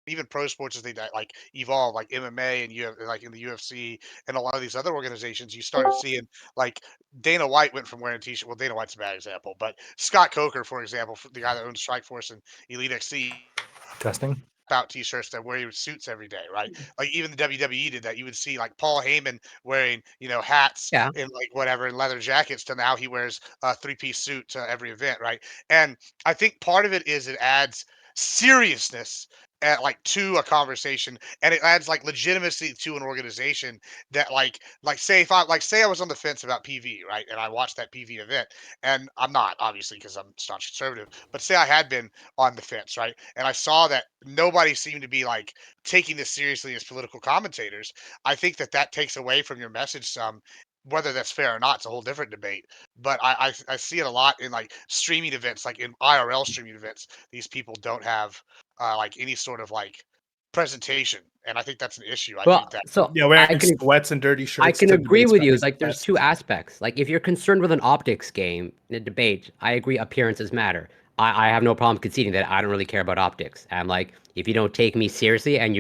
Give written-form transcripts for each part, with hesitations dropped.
even pro sports as they like evolve, like MMA and you have like in the UFC and a lot of these other organizations, you started seeing like Dana White went from wearing t-shirt. Well, Dana White's a bad example, but Scott Coker, for example, the guy that owns Strikeforce and Elite XC, Testing. out t-shirts that wear suits every day, right? Like even the WWE did that. You would see like Paul Heyman wearing, hats Yeah. and like whatever and leather jackets to now he wears a three-piece suit to every event, right? And I think part of it is it adds seriousness at like to a conversation and it adds like legitimacy to an organization that like say if I like say I was on the fence about PV, right? And I watched that PV event and I'm not obviously because I'm staunch conservative, but say I had been on the fence, right? And I saw that nobody seemed to be like taking this seriously as political commentators. I think that that takes away from your message some. Whether that's fair or not, it's a whole different debate. But I see it a lot in like streaming events, like in IRL streaming events. These people don't have like any sort of like presentation, and I think that's an issue. I think Well, that so Yeah, wearing sweats and dirty shirts. I can to agree debate with you. spending Like, there's two aspects. Like, if you're concerned with an optics game in a debate, I agree appearances matter. I have no problem conceding that I don't really care about optics. I'm like, if you don't take me seriously and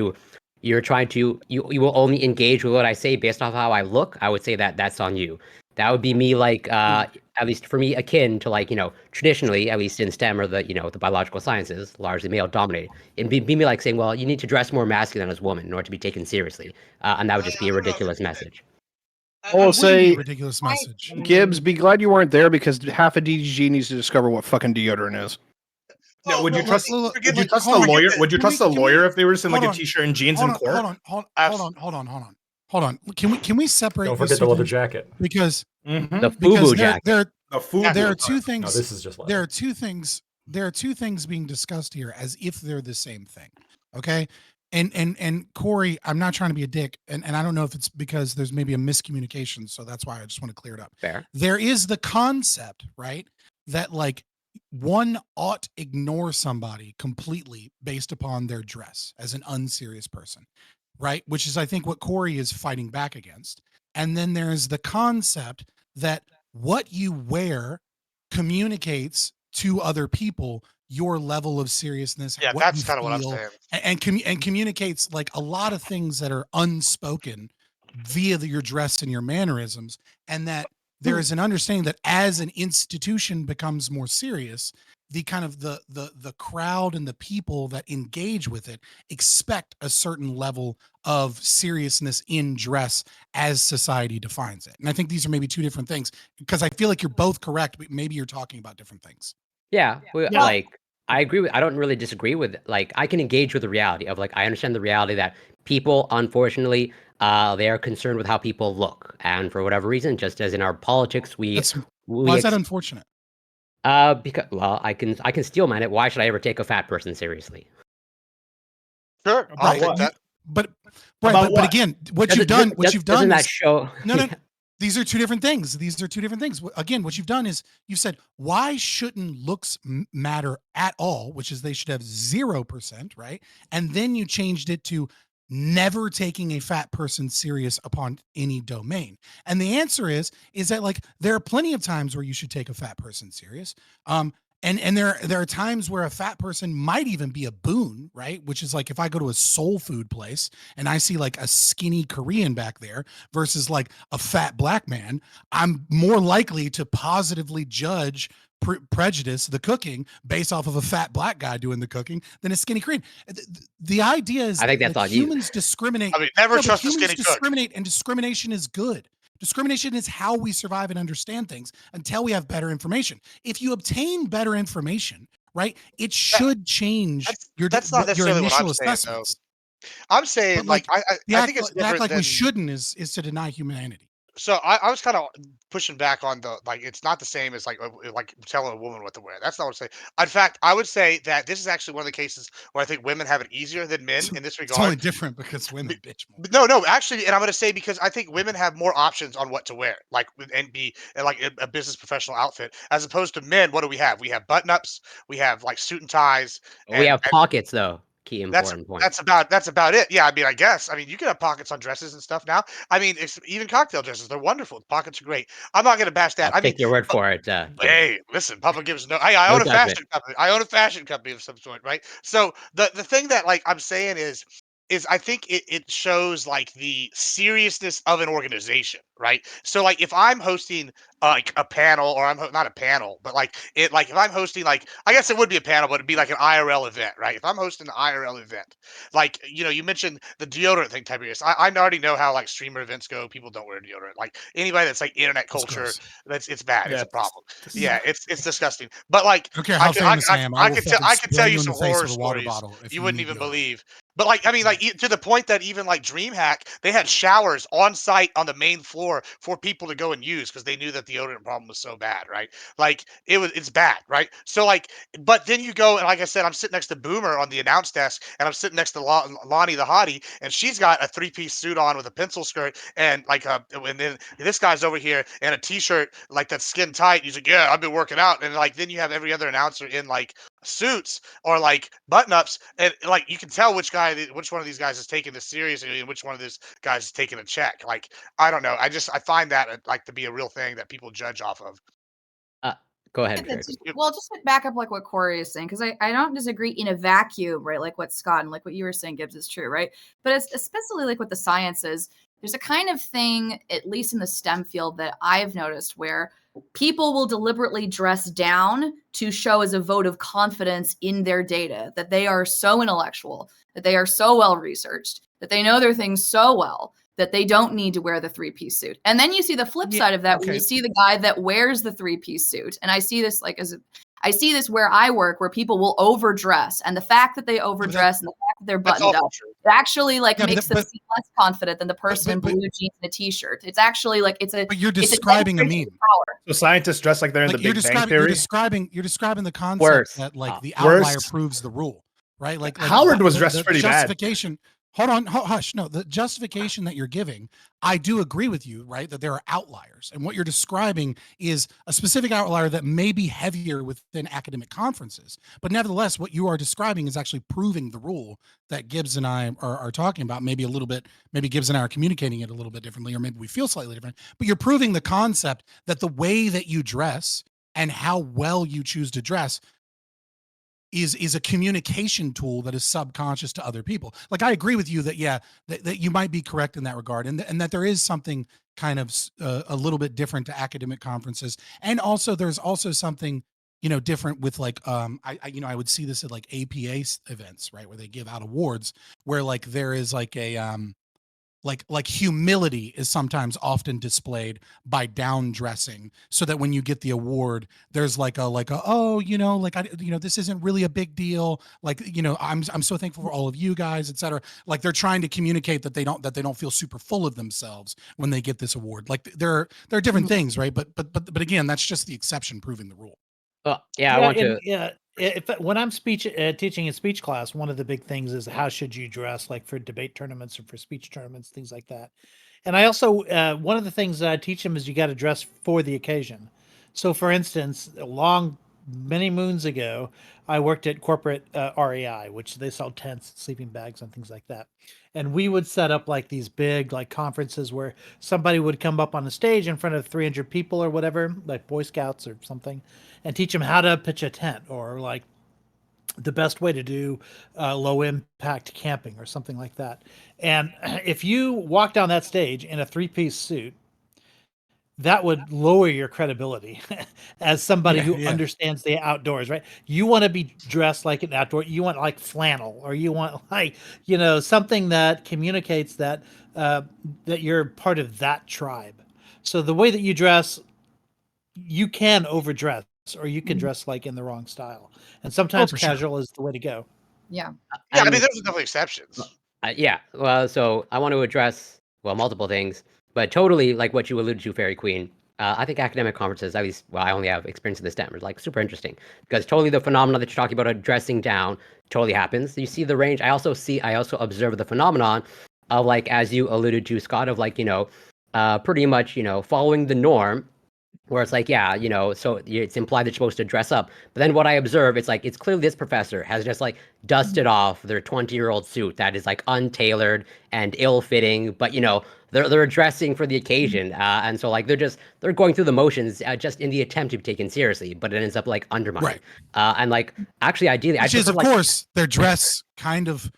you're trying to you will only engage with what I say based off how I look, I would say that that's on you. That would be me like at least for me akin to like, traditionally, at least in STEM or the biological sciences, largely male dominated. It'd be me like saying, well, you need to dress more masculine as a woman in order to be taken seriously. And that would just be a I don't know. ridiculous message. I will wouldn't be a say, ridiculous message. Gibbs, be glad you weren't there because half of DDG needs to discover what fucking deodorant is. Yeah, would you trust? Would you look, trust hold the on. lawyer? Would you Can we- trust the can we- lawyer if they were just in like hold a on. t-shirt and jeans Hold in on, court? hold on. Can we separate? Don't this forget the leather things? jacket. Because The because FUBU jacket. there There are two things. No, this is just leather. There are two things being discussed here as if they're the same thing. Okay. And Corey, I'm not trying to be a dick, and I don't know if it's because there's maybe a miscommunication, so that's why I just want to clear it up. Fair. There is the concept, right, that like one ought ignore somebody completely based upon their dress as an unserious person, right? Which is, I think, what Corey is fighting back against. And then there's the concept that what you wear communicates to other people your level of seriousness, Yeah, what that's you kind of what I'm feel, saying. and communicates like a lot of things that are unspoken via your dress and your mannerisms, and that there is an understanding that as an institution becomes more serious, the kind of the crowd and the people that engage with it expect a certain level of seriousness in dress as society defines it. And I think these are maybe two different things, because I feel like you're both correct, but maybe you're talking about different things. Yeah, like I agree with. I don't really disagree with. Like, I can engage with the reality of like I understand the reality that people, unfortunately, they are concerned with how people look, and for whatever reason, just as in our politics, Why is that unfortunate? Because I can steel man it. Why should I ever take a fat person seriously? Sure, I'll take that. But again, what you've done Doesn't that is show? no. These are two different things. Again, what you've done is you said, why shouldn't looks matter at all? Which is they should have 0%, right? And then you changed it to never taking a fat person serious upon any domain. And the answer is that like there are plenty of times where you should take a fat person serious. And there are times where a fat person might even be a boon, right? Which is like if I go to a soul food place and I see like a skinny Korean back there versus like a fat black man, I'm more likely to positively judge prejudice the cooking based off of a fat black guy doing the cooking than a skinny Korean. The idea is I think that's that on you. humans discriminate. I mean, never trust a humans skinny cook. discriminate, and discrimination is good. Discrimination is how we survive and understand things until we have better information. If you obtain better information, right, it should change That's not your necessarily what I'm initial saying, though. assessments. I'm saying, But like, like, I think it's the act different like we than. shouldn't is to deny humanity. So I was kind of pushing back on the like it's not the same as like telling a woman what to wear. That's not what I'm saying. In fact, I would say that this is actually one of the cases where I think women have it easier than men in this It's only regard. different because women bitch more. No, actually, and I'm going to say because I think women have more options on what to wear, like like a business professional outfit, as opposed to men. What do we have? We have button ups, we have like suit and ties, We have pockets though. key That's important point. that's about it. Yeah, I mean, I guess. I mean, you can have pockets on dresses and stuff now. I mean, it's even cocktail dresses. They're wonderful. The pockets are great. I'm not gonna bash that. I'll I mean, take your word but for it. hey, listen, Papa gives no. I No own a judgment. fashion company. I own a fashion company of some sort, right? So the thing that like I'm saying is I think it shows like the seriousness of an organization, right? So like if I'm hosting like a panel or not a panel, but like if I'm hosting like I guess it would be a panel, but it'd be like an IRL event, right? If I'm hosting an IRL event, like you mentioned the deodorant thing, Tiberius. I already know how like streamer events go. People don't wear deodorant. Like anybody that's like internet It's culture, gross. it's bad. It's Yeah. a problem. This- Yeah, it's disgusting. But like I don't care how famous I am. I will fucking I could tell spray you you in some the face horror with a water stories bottle if you you wouldn't need even deodorant. believe. But like I mean, like to the point that even like DreamHack, they had showers on site on the main floor for people to go and use because they knew that the deodorant problem was so bad, right? Like it's bad, right? So like, but then you go and like I said, I'm sitting next to Boomer on the announce desk, and I'm sitting next to Lonnie the hottie, and she's got a 3-piece suit on with a pencil skirt, and like and then this guy's over here in a t-shirt like that's skin tight. He's like, yeah, I've been working out, and like then you have every other announcer in like suits or like button ups, and like you can tell which one of these guys is taking this seriously and which one of these guys is taking a check. Like I don't know. I find that like to be a real thing that people judge off of. Uh, Go ahead, Yeah, Sherry. well, just to back up like what Corey is saying, because I don't disagree in a vacuum, right? Like what Scott and like what you were saying, Gibbs, is true, right? But it's especially like with the sciences, there's a kind of thing, at least in the STEM field, that I've noticed where people will deliberately dress down to show as a vote of confidence in their data, that they are so intellectual, that they are so well researched, that they know their things so well that they don't need to wear the 3-piece suit. And then you see the flip side of that, where you see the guy that wears the 3-piece suit. And I see this like I see this where I work, where people will overdress, and the fact that they overdress and the fact that they're buttoned up, it actually like makes them seem less confident than the person in blue jeans and a t-shirt. It's actually like But you're describing a meme. So scientists dress like they're in the Big Bang Theory. You're describing the concept Worse. that like the Worse. outlier proves the rule, right? Like Howard was dressed pretty bad. Justification. Hold on, hush. No, the justification that you're giving, I do agree with you, right? That there are outliers, and what you're describing is a specific outlier that may be heavier within academic conferences. But nevertheless, what you are describing is actually proving the rule that Gibbs and I are talking about. Maybe a little bit, maybe Gibbs and I are communicating it a little bit differently, or maybe we feel slightly different. But you're proving the concept that the way that you dress and how well you choose to dress is a communication tool that is subconscious to other people. Like I agree with you that that you might be correct in that regard, and that there is something kind of a little bit different to academic conferences, and also there's also something different with like I would see this at like APA events, right, where they give out awards, where like there is like a like humility is sometimes often displayed by down dressing, so that when you get the award, there's like a oh this isn't really a big deal, like I'm so thankful for all of you guys, etc. Like they're trying to communicate that they don't feel super full of themselves when they get this award. Like there are different things, right? But again, that's just the exception proving the rule. I want to. When I'm teaching in speech class, one of the big things is how should you dress, like for debate tournaments or for speech tournaments, things like that. And I also one of the things that I teach them is you got to dress for the occasion. So, for instance, many moons ago, I worked at corporate REI, which they sell tents, sleeping bags, and things like that. And we would set up like these big like conferences where somebody would come up on the stage in front of 300 people or whatever, like Boy Scouts or something, and teach them how to pitch a tent, or like the best way to do low impact camping or something like that. And if you walk down that stage in a 3-piece suit, that would lower your credibility as somebody who understands the outdoors, right? You want to be dressed like an outdoor, you want like flannel, or you want like, something that communicates that that you're part of that tribe. So the way that you dress, you can overdress, or you can dress like in the wrong style. And sometimes casual is the way to go. Yeah. I mean, there's definitely exceptions. Well, so I want to address multiple things, but totally like what you alluded to, Fairy Queen. I think academic conferences, at least, I only have experience in the STEM, are like super interesting, because totally the phenomenon that you're talking about, dressing down, totally happens. You see the range. I also observe the phenomenon of, like, as you alluded to, Scott, of like, pretty much, following the norm where it's like, yeah, so it's implied that you're supposed to dress up. But then what I observe, it's like, it's clearly this professor has just like dusted off their 20-year-old suit that is like untailored and ill-fitting, but they're dressing for the occasion, and so like they're going through the motions, just in the attempt to be taken seriously, but it ends up like undermining. Right. And like, actually, ideally, which is of course their dress kind of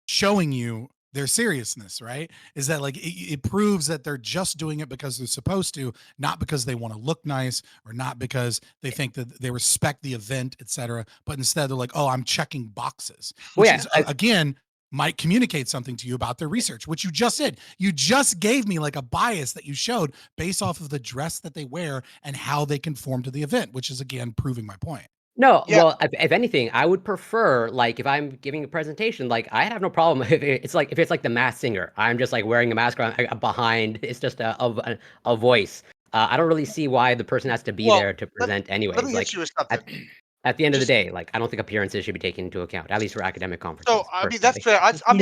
showing you their seriousness, right? Is that like it proves that they're just doing it because they're supposed to, not because they want to look nice or not because they think that they respect the event, etc. But instead they're like, oh, I'm checking boxes, which is again might communicate something to you about their research, which you just did. You just gave me like a bias that you showed based off of the dress that they wear and how they conform to the event, which is again proving my point. No, well, if anything, I would prefer, like, if I'm giving a presentation, like, I have no problem if it's like the Masked Singer. I'm just like wearing a mask behind. It's just a voice. I don't really see why the person has to be there to present anyways. Let me like, hit you with something. At the end of the day, like, I don't think appearances should be taken into account, at least for academic conferences. So I mean that's fair. I'm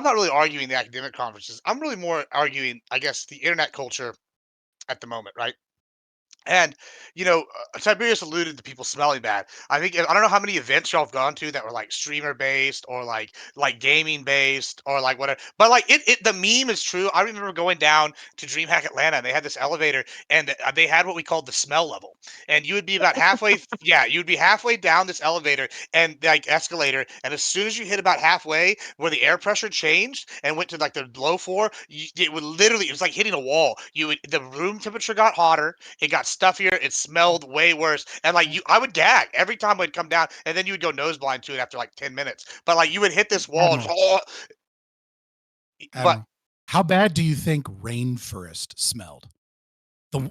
not really arguing the academic conferences. I'm really more arguing, I guess, the internet culture at the moment, right? And Tiberius alluded to people smelling bad. I don't know how many events y'all have gone to that were like streamer based or like gaming based or like whatever. But like the meme is true. I remember going down to DreamHack Atlanta and they had this elevator and they had what we called the smell level. And you would be about halfway. Yeah, you would be halfway down this elevator and like escalator. And as soon as you hit about halfway, where the air pressure changed and went to like the low floor, it was like hitting a wall. The room temperature got hotter. It got stuffier. It smelled way worse. And like I would gag every time I'd come down, and then you would go nose blind to it after like 10 minutes. But like you would hit this wall. But how bad do you think Rainforest smelled? Where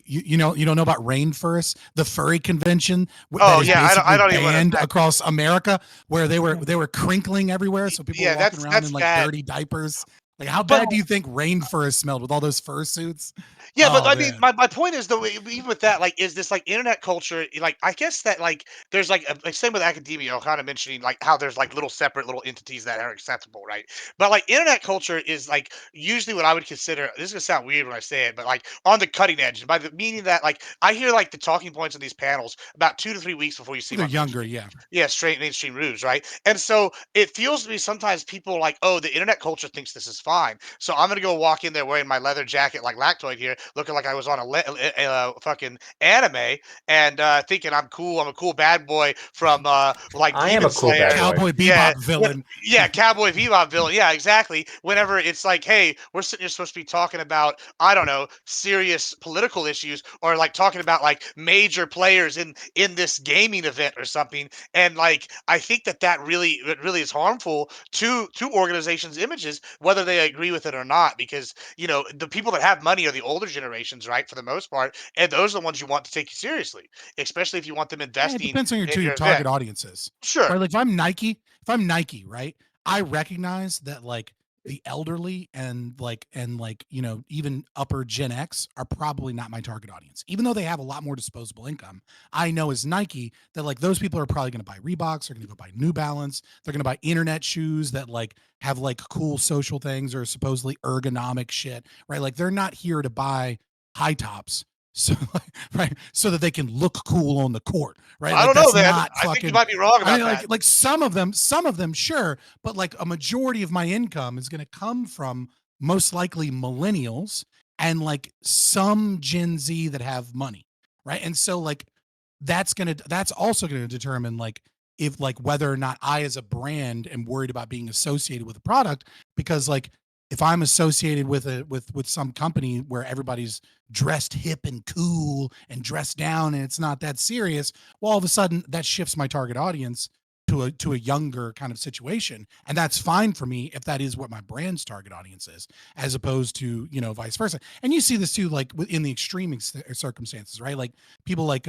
you don't know about Rainforest, the furry convention? Oh yeah, I don't even banned across America, where they were crinkling everywhere, so people were walking around in like dirty diapers. Like, how bad do you think Rainforest smelled with all those fursuits? Yeah, but I mean, my point is though, even with that, like, is this like internet culture? Like, I guess that like there's like same with academia. I'm kind of mentioning like how there's like separate little entities that are acceptable, right? But like internet culture is like usually what I would consider. This is gonna sound weird when I say it, but like on the cutting edge, by the meaning that like I hear like the talking points of these panels about 2 to 3 weeks before you see. They're younger, yeah. Yeah, straight mainstream rubes, right? And so it feels to me sometimes people are like, oh, the internet culture thinks this is fine. So I'm gonna go walk in there wearing my leather jacket like Lactoid here, looking like I was on a fucking anime, and thinking I'm cool. I'm a cool bad boy from like I am a cool bad boy. Cowboy Bebop villain. Yeah, Cowboy Bebop villain. Yeah, exactly. Whenever it's like, hey, we're sitting here supposed to be talking about, I don't know, serious political issues, or like talking about like major players in this gaming event or something. And like I think that really is harmful to organizations' images, whether they agree with it or not, because the people that have money are the older generations, right, for the most part, and those are the ones you want to take you seriously, especially if you want them investing. It depends on your target audiences. Sure. Right? Like if I'm Nike, right, I recognize that like the elderly and even upper Gen X are probably not my target audience, even though they have a lot more disposable income. I know as Nike that like those people are probably going to buy Reeboks, they're going to go buy New Balance, they're going to buy internet shoes that like have like cool social things or supposedly ergonomic shit, right? Like they're not here to buy high tops. So right, so that they can look cool on the court, right? I like, don't know, man. I think you might be wrong about that. Like some of them, sure, but like a majority of my income is going to come from most likely millennials and like some Gen Z that have money, right? And so like that's also going to determine like if like whether or not I as a brand am worried about being associated with a product, because like if I'm associated with some company where everybody's dressed hip and cool and dressed down and it's not that serious, well, all of a sudden that shifts my target audience to a younger kind of situation. And that's fine for me if that is what my brand's target audience is, as opposed to, vice versa. And you see this too, like in the extreme circumstances, right? Like people like,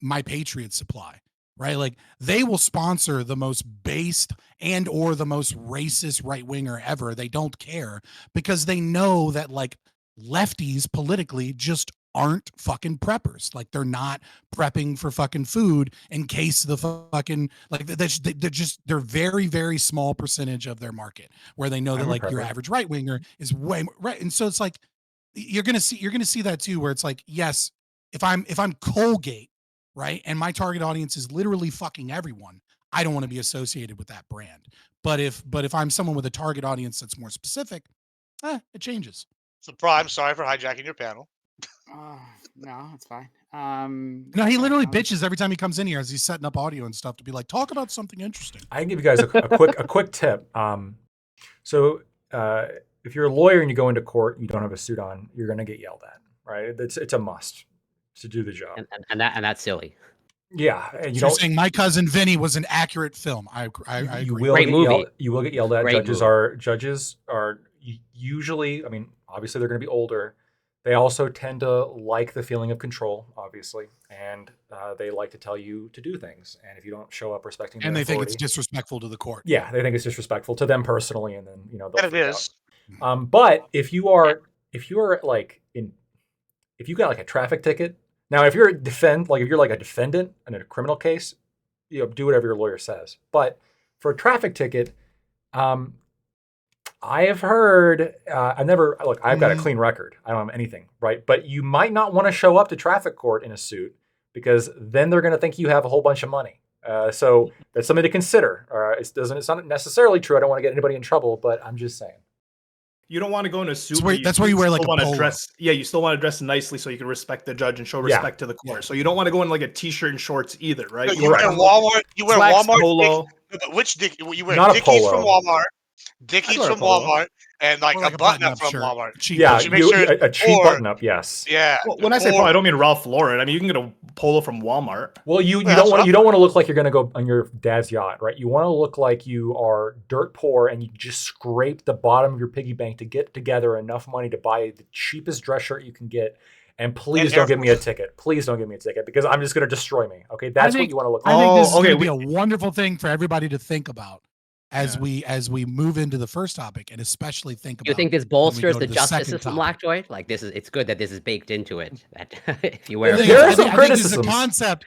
My Patriot Supply, right? Like they will sponsor the most based and or the most racist right winger ever. They don't care because they know that like lefties politically just aren't fucking preppers. Like they're not prepping for fucking food in case the fucking like they're very, very small percentage of their market where they know that like your average right winger is way right. And so it's like you're gonna see that too, where it's like, yes, if I'm Colgate, right, and my target audience is literally fucking everyone, I don't want to be associated with that brand. But if I'm someone with a target audience that's more specific, it changes. So, Prime, sorry for hijacking your panel. No, it's fine. No, he literally bitches every time he comes in here as he's setting up audio and stuff to be like, talk about something interesting. I can give you guys a quick tip. So if you're a lawyer and you go into court, you don't have a suit on, you're going to get yelled at, right? It's a must to do the job. And that's silly. Yeah, and you're saying My Cousin Vinny was an accurate film. I agree. Great movie. You will get yelled at. Great Judges are usually, I mean, obviously they're going to be older. They also tend to like the feeling of control, obviously, and they like to tell you to do things. And if you don't show up respecting their and they authority, think it's disrespectful to the court. Yeah, they think it's disrespectful to them personally, and then they'll And it is. out. But if you are like if you got like a traffic ticket, now if you're if you're like a defendant in a criminal case, do whatever your lawyer says. But for a traffic ticket, I have heard, I've got a clean record. I don't have anything, right? But you might not want to show up to traffic court in a suit because then they're going to think you have a whole bunch of money. So that's something to consider. It's not necessarily true. I don't want to get anybody in trouble, but I'm just saying. You don't want to go in a suit. That's where you wear like a polo. Dress. Yeah, you still want to dress nicely so you can respect the judge and show respect to the court. So you don't want to go in like a t-shirt and shorts either, right? You wear Walmart. You wear Walmart polo. You wear Not Dickies from Walmart. Dickies from Walmart and like a button-up from shirt. Walmart. Cheap. Yeah, a cheap button-up, yes. Yeah. Well, when I say polo, I don't mean Ralph Lauren. I mean you can get a polo from Walmart. Well, you don't want to look like you're going to go on your dad's yacht, right? You want to look like you are dirt poor and you just scrape the bottom of your piggy bank to get together enough money to buy the cheapest dress shirt you can get. And please don't give me a ticket. Please don't give me a ticket because I'm just going to destroy me. Okay, that's what you want to look like. I think this is going to be a wonderful thing for everybody to think about. As we move into the first topic, and especially think about. You think this bolsters the justice system, Lactoid? Like it's good that this is baked into it. That if you wear, there are some criticisms. This is a concept.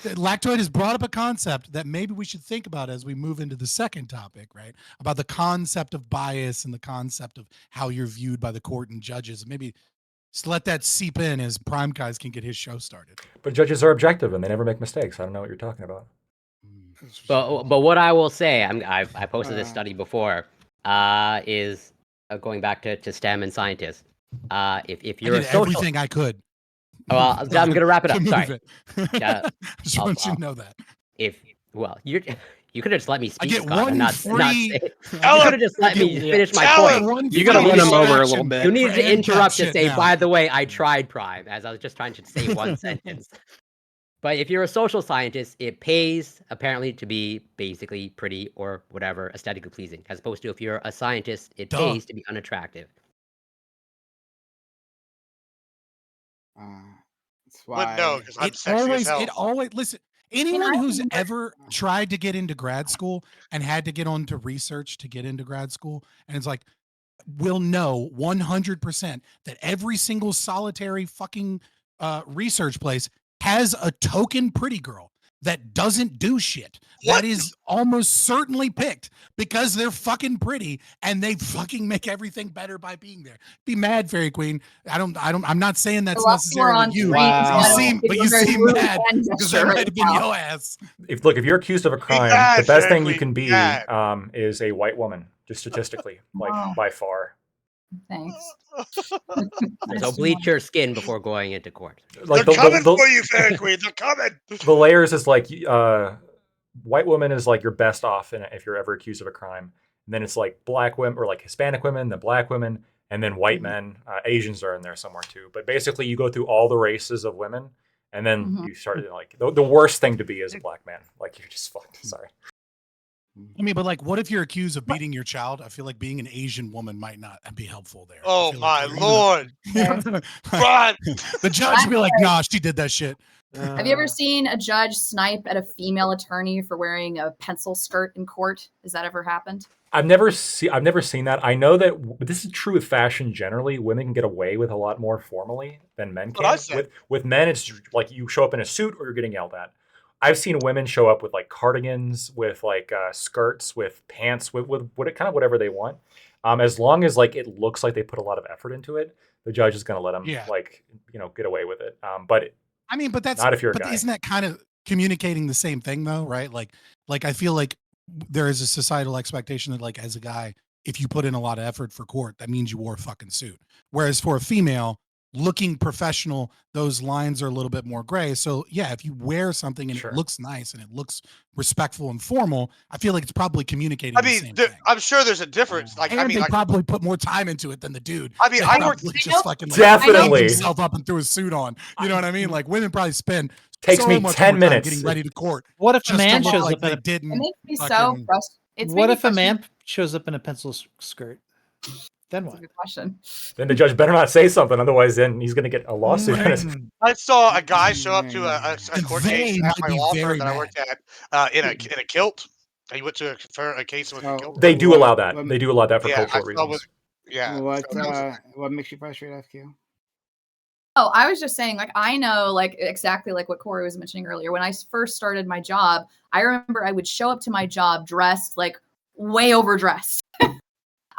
Lactoid has brought up a concept that maybe we should think about as we move into the second topic, right? About the concept of bias and the concept of how you're viewed by the court and judges. Maybe just let that seep in as Prime Guys can get his show started. But judges are objective and they never make mistakes. I don't know what you're talking about. But what I will say, I posted this study before, is going back to STEM and scientists. If you're I did everything I could. Well, I'm gonna wrap it up. Sorry. Just want you to know that. You could have just let me speak. I get Scott, one not free. you could have just let me finish my point. You gotta win him over a little bit. You need to interrupt to say, now. by the way, I tried Prime, as I was just trying to say one sentence. But if you're a social scientist, it pays apparently to be basically pretty or whatever, aesthetically pleasing, as opposed to if you're a scientist, it pays to be unattractive. That's why. But no, because I'm sexy as hell. It always listen. Anyone who's ever tried to get into grad school and had to get on to research to get into grad school, and it's like, will know 100% that every single solitary fucking research place has a token pretty girl that doesn't do shit. That is almost certainly picked because they're fucking pretty and they fucking make everything better by being there. Be mad, Fairy Queen. I'm not saying that's necessarily you. Wow. You seem mad because that might have been your ass. If you're accused of a crime, the best thing you can be is a white woman, just statistically, by far. Thanks. So bleach your skin before going into court. Like they're coming for you, Fairy Queen. They're coming. The layers is like white woman is like you're best off if you're ever accused of a crime. And then it's like black women or like Hispanic women, then black women, and then white men. Asians are in there somewhere too. But basically, you go through all the races of women, and then you start like the worst thing to be is a black man. Like you're just fucked. Sorry. I mean, but like, what if you're accused of beating your child? I feel like being an Asian woman might not be helpful there. Oh my lord! Run! The judge would be like, "Nah, she did that shit." Have you ever seen a judge snipe at a female attorney for wearing a pencil skirt in court? Has that ever happened? I've never seen that. I know that this is true with fashion generally. Women can get away with a lot more formally than men can. With men, it's like you show up in a suit or you're getting yelled at. I've seen women show up with like cardigans, with like skirts, with pants, with kind of whatever they want. As long as like it looks like they put a lot of effort into it, the judge is going to let them Yeah. like get away with it. But I mean, but that's not if you're a but guy. isn't that kind of communicating the same thing though, right? Like I feel like there is a societal expectation that like as a guy, if you put in a lot of effort for court, that means you wore a fucking suit. Whereas for a female, looking professional, those lines are a little bit more gray. So yeah, if you wear something and Sure. it looks nice and it looks respectful and formal, I feel like it's probably communicating I the mean, same thing. I'm sure there's a difference. Like, And I mean, they like, probably put more time into it than the dude. I mean, They I worked. probably I just know- fucking like Definitely. cleaned himself up and threw his suit on. You know what I mean? Like women probably spend Takes so me much 10 more time minutes. getting ready to court. What if a Just to man look shows like up they in a It didn't. makes me so fucking- frustrated. What if a man shows up in a pencil skirt? Then That's a what? good question. Then the judge better not say something, otherwise then he's going to get a lawsuit. I saw a guy show up to a And court they case at might my be law firm very that I worked at in a kilt. He went to for a case with a So- kilt. They do What- allow that. what- They do allow that for Yeah, I cultural saw reasons. Yeah. What makes you frustrated, FQ? Oh, I was just saying, like, I know, like, exactly like what Corey was mentioning earlier. When I first started my job, I remember I would show up to my job dressed, like, way overdressed.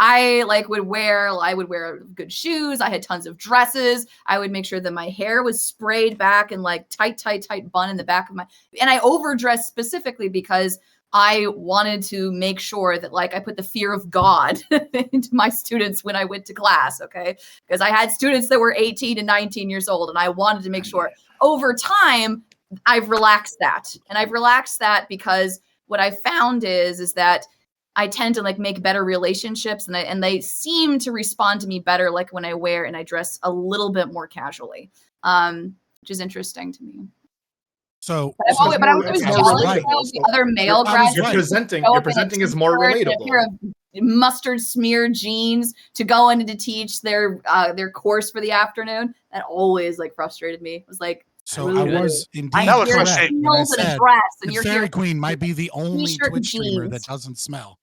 I would wear good shoes. I had tons of dresses. I would make sure that my hair was sprayed back and like tight bun in the back of and I overdressed specifically because I wanted to make sure that like I put the fear of God into my students when I went to class. Okay. Because I had students that were 18 and 19 years old and I wanted to make sure over time I've relaxed that. And I've relaxed that because what I found is that I tend to like make better relationships and they seem to respond to me better like when I wear and I dress a little bit more casually, which is interesting to me. So, But I'm always it's more jealous relatable. of the other male I was graduates. You're right. presenting. show You're up in a presenting as more t-shirt and a pair relatable. of mustard smeared jeans to go in to teach their course for the afternoon. That always like frustrated me. It was like, So really I was indeed That would you're correct frustrate when I heels and a said dress and that you're Fairy here. Queen might be the only T-shirt and Twitch streamer that jeans. doesn't smell.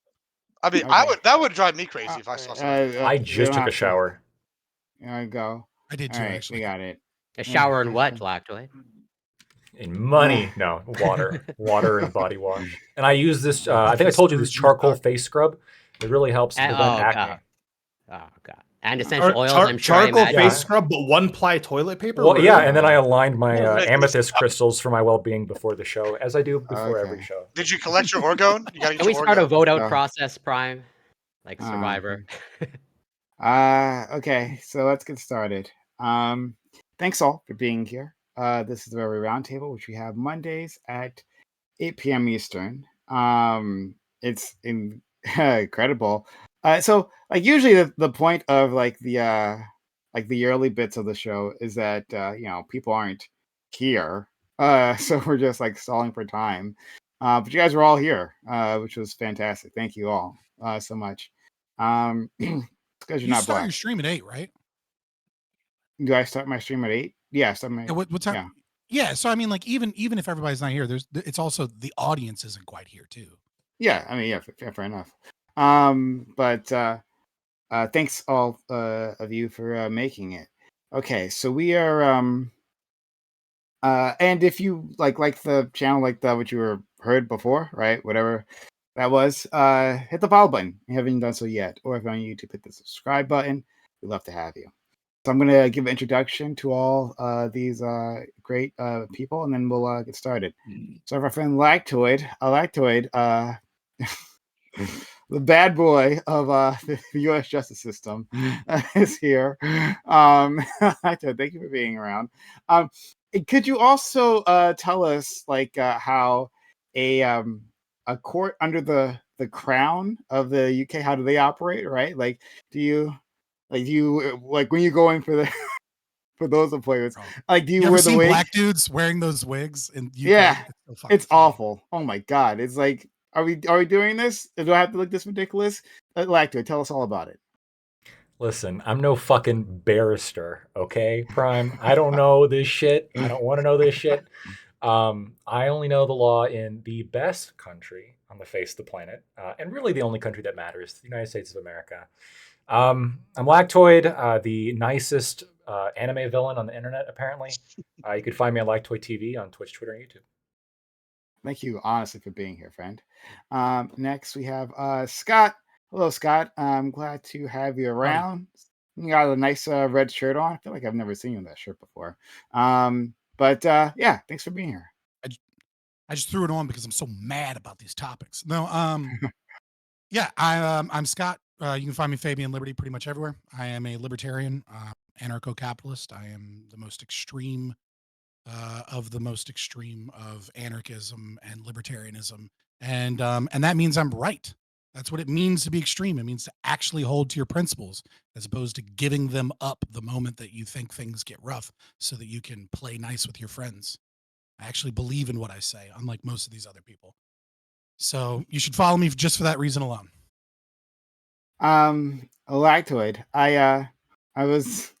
I mean, Okay. that would drive me crazy if I saw something. I just took a shower. There we go. I did All too, right, actually. we got it. A shower in what, Lactoid? In money, no, water and body wash. And I use this. I think I told you this charcoal face scrub. It really helps And- prevent oh, acne. God. Oh god. And essential oils, I'm sure. Charcoal I imagine. face scrub, but one-ply toilet paper. Well, Really? yeah, and then I aligned my Yeah, but- amethyst crystals for my well-being before the show, as I do before every Okay. show. Did you collect your orgone? You gotta get Can we your start a orgone. vote out Yeah. process, Prime? Like Survivor. Okay, so let's get started. Thanks all for being here. This is the Very Roundtable, which we have Mondays at 8 p.m. Eastern. It's incredible. So like usually the point of like the early bits of the show is that people aren't here. So we're just like stalling for time. But you guys were all here, which was fantastic. Thank you all so much. Because you're You not start black. your stream at 8, right? Do I start my stream at 8? Yeah, start my Yeah, what time? yeah. Yeah. So I mean, like even if everybody's not here, it's also the audience isn't quite here too. Yeah, I mean, yeah, fair enough. But thanks all of you for making it. Okay, so we are and if you like the channel like what you were heard before, right? Whatever that was, hit the follow button if you haven't done so yet, or if you're on YouTube, hit the subscribe button. We'd love to have you. So I'm gonna give an introduction to all these great people, and then we'll get started. So our friend Lactoid, the bad boy of the U.S. justice system, is here. Lactoid, thank you for being around. Could you also tell us like how a court under the crown of the UK, how do they operate? Right? Like, do you like when you're going for the for those employers? Like, do you You ever wear the seen wig? black dudes wearing those wigs? And Yeah, so fucking it's funny. awful. Oh my god, it's like, are we doing this? Do I have to look this ridiculous? Lactoid, tell us all about it. Listen, I'm no fucking barrister, okay, Prime? I don't know this shit. I don't want to know this shit. I only know the law in the best country on the face of the planet, and really the only country that matters, the United States of America. I'm Lactoid, the nicest anime villain on the internet, apparently. You could find me on Lactoid TV on Twitch, Twitter, and YouTube. Thank you, honestly, for being here, friend. Next, we have Scott, Hello, Scott. I'm glad to have you Howdy. around. You got a nice red shirt on. I feel like I've never seen you in that shirt before. But yeah, thanks for being here. I just threw it on because I'm so mad about these topics. No, yeah, I'm Scott. You can find me Fabian Liberty pretty much everywhere. I am a libertarian, anarcho-capitalist. I am the most extreme of the most extreme of anarchism and libertarianism, and that means I'm right. That's what it means to be extreme. It means to actually hold to your principles as opposed to giving them up the moment that you think things get rough, so that you can play nice with your friends. I actually believe in what I say, unlike most of these other people. So you should follow me just for that reason alone. Lactoid. I was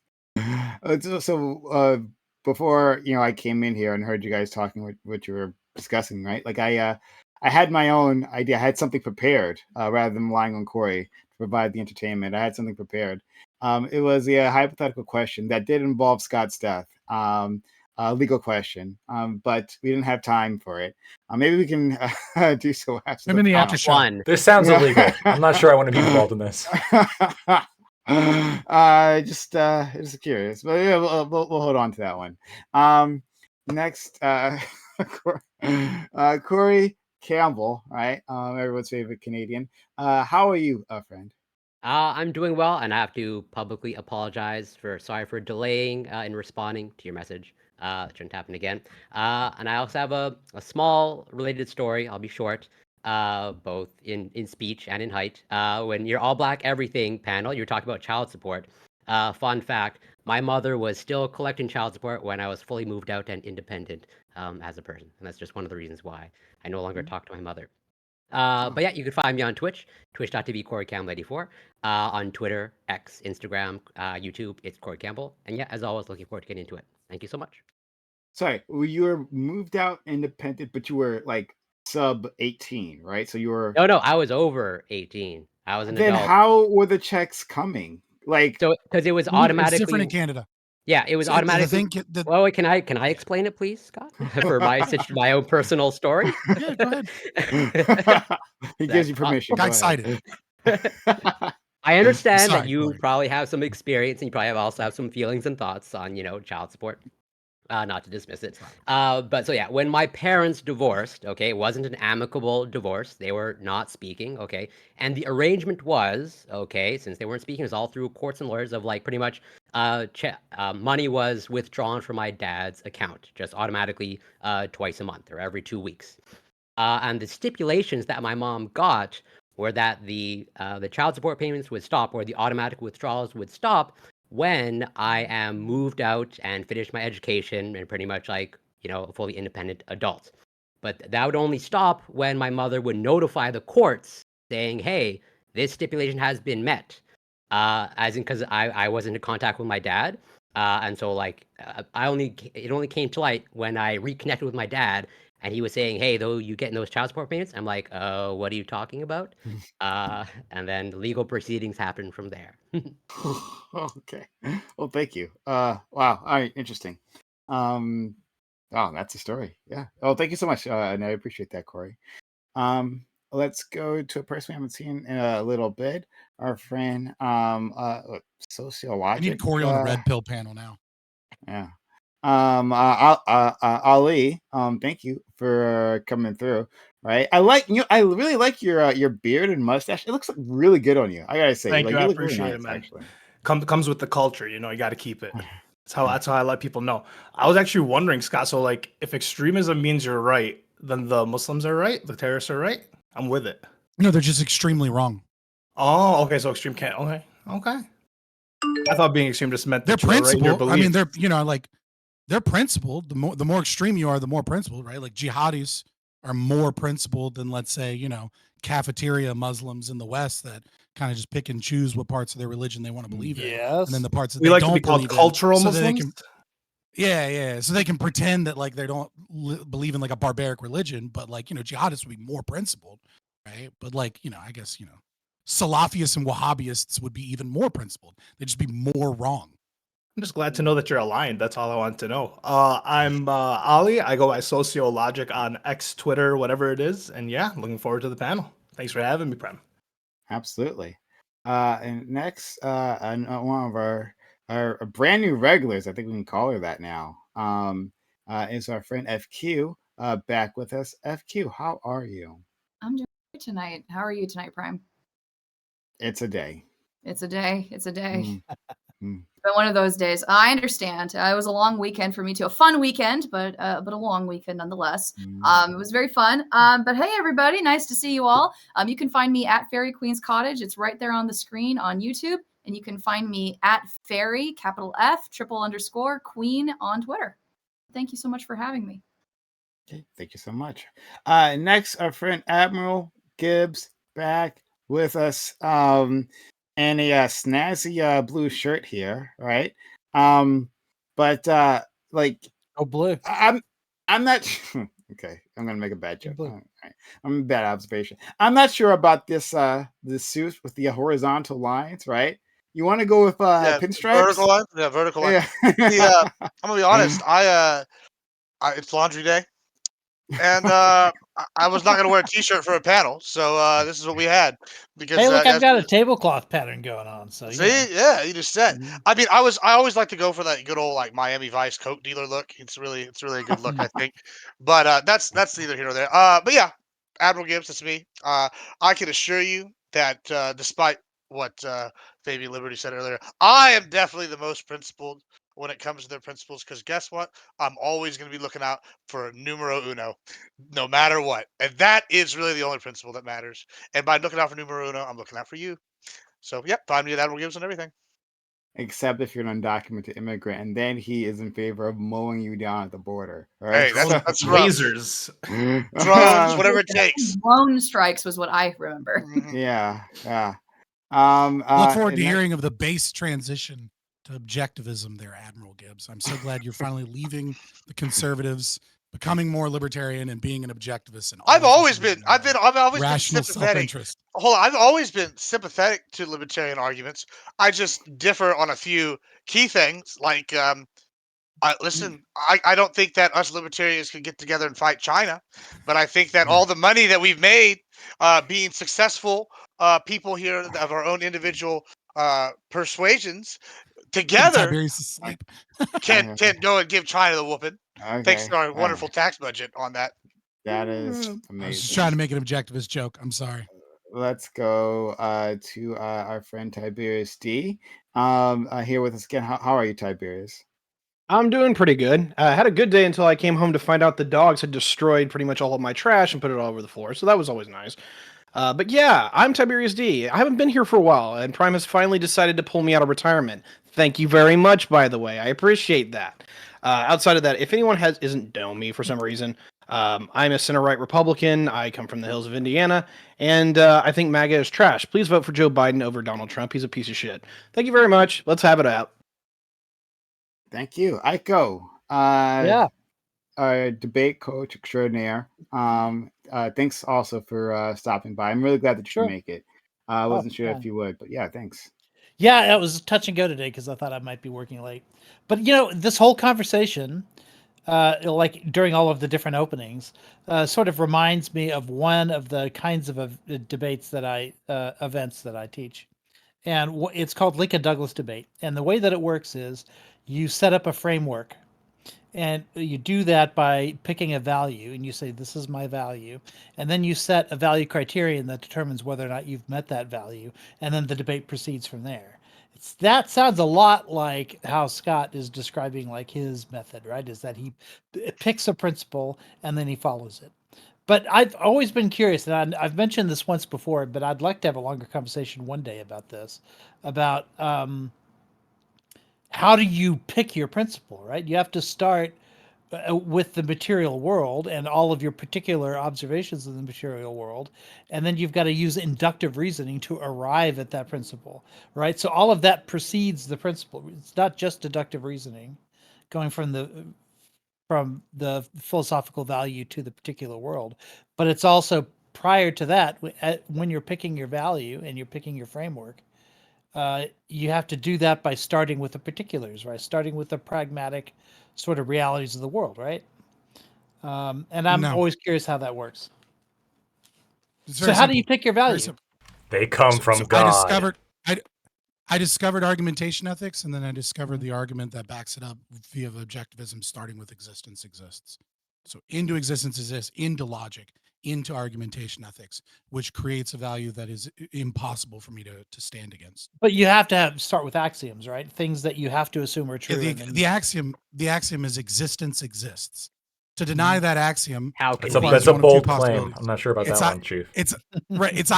before I came in here and heard you guys talking what you were discussing, right? Like I had my own idea. I had something prepared rather than relying on Corey to provide the entertainment. I had something prepared. It was a hypothetical question that did involve Scott's death. A legal question, but we didn't have time for it. Maybe we can do so after Maybe in the panel. after show. One. This sounds illegal. I'm not sure I want to be involved in this. Just curious, but yeah, we'll hold on to that one. Next, Corey Campbell, right? Everyone's favorite Canadian. How are you, friend? I'm doing well, and I have to publicly apologize sorry for delaying in responding to your message. It shouldn't happen again. And I also have a small related story. I'll be short, both in speech and in height. When your All Black Everything panel, you were talking about child support. Fun fact, my mother was still collecting child support when I was fully moved out and independent as a person. And that's just one of the reasons why I no longer talk to my mother. But yeah, you can find me on Twitch, twitch.tv Corey Campbell 84. On Twitter, X, Instagram, YouTube, it's Corey Campbell. And yeah, as always, looking forward to getting into it. Thank you so much. Sorry, you were moved out independent, but you were like sub 18, right? So you were. No, I was over 18. I was an Then adult. how were the checks coming? Like, So because it was It's automatically different in Canada. Yeah, it was So the automatically. thing, Well, wait, can I explain it, please, Scott, for my own personal story? Yeah, go ahead. he gives you permission. Got Go excited. I understand Sorry, that you Corey. probably have some experience and you probably also have some feelings and thoughts on, child support. Not to dismiss it. But so yeah, when my parents divorced, okay, it wasn't an amicable divorce. They were not speaking, okay. And the arrangement was, okay, since they weren't speaking, it was all through courts and lawyers of like pretty much money was withdrawn from my dad's account, just automatically twice a month or every 2 weeks. And the stipulations that my mom got were that the child support payments would stop, or the automatic withdrawals would stop when I am moved out and finished my education and pretty much like, a fully independent adult. But that would only stop when my mother would notify the courts saying, hey, this stipulation has been met. As in, because I wasn't in contact with my dad. And so like, it only came to light when I reconnected with my dad and he was saying, hey, though you getting those child support payments? I'm like, what are you talking about? And then legal proceedings happened from there. Okay. Well, thank you. Wow. All right. Interesting. Oh, that's a story. Yeah. Oh, thank you so much. And I appreciate that, Corey. Let's go to a person we haven't seen in a little bit. Our friend, Sociologic. I need Corey on the red pill panel now. Yeah. Ali, thank you for coming through. Right, I really like your beard and mustache. It looks really good on you. I gotta say, Thank like, you. I look really appreciate nice, it, man. actually. Comes with the culture, you got to keep it. That's how I let people know. I was actually wondering, Scott. So, like, if extremism means you're right, then the Muslims are right, the terrorists are right. I'm with it. No, they're just extremely wrong. Oh, okay. So extreme can't. Okay. I thought being extreme just meant They're that you were right in your principled. I mean, belief. they're principled. The more extreme you are, the more principled, right? Like jihadis are more principled than, let's say, cafeteria Muslims in the West that kind of just pick and choose what parts of their religion they want to believe in, and then the parts that we they like to don't be called believe in, cultural so that they Muslims. so they can pretend that like they don't believe in like a barbaric religion, but like jihadists would be more principled, right? But like I guess Salafists and Wahhabists would be even more principled. They'd just be more wrong. I'm just glad to know that you're aligned. That's all I want to know. I'm Ali. I go by Sociologic on X, Twitter, whatever it is. And yeah, looking forward to the panel. Thanks for having me, Prem. Absolutely. And next, one of our brand new regulars, I think we can call her that now, is our friend FQ, back with us. FQ, how are you? I'm doing great tonight. How are you tonight, Prime? It's a day. It's a day. It's a day. Mm, mm. It's been one of those days. I understand. It was a long weekend for me too. A fun weekend, but a long weekend nonetheless. It was very fun. But hey, everybody, nice to see you all. You can find me at Fairy Queen's Cottage. It's right there on the screen on YouTube, and you can find me at Fairy capital F __ Queen on Twitter. Thank you so much for having me. Okay, thank you so much. Next, our friend Admiral Gibbs back with us. And a snazzy blue shirt here, right? But like, Oh, blue. I'm not okay. I'm gonna make a bad joke. Blue. All right. I'm a bad observation. I'm not sure about this this suit with the horizontal lines, right? You want to go with pinstripes? Vertical line. Yeah, vertical line. Yeah. I'm gonna be honest. It's laundry day, and I was not gonna wear a t-shirt for a panel, so this is what we had. Because Hey, look, I've that's- got a tablecloth pattern going on. So See, yeah, you just said. I mean, I always like to go for that good old like Miami Vice Coke dealer look. It's really a good look, I think. But that's neither here nor there. But yeah, Admiral Gibbs, that's me. I can assure you that despite what Fabian Liberty said earlier, I am definitely the most principled when it comes to their principles. Because guess what? I'm always going to be looking out for numero uno, no matter what, and that is really the only principle that matters. And by looking out for numero uno, I'm looking out for you. So, yep, find me at Admiral Gibbs and everything. Except if you're an undocumented immigrant, and then he is in favor of mowing you down at the border. Right? Hey, that's rough. Lasers. Drones, whatever it takes. Drone strikes was what I remember. Yeah. Look forward to and hearing of the base transition to objectivism there, Admiral Gibbs. I'm so glad you're finally leaving the conservatives, becoming more libertarian, and being an objectivist. And I've always been rational sympathetic. self-interest. Hold on, I've always been sympathetic to libertarian arguments. I just differ on a few key things. Like, listen, I don't think that us libertarians can get together and fight China, but I think that all the money that we've made, being successful people here of our own individual persuasions, together Tiberius is asleep. can go and give China the whooping. Thanks to our Okay, wonderful tax budget on that. that is I was just amazing. trying to make an objectivist joke. I'm sorry. Let's go to our friend Tiberius D. Here with us again. How are you, Tiberius? I'm doing pretty good. I had a good day until I came home to find out the dogs had destroyed pretty much all of my trash and put it all over the floor. So that was always nice. But yeah, I'm Tiberius D. I haven't been here for a while, and Prime has finally decided to pull me out of retirement. Thank you very much, by the way. I appreciate that. Outside of that, if anyone isn't knowing me for some reason, I'm a center-right Republican. I come from the hills of Indiana, and I think MAGA is trash. Please vote for Joe Biden over Donald Trump. He's a piece of shit. Thank you very much. Let's have it out. Thank you, Aiko. Yeah. Our debate coach extraordinaire. Thanks also for stopping by. I'm really glad that you Sure. could make it. I wasn't sure yeah. if you would, but yeah, thanks. Yeah, it was touch and go today because I thought I might be working late. But this whole conversation, like during all of the different openings, sort of reminds me of one of the kinds of debates that events that I teach, and it's called Lincoln Douglas debate. And the way that it works is you set up a framework, and you do that by picking a value, and you say, this is my value. And then you set a value criterion that determines whether or not you've met that value. And then the debate proceeds from there. That sounds a lot like how Scott is describing like his method, right? Is that he picks a principle and then he follows it. But I've always been curious, and I've mentioned this once before, but I'd like to have a longer conversation one day about this, about how do you pick your principle, right? You have to start with the material world and all of your particular observations of the material world, and then you've got to use inductive reasoning to arrive at that principle, right? So all of that precedes the principle. It's not just deductive reasoning going from the philosophical value to the particular world, but it's also prior to that, when you're picking your value and you're picking your framework, you have to do that by starting with the particulars, right? Starting with the pragmatic sort of realities of the world, right? And I'm No. always curious how that works. It's So very how do you simple. pick your Very value? simple. They come So- from so God. I discovered argumentation ethics, and then I discovered the argument that backs it up via objectivism, starting with existence exists. So into existence exists, into logic, into argumentation ethics, which creates a value that is impossible for me to stand against. But you have to start with axioms, right? Things that you have to assume are Yeah, true. the axiom is existence exists. To deny that axiom, How That's can a, we? that's a one of two bold claim. possibilities. I'm not sure about It's that a- one, Chief. it's right. It's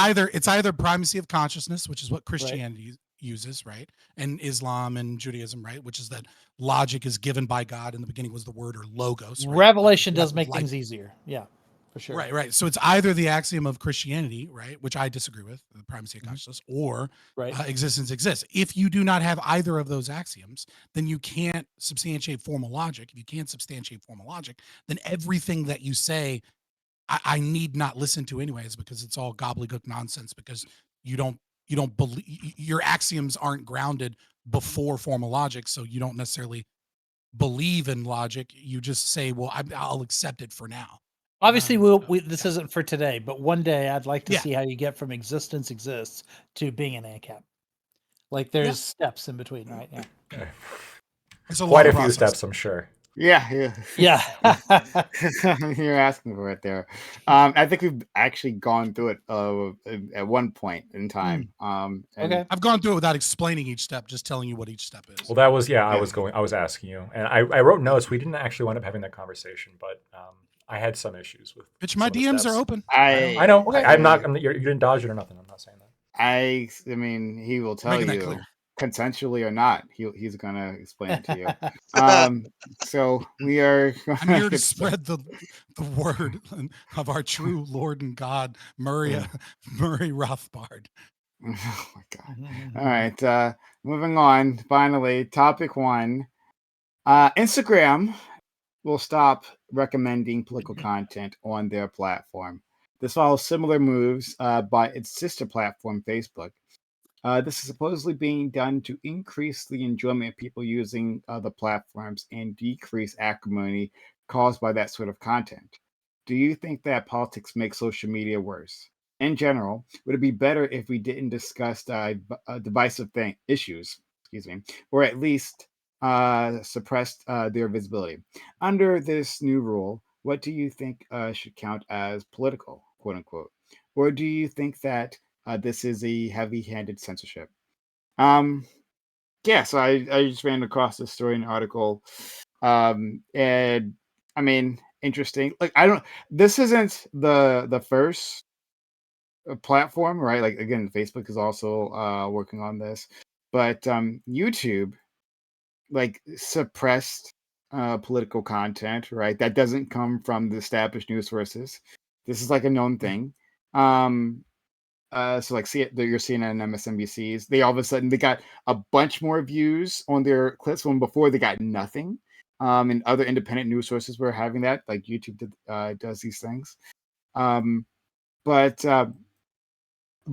either primacy of consciousness, which is what Christianity uses, right, and Islam and Judaism, right, which is that logic is given by God. In the beginning was the word or logos. Right? Revelation Like- does make like- things easier. Yeah, for sure. Right. So it's either the axiom of Christianity, right, which I disagree with, the primacy of Mhm. consciousness, or Right. existence exists. If you do not have either of those axioms, then you can't substantiate formal logic. If you can't substantiate formal logic, then everything that you say, I need not listen to anyways, because it's all gobbledygook nonsense, because you don't believe your axioms aren't grounded before formal logic, so you don't necessarily believe in logic. You just say, well, I'll accept it for now. Obviously, so, this isn't for today, but one day I'd like to Yeah. see how you get from existence exists to being an ANCAP. Like there's steps in between, right? Yeah. It's a Quite long a few process. steps, I'm sure. Yeah. Yeah. You're asking for it there. I think we've actually gone through it at one point in time. And Okay. I've gone through it without explaining each step, just telling you what each step is. Well, that was I Yeah. was asking you, and I wrote notes. We didn't actually wind up having that conversation, but I had some issues with. Bitch, my some of the DMs steps. are open. I know. Okay. I'm not. You didn't dodge it or nothing. I'm not saying that. I mean, he will tell Making that you clear. consensually or not. He's gonna explain it to you. So we are. I'm here to spread the word of our true Lord and God, Murray Rothbard. Oh my god. All right. Moving on. Finally, topic 1. Instagram will stop recommending political content on their platform. This follows similar moves by its sister platform, Facebook. This is supposedly being done to increase the enjoyment of people using other platforms and decrease acrimony caused by that sort of content. Do you think that politics makes social media worse? In general, would it be better if we didn't discuss divisive issues, or at least suppressed their visibility? Under this new rule, what do you think should count as political, quote unquote? Or do you think that this is a heavy-handed censorship? Yeah, so I just ran across this story in an article, and I mean, interesting. Like, this isn't the first platform, right? Like, again, Facebook is also working on this, but YouTube like suppressed political content, right? That doesn't come from the established news sources. This is like a known thing. So like your CNN and MSNBCs, they all of a sudden they got a bunch more views on their clips when before they got nothing. And other independent news sources were having that, like YouTube does these things. But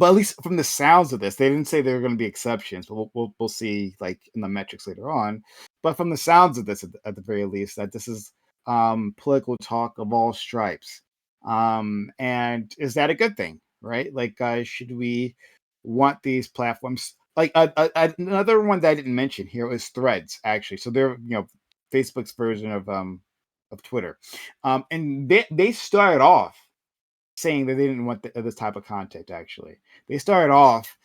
at least from the sounds of this, they didn't say there were going to be exceptions, but we'll see like in the metrics later on. But from the sounds of this, at the very least, that this is political talk of all stripes. And is that a good thing, right? Like, should we want these platforms? Like another one that I didn't mention here was Threads, actually. So they're Facebook's version of Twitter, and they started off saying that they didn't want this type of content. Actually, they started off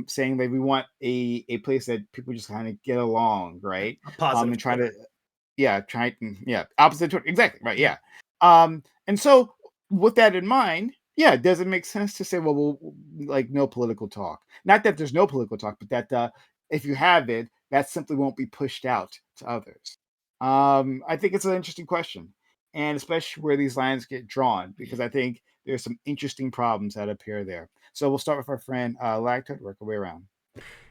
saying that we want a place that people just kind of get along, right? Positive. And try to opposite Twitter, exactly, right? Yeah. And so with that in mind, yeah, does it make sense to say, well, we'll like no political talk? Not that there's no political talk, but that if you have it, that simply won't be pushed out to others. I think it's an interesting question, and especially where these lines get drawn, because I think there's some interesting problems that appear there. So we'll start with our friend Lactoid, work our way around.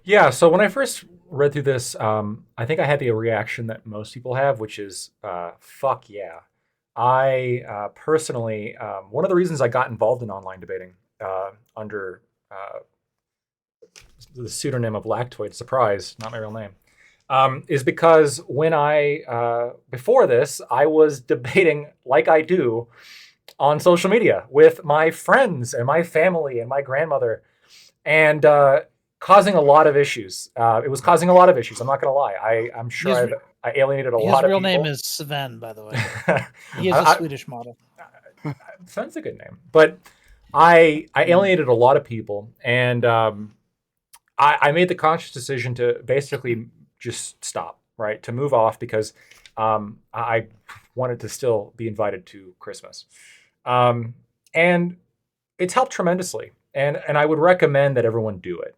Yeah, so when I first read through this, I think I had the reaction that most people have, which is, fuck yeah. I personally, one of the reasons I got involved in online debating under the pseudonym of Lactoid, surprise, not my real name, is because when before this, I was debating like I do on social media with my friends and my family and my grandmother. and causing a lot of issues. It was causing a lot of issues. I'm not going to lie. I'm sure I alienated a His lot of real people. name is Sven, by the way. He is a Swedish model. Sven's a good name, but I alienated a lot of people, and I made the conscious decision to basically just stop, right, to move off, because I wanted to still be invited to Christmas, and it's helped tremendously, and I would recommend that everyone do it.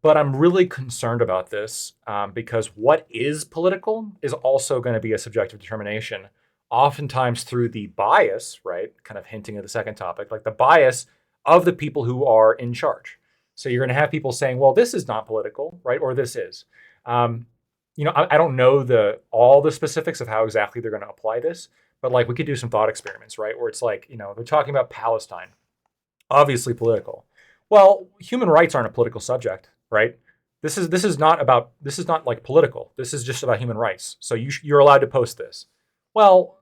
But I'm really concerned about this because what is political is also going to be a subjective determination, oftentimes through the bias, right? Kind of hinting at the second topic, like the bias of the people who are in charge. So you're going to have people saying, well, this is not political, right? Or this is. I don't know all the specifics of how exactly they're going to apply this, but like we could do some thought experiments, right? Where it's like, they're talking about Palestine, obviously political. Well, human rights aren't a political subject, right? This is not like political. This is just about human rights. So you're allowed to post this. Well,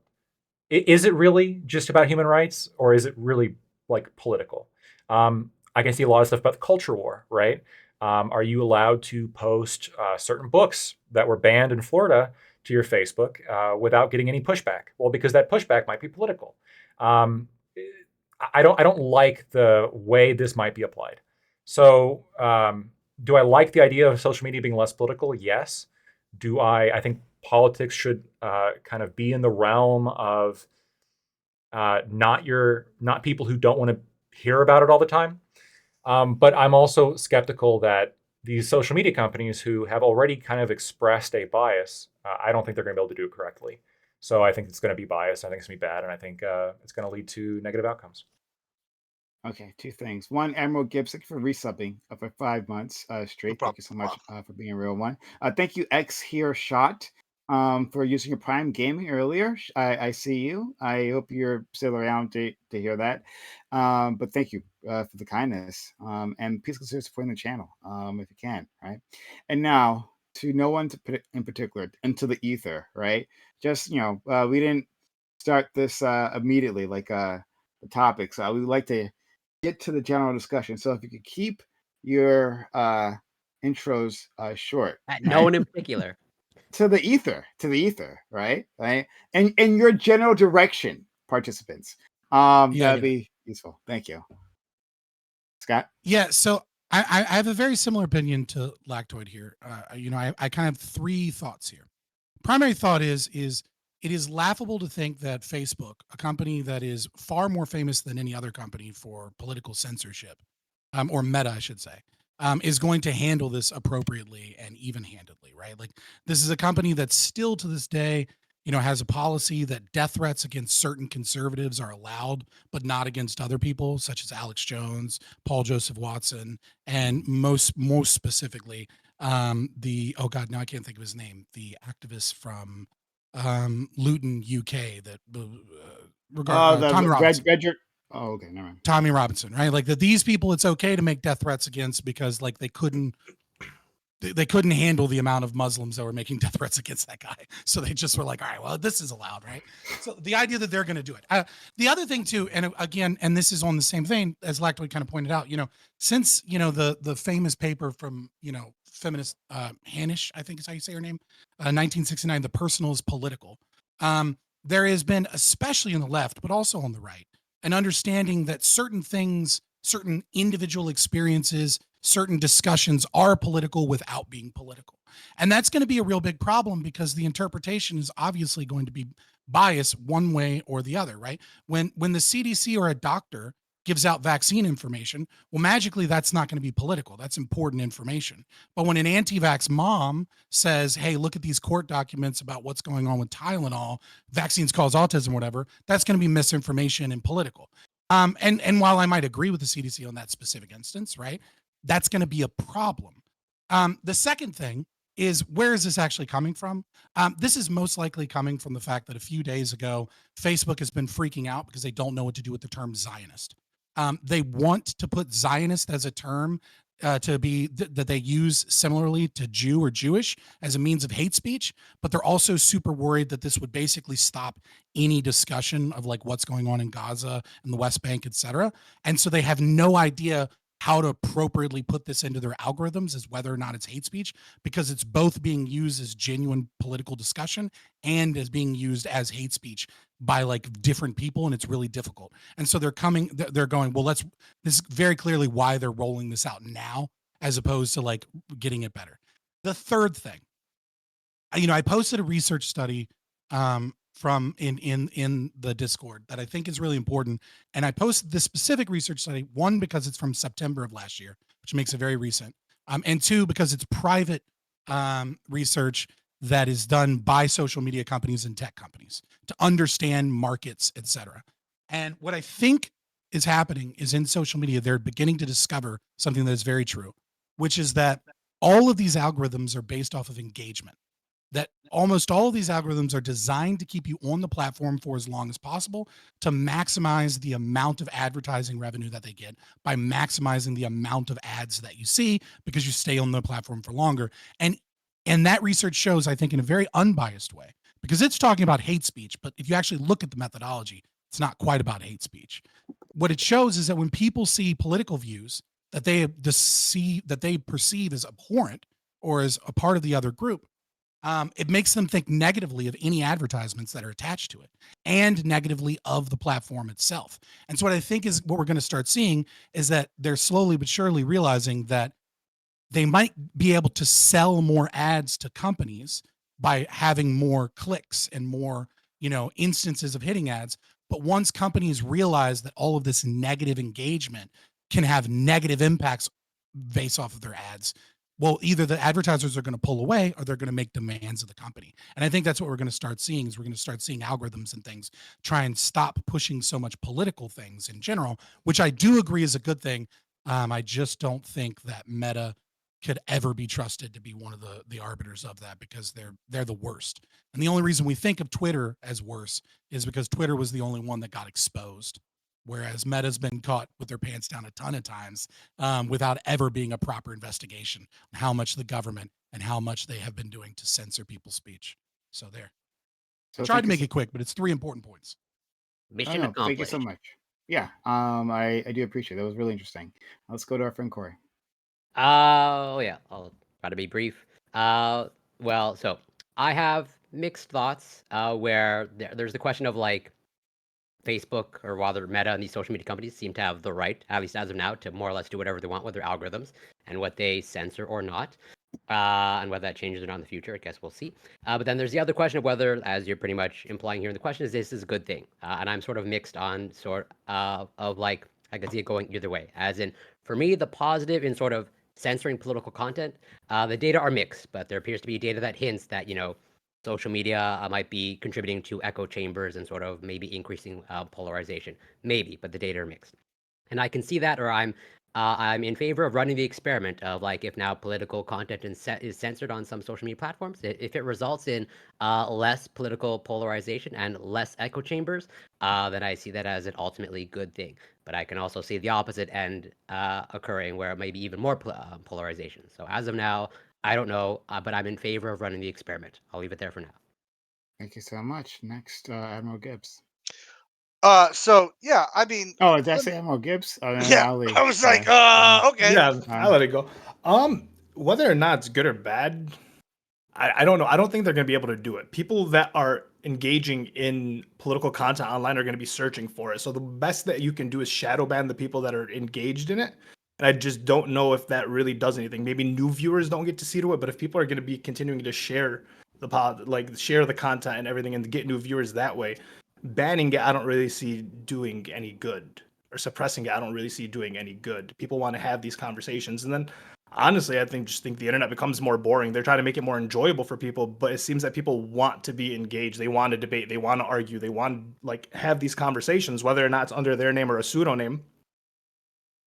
is it really just about human rights, or is it really like political? I can see a lot of stuff about the culture war, right? Are you allowed to post certain books that were banned in Florida to your Facebook without getting any pushback? Well, because that pushback might be political. I don't like the way this might be applied. So do I like the idea of social media being less political? Yes. Do I think politics should kind of be in the realm of not people who don't want to hear about it all the time. But I'm also skeptical that these social media companies who have already kind of expressed a bias, I don't think they're going to be able to do it correctly. So I think it's going to be biased. I think it's going to be bad. And I think it's going to lead to negative outcomes. Okay, two things. One, Admiral Gibbs, thank you for resubbing for 5 months straight. Thank you so much for being a real one. Thank you, X Here Shot, for using your Prime Gaming earlier. I see you. I hope you're still around to hear that. But thank you for the kindness. And please consider supporting the channel if you can, right? And now, to no one to put in particular, into the ether, right? Just, we didn't start this immediately, like the topics. We would like to get to the general discussion. So if you could keep your intros short. No one in particular. To the ether, right? And your general direction, participants. That'd be useful. Thank you. Scott? Yeah, so I have a very similar opinion to Lactoid here. I kind of have three thoughts here. Primary thought is it is laughable to think that Facebook, a company that is far more famous than any other company for political censorship, or Meta, I should say, is going to handle this appropriately and even-handedly, right? Like, this is a company that still to this day, has a policy that death threats against certain conservatives are allowed, but not against other people, such as Alex Jones, Paul Joseph Watson, and most specifically, now I can't think of his name, the activist from Luton, UK, that Tommy Robinson. Oh, okay, never mind. Tommy Robinson, right? Like that these people, it's okay to make death threats against because like they couldn't handle the amount of Muslims that were making death threats against that guy. So they just were like, all right, well, this is allowed, right? So the idea that they're going to do it. The other thing too, and again, and this is on the same vein as Lactoid kind of pointed out, since, the famous paper from, feminist Hanish, I think is how you say her name, 1969, The Personal is Political. There has been, especially in the left, but also on the right, an understanding that certain things, certain individual experiences, certain discussions are political without being political. And that's going to be a real big problem because the interpretation is obviously going to be biased one way or the other, right? When the CDC or a doctor gives out vaccine information, well, magically that's not going to be political. That's important information. But when an anti-vax mom says, hey, look at these court documents about what's going on with Tylenol, vaccines cause autism, whatever, that's going to be misinformation and political. And while I might agree with the CDC on that specific instance, right, that's going to be a problem. The second thing is, where is this actually coming from? This is most likely coming from the fact that a few days ago, Facebook has been freaking out because they don't know what to do with the term Zionist. They want to put Zionist as a term to be that they use similarly to Jew or Jewish as a means of hate speech, but they're also super worried that this would basically stop any discussion of like what's going on in Gaza and the West Bank, etc. And so they have no idea how to appropriately put this into their algorithms as whether or not it's hate speech, because it's both being used as genuine political discussion and as being used as hate speech by like different people, and it's really difficult. And so they're going, well, this is very clearly why they're rolling this out now as opposed to like getting it better. The third thing, I posted a research study from in the Discord that I think is really important. And I posted this specific research study, one, because it's from September of last year, which makes it very recent. And two, because it's private research that is done by social media companies and tech companies to understand markets, et cetera. And what I think is happening is in social media, they're beginning to discover something that is very true, which is that all of these algorithms are based off of engagement. That almost all of these algorithms are designed to keep you on the platform for as long as possible to maximize the amount of advertising revenue that they get by maximizing the amount of ads that you see because you stay on the platform for longer. And that research shows, I think, in a very unbiased way, because it's talking about hate speech, but if you actually look at the methodology, it's not quite about hate speech. What it shows is that when people see political views that they perceive as abhorrent or as a part of the other group, it makes them think negatively of any advertisements that are attached to it and negatively of the platform itself. And so what I think is what we're going to start seeing is that they're slowly but surely realizing that they might be able to sell more ads to companies by having more clicks and more, instances of hitting ads. But once companies realize that all of this negative engagement can have negative impacts based off of their ads, well, either the advertisers are going to pull away or they're going to make demands of the company. And I think that's what we're going to start seeing is we're going to start seeing algorithms and things try and stop pushing so much political things in general, which I do agree is a good thing. I just don't think that Meta could ever be trusted to be one of the arbiters of that, because they're the worst. And the only reason we think of Twitter as worse is because Twitter was the only one that got exposed, whereas Meta's been caught with their pants down a ton of times without ever being a proper investigation on how much the government and how much they have been doing to censor people's speech. So there. So I tried thank to you make so- it quick, but it's 3 important points. Mission no, thank you accomplished. so much. Yeah, I do appreciate it. That was really interesting. Let's go to our friend Corey. Oh yeah, I'll try to be brief. Well, so I have mixed thoughts. Where there's the question of like Facebook, or rather Meta, and these social media companies seem to have the right, at least as of now, to more or less do whatever they want with their algorithms and what they censor or not. And whether that changes or not in the future, I guess we'll see. But then there's the other question of whether, as you're pretty much implying here in the question, is this is a good thing? And I'm sort of mixed on of like, I can see it going either way. As in, for me, the positive in sort of censoring political content, the data are mixed, but there appears to be data that hints that, social media might be contributing to echo chambers and sort of maybe increasing polarization. Maybe, but the data are mixed. And I can see that, or I'm in favor of running the experiment of like if now political content is censored on some social media platforms, if it results in less political polarization and less echo chambers, then I see that as an ultimately good thing. But I can also see the opposite end occurring, where it may be even more polarization. So as of now, I don't know, but I'm in favor of running the experiment. I'll leave it there for now. Thank you so much. Next, Admiral Gibbs. So yeah, I mean, Oh, did I say Admiral Gibbs? Oh, no, yeah, Ali. I was like, okay. Yeah, I let it go. Whether or not it's good or bad, I don't know. I don't think they're going to be able to do it. People that are engaging in political content online are going to be searching for it. So the best that you can do is shadow ban the people that are engaged in it. And I just don't know if that really does anything. Maybe new viewers don't get to see to it, but if people are going to be continuing to share share the content and everything and get new viewers that way, banning it, I don't really see doing any good. Or suppressing it, I don't really see doing any good. People want to have these conversations, and then honestly, I think the internet becomes more boring. They're trying to make it more enjoyable for people, but it seems that people want to be engaged. They want to debate. They want to argue. They want to have these conversations, whether or not it's under their name or a pseudonym.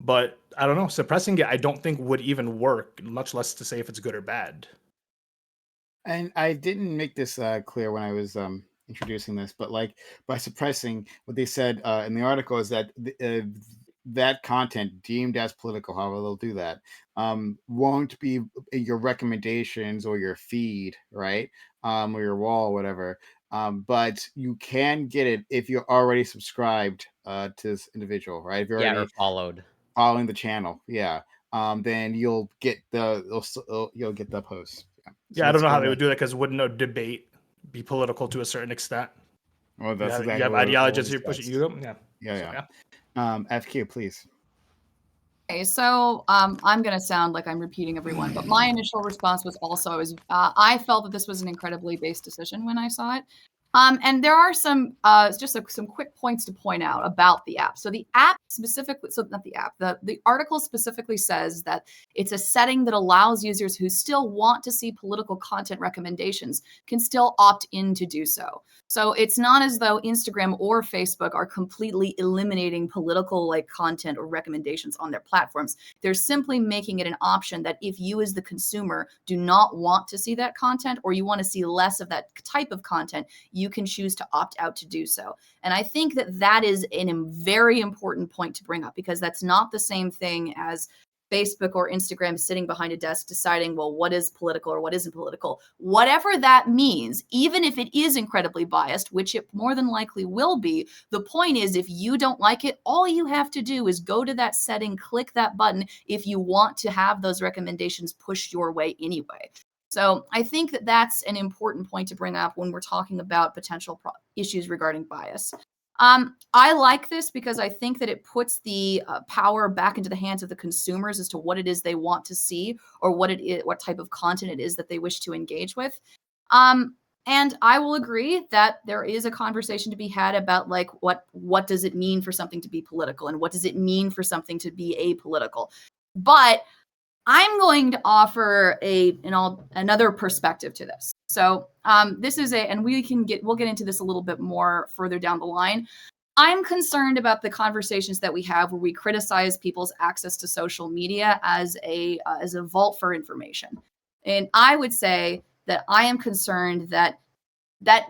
But I don't know. Suppressing it, I don't think would even work, much less to say if it's good or bad. And I didn't make this clear when I was introducing this, but like by suppressing, what they said in the article is that that content deemed as political, however they'll do that, won't be in your recommendations or your feed, right? Or your wall, or whatever. But you can get it if you're already subscribed to this individual, right? If you're Yeah, already or followed. following the channel, then you'll get the you'll get the post. Yeah, Yeah, I don't let's know how go they would ahead. do that because wouldn't a debate be political to a certain extent? Well, You that's have, exactly you have what we'll ideologies you're pushing. discuss. Yeah. Yeah, So, yeah. FQ, please. Okay, so I'm going to sound like I'm repeating everyone, but my initial response was also I felt that this was an incredibly based decision when I saw it. And there are some some quick points to point out about the app. So the app specifically, so not the app, the article specifically says that it's a setting that allows users who still want to see political content recommendations can still opt in to do so. So it's not as though Instagram or Facebook are completely eliminating political like content or recommendations on their platforms. They're simply making it an option that if you as the consumer do not want to see that content or you want to see less of that type of content, you can choose to opt out to do so. And I think that that is a very important point to bring up because that's not the same thing as Facebook or Instagram sitting behind a desk deciding, well, what is political or what isn't political. Whatever that means, even if it is incredibly biased, which it more than likely will be, the point is if you don't like it, all you have to do is go to that setting, click that button if you want to have those recommendations pushed your way anyway. So I think that that's an important point to bring up when we're talking about potential issues regarding bias. I like this because I think that it puts the power back into the hands of the consumers as to what it is they want to see or what type of content it is that they wish to engage with. And I will agree that there is a conversation to be had about like what does it mean for something to be political and what does it mean for something to be apolitical. But I'm going to offer another perspective to this. So this is and we'll get into this a little bit more further down the line. I'm concerned about the conversations that we have where we criticize people's access to social media as a vault for information. And I would say that I am concerned that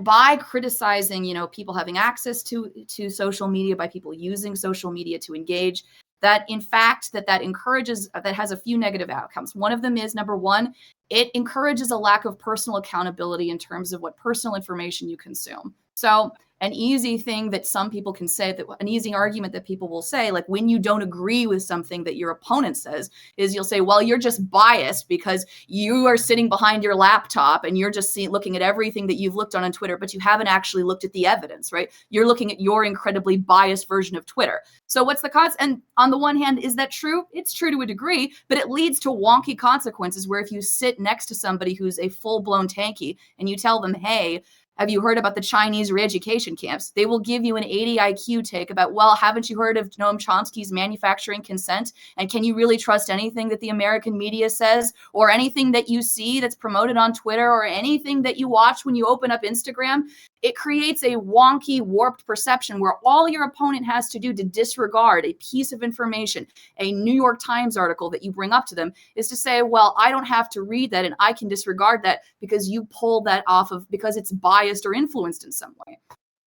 by criticizing, people having access to social media, by people using social media to engage, that in fact that encourages, that has a few negative outcomes. One of them is, number one, it encourages a lack of personal accountability in terms of what personal information you consume. So an easy thing that some people can say, that an easy argument that people will say, like when you don't agree with something that your opponent says, is you'll say, well, you're just biased because you are sitting behind your laptop and you're just looking at everything that you've looked on Twitter, but you haven't actually looked at the evidence, right? You're looking at your incredibly biased version of Twitter. So what's the cause? And on the one hand, is that true? It's true to a degree, but it leads to wonky consequences where if you sit next to somebody who's a full-blown tanky and you tell them, hey, have you heard about the Chinese re-education camps? They will give you an 80 IQ take about, well, haven't you heard of Noam Chomsky's manufacturing consent? And can you really trust anything that the American media says or anything that you see that's promoted on Twitter or anything that you watch when you open up Instagram? It creates a wonky, warped perception where all your opponent has to do to disregard a piece of information, a New York Times article that you bring up to them, is to say, well, I don't have to read that and I can disregard that because you pulled that off of, because it's biased or influenced in some way.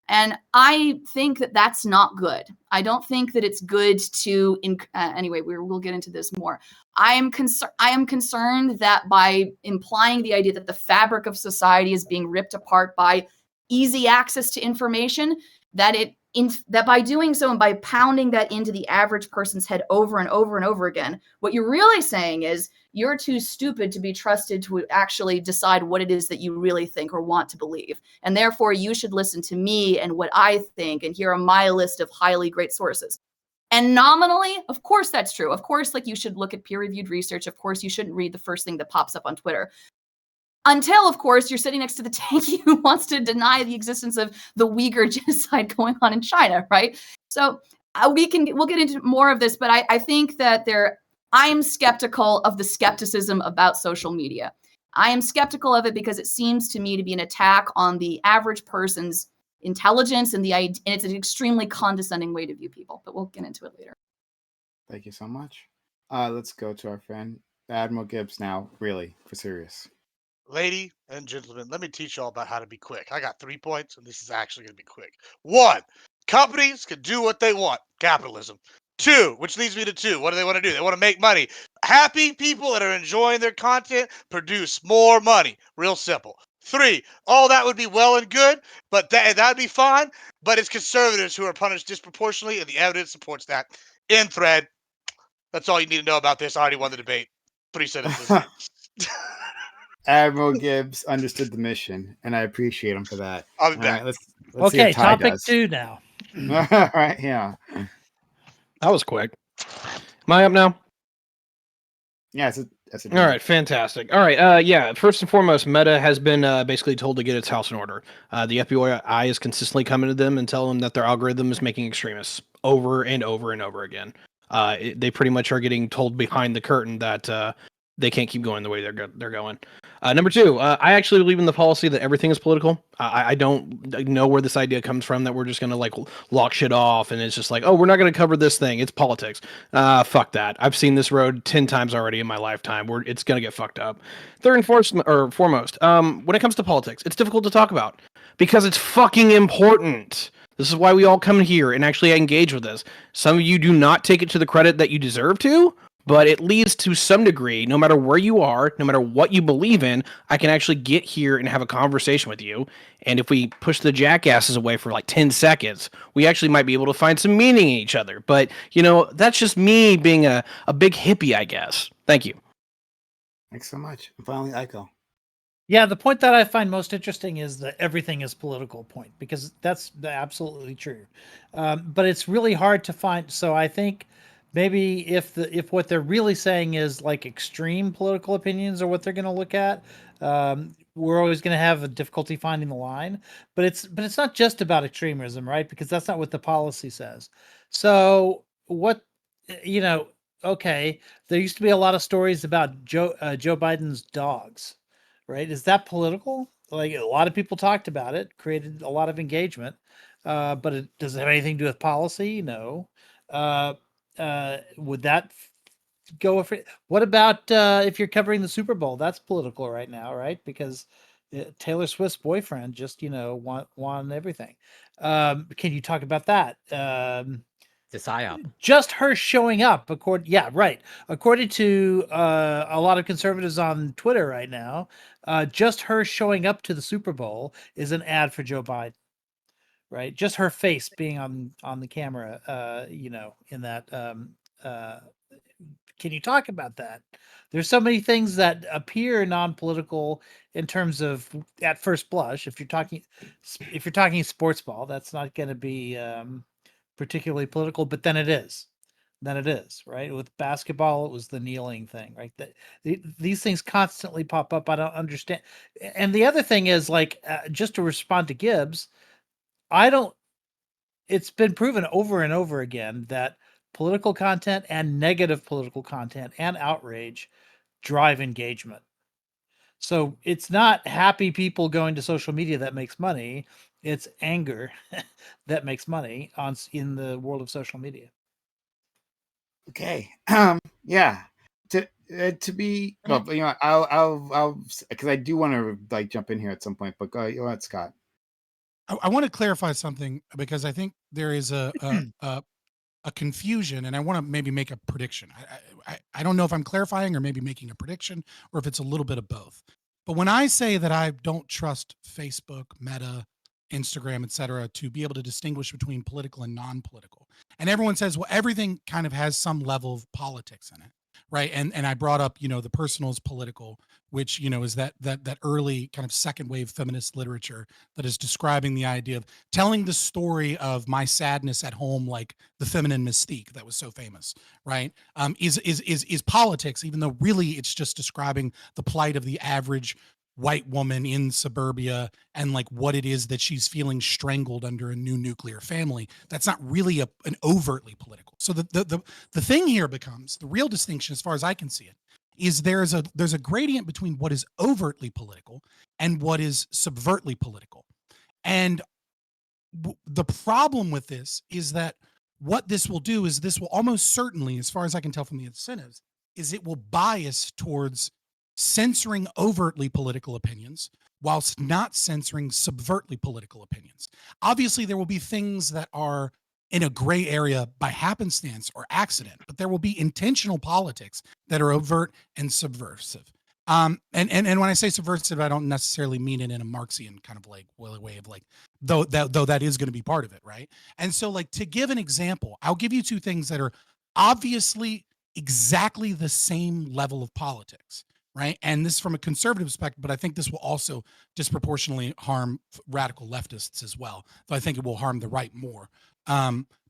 And I think that that's not good. I don't think that it's good to, anyway, we'll get into this more. I am concerned that by implying the idea that the fabric of society is being ripped apart by easy access to information, that by doing so and by pounding that into the average person's head over and over and over again, what you're really saying is you're too stupid to be trusted to actually decide what it is that you really think or want to believe. And therefore, you should listen to me and what I think, and here are my list of highly great sources. And nominally, of course, that's true. Of course, like you should look at peer-reviewed research. Of course, you shouldn't read the first thing that pops up on Twitter. Until, of course, you're sitting next to the tanky who wants to deny the existence of the Uyghur genocide going on in China, right? So we'll get into more of this, but I think that I'm skeptical of the skepticism about social media. I am skeptical of it because it seems to me to be an attack on the average person's intelligence and it's an extremely condescending way to view people. But we'll get into it later. Thank you so much. Let's go to our friend Admiral Gibbs now. Really, for serious. Lady and gentlemen, let me teach you all about how to be quick. I got 3 points, and this is actually going to be quick. 1, companies can do what they want. Capitalism. 2, which leads me to 2. What do they want to do? They want to make money. Happy people that are enjoying their content produce more money. Real simple. 3, all that would be well and good, but that'd be fine. But it's conservatives who are punished disproportionately, and the evidence supports that. End thread. That's all you need to know about this. I already won the debate. 3 sentences. Admiral Gibbs understood the mission, and I appreciate him for that. I'll be All back. right, let's see Okay, if Ty topic does. 2 now. All right, yeah. That was quick. Am I up now? Yeah, it's a All right, fantastic. All right, yeah. First and foremost, Meta has been basically told to get its house in order. The FBI is consistently coming to them and telling them that their algorithm is making extremists over and over and over again. They pretty much are getting told behind the curtain that they can't keep going the way they're going. Number 2, I actually believe in the policy that everything is political. I don't know where this idea comes from that we're just gonna like lock shit off and it's just like, oh, we're not gonna cover this thing. It's politics. Fuck that. I've seen this road 10 times already in my lifetime. It's gonna get fucked up. Third and foremost, when it comes to politics, it's difficult to talk about because it's fucking important. This is why we all come here and actually engage with this. Some of you do not take it to the credit that you deserve to, but it leads to some degree, no matter where you are, no matter what you believe in, I can actually get here and have a conversation with you. And if we push the jackasses away for like 10 seconds, we actually might be able to find some meaning in each other. But, that's just me being a big hippie, I guess. Thank you. Thanks so much. And finally, Aiko. Yeah, the point that I find most interesting is that everything is political point, because that's absolutely true. But it's really hard to find. So I think maybe if what they're really saying is like extreme political opinions are what they're going to look at, we're always going to have a difficulty finding the line. But it's not just about extremism, right? Because that's not what the policy says. So what, okay, there used to be a lot of stories about Joe Biden's dogs, right? Is that political? Like a lot of people talked about it, created a lot of engagement, but does it have anything to do with policy? No. Would that go if it, what about if you're covering the Super Bowl? That's political right now, right? Because Taylor Swift's boyfriend just won everything. Can you talk about that? It's a psyop. Just her showing up, according to a lot of conservatives on Twitter right now, just her showing up to the Super Bowl is an ad for Joe Biden, right? Just her face being on the camera, in that. Can you talk about that? There's so many things that appear non-political in terms of at first blush. If you're talking sports ball, that's not going to be particularly political, but then it is. Right? With basketball, it was the kneeling thing, right? These things constantly pop up. I don't understand. And the other thing is, like, just to respond to Gibbs, it's been proven over and over again that political content and negative political content and outrage drive engagement. So it's not happy people going to social media that makes money. It's anger that makes money in the world of social media. Okay. Yeah. To be well, I'll because I do want to like jump in here at some point, but go ahead, Scott. I want to clarify something because I think there is a confusion, and I want to maybe make a prediction. I don't know if I'm clarifying or maybe making a prediction, or if it's a little bit of both. But when I say that I don't trust Facebook, Meta, Instagram, etc., to be able to distinguish between political and non-political, and everyone says, well, everything kind of has some level of politics in it, right? And I brought up, the personal is political, which is that early kind of second wave feminist literature that is describing the idea of telling the story of my sadness at home, like the feminine mystique that was so famous, right? Is politics, even though really it's just describing the plight of the average white woman in suburbia and like what it is that she's feeling strangled under a new nuclear family. That's not really an overtly political. So the thing here becomes the real distinction, as far as I can see it, is there's a gradient between what is overtly political and what is subvertly political. And the problem with this is that what this will do is this will almost certainly, as far as I can tell from the incentives, is it will bias towards censoring overtly political opinions whilst not censoring subvertly political opinions. Obviously, there will be things that are in a gray area by happenstance or accident, but there will be intentional politics that are overt and subversive. And when I say subversive, I don't necessarily mean it in a Marxian kind of like way of like, though that is going to be part of it, right? And so, like, to give an example, I'll give you two things that are obviously exactly the same level of politics, right? And this is from a conservative perspective, but I think this will also disproportionately harm radical leftists as well. Though I think it will harm the right more.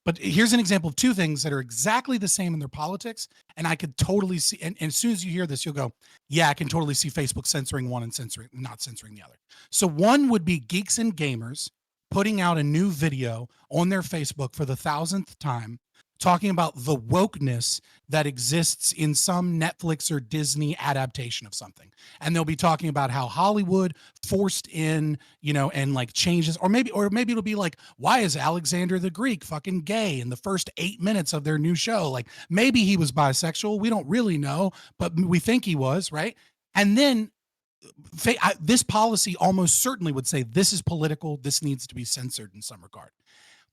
But here's an example of two things that are exactly the same in their politics, and I could totally see. And as soon as you hear this, you'll go, "Yeah, I can totally see Facebook censoring one and not censoring the other." So one would be Geeks and Gamers putting out a new video on their Facebook for the 1,000th time, talking about the wokeness that exists in some Netflix or Disney adaptation of something. And they'll be talking about how Hollywood forced in, and like changes, or maybe it'll be like, why is Alexander the Greek fucking gay in the first 8 minutes of their new show? Like maybe he was bisexual. We don't really know, but we think he was, right? And then this policy almost certainly would say this is political. This needs to be censored in some regard.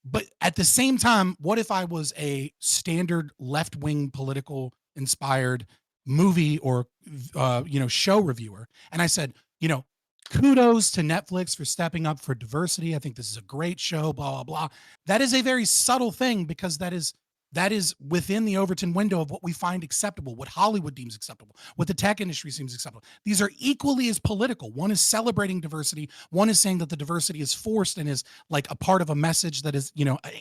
But at the same time, what if I was a standard left-wing political inspired movie or show reviewer, and I said, kudos to Netflix for stepping up for diversity. I think this is a great show, blah, blah, blah. That is a very subtle thing because that is within the Overton window of what we find acceptable, what Hollywood deems acceptable, what the tech industry seems acceptable. These are equally as political. One is celebrating diversity. One is saying that the diversity is forced and is like a part of a message that is,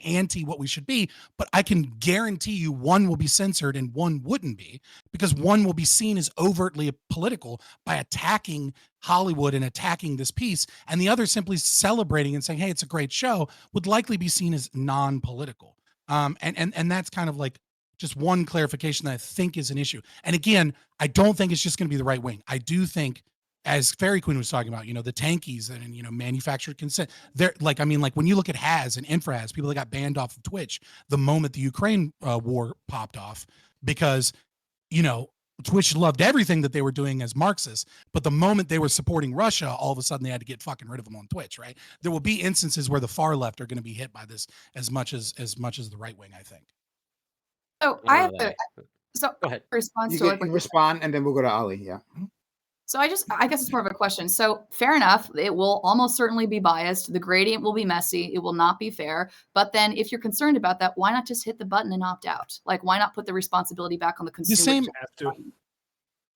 anti what we should be. But I can guarantee you one will be censored and one wouldn't be, because one will be seen as overtly political by attacking Hollywood and attacking this piece. And the other simply celebrating and saying, hey, it's a great show, would likely be seen as non-political. And that's kind of like just one clarification that I think is an issue. And again, I don't think it's just going to be the right wing. I do think, as Fairy Queen was talking about, the tankies and manufactured consent. They're like when you look at Haz and InfraHaz, people that got banned off of Twitch the moment the Ukraine war popped off, because Twitch loved everything that they were doing as Marxists, but the moment they were supporting Russia, all of a sudden they had to get fucking rid of them on Twitch, right? There will be instances where the far left are going to be hit by this as much as the right wing, I think. So I have to go ahead. Response You to can respond, and then we'll go to Ali. Yeah. So I guess it's more of a question. So fair enough. It will almost certainly be biased. The gradient will be messy. It will not be fair. But then if you're concerned about that, why not just hit the button and opt out? Like, why not put the responsibility back on the consumer?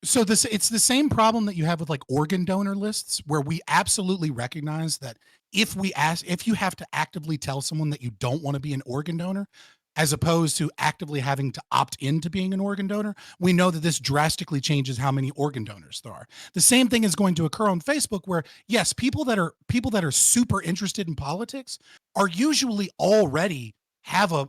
So it's the same problem that you have with like organ donor lists, where we absolutely recognize that if you have to actively tell someone that you don't want to be an organ donor, as opposed to actively having to opt into being an organ donor, we know that this drastically changes how many organ donors there are. The same thing is going to occur on Facebook, where yes, people that are super interested in politics are usually already have a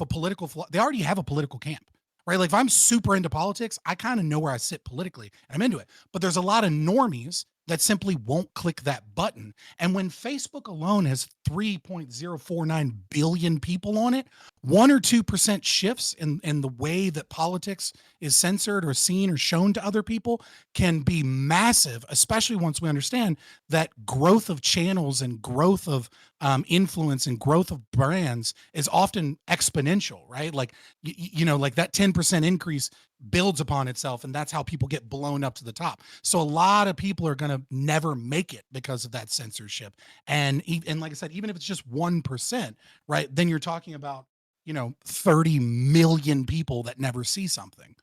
political, they already have a political camp, right? Like if I'm super into politics, I kind of know where I sit politically and I'm into it. But there's a lot of normies that simply won't click that button. And when Facebook alone has 3.049 billion people on it, 1 or 2% shifts in the way that politics is censored or seen or shown to other people can be massive, especially once we understand that growth of channels and growth of influence and growth of brands is often exponential, right? Like, like that 10% increase builds upon itself, and that's how people get blown up to the top. So a lot of people are going to never make it because of that censorship. And like I said, even if it's just 1%, right, then you're talking about 30 million people that never see something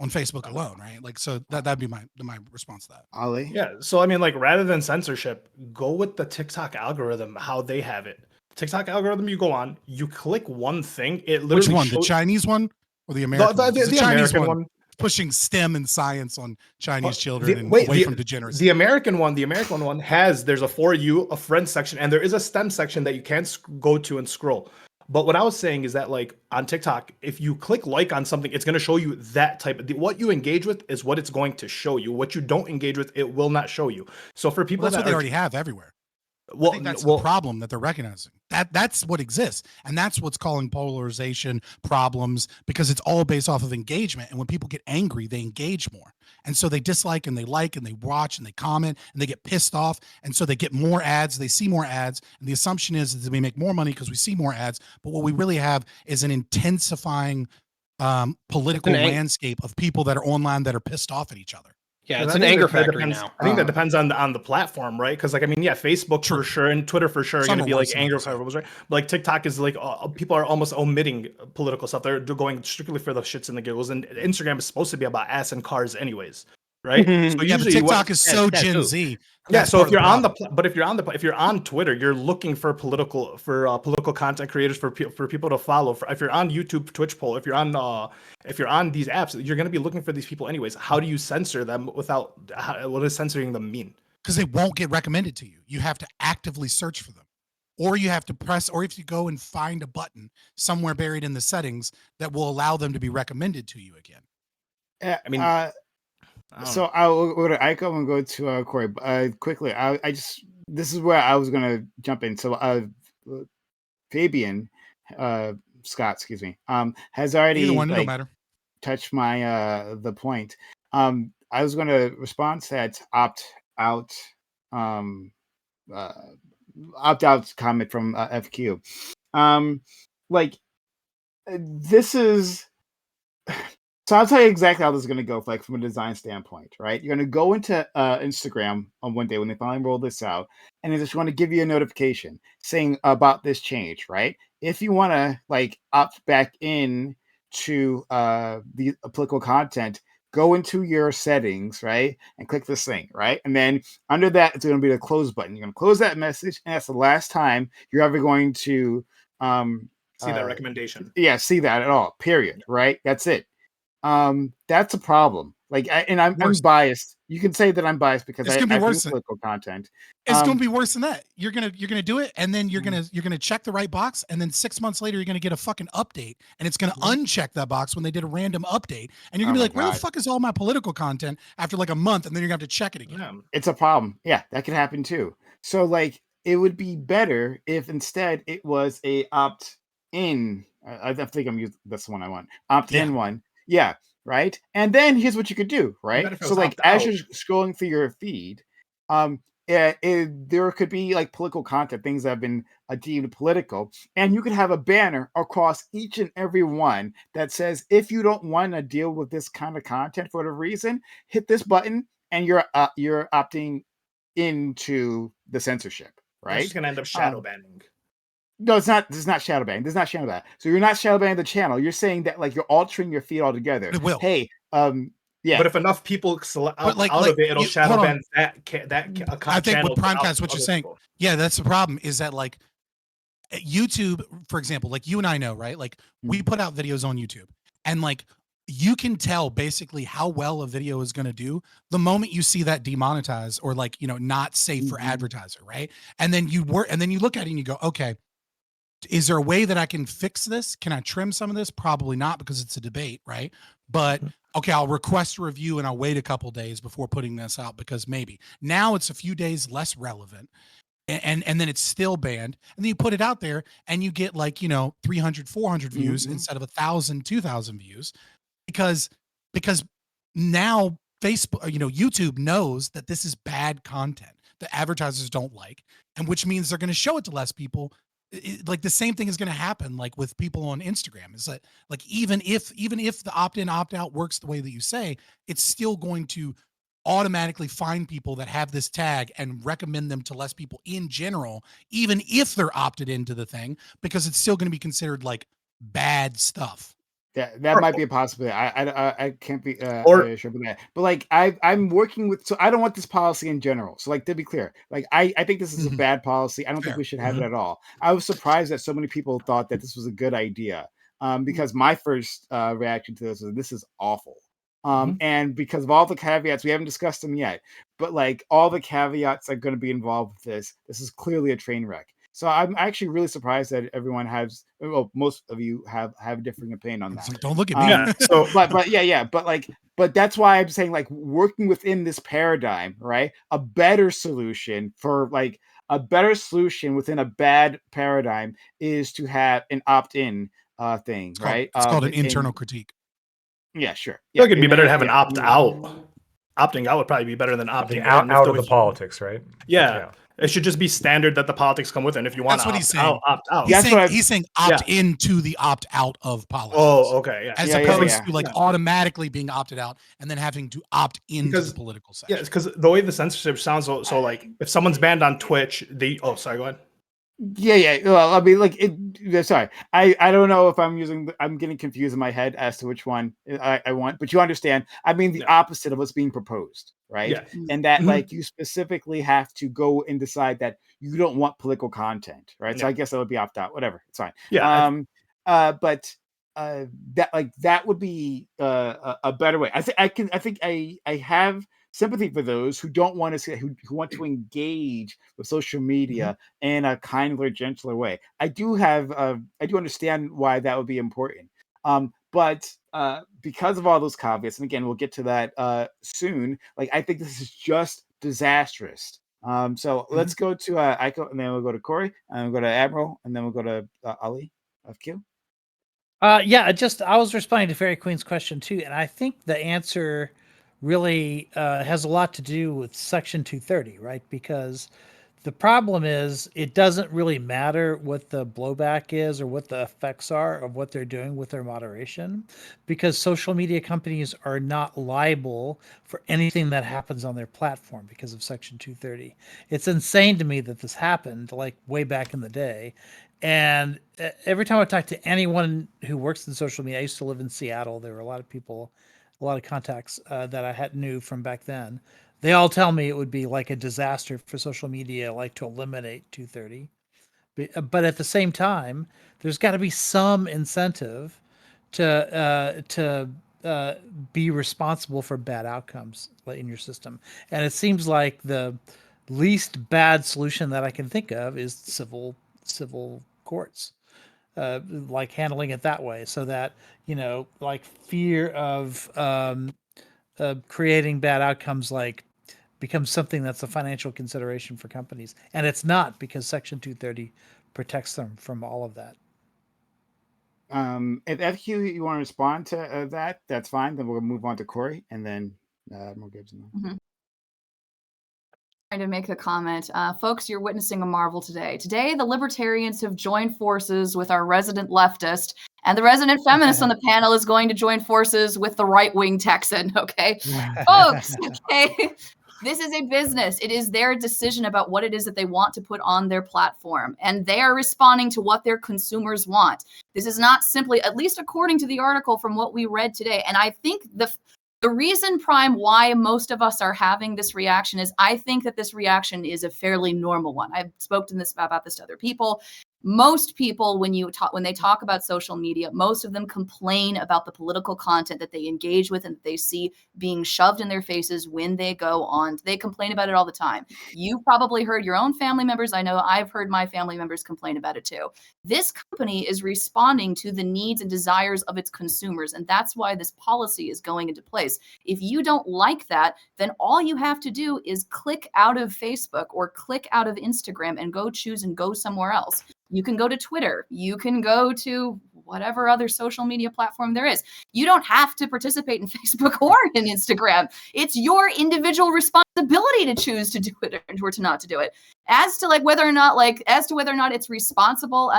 on Facebook alone, right? Like, so that'd be my response to that. Ali? Yeah. So I mean, like, rather than censorship, go with the TikTok algorithm, how they have it. TikTok algorithm, you go on, you click one thing, it literally Which one? shows... The Chinese one or the American one? The Chinese American one. Pushing STEM and science on Chinese children and wait, away from degeneracy. The American one there's a For You, a friends section, and there is a STEM section that you can go to and scroll. But what I was saying is that, like, on TikTok, if you click like on something, it's going to show you that type of... What you engage with is what it's going to show you. What you don't engage with, it will not show you. So for people that's what they already have everywhere. Well, I think that's the problem that they're recognizing. That's what exists, and that's what's calling polarization problems, because it's all based off of engagement. And when people get angry, they engage more, and so they dislike and they like and they watch and they comment and they get pissed off, and so they get more ads. They see more ads, and the assumption is that we make more money because we see more ads. But what we really have is an intensifying political landscape of people that are online that are pissed off at each other. Yeah, And it's I an think anger that factory depends, now. I think that depends on the platform, right? Because like I mean, yeah, Facebook True. for sure and Twitter for sure are Some going to are be like worse than anger others, yeah. levels, right? But like TikTok is like people are almost omitting political stuff. They're going strictly for the shits and the giggles, and Instagram is supposed to be about ass and cars, anyways, right? So Yeah, but usually TikTok is Yeah, so that Gen too. Z. yeah, That's so part if of you're on the problem. but if you're on Twitter, you're looking for political content creators for people to follow. If you're on YouTube, Twitch poll, if you're on these apps, you're going to be looking for these people anyways. How do you censor them without what does censoring them mean? Because they won't get recommended to you. You have to actively search for them. Or you have to press, or if you go and find a button somewhere buried in the settings that will allow them to be recommended to you again. I mean, I don't So know. I'll go to Aiko and go to Corey. Quickly, I just this is where I was gonna jump in. So Fabian, Scott, excuse me, has Either already one, it don't like matter. touched my the point. I was gonna respond to that out um opt out comment from FQ. Like this is. So I'll tell you exactly how this is going to go, like from a design standpoint, right? You're going to go into Instagram on one day when they finally roll this out, and it's just going to give you a notification saying about this change, right? If you want to like opt back in to the applicable content, go into your settings, right, and click this thing, right, and then under that it's going to be the close button. You're going to close that message, and that's the last time you're ever going to See that recommendation. yeah, see that at all. Period. Right? That's it. That's a problem. Like, I'm Worse. biased. You can say that I'm biased because It's I gonna be do worse than- political content. It's gonna be worse than that. You're gonna do it, and then you're gonna check the right box, and then 6 months later you're gonna get a fucking update, and it's gonna uncheck that box when they did a random update, and you're gonna Oh be my like, where the God. fuck is all my political content after like a month, and then you're gonna have to check it again. Yeah. It's a problem. Yeah, that could happen too. So like, it would be better if instead it was a opt in. I think I'm using that's the one I want. Opt in one. Yeah. Right. And then here's what you could do. Right. better if it So was like opt as out. you're scrolling through your feed, there could be like political content, things that have been deemed political, and you could have a banner across each and every one that says, if you don't want to deal with this kind of content for whatever reason, hit this button, and you're opting into the censorship. It's Right. just gonna end up shadow banning. No, it's not. This is not shadow banning. This is not shadow ban. So you're not shadow banning the channel. You're saying that like you're altering your feed altogether. It will. Hey, yeah. But if enough people But, out like, of it, it'll you- shadow hold on. ban that I think channel with without Primecast, what you're other saying, people. yeah, that's the problem. Is that like YouTube, for example, like you and I know, right? Like we put out videos on YouTube, and like you can tell basically how well a video is going to do the moment you see that demonetized or like not safe for advertiser, right? And then you look at it and you go, okay, is there a way that I can fix this? Can I trim some of this? Probably not, because it's a debate, right? But okay, I'll request a review and I'll wait a couple days before putting this out, because maybe now it's a few days less relevant, and then it's still banned, and then you put it out there and you get like 300 400 views instead of 1,000 2,000 views, because now Facebook, YouTube knows that this is bad content that advertisers don't like, and which means they're going to show it to less people. Like the same thing is going to happen like with people on Instagram. Is that like even if the opt-in opt-out works the way that you say, it's still going to automatically find people that have this tag and recommend them to less people in general, even if they're opted into the thing, because it's still going to be considered like bad stuff. That might be a possibility. I can't be Or- sure about that. But like I'm working with, so I don't want this policy in general. So like to be clear, like I think this is a bad policy. I don't think Fair. we should have it at all. I was surprised that so many people thought that this was a good idea. Because my first reaction to this is awful. And because of all the caveats, we haven't discussed them yet, but like all the caveats are going to be involved with this is clearly a train wreck. So I'm actually really surprised that everyone has, well, most of you have a differing opinion on It's that. like, don't look at me. Yeah. So But that's why I'm saying like working within this paradigm, right? A better solution within a bad paradigm is to have an opt-in thing, right? It's called an internal critique. Yeah, sure. I think it'd be better to have an yeah. opt out. Opting out would probably be better than opting Opting out in. of the politics, right? Yeah. It should just be standard that the politics come with it. And if you want That's to what opt he's saying. out, opt out. That's what He's saying opt into the opt out of policies. Oh, okay. Yeah. As Yeah, yeah, opposed yeah. to like automatically being opted out and then having to opt into Because- the political Yeah, section. it's because the way the censorship sounds, so like if someone's banned on Twitch, oh, sorry, go ahead. Yeah. Well, I mean, like, sorry, I don't know if I'm getting confused in my head as to which one I want, but you understand. I mean, the Yeah. opposite of what's being proposed, right? Yeah. And that, Mhm. like, you specifically have to go and decide that you don't want political content, right? So Yeah. I guess that would be opt out. Whatever, it's fine. Yeah. But that would be a better way. I think I have sympathy for those who don't want to see who want to engage with social media in a kinder, gentler way. I do understand why that would be important. But because of all those caveats, and again, we'll get to that soon. Like, I think this is just disastrous. So let's go to Aiko, and then we'll go to Corey, and then we'll go to Admiral, and then we'll go to Ali of Q. Yeah, I was responding to Fairy Queen's question too, and I think the answer really has a lot to do with Section 230, right? Because the problem is it doesn't really matter what the blowback is or what the effects are of what they're doing with their moderation, because social media companies are not liable for anything that happens on their platform because of Section 230. It's insane to me that this happened like way back in the day. And every time I talk to anyone who works in social media, I used to live in Seattle. There were a lot of people, a lot of contacts that I knew from back then. They all tell me it would be like a disaster for social media, like to eliminate 230. But at the same time, there's got to be some incentive to be responsible for bad outcomes in your system. And it seems like the least bad solution that I can think of is civil courts, like handling it that way, so that, like fear of creating bad outcomes like becomes something that's a financial consideration for companies, and it's not, because Section 230 protects them from all of that. If FQ, you want to respond to that, that's fine. Then we'll move on to Corey, and then Admiral Gibson. Trying to make a comment. Folks, you're witnessing a marvel today. Today, the libertarians have joined forces with our resident leftist, and the resident feminist on the panel is going to join forces with the right-wing Texan, okay? Folks, okay? This is a business. It is their decision about what it is that they want to put on their platform, and they are responding to what their consumers want. This is not simply, at least according to the article from what we read today, and I think the reason, Prime, why most of us are having this reaction is I think that this reaction is a fairly normal one. I've spoken about this to other people. Most people, when they talk about social media, most of them complain about the political content that they engage with and that they see being shoved in their faces when they go on. They complain about it all the time. You've probably heard your own family members. I know I've heard my family members complain about it too. This company is responding to the needs and desires of its consumers, and that's why this policy is going into place. If you don't like that, then all you have to do is click out of Facebook or click out of Instagram and go choose and go somewhere else. You can go to Twitter. You can go to whatever other social media platform there is. You don't have to participate in Facebook or in Instagram. It's your individual responsibility to choose to do it or to not to do it. As to whether or not it's responsible,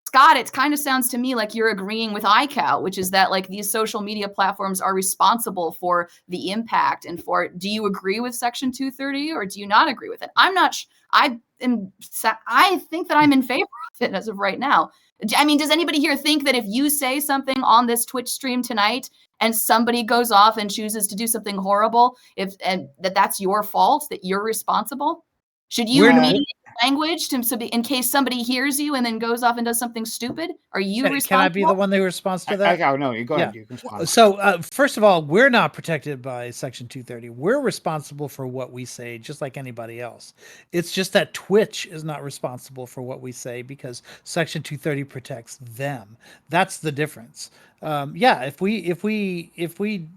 Scott, it kind of sounds to me like you're agreeing with iCal, which is that these social media platforms are responsible for the impact and for it. Do you agree with Section 230 or do you not agree with it? I'm not. I think that I'm in favor of it as of right now. I mean, does anybody here think that if you say something on this Twitch stream tonight and somebody goes off and chooses to do something horrible, that's your fault, that you're responsible? Should you mediate language in case somebody hears you and then goes off and does something stupid? Are you responsible? Can I be the one that responds to that? No, you go ahead. You can respond. So, first of all, we're not protected by Section 230. We're responsible for what we say, just like anybody else. It's just that Twitch is not responsible for what we say because Section 230 protects them. That's the difference. If we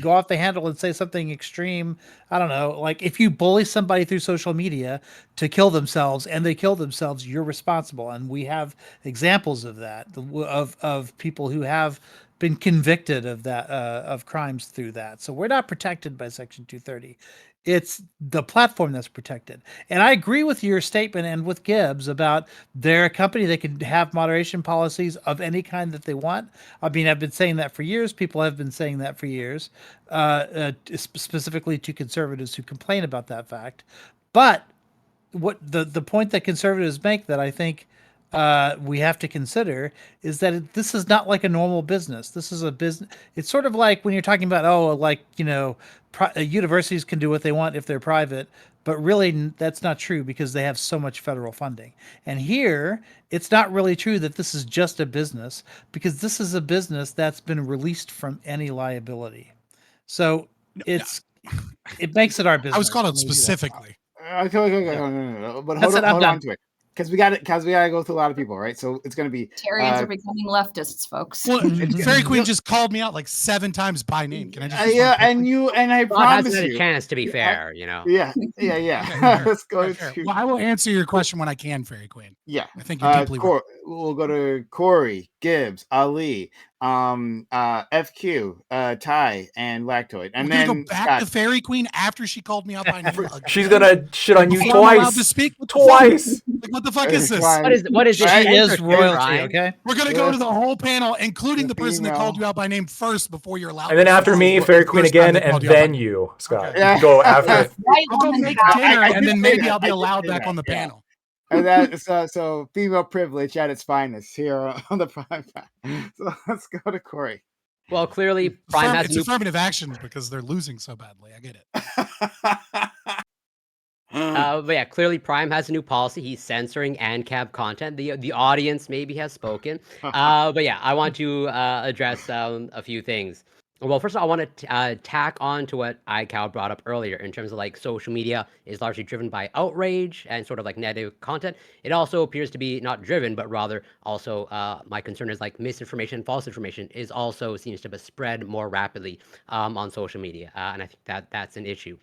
go off the handle and say something extreme, I don't know, like if you bully somebody through social media to kill themselves and they kill themselves, you're responsible. And we have examples of that, of people who have been convicted of that of crimes through that. So we're not protected by Section 230. It's the platform that's protected. And I agree with your statement and with Gibbs about they're a company that can have moderation policies of any kind that they want. I mean, I've been saying that for years. People have been saying that for years, specifically to conservatives who complain about that fact. But what the point that conservatives make that I think we have to consider is that this is not like a normal business. This is a business. It's sort of like when you're talking about, universities can do what they want if they're private, but really that's not true because they have so much federal funding. And here, it's not really true that this is just a business because this is a business that's been released from any liability. So it makes it our business. I was called out when we do that. specifically. Okay. No. But That's hold it, I'm on done. to it. Because we got to go through a lot of people, right? So it's going to be Tyrians are becoming leftists, folks. Well, Fairy Queen just called me out like 7 times by name. Can I just respond yeah, quickly? and I Well, it hasn't promise had a you. chance to be fair, you know. Yeah. Fair. Let's go Fair. to Well, I will answer your question when I can, Fairy Queen. yeah. I think you're deeply right. We'll go to Corey, Gibbs, Ali, FQ, Ty, and Lactoid, and We're then gonna go back Scott. to Fairy Queen after she called me out by name. She's again? gonna shit on you Before I'm allowed to twice. speak? What the fuck? Twice. Like, what the fuck is this? Fine. What is She this? Right. She is Censorship, royalty, Ryan? okay? We're gonna go to Yes. the whole panel, including the person that female. called you out by name first before you're allowed. And then to after speak. me, The Fairy first Queen time again, they and called you out by then name. you, Scott. Okay. Yeah. You go after. Right I'll go woman make power. dinner, I and did then say maybe that. I'll be I did allowed say back that, on the yeah. panel. And that so female privilege at its finest here on the prime time. So let's go to Corey. Well, clearly, Prime has It's new. affirmative action because they're losing so badly. I get it. But yeah, clearly Prime has a new policy. He's censoring ANCAP content. The audience maybe has spoken. But yeah, I want to address a few things. Well, first of all, I want to tack on to what iCal brought up earlier in terms of like social media is largely driven by outrage and sort of like negative content. It also appears to be not driven, but rather also my concern is like misinformation, false information is also seems to spread more rapidly on social media. And I think that's an issue.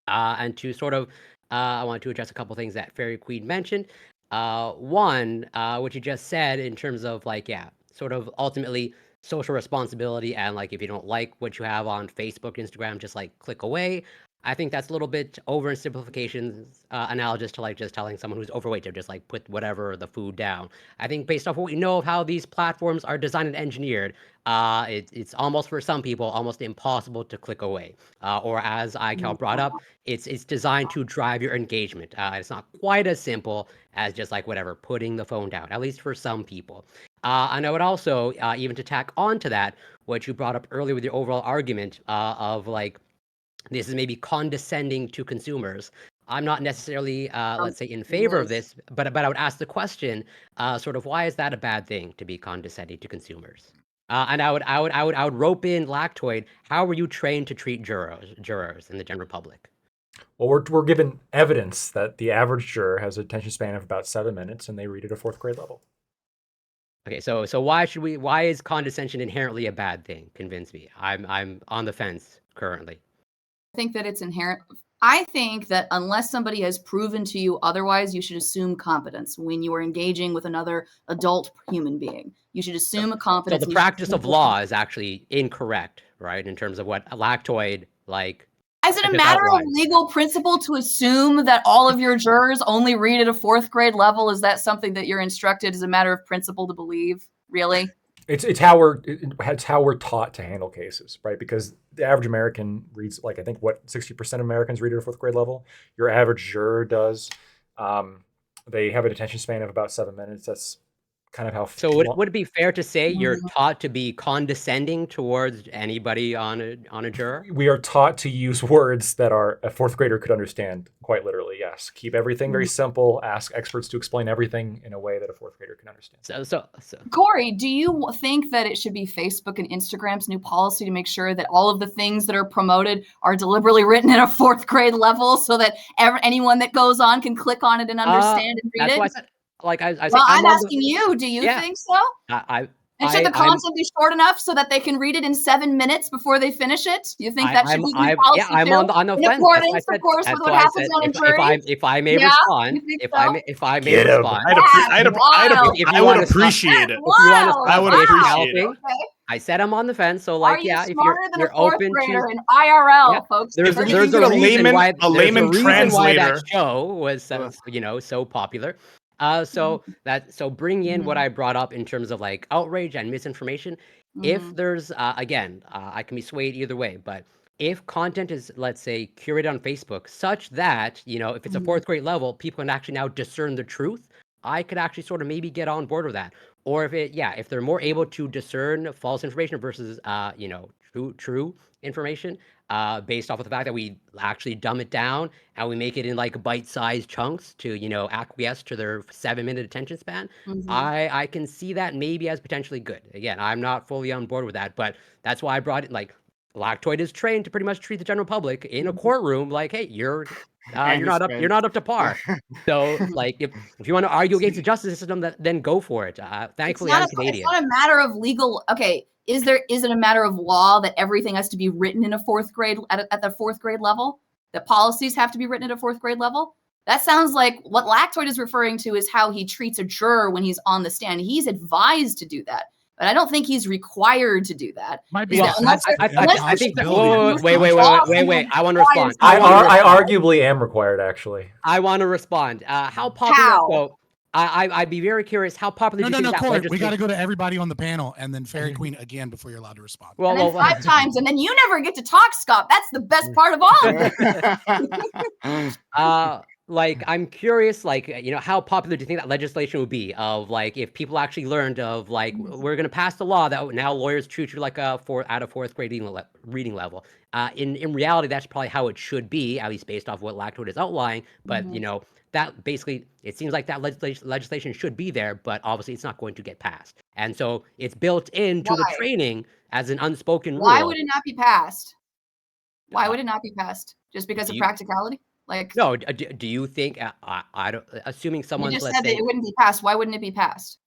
And to sort of I want to address a couple things that Fairy Queen mentioned. One, what you just said in terms of like, yeah, sort of ultimately social responsibility and like if you don't like what you have on Facebook, Instagram, just like click away. I think that's a little bit oversimplification, analogous to like just telling someone who's overweight to just like put whatever the food down. I think based off what we know of how these platforms are designed and engineered, it's almost for some people almost impossible to click away. Or as iCal brought up, it's designed to drive your engagement. It's not quite as simple as just like whatever putting the phone down, at least for some people. And I would also even to tack onto that what you brought up earlier with your overall argument of like this is maybe condescending to consumers. I'm not necessarily, let's say, in favor of this, but I would ask the question, sort of, why is that a bad thing to be condescending to consumers? And I would rope in Lactoid. How were you trained to treat jurors in the general public? Well, we're given evidence that the average juror has an attention span of about 7 minutes, and they read at a 4th grade level. Okay, so why is condescension inherently a bad thing? Convince me. I'm on the fence currently. I think that it's inherent. I think that unless somebody has proven to you otherwise, you should assume competence when you are engaging with another adult human being. You should assume a So competence. the practice of law is actually incorrect, right? In terms of what Lactoid like. Is it a just matter of outlined. legal principle to assume that all of your jurors only read at a 4th grade level? Is that something that you're instructed as a matter of principle to believe? Really? It's how we're taught to handle cases, right? Because the average American reads like I think what 60% of Americans read at a 4th grade level. Your average juror does. They have an attention span of about 7 minutes. That's kind of how. So would it be fair to say you're taught to be condescending towards anybody on a juror? We are taught to use words that a 4th grader could understand quite literally. Yes, keep everything very simple. Ask experts to explain everything in a way that a 4th grader can understand. So Corey, do you think that it should be Facebook and Instagram's new policy to make sure that all of the things that are promoted are deliberately written at a 4th grade level so that anyone that goes on can click on it and understand and read that's it? why I said, like I said, Well, I'm asking you, do you Yeah. think so? And should the I'm- content be short enough so that they can read it in 7 minutes before they finish it? Do you think that should be the policy yeah, I'm too? on the In fence. That's accordance, why I said- of course, that's with what why I happens said on a if jury? if I may Yeah, respond, you think if so? I may Get him. respond, I would If you appreciate wanna it. stop- Wild. I would Wow. appreciate it. scalping, Okay. I said I'm on the fence. So Are like, you yeah, if smarter than a you're fourth open grader to, in IRL, yeah, folks? there's If we there's can a get a reason layman- why a there's layman a reason why that translator. show was Ugh. so popular. So bring in what I brought up in terms of like outrage and misinformation. If there's again, I can be swayed either way, but if content is, let's say, curated on Facebook such that, if it's a fourth grade level, people can actually now discern the truth, I could actually sort of maybe get on board with that. Or if they're more able to discern false information versus, true information, based off of the fact that we actually dumb it down and we make it in like bite-sized chunks to, acquiesce to their 7-minute attention span. I can see that maybe as potentially good. Again, I'm not fully on board with that, but that's why I brought it. Like, Lactoid is trained to pretty much treat the general public in a courtroom like, hey, you're not up to par. So like, if you want to argue against the justice system, then go for it. Thankfully, I'm Canadian. It's not a matter of legal. Okay, is it a matter of law that everything has to be written in a fourth grade at the fourth grade level? That policies have to be written at a fourth grade level? That sounds like what Lactoid is referring to is how he treats a juror when he's on the stand. He's advised to do that, but I don't think he's required to do that. Might be. Well, Unless I think that. Wait. I want to Why respond. is I arguably am required, actually. I want to respond. How popular? How? So, I'd be very curious. How popular? do you No, think that Corey. We legislation- got to go to everybody on the panel, and then Fairy Queen again before you're allowed to respond. and then 5 times, and then you never get to talk, Scott. That's the best part of all. Like, I'm curious, like, how popular do you think that legislation would be? Of like, if people actually learned of like, we're gonna pass the law that now lawyers treat you like a fourth grade reading level. In reality, that's probably how it should be, at least based off what Lactoid is outlining. But that basically, it seems like that legislation should be there, but obviously it's not going to get passed. And so it's built into the Why? training as an unspoken rule. Why would it not be passed? Why would it not be passed? Just because of you- practicality? Like, No, do you think? I don't. Assuming you someone's, just let's said that say, it wouldn't be passed. Why wouldn't it be passed?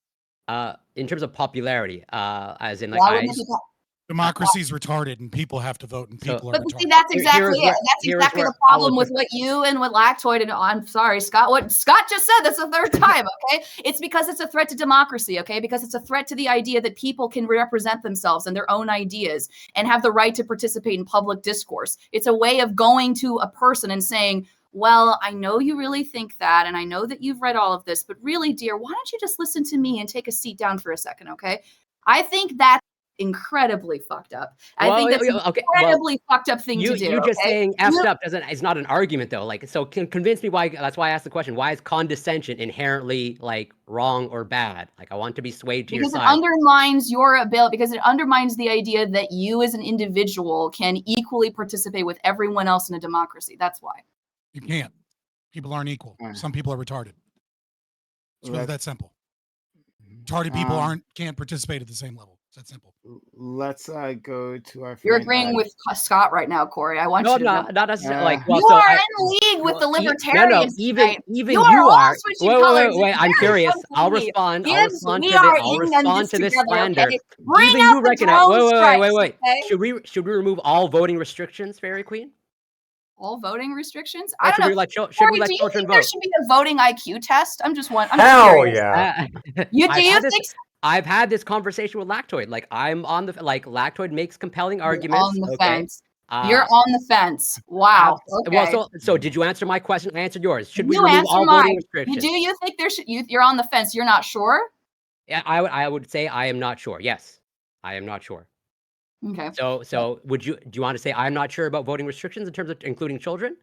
in terms of popularity, as in like, Why wouldn't it be passed? Democracy's retarded, and people have to vote, and So- people are But retarded. see, that's Here- exactly here's where- it. That's here's exactly where the I problem would- with what you and what Lactoid and I'm sorry, Scott. What Scott just said, that's the third time, okay? It's because it's a threat to democracy, okay? Because it's a threat to the idea that people can represent themselves and their own ideas and have the right to participate in public discourse. It's a way of going to a person and saying, well, I know you really think that, and I know that you've read all of this, but really, dear, why don't you just listen to me and take a seat down for a second, okay? I think that's incredibly fucked up. I think that's an incredibly fucked up thing to do. You just okay? saying effed up is not an argument though. Like, so convince me why. That's why I asked the question. Why is condescension inherently like wrong or bad? Like, I want to be swayed to because your it side. undermines your ability, because it undermines the idea that you as an individual can equally participate with everyone else in a democracy. That's why. You can't. People aren't equal. Some people are retarded. It's really that simple. Retarded people can't participate at the same level. It's that simple. Let's go to our. You're friend, agreeing with Scott right now, Corey. I want you to know. not necessarily. Like, well, You so are I- in league with the well, libertarians. even tonight. even you you are. are. all switching colors. Wait. It's I'm very curious. fun I'll for me. respond. I'll Gibbs, respond we to are this. I'll in respond to this together, slander. okay? Bring Even out you the recognize. drone strikes, Wait. okay? Should we remove all voting restrictions, Fairy Queen? All voting restrictions? Or I don't know. should we Corey, let do you children think there vote? should be a voting IQ test? I'm just one. I'm Hell curious. yeah. You do I've you had this- think so? I've had this conversation with Lactoid. Like, I'm on the Lactoid makes compelling arguments. On the okay? fence. You're on the fence. Wow. Okay. Well, so did you answer my question? I answered yours. Should we you remove answer all mine. voting restrictions? Do you think there should? You're on the fence. You're not sure. Yeah, I would say I am not sure. Yes, I am not sure. Okay. So do you want to say I'm not sure about voting restrictions in terms of including children?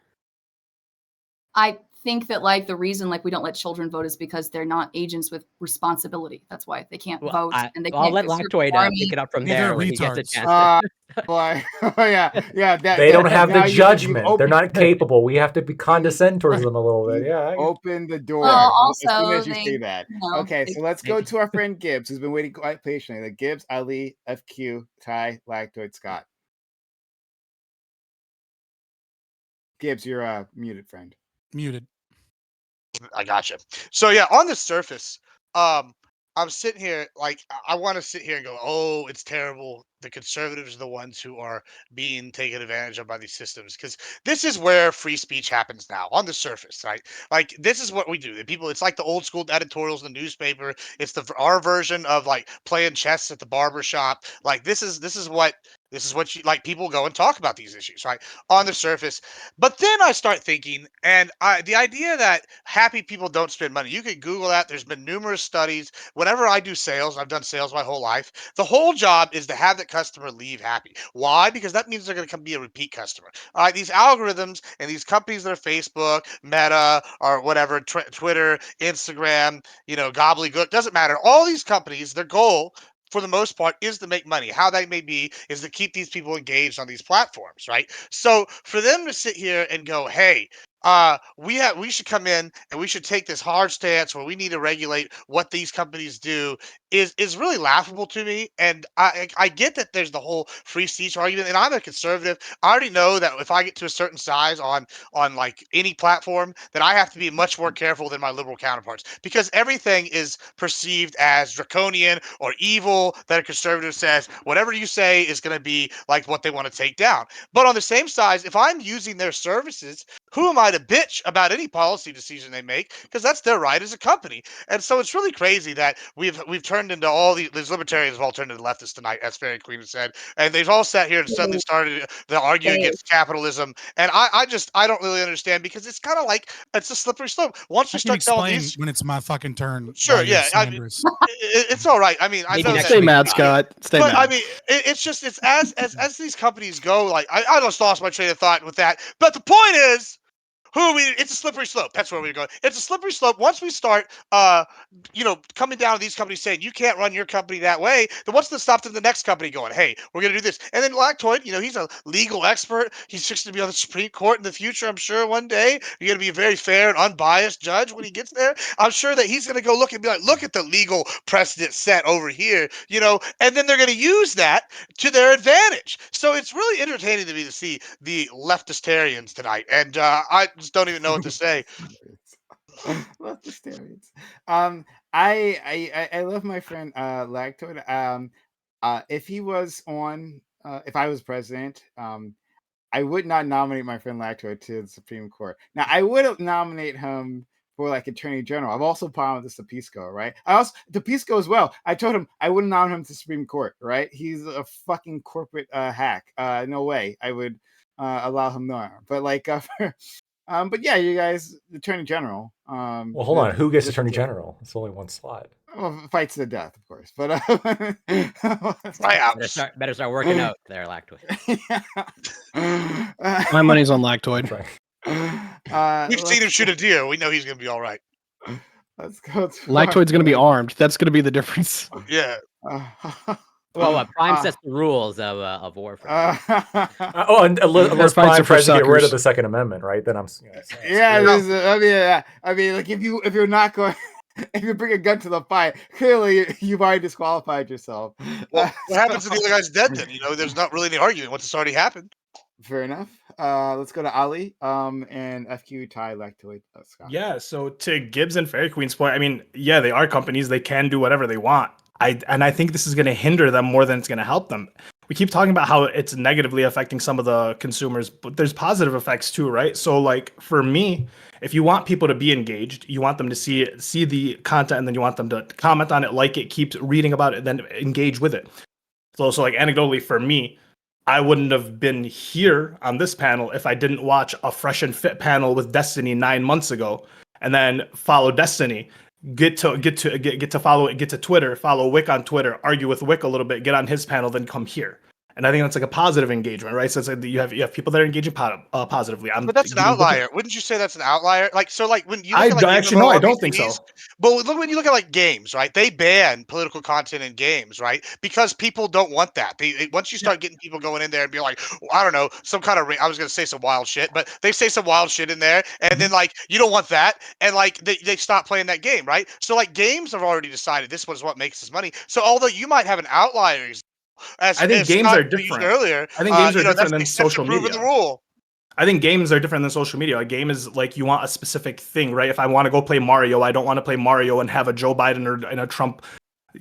I think that like the reason like we don't let children vote is because they're not agents with responsibility. That's why they can't vote and they I'll can't let serve the Lactoid army. pick it up from They're there when he gets a retards. chance. Boy, yeah. They don't have now the you judgment. They're not capable. We have to be condescend towards them a little bit. Yeah. Open the door Well, as soon also, as you say that. Okay, so let's go to our friend Gibbs, who's been waiting quite patiently. Like Gibbs, Ali, FQ, Ty, Lactoid, Scott. Gibbs, you're muted, friend. Muted. I gotcha. So yeah, on the surface, I'm sitting here like I want to sit here and go, oh, it's terrible. The conservatives are the ones who are being taken advantage of by these systems because this is where free speech happens now on the surface, right? Like this is what we do. The people, it's like the old school editorials in the newspaper. It's our version of like playing chess at the barber shop. Like this is what you like. People go and talk about these issues, right? On the surface, but then I start thinking, and the idea that happy people don't spend money. You can Google that. There's been numerous studies. Whenever I do sales, I've done sales my whole life. The whole job is to have the customer leave happy. Why? Because that means they're going to come be a repeat customer. All right, these algorithms and these companies that are Facebook, Meta, or whatever, Twitter, Instagram, gobbledygook, doesn't matter. All these companies, their goal for the most part is to make money. How that may be is to keep these people engaged on these platforms, right? So for them to sit here and go, hey, we should come in and we should take this hard stance where we need to regulate what these companies do is really laughable to me. And I get that there's the whole free speech argument, and I'm a conservative. I already know that if I get to a certain size on like any platform, that I have to be much more careful than my liberal counterparts because everything is perceived as draconian or evil. That a conservative says whatever you say is going to be like what they want to take down. But on the same side, if I'm using their services, who am I to bitch about any policy decision they make? Because that's their right as a company. And so it's really crazy that we've turned into all these libertarians have all turned into leftists tonight, as Fairy Queen has said, and they've all sat here and suddenly started to argue against capitalism. And I don't really understand because it's kind of like it's a slippery slope. Once I you can start telling explain these, when it's my fucking turn. sure, while you're yeah, I mean, Sanders. it's all right. I mean, I Maybe know next that. Stay week. mad, Scott. Stay But I mad. mean, it's as these companies go. Like I just lost my train of thought with that. But the point is, it's a slippery slope. That's where we're going. It's a slippery slope. Once we start, coming down to these companies saying you can't run your company that way, then what's to stop the next company going, hey, we're going to do this? And then Lactoid, he's a legal expert. He's fixing to be on the Supreme Court in the future. I'm sure one day you're going to be a very fair and unbiased judge when he gets there. I'm sure that he's going to go look and be like, look at the legal precedent set over here, and then they're going to use that to their advantage. So it's really entertaining to me to see the leftistarians tonight, and I just don't even know what to say. Leftistarians. I love my friend Lactoid. If he was on, if I was president, I would not nominate my friend Lactoid to the Supreme Court. Now I would nominate him for like Attorney General. I've also palmed this to Pisco, right? To Pisco as well. I told him I wouldn't nominate him to the Supreme Court, right? He's a fucking corporate hack. No way I would allow him there. But like, but yeah, you guys, Attorney General. Well, hold on. Who gets Attorney General? It's only one slot. Well, fights to the death, of course. But Better start working out there, Lactoid. My money's on Lactoid. We've seen him shoot a deer. We know he's going to be all right. Let's go. Lactoid's going to be armed. That's going to be the difference. Yeah. Well, Prime sets the rules of warfare. Unless Prime tries to get rid of the Second Amendment, right? Then I'm. I mean, like if you're not going. If you bring a gun to the fight, clearly you've already disqualified yourself. Well, what happens if the other guy's dead then? There's not really any argument once it's already happened. Fair enough. Let's go to Ali. And FQ Ty Lactoid. Scott. Yeah, so to Gibbs and Fairy Queen's point, I mean, yeah, they are companies. They can do whatever they want. I think this is going to hinder them more than it's going to help them. We keep talking about how it's negatively affecting some of the consumers, but there's positive effects too, right? So like for me, if you want people to be engaged, you want them to see the content, and then you want them to comment on it, like it, keep reading about it, then engage with it. So like anecdotally for me, I wouldn't have been here on this panel if I didn't watch a Fresh and Fit panel with Destiny 9 months ago, and then follow Destiny. Get to follow it, get to Twitter, follow Wick on Twitter, argue with Wick a little bit, get on his panel, then come here. And I think that's like a positive engagement, right? So it's like you have people that are engaging positively. But that's an outlier. Wouldn't you say that's an outlier? Like when you I don't think so. But when you look at like games, right? They ban political content in games, right? Because people don't want that. Once you start getting people going in there and be like, I don't know, some kind of I was gonna say some wild shit, but they say some wild shit in there, and then like you don't want that, and like they stop playing that game, right? So like games have already decided this was what makes us money. So although you might have an outlier. I think games are different. Earlier, I think games are different than social media. The rule. I think games are different than social media. A game is like you want a specific thing, right? If I want to go play Mario, I don't want to play Mario and have a Joe Biden or a Trump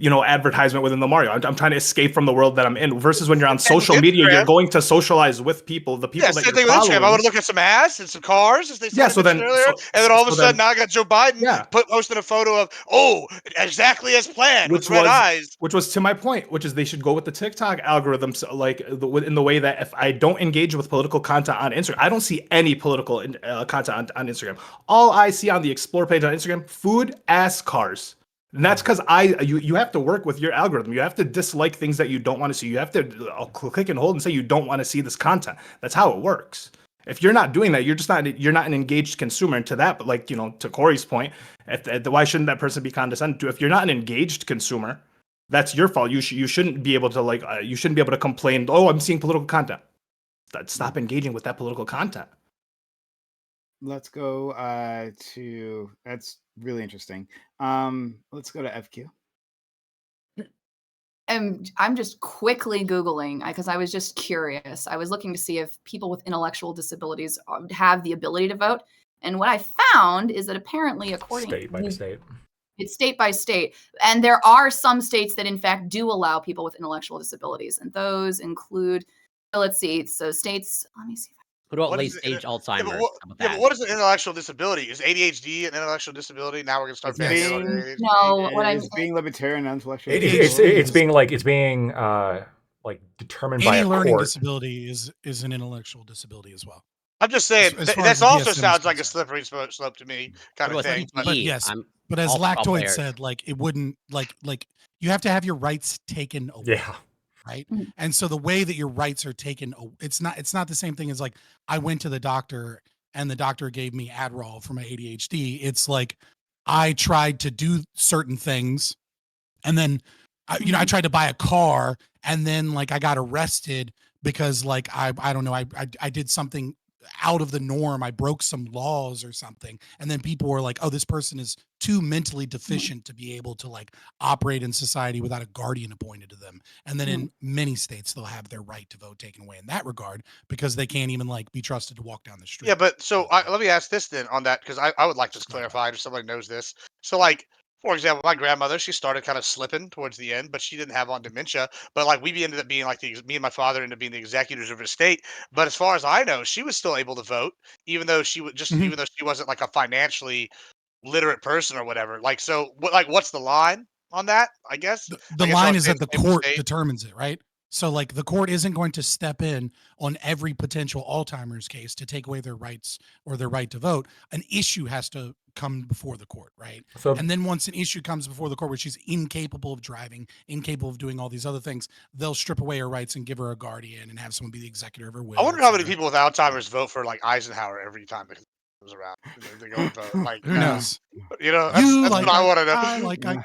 advertisement within the Mario. I'm trying to escape from the world that I'm in. Versus when you're on social with media, you're Instagram. going to socialize with people, the people Yeah, that same you're thing with Instagram. I following. want to look at some ass and some cars, as they said Yeah, so then- earlier. so- and then all of a so sudden, then- now I got Joe Biden Yeah. posting a photo of, exactly as planned, Which with red was- eyes. Which was to my point, which is they should go with the TikTok algorithms, in the way that if I don't engage with political content on Instagram, I don't see any political content on Instagram. All I see on the explore page on Instagram, food, ass, cars. And that's because you have to work with your algorithm. You have to dislike things that you don't want to see. You have to click and hold and say you don't want to see this content. That's how it works. If you're not doing that, you're not an engaged consumer. And to that, but to Corey's point, why shouldn't that person be condescended to? If you're not an engaged consumer, that's your fault. You shouldn't be able to complain. Oh, I'm seeing political content. Stop engaging with that political content. Let's go to that's really interesting. Let's go to FQ. And I'm just quickly Googling because I was just curious. I was looking to see if people with intellectual disabilities have the ability to vote. And what I found is that apparently, according State by state. it's state by state. And there are some states that, in fact, do allow people with intellectual disabilities. And those include, let's see, so states, let me see. What about What late is it- stage Alzheimer's? Yeah, but, How what, about yeah, that? but what is an intellectual disability? Is ADHD an intellectual disability? Now we're gonna start It's banning being- ADHD. No, what I'm It's being libertarian, intellectual. It's being determined by Any a learning court. disability is an intellectual disability as well. I'm just saying As far that as the also DSM is sounds like a concerned. slippery slope to me, What kind of about thing. But But CTE? yes, I'm But as all football Lactoid players. said, it wouldn't like you have to have your rights taken away. Yeah. Right. Mhm. And so the way that your rights are taken, it's not the same thing as like I went to the doctor and the doctor gave me Adderall for my ADHD. It's like I tried to do certain things and then I tried to buy a car and then I got arrested because I don't know, I did something out of the norm. I broke some laws or something. And then people were like, oh, this person is too mentally deficient to be able to operate in society without a guardian appointed to them. And then in many states, they'll have their right to vote taken away in that regard because they can't even be trusted to walk down the street. yeah, but so let me ask this then on that, because I would like this clarified if somebody knows this. So for example, my grandmother, she started kind of slipping towards the end, but she didn't have on dementia. But we ended up being me and my father ended up being the executors of her estate. But as far as I know, she was still able to vote, even though she was Mhm. even though she wasn't a financially literate person or whatever. So what's the line on that? I guess The I guess line y'all is say that the state by court state. determines it, right? So the court isn't going to step in on every potential Alzheimer's case to take away their rights or their right to vote. An issue has to come before the court, right? So And then once an issue comes before the court where she's incapable of driving, incapable of doing all these other things, they'll strip away her rights and give her a guardian and have someone be the executor of her will. I wonder et how many cetera. people with Alzheimer's vote for Eisenhower every time it comes around. They go and vote. Who knows? That's what I want to know. I like I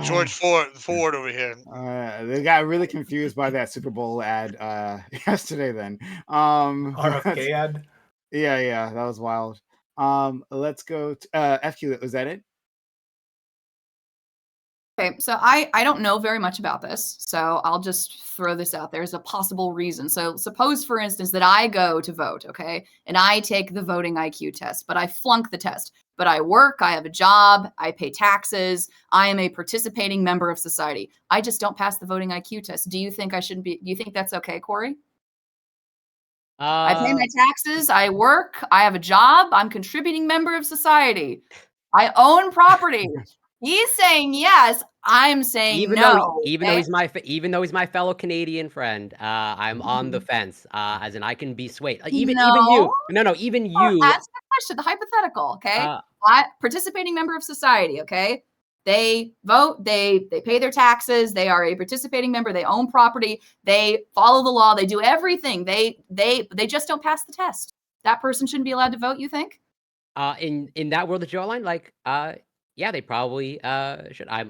George Ford over here. They got really confused by that Super Bowl ad yesterday. Then RFK ad. yeah, that was wild. Let's go to FQ. Was that it? Okay, so I don't know very much about this, so I'll just throw this out there as a possible reason. So suppose, for instance, that I go to vote, okay, and I take the voting IQ test, but I flunk the test. But I work, I have a job, I pay taxes, I am a participating member of society. I just don't pass the voting IQ test. Do you think I shouldn't be? Do you think that's okay, Corey? I pay my taxes, I work, I have a job, I'm contributing member of society. I own property. He's saying yes, I'm saying no. Even though he's my fellow Canadian friend, I'm on the fence. As in, I can be swayed. Even you. No, even you. Answer the question, the hypothetical, okay? Participating member of society, okay? They vote, they pay their taxes, they are a participating member, they own property, they follow the law, they do everything. They just don't pass the test. That person shouldn't be allowed to vote, you think? In that world that you outlined, yeah, they probably should. I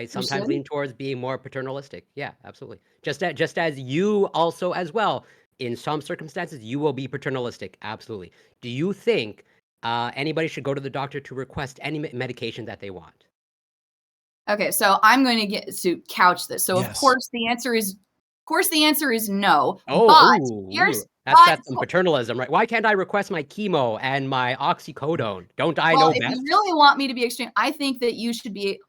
sometimes should? lean towards being more paternalistic. Yeah, absolutely. Just as you also as well, in some circumstances, you will be paternalistic. Absolutely. Do you think anybody should go to the doctor to request any medication that they want? Okay, so I'm going to get to couch this. So of Yes. course the answer is no. That's but- some paternalism, right? Why can't I request my chemo and my oxycodone? Don't I well, know if best? you really want me to be extreme, I think that you should be.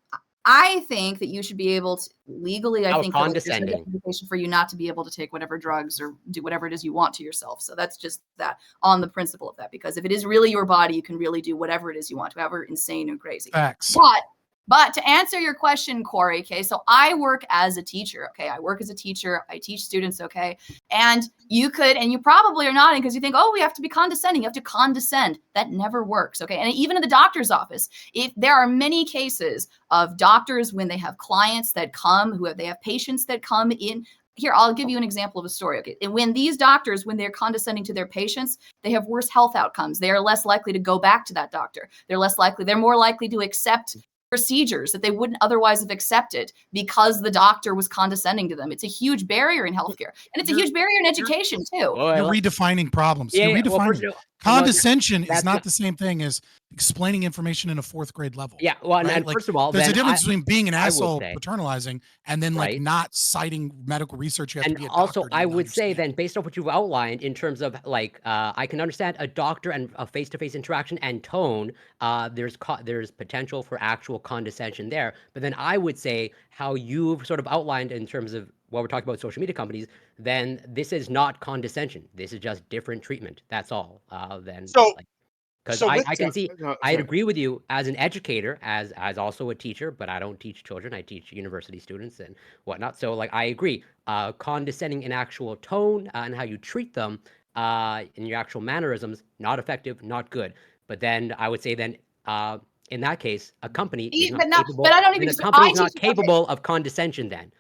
I think that you should be able to legally. I How think that, like, there's no condescending. justification for you not to be able to take whatever drugs or do whatever it is you want to yourself. So that's just that on the principle of that. Because if it is really your body, you can really do whatever it is you want to, however insane and crazy. Facts. But to answer your question, Corey, okay, so I work as a teacher, okay? I work as a teacher. I teach students, okay? And you could, and you probably are nodding because you think, oh, we have to be condescending. You have to condescend. That never works, okay? And even in the doctor's office, if there are many cases of doctors when they have clients that come, they have patients that come in. Here, I'll give you an example of a story, okay? And when these doctors, when they're condescending to their patients, they have worse health outcomes. They are less likely to go back to that doctor. They're more likely to accept procedures that they wouldn't otherwise have accepted because the doctor was condescending to them. It's a huge barrier in healthcare, and it's a huge barrier in education too. You're redefining problems. Yeah, You're yeah, well, redefining. first- Condescension is that's not not- the same thing as explaining information in a 4th grade level. Yeah, well, right? and Like, first of all, there's a then difference between being an I would asshole say- paternalizing and then like Right. not citing medical research. You have to And be a also, doctor to I even would say understand. then, based on what you've outlined in terms of like, I can understand a doctor and a face-to-face interaction and tone. There's potential for actual condescension there. But then I would say how you've sort of outlined in terms of what we're talking about social media companies, then this is not condescension. This is just different treatment. That's all. So- Because so I with can that- see, No, I'd sorry. agree with you as an educator, as also a teacher, but I don't teach children. I teach university students and whatnot. So like I agree, condescending in actual tone and how you treat them, in your actual mannerisms, not effective, not good. But then I would say then, in that case, a company is not capable. But I don't even. then a just- company I is not teach- okay. capable of condescension. Then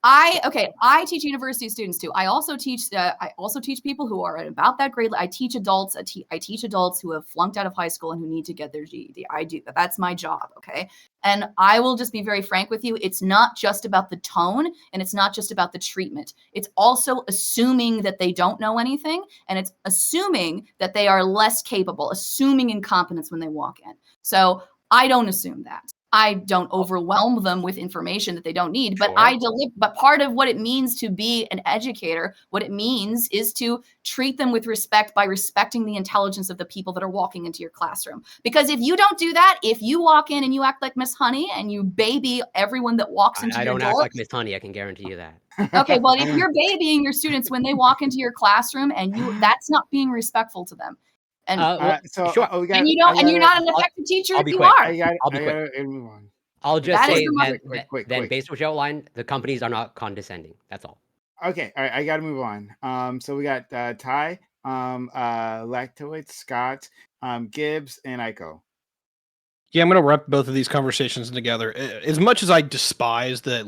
I teach university students too. I also teach people who are at about that grade. I teach adults. I teach adults who have flunked out of high school and who need to get their GED. I do that. That's my job. Okay. And I will just be very frank with you. It's not just about the tone and it's not just about the treatment. It's also assuming that they don't know anything, and it's assuming that they are less capable, assuming incompetence when they walk in. So I don't assume that. I don't overwhelm them with information that they don't need, but Sure. but part of what it means to be an educator, what it means is to treat them with respect by respecting the intelligence of the people that are walking into your classroom. Because if you don't do that, if you walk in and you act like Miss Honey and you baby everyone that walks into I your don't door, act like Miss Honey. I can guarantee you that. okay, well, if you're babying your students when they walk into your classroom and that's not being respectful to them. And So sure. we got, and you don't, and you're not an effective teacher I'll if be you quick. are. I'll be quick. gotta move on. I'll just That is say the then, mother- quick. based on what you outlined, the companies are not condescending. That's all. Okay, all right, I gotta move on. So we got Ty, Lactoid, Scott, Gibbs, and Aiko. Yeah, I'm gonna wrap both of these conversations together. As much as I despise the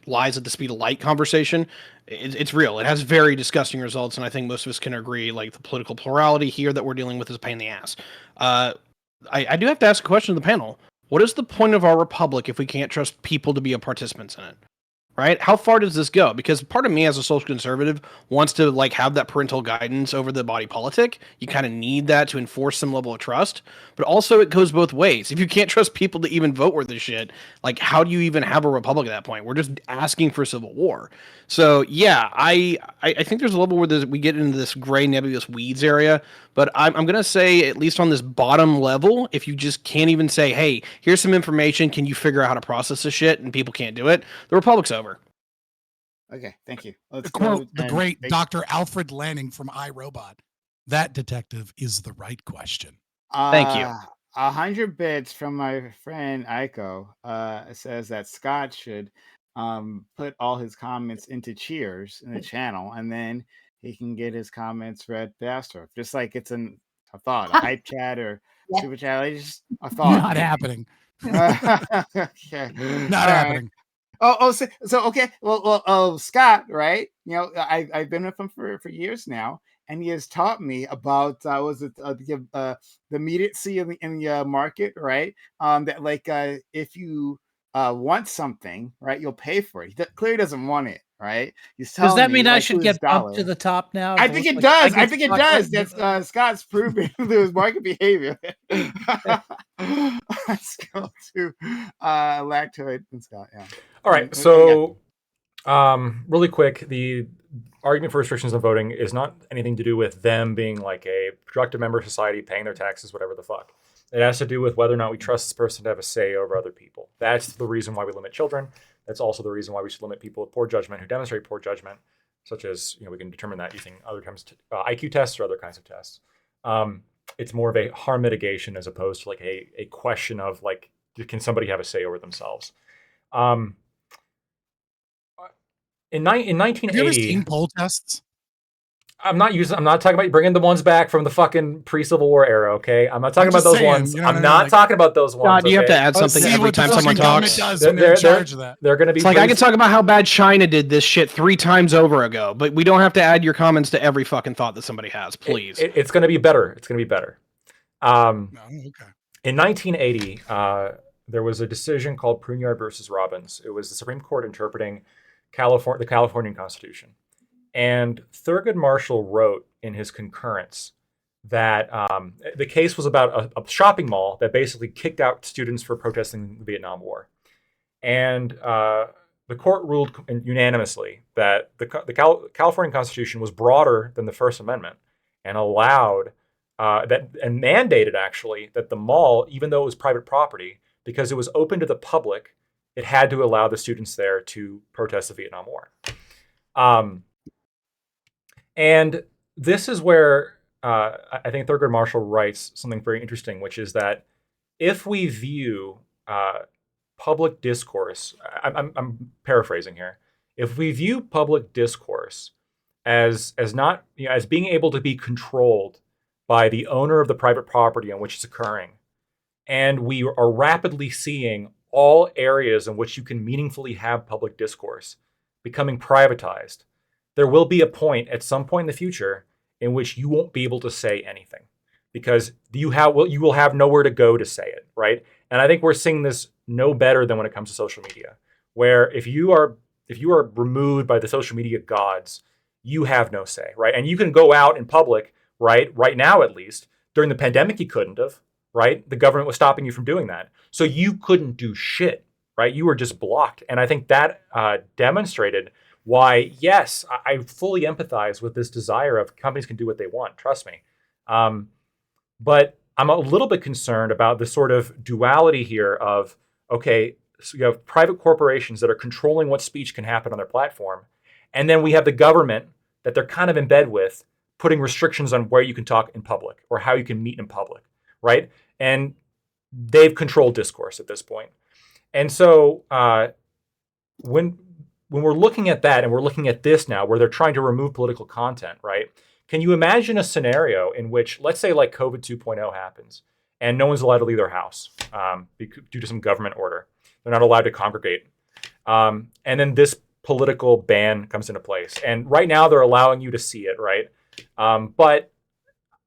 lies at the speed of light conversation, it's real. It has very disgusting results, and I think most of us can agree. Like the political plurality here that we're dealing with is a pain in the ass. I do have to ask a question to the panel. What is the point of our republic if we can't trust people to be participants in it? Right? How far does this go? Because part of me as a social conservative wants to have that parental guidance over the body politic. You kind of need that to enforce some level of trust. But also it goes both ways. If you can't trust people to even vote worth this shit, how do you even have a republic at that point? We're just asking for civil war. So yeah, I think there's a level where we get into this gray nebulous weeds area. But I'm going to say, at least on this bottom level, if you just can't even say, hey, here's some information, can you figure out how to process this shit, and people can't do it, the republic's over. Okay, thank you. Let's The go quote, the and great take- Dr. Alfred Lanning from iRobot. That detective is the right question. Thank you. 100 bits from my friend Aiko says that Scott should put all his comments into cheers in the channel, and then he can get his comments read faster. Just like it's a thought, a hype chat or Yeah. super chat. It's just a thought. Not happening. Okay. Not All right. happening. So okay. Well, Scott, right? I've been with him for years now, and he has taught me about the immediacy in the market, right? That if you want something, right, you'll pay for it. He clearly doesn't want it, right? He's Does telling that me, mean I like, should to his get bumped to dollar. the top now? I to think look it like does. I get think it stuck does. in That's Scott's proven through his market behavior. Let's go to Lactoid and Scott. Yeah. All right, Okay. so Really quick, the argument for restrictions on voting is not anything to do with them being like a productive member of society, paying their taxes, whatever the fuck. It has to do with whether or not we trust this person to have a say over other people. That's the reason why we limit children. That's also the reason why we should limit people with poor judgment who demonstrate poor judgment, such as, we can determine that using other terms, IQ tests or other kinds of tests. It's more of a harm mitigation as opposed to like a question of like, can somebody have a say over themselves? In Have you ever 1980, seen poll tests? I'm not talking about bringing the ones back from the fucking pre-Civil War era, okay? I'm not talking about just those saying, ones. you know what I I'm mean? not Like- talking about those ones. God, you have to okay? add Let's something see every what the time someone fucking government talks. does when they're in charge of that. They're going to be It's like I pretty- can talk about how bad China did this shit 3 times over ago, but we don't have to add your comments to every fucking thought that somebody has, please. It's going to be better. It's going to be better. No, okay. In 1980, there was a decision called Pruneyard versus Robbins. It was the Supreme Court interpreting the Californian Constitution. And Thurgood Marshall wrote in his concurrence that the case was about a shopping mall that basically kicked out students for protesting the Vietnam War. And the court ruled unanimously that the California Constitution was broader than the First Amendment and allowed and mandated actually that the mall, even though it was private property, because it was open to the public, it had to allow the students there to protest the Vietnam War. And this is where I think Thurgood Marshall writes something very interesting, which is that if we view public discourse, I'm paraphrasing here, if we view public discourse as not, as being able to be controlled by the owner of the private property on which it's occurring, and we are rapidly seeing all areas in which you can meaningfully have public discourse becoming privatized, there will be a point at some point in the future in which you won't be able to say anything because you will have nowhere to go to say it, right? And I think we're seeing this no better than when it comes to social media, where if you are removed by the social media gods, you have no say, right? And you can go out in public, right now at least. During the pandemic, you couldn't have, right? The government was stopping you from doing that. So you couldn't do shit, right? You were just blocked. And I think that demonstrated why, yes, I fully empathize with this desire of companies can do what they want. Trust me. But I'm a little bit concerned about the sort of duality here of, okay, so you have private corporations that are controlling what speech can happen on their platform. And then we have the government that they're kind of in bed with, putting restrictions on where you can talk in public or how you can meet in public, right? And they've controlled discourse at this point. And so when we're looking at that and we're looking at this now where they're trying to remove political content, right? Can you imagine a scenario in which, let's say like COVID 2.0 happens and no one's allowed to leave their house due to some government order. They're not allowed to congregate. And then this political ban comes into place. And right now they're allowing you to see it, right? But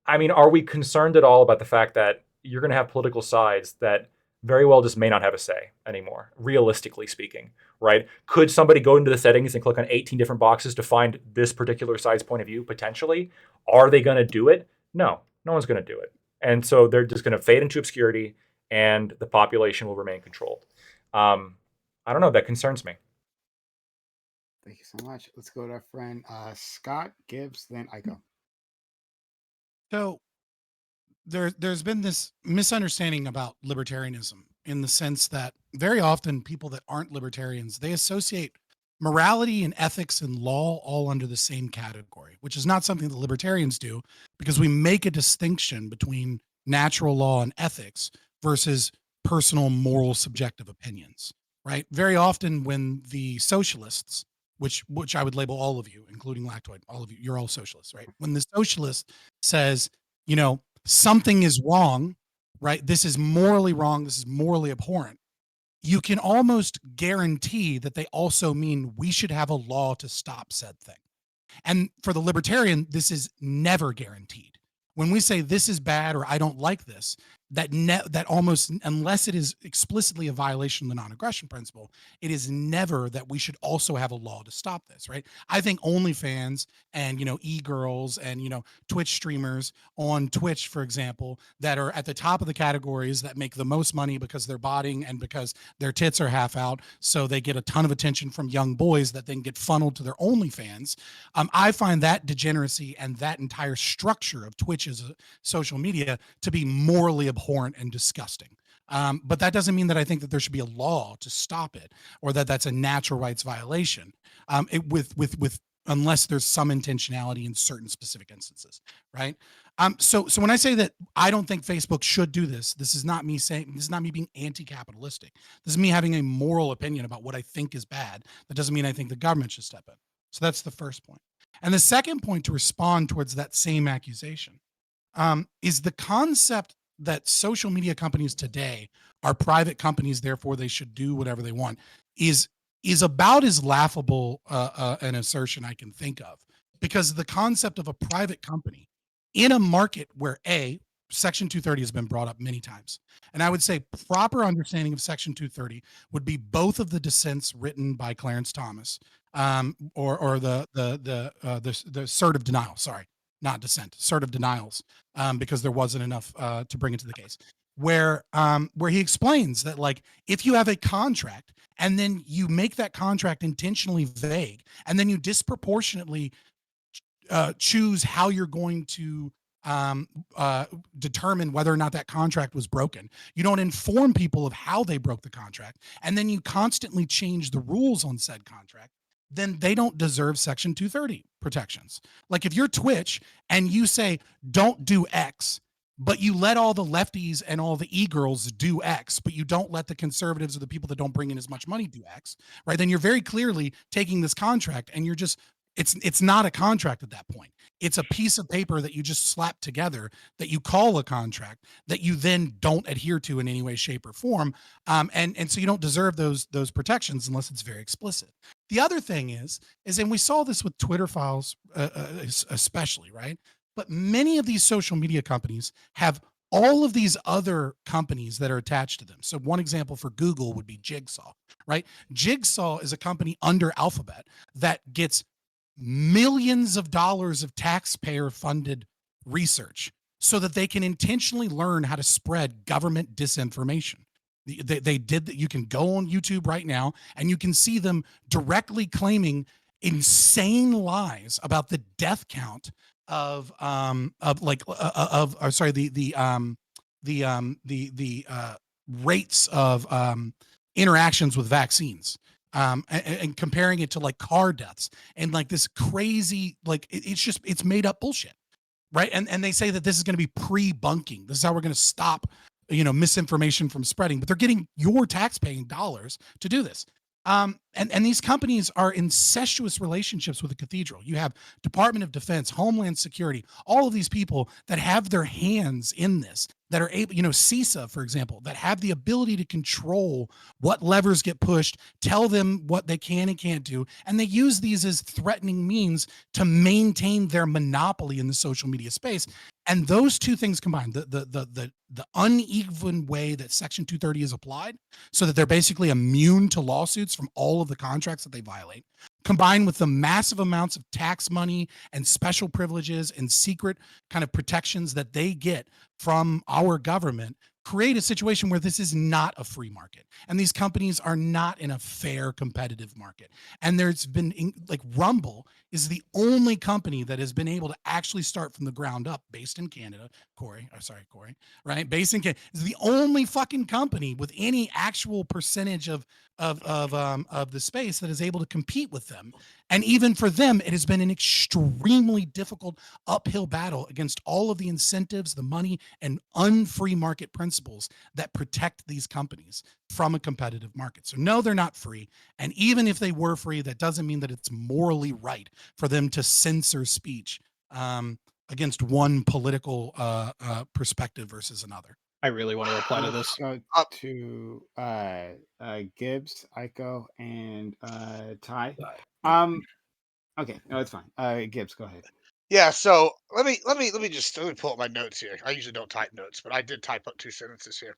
I mean, are we concerned at all about the fact that you're going to have political sides that very well just may not have a say anymore, realistically speaking, right? Could somebody go into the settings and click on 18 different boxes to find this particular side's point of view, potentially? Are they going to do it? No one's going to do it. And so they're just going to fade into obscurity and the population will remain controlled. I don't know. That concerns me. Thank you so much. Let's go to our friend Scott Gibbs, then Iko. So there's been this misunderstanding about libertarianism in the sense that very often people that aren't libertarians, they associate morality and ethics and law all under the same category, which is not something that libertarians do because we make a distinction between natural law and ethics versus personal, moral, subjective opinions, right? Very often when the socialists, which I would label all of you, including Lactoid, all of you, you're all socialists, right? When the socialist says, something is wrong, right? This is morally wrong. This is morally abhorrent. You can almost guarantee that they also mean we should have a law to stop said thing. And for the libertarian, this is never guaranteed. When we say this is bad or I don't like this, that almost, unless it is explicitly a violation of the non-aggression principle, it is never that we should also have a law to stop this, right? I think OnlyFans and e-girls and Twitch streamers on Twitch, for example, that are at the top of the categories that make the most money because they're botting and because their tits are half out, so they get a ton of attention from young boys that then get funneled to their OnlyFans. I find that degeneracy and that entire structure of Twitch as a social media to be morally abhorrent and disgusting. But that doesn't mean that I think that there should be a law to stop it or that that's a natural rights violation. Unless there's some intentionality in certain specific instances, right? So when I say that I don't think Facebook should do this, this is not me being anti-capitalistic. This is me having a moral opinion about what I think is bad. That doesn't mean I think the government should step in. So that's the first point. And the second point, to respond towards that same accusation, is the concept that social media companies today are private companies, therefore they should do whatever they want, is about as laughable an assertion I can think of, because the concept of a private company in a market where Section 230 has been brought up many times, and I would say proper understanding of Section 230 would be both of the dissents written by Clarence Thomas, or the cert of denial. Sorry, not dissent, cert of denials, because there wasn't enough to bring it to the case. Where he explains that, like, if you have a contract and then you make that contract intentionally vague, and then you disproportionately choose how you're going to determine whether or not that contract was broken. You don't inform people of how they broke the contract, and then you constantly change the rules on said contract, then they don't deserve Section 230 protections. Like, if you're Twitch and you say, don't do X, but you let all the lefties and all the e-girls do X, but you don't let the conservatives or the people that don't bring in as much money do X, right? Then you're very clearly taking this contract and you're just, it's not a contract at that point. It's a piece of paper that you just slap together that you call a contract that you then don't adhere to in any way, shape, or form. And so you don't deserve those protections unless it's very explicit. The other thing is, and we saw this with Twitter files, especially, right? But many of these social media companies have all of these other companies that are attached to them. So one example for Google would be Jigsaw, right? Jigsaw is a company under Alphabet that gets millions of dollars of taxpayer-funded research so that they can intentionally learn how to spread government disinformation. They did that. You can go on YouTube right now and you can see them directly claiming insane lies about the death count of rates of interactions with vaccines, and comparing it to like car deaths and like this crazy, like it's made up bullshit, right? And they say that this is going to be pre-bunking. This is how we're going to stop misinformation from spreading, but they're getting your tax-paying dollars to do this. And these companies are incestuous relationships with the cathedral. You have Department of Defense, Homeland Security, all of these people that have their hands in this, that are able, CISA, for example, that have the ability to control what levers get pushed, tell them what they can and can't do. And they use these as threatening means to maintain their monopoly in the social media space. And those two things combined, the uneven way that Section 230 is applied, so that they're basically immune to lawsuits from all of the contracts that they violate, combined with the massive amounts of tax money and special privileges and secret kind of protections that they get from our government, create a situation where this is not a free market. And these companies are not in a fair, competitive market. And there's been, like, Rumble is the only company that has been able to actually start from the ground up, based in Canada. Corey, right? Based in Canada, is the only fucking company with any actual percentage of the space that is able to compete with them. And even for them, it has been an extremely difficult uphill battle against all of the incentives, the money, and unfree market principles that protect these companies from a competitive market. So no, they're not free. And even if they were free, that doesn't mean that it's morally right for them to censor speech against one political perspective versus another. I really want to reply to this. Go to Gibbs, Aiko, and Ty. Okay, no, it's fine. Gibbs, go ahead. Yeah, so let me pull up my notes here. I usually don't type notes, but I did type up 2 sentences here.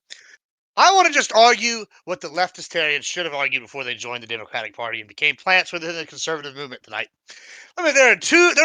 I want to just argue what the leftistarians should have argued before they joined the Democratic Party and became plants within the conservative movement tonight. I mean, there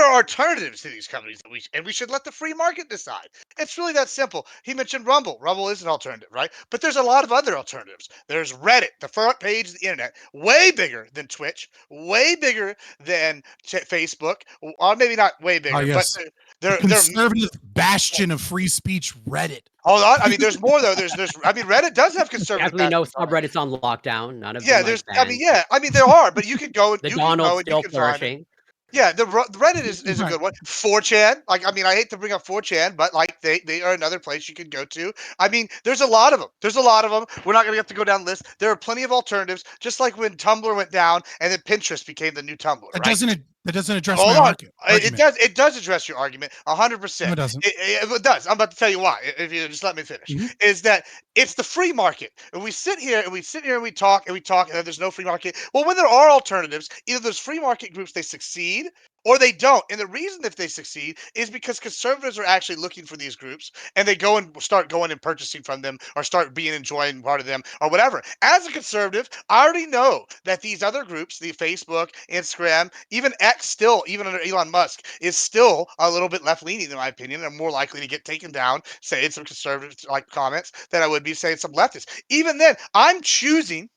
are alternatives to these companies and we should let the free market decide. It's really that simple. He mentioned Rumble. Rumble is an alternative, right? But there's a lot of other alternatives. There's Reddit, the front page of the internet, way bigger than Twitch, way bigger than Facebook, or maybe not way bigger, but yes. they're Conservative bastion of free speech, Reddit. hold on. I mean, there's more though. There's I mean, Reddit does have conservative. Definitely no bastions on it. subreddits on lockdown. None of Yeah, them there's. like I banned. mean, yeah. I mean, there are, but you could go and The you can Donald's go and you still can find it. flourishing. Yeah, the Reddit is a Right. good one. 4chan, like I mean, I hate to bring up 4chan, but like they are another place you can go to. I mean, there's a lot of them. There's a lot of them. We're not gonna have to go down the list. There are plenty of alternatives, just like when Tumblr went down and then Pinterest became the new Tumblr. That Right? doesn't address Hold my on. market. It does. It does address your argument 100%. No, it doesn't. It does. I'm about to tell you why. If you just let me finish, Mhm. is that it's the free market, and we sit here and we talk and and there's no free market. Well, when there are alternatives, either those free market groups they succeed or they don't. And the reason if they succeed is because conservatives are actually looking for these groups and they go and start going and purchasing from them or start being enjoying part of them or whatever. As a conservative, I already know that these other groups, the Facebook, Instagram, even X still, even under Elon Musk, is still a little bit left leaning in my opinion and more likely to get taken down, saying some conservative like comments than I would be saying some leftists. Even then, I'm choosing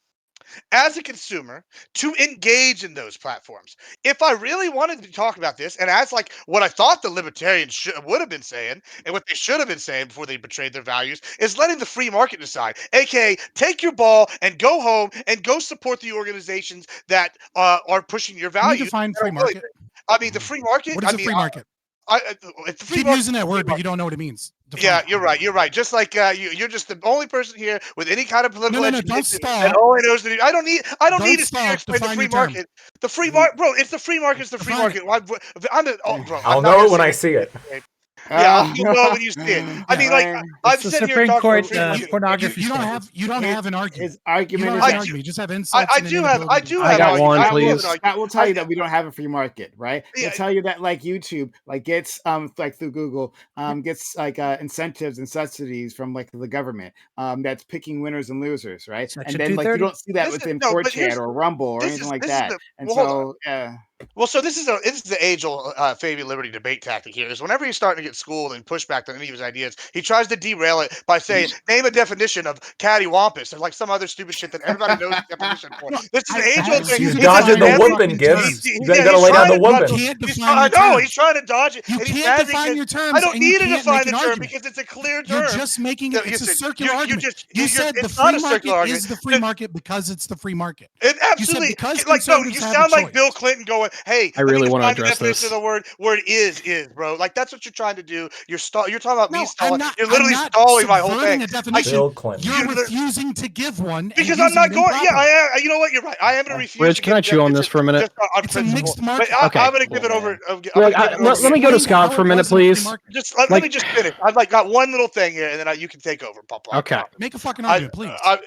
as a consumer to engage in those platforms. If I really wanted to talk about this, and as like what I thought the libertarians would have been saying, and what they should have been saying before they betrayed their values, is letting the free market decide. AKA, take your ball and go home and go support the organizations that are pushing your Can you values. define that free are really market? big. I mean, the free market. What is I a mean, free market? it's the free Keep market. using that word, but you don't know what it means. Define Yeah, it. you're right. You're right. Just like you're just the only person here with any kind of political No, don't education stall. that only knows that. I don't need Don't need to stall. explain the Define free your term. market. The free market, bro. It's the free market. It's the free Define it. market. I'm the bro. I'll I'm not know gonna it when say I it. see it. Yeah, you'll know when you see it. I mean, like I've It's the sat here Supreme talking Court about free market. pornography. You don't standards. have an argument. His argument You don't is have an that argument. You just have insults. I and an do have. inability to I define got have it. one, argument. I will have please. an argument. that will tell you that we don't have a free market, right? Yeah. It'll tell you that like YouTube, like gets like through Google, gets like incentives and subsidies from like the government, that's picking winners and losers, right? Section And then like you 230. don't see that This is within no, but 4chan or Rumble or anything like this is that. the And well. Hold on. so yeah. Well, so this is the age-old Fabian Liberty debate tactic here. Is whenever he's starting to get schooled and push back on any of his ideas, he tries to derail it by saying, "Name a definition of cattywampus," or like some other stupid shit that everybody knows the definition for. No, This is an I age-old haven't thing. seen He's it. He just dodging the every- whooping, Gibbs. he- You yeah, gotta he's lay down trying the to dodge whooping. it. You can't He's define try- your I know terms. he's trying to dodge it. You and he's can't mad define because- your terms. I don't and you need to can't define make the an term argument. because it's a clear You're term. just making No, it. It's a listen, circular you argument. just- You you're- said the it's not free a market circular argument. is the free market because it's the free market. It absolutely because like no. You conservatives have a sound like choice. Bill Clinton going, "Hey, I let me really wanna define the address definition this. of the word is, bro." Like that's what you're trying to do. You're talking about me No, stalling. I'm not. You're literally I'm not stalling my whole subverting thing. a definition. Bill Clinton. You're You're the- refusing to give one. and Because I'm using not it going. Yeah, improperly. I am. You know what? You're right. I am going to refuse. Rich, to can give I a chew on this definition for a minute? just on It's a principle. mixed But market. Okay. I'm going to Cool, give it over. man. I'm Look, going to give it let over. me go to Explain Scott how for a it minute, wasn't a free please. market. Just let Like- me just finish. I've like got one little thing here, and then you can take over, Papa. I Okay. promise. Make a fucking argument, please. I've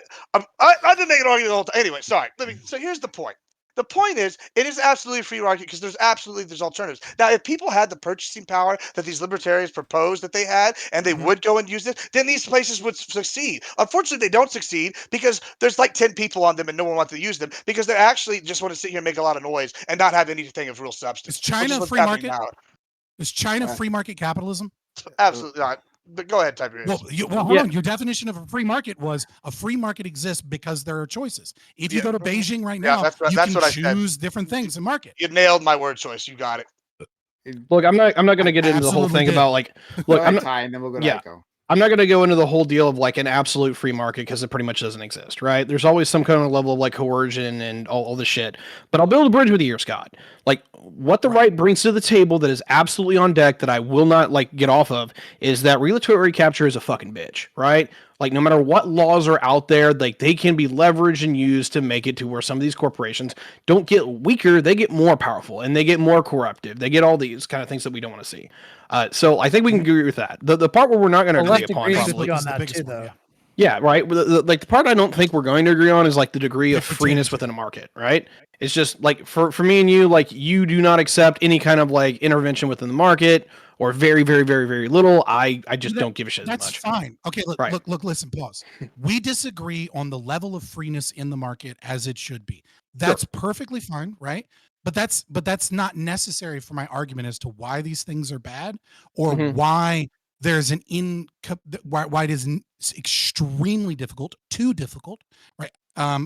been making an argument the whole time. Anyway, sorry. So here's the point. The point is, it is absolutely a free market because there's alternatives. Now, if people had the purchasing power that these libertarians proposed that they had, and they Mhm. would go and use it, then these places would succeed. Unfortunately, they don't succeed because there's like 10 people on them and no one wants to use them because they actually just want to sit here and make a lot of noise and not have anything of real substance. Is China what's free happening market? Is China Uh, free market capitalism? Absolutely not. But go ahead, Tiberius. Well, hold on. Your definition of a free market was a free market exists because there are choices. If you Yeah. go to Beijing right Yeah, now, that's you what can I said. choose different things and market. You nailed my word choice. You got it. Look, I'm not going to get I into the whole absolutely thing did. about like. Go Look, I'm ahead, not. Ty, and then we'll go to Yeah. Echo. I'm not going to go into the whole deal of like an absolute free market because it pretty much doesn't exist, right? There's always some kind of level of like coercion and all this shit. But I'll build a bridge with you here, Scott. Like what the right brings to the table that is absolutely on deck that I will not like get off of is that regulatory capture is a fucking bitch, right? Like no matter what laws are out there, like they can be leveraged and used to make it to where some of these corporations don't get weaker, they get more powerful and they get more corruptive. They get all these kind of things that we don't want to see. So I think we can agree with that. The part where we're not going to The agree left upon agrees probably. with you on is the that biggest too, one, though. yeah. Yeah, right. Like the part I don't think we're going to agree on is like the degree of Pertain freeness to. within a market, right? It's just like for me and you, like you do not accept any kind of like intervention within the market or very, very, very, very little. I just That- don't give a shit as That's much. fine. Okay, look, Right. look, listen, pause. We disagree on the level of freeness in the market as it should be. That's perfectly fine, right? But that's not necessary for my argument as to why these things are bad or Mhm. why there's an why it is extremely difficult, too difficult, right?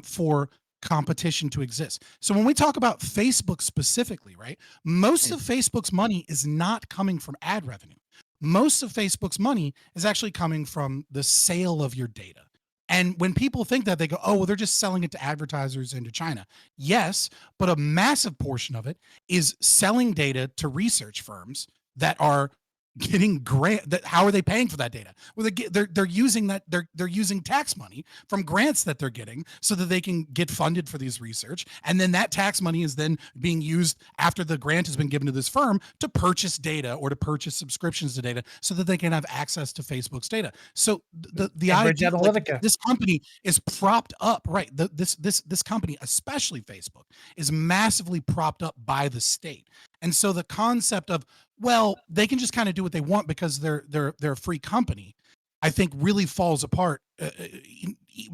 For competition to exist. So when we talk about Facebook specifically, right? Most of Facebook's money is not coming from ad revenue. Most of Facebook's money is actually coming from the sale of your data. And when people think that, they go, oh, well, they're just selling it to advertisers into China. Yes, but a massive portion of it is selling data to research firms that are getting grant. That how are they paying for that data? Well, they're using that they're using tax money from grants that they're getting so that they can get funded for these research, and then that tax money is then being used after the grant has been given to this firm to purchase data or to purchase subscriptions to data so that they can have access to Facebook's data. So the Cambridge idea, like, Analytica. this company is propped up, right? This company, especially Facebook, is massively propped up by the state. And so the concept of, well, they can just kind of do what they want because they're a free company, I think really falls apart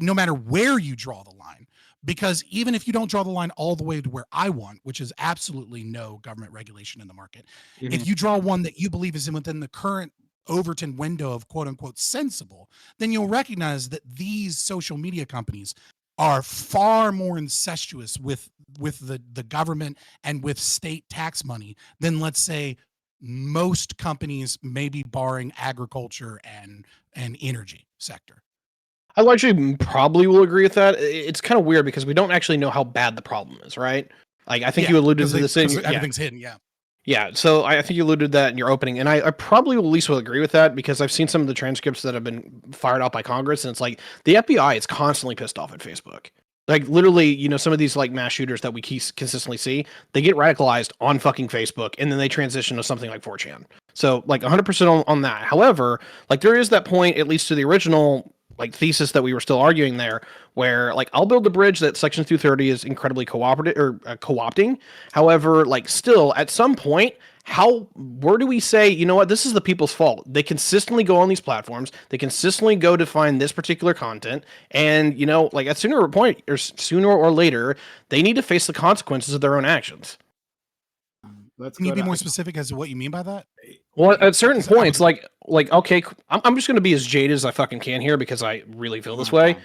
no matter where you draw the line. Because even if you don't draw the line all the way to where I want, which is absolutely no government regulation in the market, if you draw one that you believe is within the current Overton window of quote unquote sensible, then you'll recognize that these social media companies are far more incestuous with the government and with state tax money than, let's say, most companies, maybe barring agriculture and energy sector. I actually probably will agree with that. It's kind of weird because we don't actually know how bad the problem is, right? Like I think you alluded to this in everything's hidden. Yeah, so I think you alluded to that in your opening, and I probably at least will agree with that because I've seen some of the transcripts that have been fired out by Congress, and it's like the FBI is constantly pissed off at Facebook. Like literally, you know, some of these like mass shooters that we consistently see, they get radicalized on fucking Facebook, and then they transition to something like 4chan. So like 100% on that. However, like there is that point, at least to the original like thesis that we were still arguing there, where like I'll build the bridge that Section 230 is incredibly cooperative or co-opting. However, like still at some point, where do we say, you know what, this is the people's fault? They consistently go on these platforms, they consistently go to find this particular content, and you know, like at sooner or later, they need to face the consequences of their own actions. Can you be more specific as to what you mean by that? Well, at certain points, like okay, I'm just gonna be as jaded as I fucking can here because I really feel this way.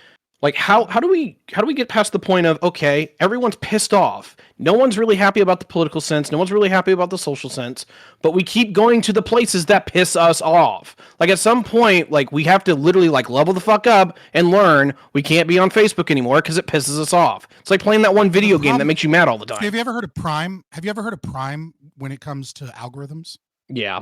Like how do we get past the point of, okay, everyone's pissed off, no one's really happy about the political sense, no one's really happy about the social sense, but we keep going to the places that piss us off. Like at some point, like we have to literally like level the fuck up and learn we can't be on Facebook anymore because it pisses us off. It's like playing that one video game that makes you mad all the time. Have you ever heard of Prime? Have you ever heard of Prime when it comes to algorithms? Yeah.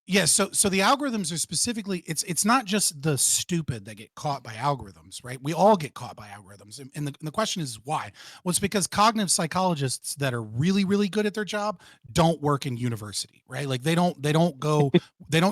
Yeah, so the algorithms are specifically, it's not just the stupid that get caught by algorithms, right? We all get caught by algorithms. And the question is why? Well, it's because cognitive psychologists that are really, really good at their job don't work in university, right? Like they don't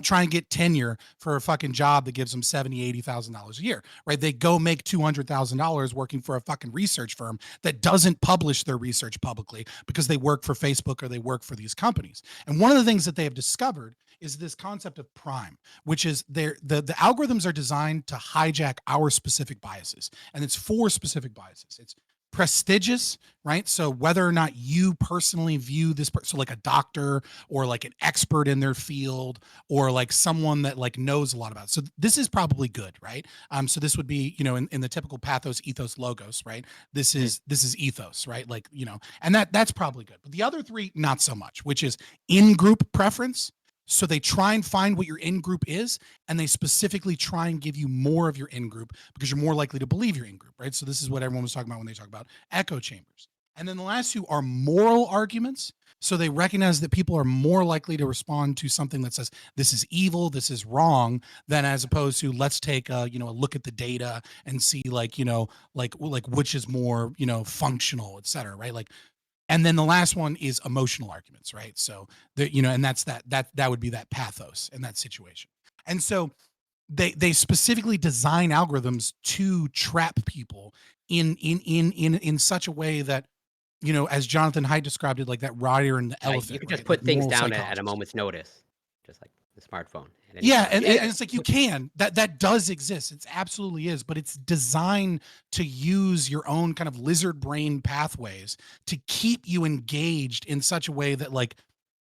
try and get tenure for a fucking job that gives them $70,000-$80,000 a year, right? They go make $200,000 working for a fucking research firm that doesn't publish their research publicly because they work for Facebook or they work for these companies. And one of the things that they have discovered is this concept of prime, which is the algorithms are designed to hijack our specific biases. And it's 4 specific biases. It's prestigious, right? So whether or not you personally view this person, so like a doctor or like an expert in their field or like someone that like knows a lot about it. So this is probably good, right? So this would be, you know, in the typical pathos, ethos, logos, right? This is ethos, right? Like, you know, and that's probably good. But the other 3, not so much, which is in-group preference. So they try and find what your in-group is, and they specifically try and give you more of your in-group because you're more likely to believe your in-group, right? So this is what everyone was talking about when they talk about echo chambers. And then the last 2 are moral arguments. So they recognize that people are more likely to respond to something that says this is evil, this is wrong, than as opposed to let's take a look at the data and see like which is more, functional, et cetera, right? Like, and then the last one is emotional arguments, right? So and that's that would be that pathos in that situation. And so they specifically design algorithms to trap people in such a way that, you know, as Jonathan Haidt described it, like that rider and the Like, elephant. you can just right? put Like things moral down at a psychologists. moment's notice, just like the smartphone. at any Yeah, time. and it's like you can. That does exist. It absolutely is, but it's designed to use your own kind of lizard brain pathways to keep you engaged in such a way that like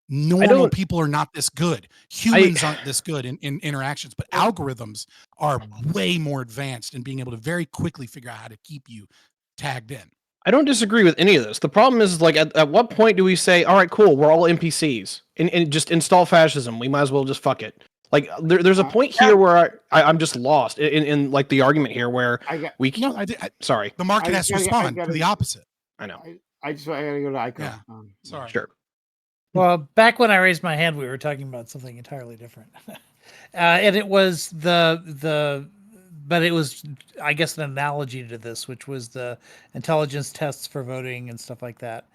normal don't- people are not this good. Humans aren't this good in interactions, but algorithms are way more advanced in being able to very quickly figure out how to keep you tagged in. I don't disagree with any of this. The problem is, like, at what point do we say, all right, cool, we're all NPCs and just install fascism? We might as well just fuck it. Like, there's a point here where I'm just lost in like the argument here where we can. No, sorry. The market has to respond to gotta- the opposite. I know. I gotta go to Ico. Yeah. Sorry. Sure. Well, back when I raised my hand, we were talking about something entirely different, and it was but it was, I guess, an analogy to this, which was the intelligence tests for voting and stuff like that.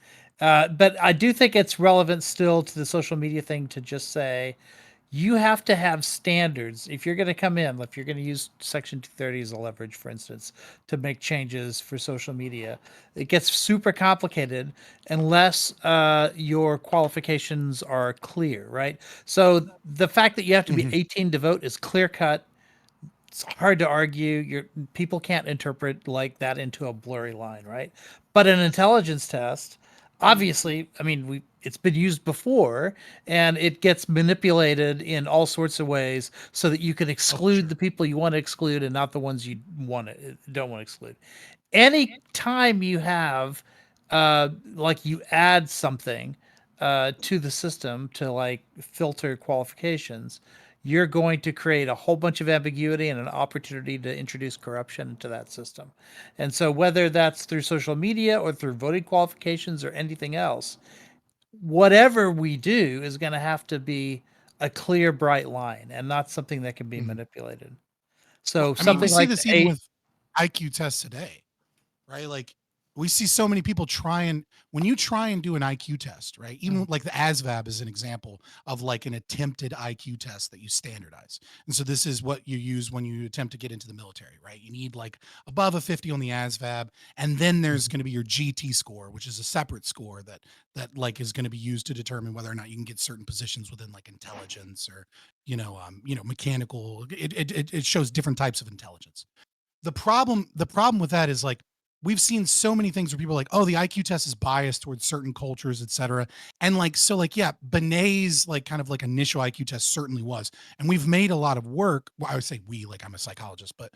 But I do think it's relevant still to the social media thing to just say, you have to have standards if you're going to come in, if you're going to use Section 230 as a leverage, for instance, to make changes for social media. It gets super complicated unless your qualifications are clear, right? So the fact that you have to be 18 to vote is clear cut. It's hard to argue. People can't interpret like that into a blurry line, right? But an intelligence test, obviously, I mean, it's been used before, and it gets manipulated in all sorts of ways so that you can exclude the people you want to exclude and not the ones you don't want to exclude. Any time you have, like, you add something to the system to like filter qualifications, you're going to create a whole bunch of ambiguity and an opportunity to introduce corruption into that system. And so whether that's through social media or through voting qualifications or anything else, whatever we do is going to have to be a clear, bright line and not something that can be manipulated. So I mean, something we see like this even with IQ tests today, right? Like we see so many people when you try and do an IQ test, right? Even like the ASVAB is an example of like an attempted IQ test that you standardize. And so this is what you use when you attempt to get into the military, right? You need like above a 50 on the ASVAB. And then there's going to be your GT score, which is a separate score that like is going to be used to determine whether or not you can get certain positions within like intelligence or, mechanical. It shows different types of intelligence. The problem with that is like, we've seen so many things where people are like, oh, the IQ test is biased towards certain cultures, et cetera. And like, so like, yeah, Benet's like kind of like initial IQ test certainly was. And we've made a lot of work. Well, I would say we, like I'm a psychologist, but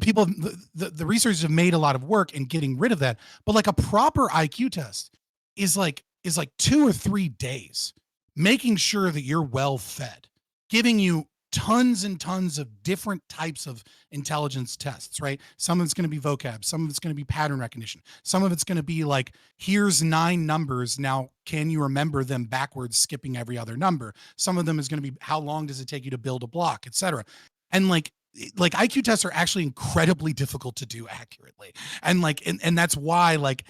people, the researchers have made a lot of work in getting rid of that. But like a proper IQ test is like 2 or 3 days, making sure that you're well fed, giving you tons and tons of different types of intelligence tests, right? Some of it's going to be vocab, some of it's going to be pattern recognition, some of it's going to be like, here's 9 numbers, now can you remember them backwards, skipping every other number? Some of them is going to be, how long does it take you to build a block, etc. And like IQ tests are actually incredibly difficult to do accurately, and like and that's why like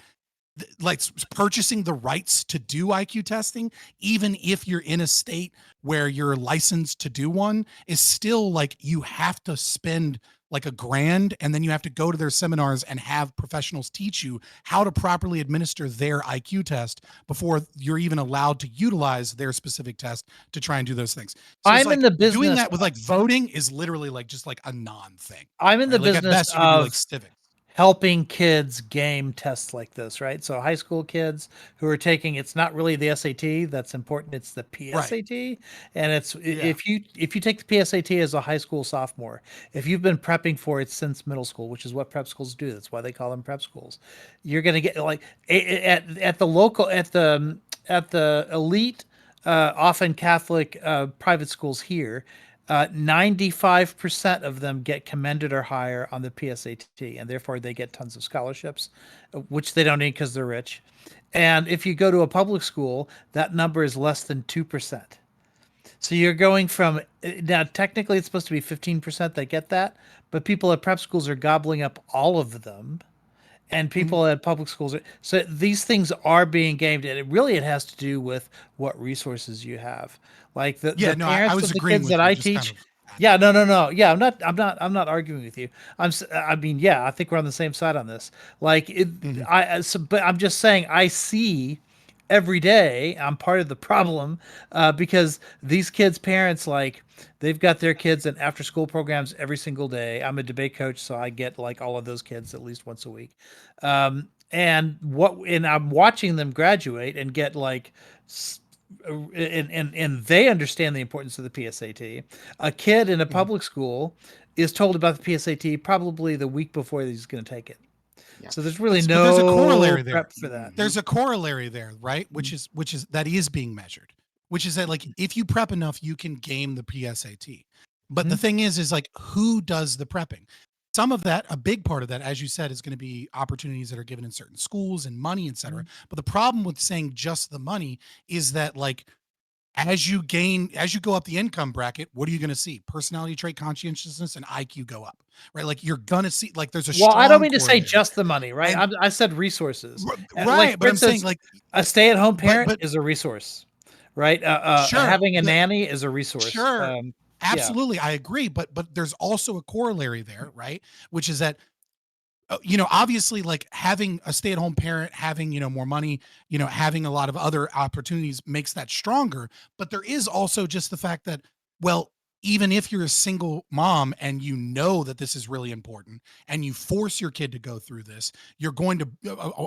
purchasing the rights to do IQ testing, even if you're in a state where you're licensed to do one, is still like you have to spend like $1,000, and then you have to go to their seminars and have professionals teach you how to properly administer their IQ test before you're even allowed to utilize their specific test to try and do those things. So I'm in the business. Doing that with like voting is literally like just like a non-thing. I'm in the Like, at business best, you can do of like civics. helping kids game tests like this, right? So high school kids who are taking, it's not really the SAT that's important, it's the PSAT. And it's if you take the PSAT as a high school sophomore, if you've been prepping for it since middle school, which is what prep schools do, that's why they call them prep schools, you're going to get like at the elite often Catholic private schools here, 95% of them get commended or higher on the PSAT, and therefore they get tons of scholarships, which they don't need because they're rich. And if you go to a public school, that number is less than 2%. So you're going from, now technically it's supposed to be 15% that get that, but people at prep schools are gobbling up all of them. And people at public schools so these things are being gamed, and it has to do with what resources you have. Like the parents I was of the agreeing kids with that you, I just teach kind of Yeah, no. Yeah, I'm not arguing with you. I mean, yeah, I think we're on the same side on this. Like, Mhm. but I'm just saying, I see every day. I'm part of the problem because these kids' parents, like, they've got their kids in after school programs every single day. I'm a debate coach, so I get like all of those kids at least once a week. And I'm watching them graduate and get like. And they understand the importance of the PSAT. A kid in a Mhm. public school is told about the PSAT probably the week before he's going to take it. Yeah. So there's really But there's a no corollary there. prep for that. There's a corollary there, right? Which is that is being measured. Which is that, like, if you prep enough, you can game the PSAT. But the thing is like, who does the prepping? Some of that, a big part of that, as you said, is going to be opportunities that are given in certain schools and money, et cetera. But the problem with saying just the money is that, like, as you go up the income bracket, what are you going to see? Personality trait, conscientiousness, and IQ go up, right? Like, you're going to see, like, there's a Well, strong I don't mean to say correlation. just the money, right? And- I said resources. Right, Like, but for I'm saying, instance, like, a stay-at-home parent but- is a resource, right? Sure, Having a but- nanny is a resource. Sure. Yeah. Absolutely, I agree, but there's also a corollary there, right? Which is that, obviously, like, having a stay-at-home parent, having, more money, having a lot of other opportunities makes that stronger. But there is also just the fact that, well, even if you're a single mom and you know that this is really important and you force your kid to go through this, you're going to,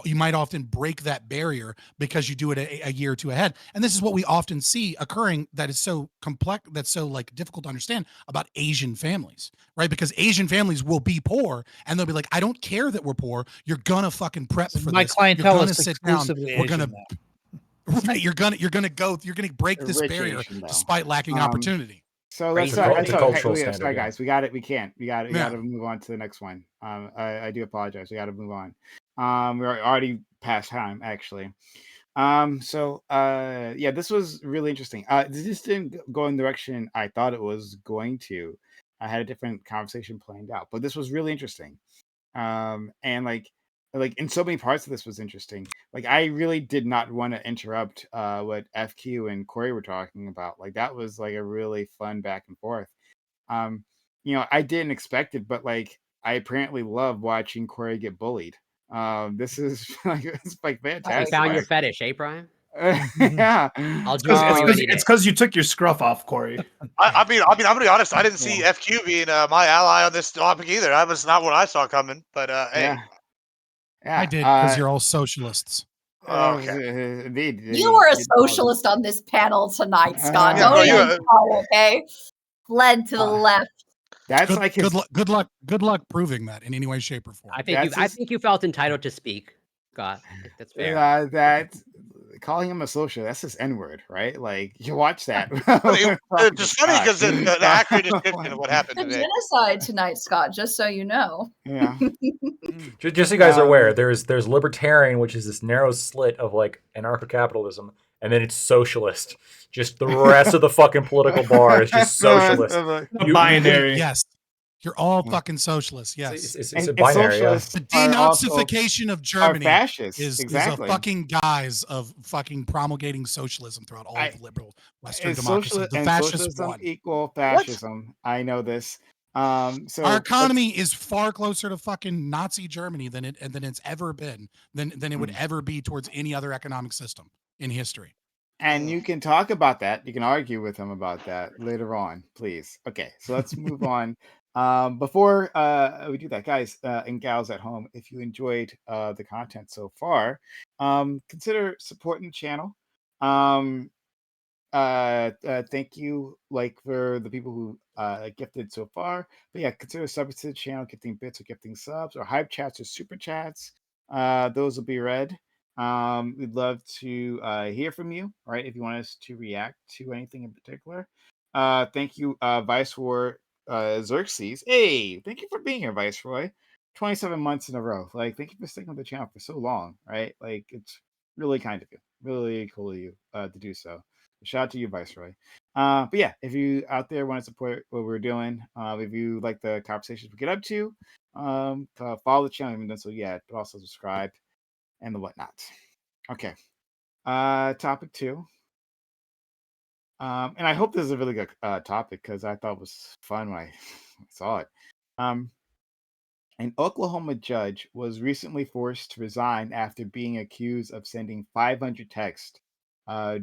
you might often break that barrier because you do it a year or two ahead. And this is what we often see occurring, that is so complex, that's so, like, difficult to understand about Asian families, right? Because Asian families will be poor and they'll be like, I don't care that we're poor. You're gonna fucking prep for My this. clientele You're gonna is sit down. exclusively We're Asian gonna, now. right? You're gonna break The this rich barrier Asian, though. despite lacking opportunity. So let's Crazy cult- let's the hey, cultural yeah, standard, sorry yeah. guys, we can't. We Yeah. gotta move on to the next one. I do apologize. We gotta move on. We're already past time actually. Yeah, this was really interesting. This didn't go in the direction I thought it was going to. I had a different conversation planned out, but this was really interesting. And like in so many parts of this was interesting. Like, I really did not want to interrupt what FQ and Corey were talking about. Like, that was like a really fun back and forth. Um, I didn't expect it, but like, I apparently love watching Corey get bullied. This is like, it's like You fantastic. found your fetish, eh, Brian? Yeah. I'll do it for you any day. It's because you took your scruff off, Corey. I mean, I'm gonna be honest. I didn't see FQ being my ally on this topic either. That was not what I saw coming. But hey, Yeah. Yeah. I did, because you're all socialists. okay. Indeed. You were a socialist on this panel tonight, Scott. Yeah, Don't no, you- even try, okay? Fled to the left. That's Good, like his, good luck proving that in any way, shape, or form. I think That's I his- think you felt entitled to speak, Scott. I think that's fair. that calling him a social, that's his N-word, right? Like, you watch that. It's just funny because it's an accurate description of what happened The today. genocide tonight, Scott, just so you know. Yeah. Just so you guys are Um, aware, there's libertarian, which is this narrow slit of like anarcho-capitalism, and then it's socialist. Just the rest of the fucking political bar is just socialist. You- Binary. Yes. You're all Yeah. fucking socialists. Yes. It's And a binary. Yeah. socialists The are also- denazification of are Germany fascists. is Exactly. a fucking guise of fucking promulgating socialism throughout all I- of liberal Western And democracy. The fascists socialism won. equal fascism. I know this. So Our economy is far closer to fucking Nazi Germany than it's ever been, than it would ever be towards any other economic system in history. and you can talk about that. You can argue with him about that later on, please. Okay, so let's move on. Before we do that, guys and gals at home, if you enjoyed the content so far, consider supporting the channel. Thank you, like, for the people who gifted so far. But yeah, consider subbing to the channel, gifting bits or gifting subs or hype chats or super chats. Those will be read. We'd love to hear from you, right? If you want us to react to anything in particular. Thank you, Viceroy Xerxes. Hey, thank you for being here, Viceroy. 27 months in a row. Like, thank you for sticking with the channel for so long, right? Like, it's really kind of you. Really cool of you to do so. Shout out to you, Viceroy. But yeah, if you out there want to support what we're doing, if you like the conversations we get up to, follow the channel if you haven't done so yet, but also subscribe and the whatnot. Okay. Topic 2. And I hope this is a really good topic because I thought it was fun when I saw it. Um, an Oklahoma judge was recently forced to resign after being accused of sending 500 texts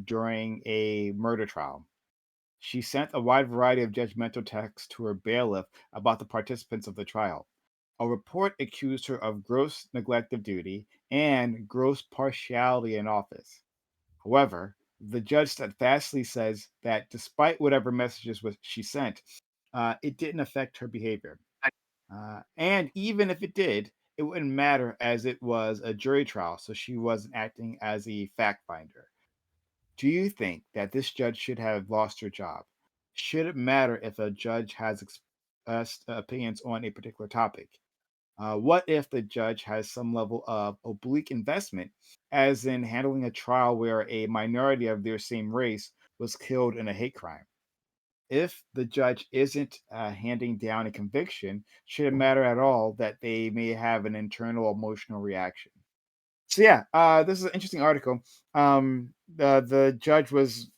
during a murder trial. She sent a wide variety of judgmental texts to her bailiff about the participants of the trial. A report accused her of gross neglect of duty and gross partiality in office. However, the judge steadfastly says that despite whatever messages she sent, it didn't affect her behavior. And even if it did, it wouldn't matter as it was a jury trial, so she wasn't acting as a fact finder. Do you think that this judge should have lost her job? Should it matter if a judge has expressed opinions on a particular topic? What if the judge has some level of oblique investment, as in handling a trial where a minority of their same race was killed in a hate crime? If the judge isn't handing down a conviction, should it matter at all that they may have an internal emotional reaction? So yeah, this is an interesting article. The judge was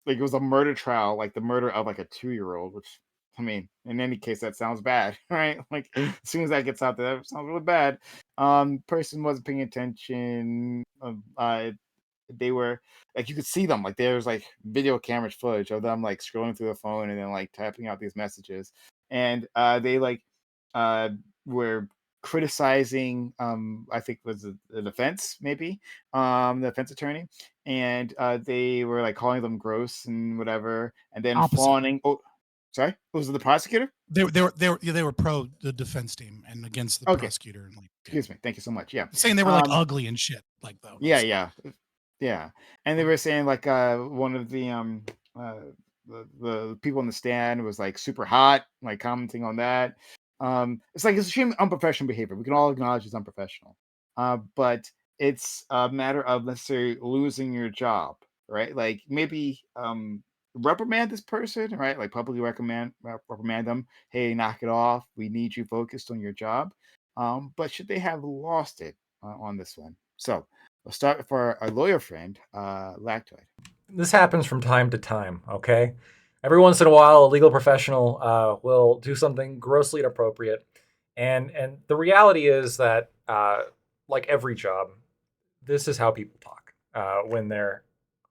like, it was a murder trial, like the murder of like a 2-year-old, which I mean, in any case, that sounds bad, right? Like as soon as that gets out there, that sounds really bad. Person wasn't paying attention. They were like, you could see them, like there was like video camera footage of them like scrolling through the phone and then like typing out these messages, and they like uh were criticizing I think was the defense, maybe the defense attorney, and they were like calling them gross and whatever, and then Opposite. fawning. Oh, sorry, was it the prosecutor? They were pro the defense team and against the Okay. prosecutor, and like Excuse me, thank you so much. Yeah, saying they were like ugly and shit, like though. yeah, and they were saying like one of the the people in the stand was like super hot, like commenting on that. It's like it's extreme unprofessional behavior. We can all acknowledge it's unprofessional, but it's a matter of necessarily losing your job, right? Like maybe reprimand this person, right? Like publicly reprimand them. Hey, knock it off. We need you focused on your job. But should they have lost it on this one? So we'll start for our lawyer friend, Lactoid. This happens from time to time, okay? Every once in a while, a legal professional will do something grossly inappropriate. And the reality is that, like every job, this is how people talk when they're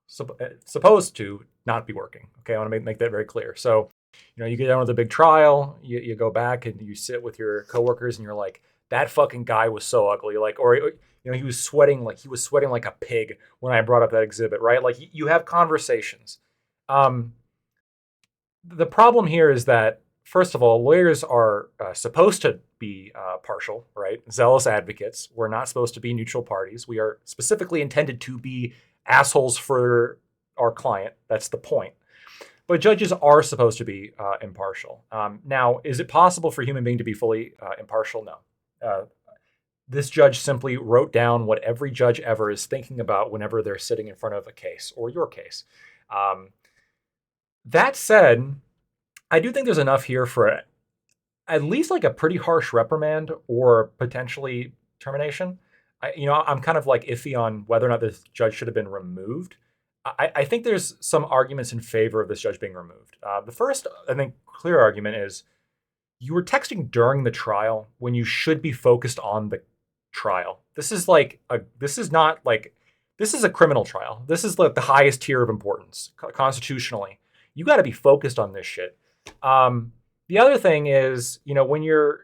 supposed to not be working. Okay, I want to make that very clear. So, you get down with a big trial, you go back and you sit with your coworkers and you're like, that fucking guy was so ugly. Like, or he was sweating like a pig when I brought up that exhibit, right? Like you have conversations. The problem here is that, first of all, lawyers are supposed to be partial, right? Zealous advocates. We're not supposed to be neutral parties. We are specifically intended to be assholes for our client. That's the point. But judges are supposed to be impartial. Now, is it possible for a human being to be fully impartial? No. This judge simply wrote down what every judge ever is thinking about whenever they're sitting in front of a case or your case. That said, I do think there's enough here for at least like a pretty harsh reprimand or potentially termination. I'm kind of like iffy on whether or not this judge should have been removed. I think there's some arguments in favor of this judge being removed. The first, I think, clear argument is you were texting during the trial when you should be focused on the trial. This is a criminal trial. This is like the highest tier of importance constitutionally. You got to be focused on this shit. The other thing is, when you're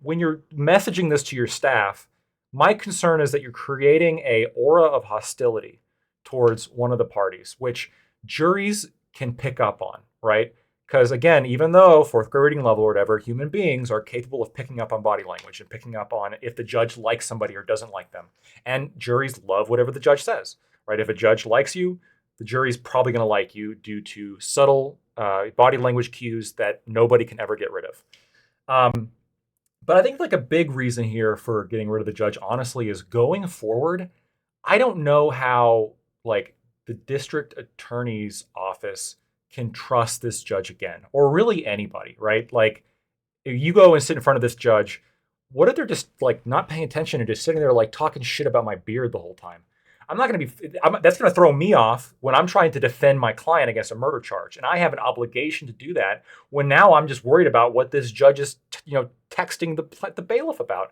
messaging this to your staff, my concern is that you're creating a aura of hostility towards one of the parties, which juries can pick up on, right? Because again, even though fourth grade reading level or whatever, human beings are capable of picking up on body language and picking up on if the judge likes somebody or doesn't like them. And juries love whatever the judge says, right? If a judge likes you, the jury's probably going to like you due to subtle body language cues that nobody can ever get rid of. But I think like a big reason here for getting rid of the judge, honestly, is going forward. I don't know how like the district attorney's office can trust this judge again, or really anybody, right? Like if you go and sit in front of this judge, what if they're just like not paying attention and just sitting there like talking shit about my beard the whole time? I'm not going to be. That's going to throw me off when I'm trying to defend my client against a murder charge, and I have an obligation to do that. When now I'm just worried about what this judge is, texting the bailiff about,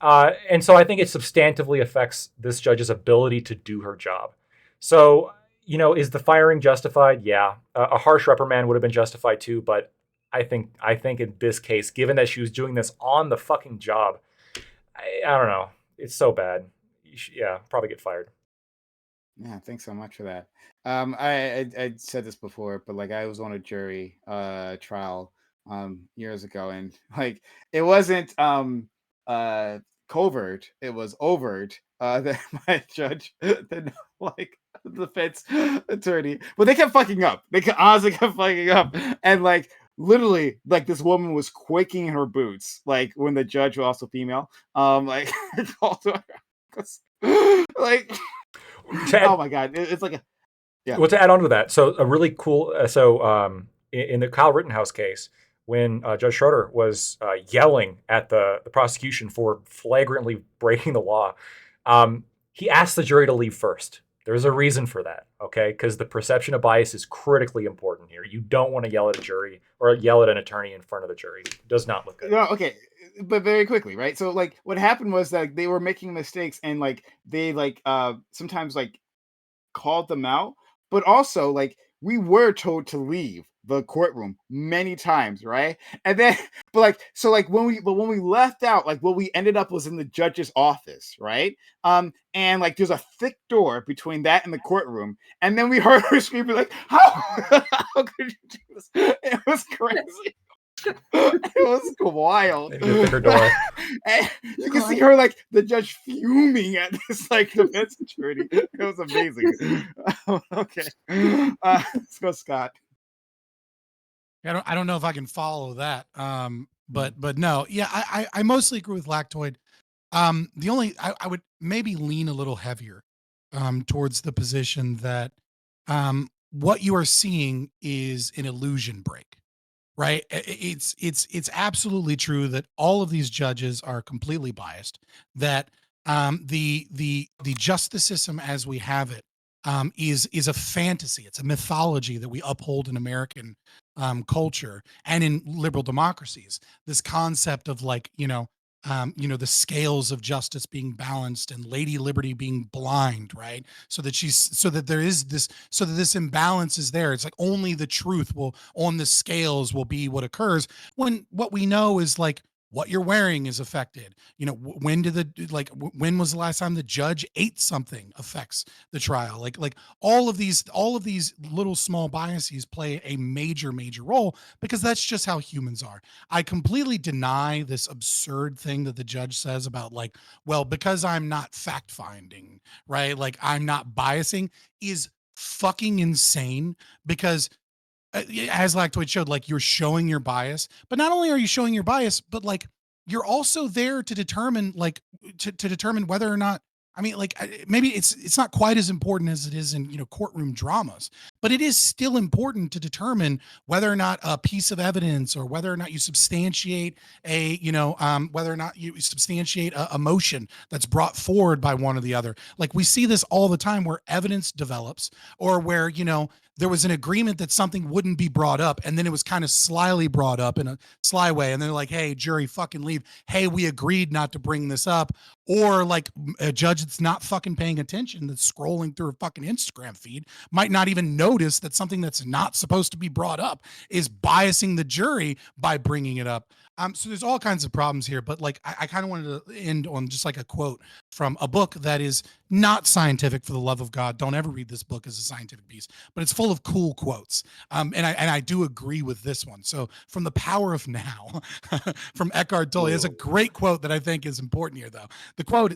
and so I think it substantively affects this judge's ability to do her job. So, is the firing justified? Yeah, a harsh reprimand would have been justified too, but I think in this case, given that she was doing this on the fucking job, I don't know. It's so bad. Probably get fired. Yeah, thanks so much for that. I said this before, but like I was on a jury trial years ago, and like it wasn't covert, it was overt that my judge did not like the defense attorney, but they kept fucking up. They honestly kept fucking up, and like literally, like this woman was quaking in her boots, like when the judge was also female. Like I called her, 'cause, like. Oh my god, it's like Well, to add on to that, so a really cool, in the Kyle Rittenhouse case, when Judge Schroeder was yelling at the prosecution for flagrantly breaking the law, he asked the jury to leave first. There's a reason for that, okay? Because the perception of bias is critically important here. You don't want to yell at a jury or yell at an attorney in front of the jury. It does not look good. No, okay, but very quickly, right? So like what happened was that they were making mistakes, and like they like sometimes like called them out, but also like we were told to leave the courtroom many times, right? And then but when we left out, like what we ended up was in the judge's office, right? And like there's a thick door between that and the courtroom, and then we heard her screaming like, how could you do this? It was crazy. It was wild. And you can see her like the judge fuming at this like defense attorney. It was amazing. Okay, let's go, Scott. I don't know if I can follow that. But no, yeah, I mostly agree with Lactoid. The only I would maybe lean a little heavier towards the position that what you are seeing is an illusion break. Right. It's absolutely true that all of these judges are completely biased, that the justice system as we have it is a fantasy. It's a mythology that we uphold in American culture and in liberal democracies. This concept of like, the scales of justice being balanced and Lady Liberty being blind, right? So that this imbalance is there. It's like only the truth will on the scales will be what occurs, when what we know is like what you're wearing is affected. When was the last time the judge ate something affects the trial? Like all of these little small biases play a major role, because that's just how humans are. I completely deny this absurd thing that the judge says about like, well, because I'm not fact finding, right? Like I'm not biasing is fucking insane, because as Lactoid showed, like you're showing your bias, but not only are you showing your bias, but like you're also there to determine like to determine whether or not, I mean, like maybe it's not quite as important as it is in courtroom dramas, but it is still important to determine whether or not a piece of evidence, or whether or not you substantiate whether or not you substantiate a motion that's brought forward by one or the other. Like we see this all the time where evidence develops, or where there was an agreement that something wouldn't be brought up, and then it was kind of slyly brought up in a sly way, and they're like, hey, jury, fucking leave. Hey, we agreed not to bring this up. Or like a judge that's not fucking paying attention, that's scrolling through a fucking Instagram feed, might not even notice that something that's not supposed to be brought up is biasing the jury by bringing it up. So there's all kinds of problems here, but like I kind of wanted to end on just like a quote from a book that is not scientific, for the love of God. Don't ever read this book as a scientific piece, but it's full of cool quotes. And I do agree with this one. So from The Power of Now, from Eckhart Tolle, is a great quote that I think is important here, though. The quote,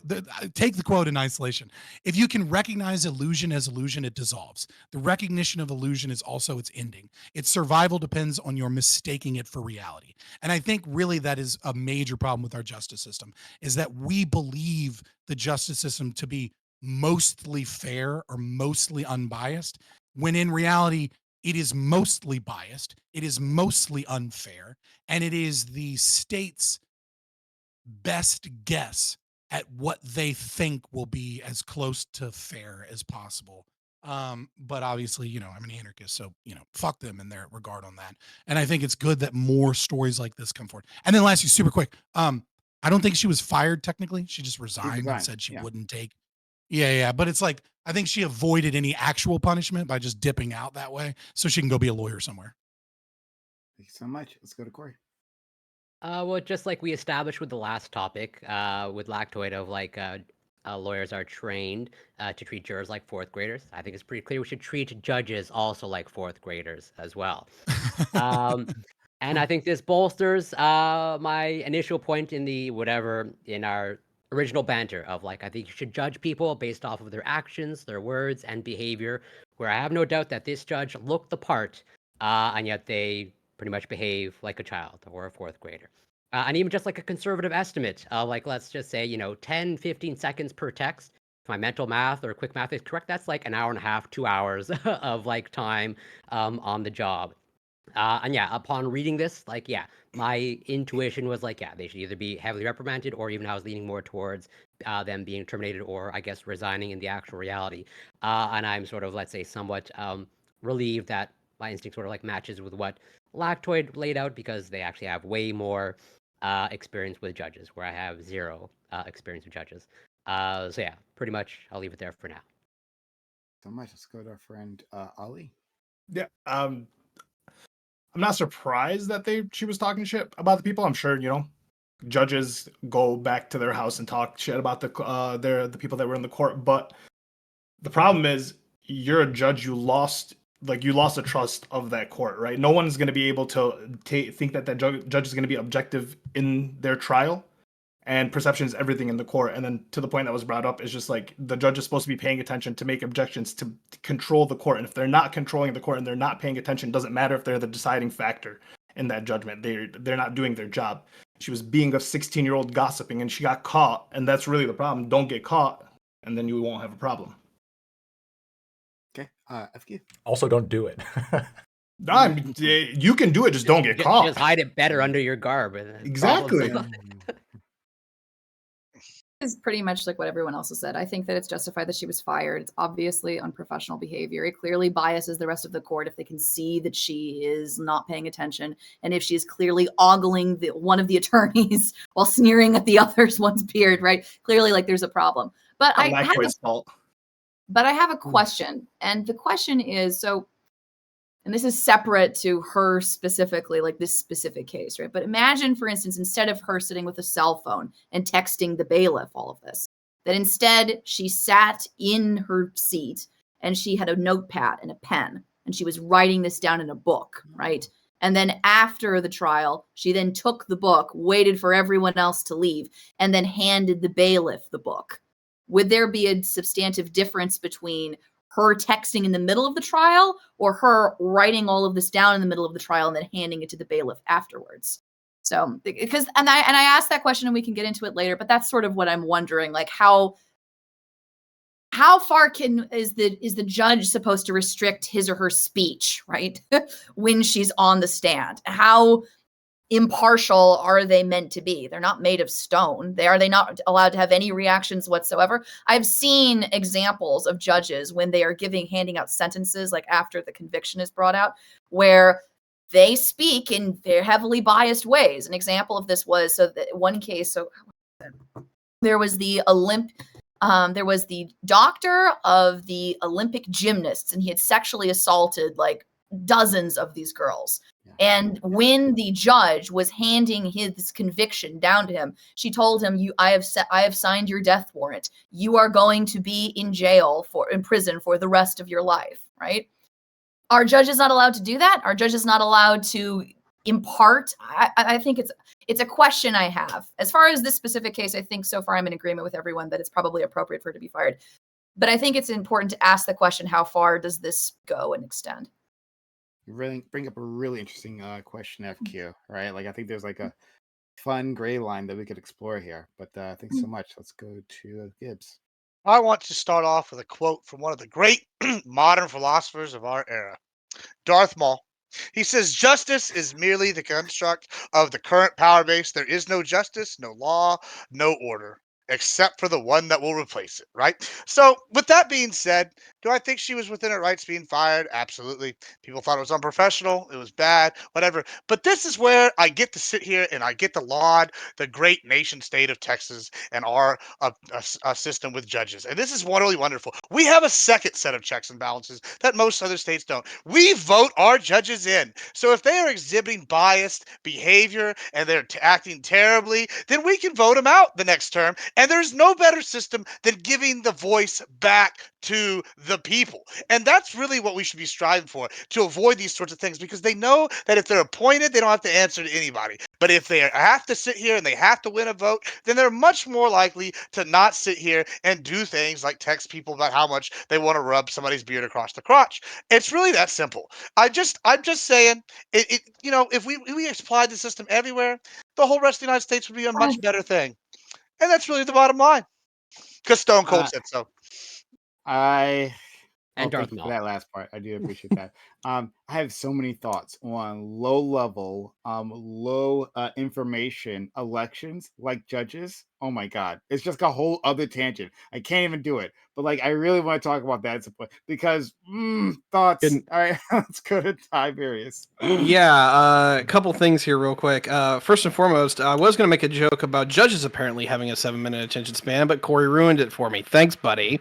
take the quote in isolation. If you can recognize illusion as illusion, it dissolves. The recognition of illusion is also its ending. Its survival depends on your mistaking it for reality. And I think really that is a major problem with our justice system, is that we believe the justice system to be mostly fair or mostly unbiased, when in reality it is mostly biased, it is mostly unfair, and it is the state's best guess at what they think will be as close to fair as possible. But obviously, I'm an anarchist, so fuck them in their regard on that. And I think it's good that more stories like this come forward. And then lastly, super quick, I don't think she was fired technically. She just resigned and resigned, said she yeah. wouldn't take. Yeah. But it's like I think she avoided any actual punishment by just dipping out that way, so she can go be a lawyer somewhere. Thank you so much. Let's go to Corey. Well, just like we established with the last topic, with Lactoid of like lawyers are trained to treat jurors like fourth graders. I think it's pretty clear we should treat judges also like fourth graders as well. And I think this bolsters my initial point in our original banter of like, I think you should judge people based off of their actions, their words, and behavior, where I have no doubt that this judge looked the part, and yet they pretty much behave like a child or a fourth grader. And even just like a conservative estimate of like, let's just say, 10, 15 seconds per text. If my mental math or quick math is correct, that's like an hour and a half, 2 hours of like time on the job. And yeah, upon reading this, like, yeah, my intuition was like, yeah, they should either be heavily reprimanded or even I was leaning more towards them being terminated or I guess resigning in the actual reality. And I'm sort of, let's say, somewhat relieved that my instinct sort of like matches with what Lactoid laid out because they actually have way more experience with judges, where I have zero experience with judges. So yeah, pretty much I'll leave it there for now. So much. Let's go to our friend Ali. Yeah. I'm not surprised that she was talking shit about the people. I'm sure, judges go back to their house and talk shit about the people that were in the court. But the problem is, you're a judge. You lost the trust of that court, right? No one's going to be able to think that judge is going to be objective in their trial. And perception is everything in the court. And then to the point that was brought up is just like the judge is supposed to be paying attention to make objections to control the court. And if they're not controlling the court and they're not paying attention, it doesn't matter if they're the deciding factor in that judgment. They're not doing their job. She was being a 16-year-old gossiping and she got caught. And that's really the problem. Don't get caught and then you won't have a problem. Okay. FQ. Also, don't do it. I mean, you can do it, just don't get caught. Just hide it better under your garb. Exactly. Is pretty much like what everyone else has said. I think that it's justified that she was fired. It's obviously unprofessional behavior. It clearly biases the rest of the court if they can see that she is not paying attention and if she is clearly ogling one of the attorneys while sneering at the other's one's beard, right? Clearly, like there's a problem. But I have a question, and the question is so. And this is separate to her specifically, like this specific case, right? But imagine, for instance, instead of her sitting with a cell phone and texting the bailiff all of this, that instead she sat in her seat and she had a notepad and a pen and she was writing this down in a book, right? And then after the trial, she then took the book, waited for everyone else to leave, and then handed the bailiff the book. Would there be a substantive difference between her texting in the middle of the trial or her writing all of this down in the middle of the trial and then handing it to the bailiff afterwards? So, because, and I asked that question and we can get into it later, but that's sort of what I'm wondering, like how far is the judge supposed to restrict his or her speech, right? when she's on the stand? How impartial are they meant to be? They're not made of stone. Are they not allowed to have any reactions whatsoever? I've seen examples of judges when they are handing out sentences, like after the conviction is brought out, where they speak in their heavily biased ways. An example of this was one case. So there was the doctor of the Olympic gymnasts, and he had sexually assaulted like dozens of these girls. And when the judge was handing his conviction down to him, she told him, I have signed your death warrant. You are going to be in prison for the rest of your life, right? Are judges not allowed to do that? Are judges not allowed to impart? I think it's a question I have. As far as this specific case, I think so far I'm in agreement with everyone that it's probably appropriate for her to be fired. But I think it's important to ask the question, how far does this go and extend? You really bring up a really interesting question, FQ, right? Like I think there's like a fun gray line that we could explore here. But thanks so much. Let's go to Gibbs. I want to start off with a quote from one of the great modern philosophers of our era, Darth Maul. He says, "Justice is merely the construct of the current power base. There is no justice, no law, no order." except for the one that will replace it, right? So, with that being said, do I think she was within her rights being fired? Absolutely. People thought it was unprofessional, it was bad, whatever. But this is where I get to sit here and I get to laud the great nation state of Texas and our system with judges. And this is really wonderful. We have a second set of checks and balances that most other states don't. We vote our judges in. So if they are exhibiting biased behavior and they're acting terribly, then we can vote them out the next term. And there's no better system than giving the voice back to the people. And that's really what we should be striving for, to avoid these sorts of things, because they know that if they're appointed, they don't have to answer to anybody. But if they have to sit here and they have to win a vote, then they're much more likely to not sit here and do things like text people about how much they want to rub somebody's beard across the crotch. It's really that simple. I'm just saying, if we applied the system everywhere, the whole rest of the United States would be a much better thing. And that's really the bottom line. Because Stone Cold said so. I And thank Darth you for Maul. that last part. I do appreciate that. I have so many thoughts on low level, low information elections like judges. Oh my god, it's just a whole other tangent. I can't even do it. But like, I really want to talk about that at some point because thoughts. Good. All right, let's go to Tiberius. Yeah, a couple things here real quick. First and foremost, I was going to make a joke about judges apparently having a 7-minute attention span, but Corey ruined it for me. Thanks, buddy.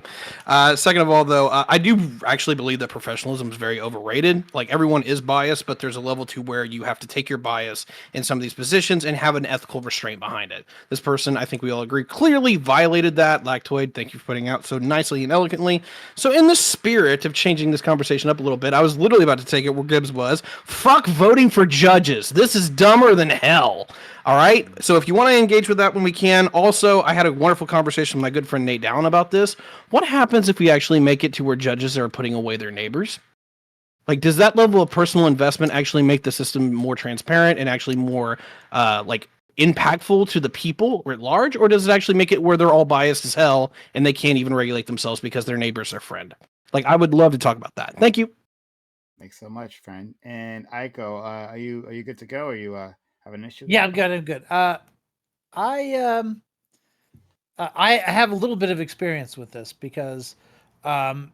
Second of all, though, I do actually believe that professionalism is very overrated. Like, everyone is biased, but there's a level to where you have to take your bias in some of these positions and have an ethical restraint behind it. This person, I think we all agree, clearly violated that. Lactoid, thank you for putting out so nicely and elegantly. So in the spirit of changing this conversation up a little bit, I was literally about to take it where Gibbs was. Fuck voting for judges. This is dumber than hell. All right. So if you want to engage with that when we can. Also, I had a wonderful conversation with my good friend Nate Dallin about this. What happens if we actually make it to where judges are putting away their neighbors? Like, does that level of personal investment actually make the system more transparent and actually more impactful to the people at large, or does it actually make it where they're all biased as hell and they can't even regulate themselves because their neighbor's their friend? Like, I would love to talk about that. Thank you. Thanks so much, friend. And Aiko, are you good to go? Or you have an issue? Yeah, I'm good. I'm good. I have a little bit of experience with this because when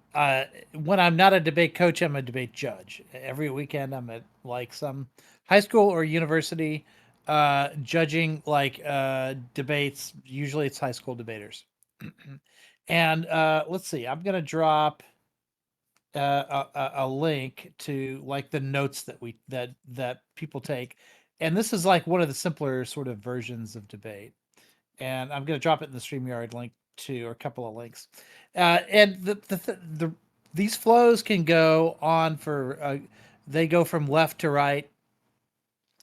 I'm not a debate coach, I'm a debate judge. Every weekend, I'm at like some high school or university judging like debates. Usually, it's high school debaters. And let's see. I'm gonna drop a link to like the notes that people take, and this is like one of the simpler sort of versions of debate. And I'm going to drop it in the StreamYard link too, or a couple of links. And these flows can go on for they go from left to right,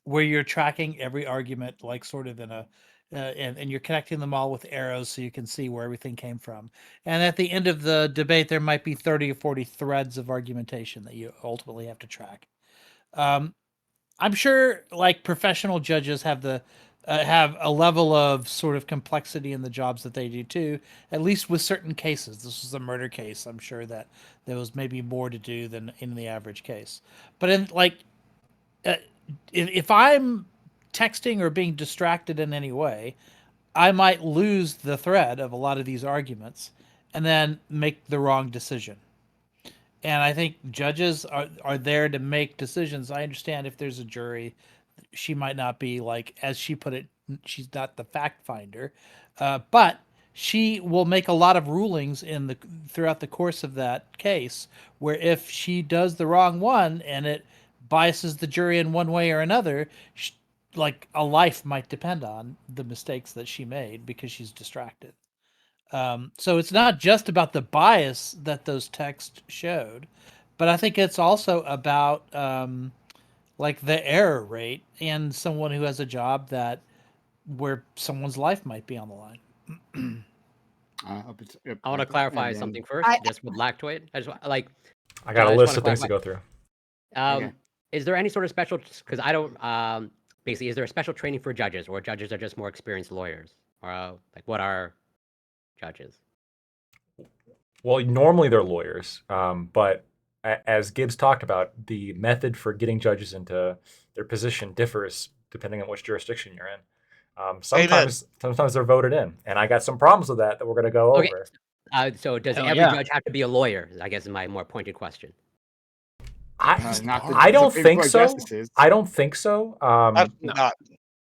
where you're tracking every argument like sort of in a and you're connecting them all with arrows so you can see where everything came from. And at the end of the debate, there might be 30 or 40 threads of argumentation that you ultimately have to track. I'm sure like professional judges have have a level of sort of complexity in the jobs that they do too, at least with certain cases. This was a murder case. I'm sure that there was maybe more to do than in the average case. But in like, if I'm texting or being distracted in any way, I might lose the thread of a lot of these arguments and then make the wrong decision. And I think judges are there to make decisions. I understand if there's a jury, she might not be like, as she put it, she's not the fact finder, but she will make a lot of rulings throughout the course of that case, where if she does the wrong one and it biases the jury in one way or another, like a life might depend on the mistakes that she made because she's distracted. So it's not just about the bias that those texts showed, but I think it's also about like the error rate and someone who has a job where someone's life might be on the line. I want to clarify something first, just with Lactoid. I got a list of things to go through. Okay. Is there any sort of special? Because I don't. Basically, is there a special training for judges, or judges are just more experienced lawyers, or like what are judges? Well, normally they're lawyers, but as Gibbs talked about, the method for getting judges into their position differs depending on which jurisdiction you're in. Sometimes they're voted in, and I got some problems with that we're going to go Okay. over. So does Hell every yeah. judge have to be a lawyer? I guess is my more pointed question. Not the I don't Supreme think Court so. justices. I don't think so. Absolutely no. not.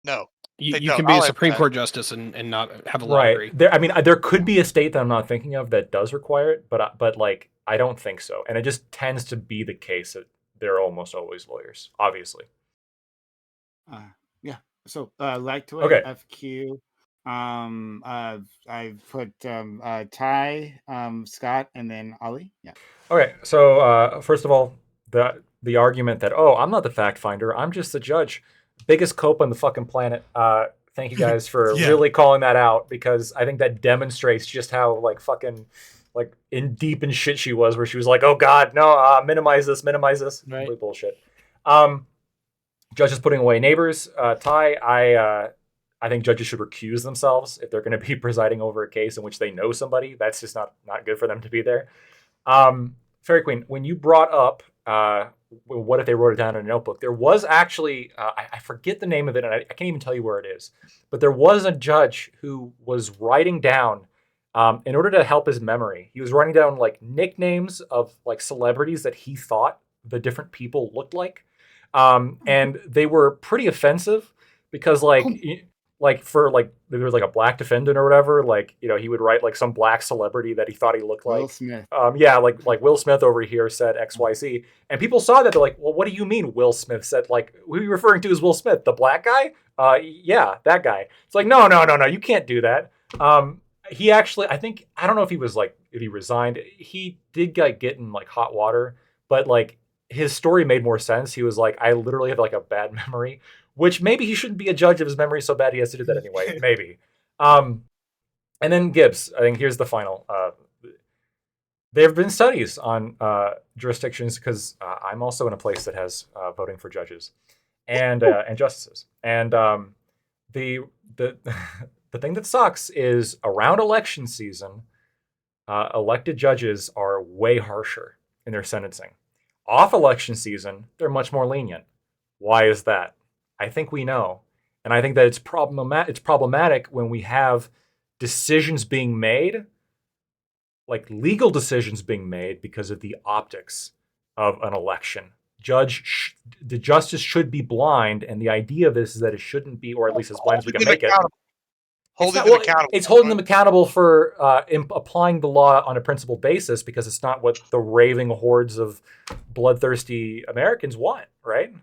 No. You No, can be I'll a answer Supreme that. Court justice and not have a law degree. Right. There could be a state that I'm not thinking of that does require it, but like I don't think so. And it just tends to be the case that they're almost always lawyers, obviously. Yeah. So like to Okay. FQ. I put Ty, Scott, and then Ollie. Yeah. Okay. So first of all, the argument that I'm not the fact finder, I'm just the judge. Biggest cope on the fucking planet. Thank you guys for Yeah. really calling that out, because I think that demonstrates just how like fucking like in deep in shit she was, where she was like, oh god, no, minimize this. Right. Complete bullshit. Judges putting away neighbors. Ty, I think judges should recuse themselves if they're going to be presiding over a case in which they know somebody. That's just not good for them to be there. Fairy Queen, when you brought up what if they wrote it down in a notebook, there was actually, I forget the name of it, and I can't even tell you where it is, but there was a judge who was writing down, in order to help his memory, he was writing down like nicknames of like celebrities that he thought the different people looked like. And they were pretty offensive because like for like there was like a black defendant or whatever, like, you know, he would write like some black celebrity that he thought he looked like Will Smith. Yeah, like Will Smith over here said XYZ, and people saw that, they're like, well, what do you mean Will Smith said, like, who are you referring to as Will Smith, the black guy? Yeah, that guy. It's like, no, you can't do that. He actually, I don't know if he resigned. He did get in like hot water, but like his story made more sense. He was like, I literally have like a bad memory, which maybe he shouldn't be a judge if his memory is so bad he has to do that anyway. Maybe. And then Gibbs, I think here's the final. There have been studies on jurisdictions, because I'm also in a place that has voting for judges and justices. And the thing that sucks is around election season, elected judges are way harsher in their sentencing. Off election season, they're much more lenient. Why is that? I think we know. And I think that it's problematic when we have decisions being made, like legal decisions being made, because of the optics of an election. The justice should be blind, and the idea of this is that it shouldn't be, or at least as blind as we can make it. It's holding them accountable for applying the law on a principled basis, because it's not what the raving hordes of bloodthirsty Americans want, right?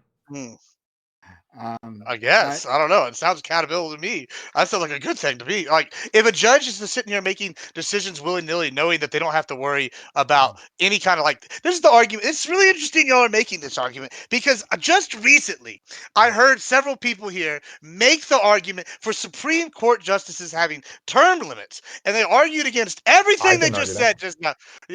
I guess. I don't know. It sounds accountable to me. That sounds like a good thing to me. Like, if a judge is just sitting here making decisions willy-nilly, knowing that they don't have to worry about any kind of like, this is the argument. It's really interesting y'all are making this argument, because just recently I heard several people here make the argument for Supreme Court justices having term limits, and they argued against everything they just said just now.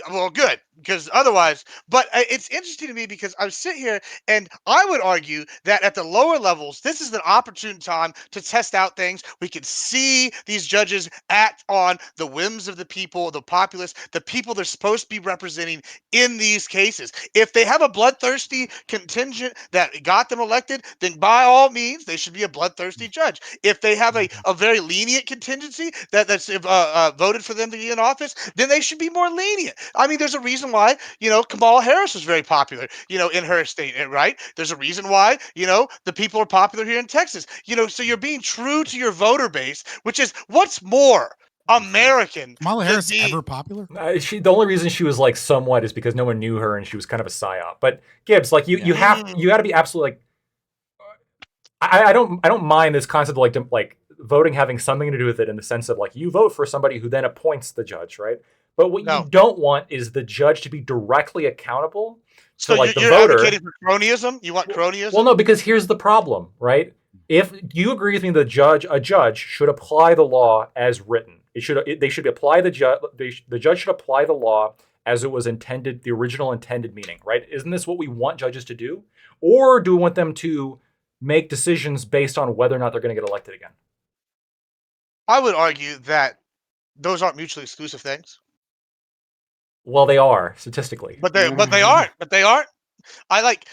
Well, good, because otherwise, but it's interesting to me, because I sit here and I would argue that at the lower levels, this is an opportune time to test out things. We can see these judges act on the whims of the people, the populace, the people they're supposed to be representing in these cases. If they have a bloodthirsty contingent that got them elected, then by all means, they should be a bloodthirsty judge. If they have a very lenient contingency that's voted for them to be in office, then they should be more lenient. I mean, there's a reason why, Kamala Harris was very popular, in her state, right? There's a reason why, the people are popular here in Texas, so you're being true to your voter base, which is what's more American. Kamala Harris ever popular? The only reason she was like somewhat is because no one knew her and she was kind of a psyop. But Gibbs, like you got to be absolutely like, I don't mind this concept of like voting having something to do with it, in the sense of like you vote for somebody who then appoints the judge, right? But what you don't want is the judge to be directly accountable. So like you're advocating for cronyism? You want cronyism? Well, no, because here's the problem, right? If you agree with me, a judge should apply the law as written. The judge should apply the law as it was intended, the original intended meaning, right? Isn't this what we want judges to do? Or do we want them to make decisions based on whether or not they're going to get elected again? I would argue that those aren't mutually exclusive things. Well, they are statistically, but they aren't. I like,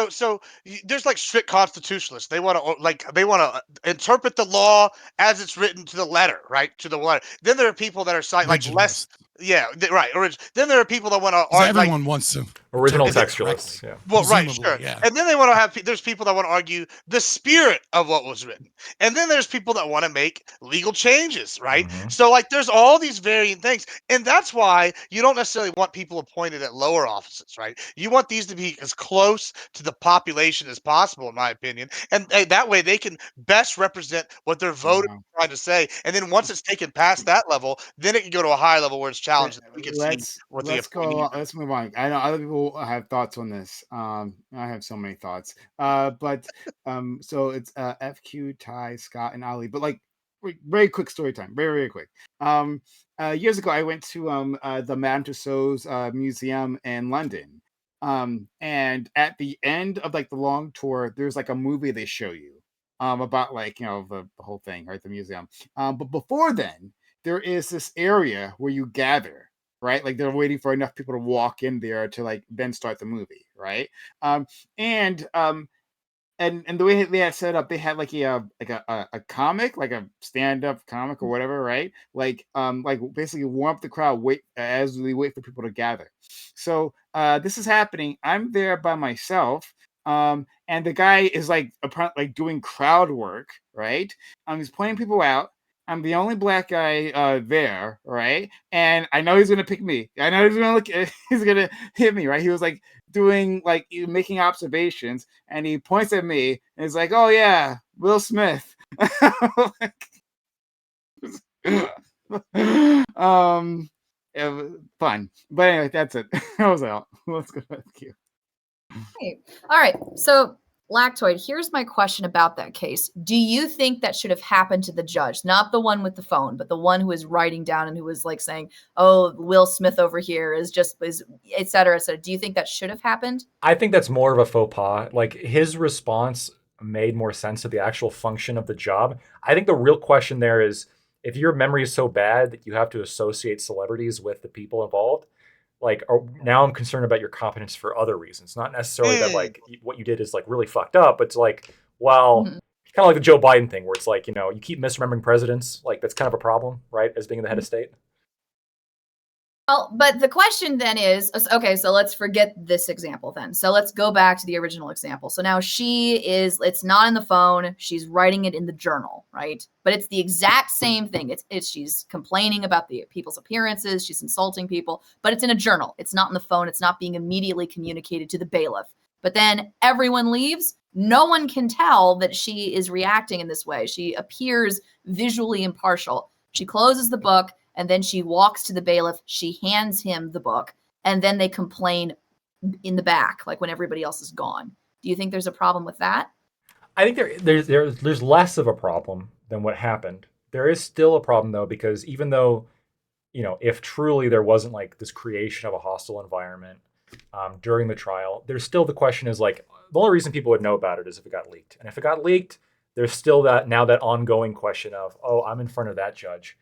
so there's like strict constitutionalists. They want to interpret the law as it's written to the letter, right? To the letter. Then there are people that are like less, Originalist. yeah, right. Then there are people that want to So argue like, everyone wants to Original interpret it correctly. textualists. Yeah. well, right, Presumably, sure. yeah. And then they want to have there's people that want to argue the spirit of what was written. And then there's people that want to make legal changes, right? Mhm. So like there's all these varying things. And that's why you don't necessarily want people appointed at lower offices, right? You want these to be as close to the population as possible, in my opinion. And that way they can best represent what their voters Wow. are trying to say. And then once it's taken past that level, then it can go to a higher level where it's challenged. And we can see what the Let's go. appointee. Let's move on. I know other people have thoughts on this. I have so many thoughts. But so it's FQ, Ty, Scott, and Ali. But like, very quick story time. Very very quick. Years ago, I went to the Madame Tussauds museum in London. And at the end of like the long tour, there's like a movie they show you about like the whole thing, right? The museum. But before then, there is this area where you gather, right? Like they're waiting for enough people to walk in there to like then start the movie, right? And the way they had set up, they had like a comic, like a stand-up comic or whatever, right? Like basically warm up the crowd, wait as we wait for people to gather. So this is happening. I'm there by myself. And the guy is like doing crowd work, right? He's pointing people out. I'm the only black guy there, right? And I know he's gonna pick me. I know he's gonna he's gonna hit me, right? He was like doing like making observations, and he points at me and he's like, "Oh yeah, Will Smith." It was fun, but anyway, that's it. That was out. Let's go back to you. Hey. All right. So, Lactoid, here's my question about that case. Do you think that should have happened to the judge? Not the one with the phone, but the one who was writing down and who was like saying, "Oh, Will Smith over here is et cetera, et cetera." Do you think that should have happened? I think that's more of a faux pas. Like his response made more sense to the actual function of the job. I think the real question there is if your memory is so bad that you have to associate celebrities with the people involved. Like now I'm concerned about your competence for other reasons, not necessarily that like what you did is like really fucked up, but it's like, well, kind of like the Joe Biden thing where it's like, you keep misremembering presidents. Like that's kind of a problem, right? As being the head of state. Well, but the question then is, okay, so let's forget this example then. So let's go back to the original example. So now it's not in the phone. She's writing it in the journal, right? But it's the exact same thing. She's complaining about the people's appearances. She's insulting people, but it's in a journal. It's not in the phone. It's not being immediately communicated to the bailiff. But then everyone leaves. No one can tell that she is reacting in this way. She appears visually impartial. She closes the book. And then she walks to the bailiff. She hands him the book. And then they complain in the back, like when everybody else is gone. Do you think there's a problem with that? I think there's less of a problem than what happened. There is still a problem, though, because even though, if truly there wasn't like this creation of a hostile environment during the trial, there's still the question is like, the only reason people would know about it is if it got leaked. And if it got leaked, there's still that ongoing question of, oh, I'm in front of that judge.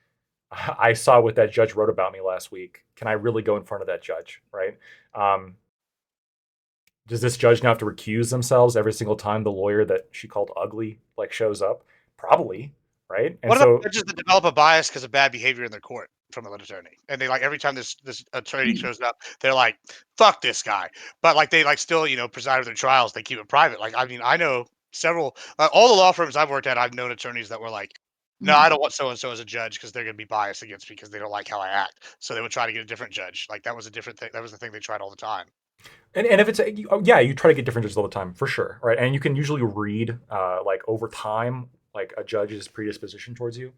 I saw what that judge wrote about me last week. Can I really go in front of that judge, right? Does this judge now have to recuse themselves every single time the lawyer that she called ugly shows up? Probably, right? And what about judges that develop a bias because of bad behavior in their court from an attorney, and they every time this attorney shows up, they're like, "Fuck this guy," but they still preside over their trials. They keep it private. I know several, all the law firms I've worked at, I've known attorneys that were like, "No, I don't want so and so as a judge because they're going to be biased against me because they don't like how I act." So they would try to get a different judge. That was a different thing. That was the thing they tried all the time. And if it's you try to get different judges all the time for sure, right? And you can usually read over time a judge's predisposition towards you.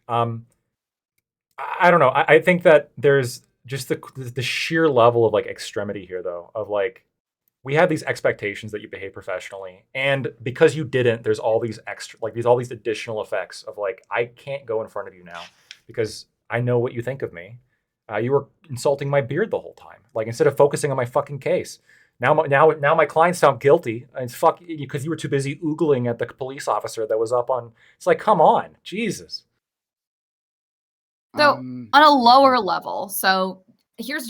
I don't know. I think that there's just the sheer level of extremity here, though, of we have these expectations that you behave professionally, and because you didn't, there's all these extra, all these additional effects of I can't go in front of you now because I know what you think of me. You were insulting my beard the whole time. Instead of focusing on my fucking case, now my client's found guilty, and it's because you were too busy oogling at the police officer that was up on. It's come on, Jesus. So on a lower level, so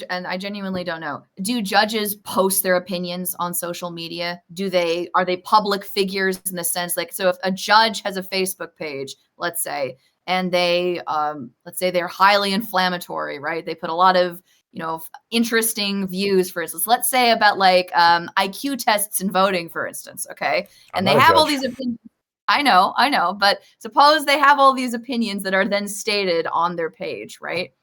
and I genuinely don't know. Do judges post their opinions on social media? Are they public figures in the sense like, so if a judge has a Facebook page, let's say, and let's say they're highly inflammatory, right? They put a lot of, interesting views, for instance, let's say about like IQ tests and voting, for instance. Okay. And they have all these opinions. I know. But suppose they have all these opinions that are then stated on their page, right?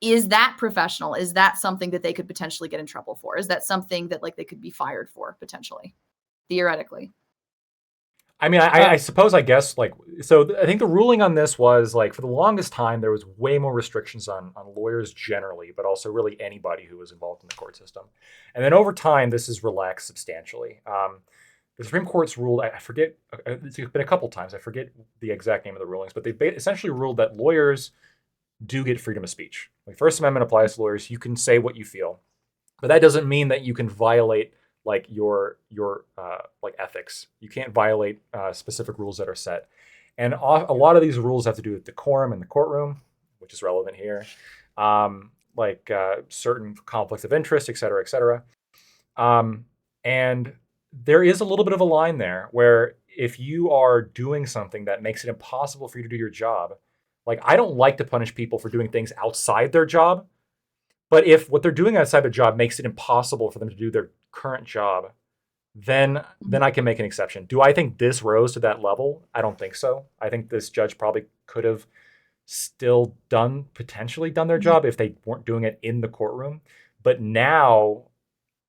Is that professional? Is that something that they could potentially get in trouble for? Is that something that like they could be fired for potentially, theoretically? I mean, I suppose, I guess, like, so I think the ruling on this was like, for the longest time, there was way more restrictions on lawyers generally, but also really anybody who was involved in the court system. And then over time, this is relaxed substantially. The Supreme Court's ruled, I forget, it's been a couple times, I forget the exact name of the rulings, but they essentially ruled that lawyers do get freedom of speech. Like, First Amendment applies to lawyers. You can say what you feel, but that doesn't mean that you can violate like your like ethics. You can't violate specific rules that are set. And a lot of these rules have to do with decorum in the courtroom, which is relevant here. Certain conflicts of interest, et cetera, et cetera. And there is a little bit of a line there where if you are doing something that makes it impossible for you to do your job, like, I don't like to punish people for doing things outside their job, but if what they're doing outside their job makes it impossible for them to do their current job, then I can make an exception. Do I think this rose to that level? I don't think so. I think this judge probably could have still potentially done their job if they weren't doing it in the courtroom. But now,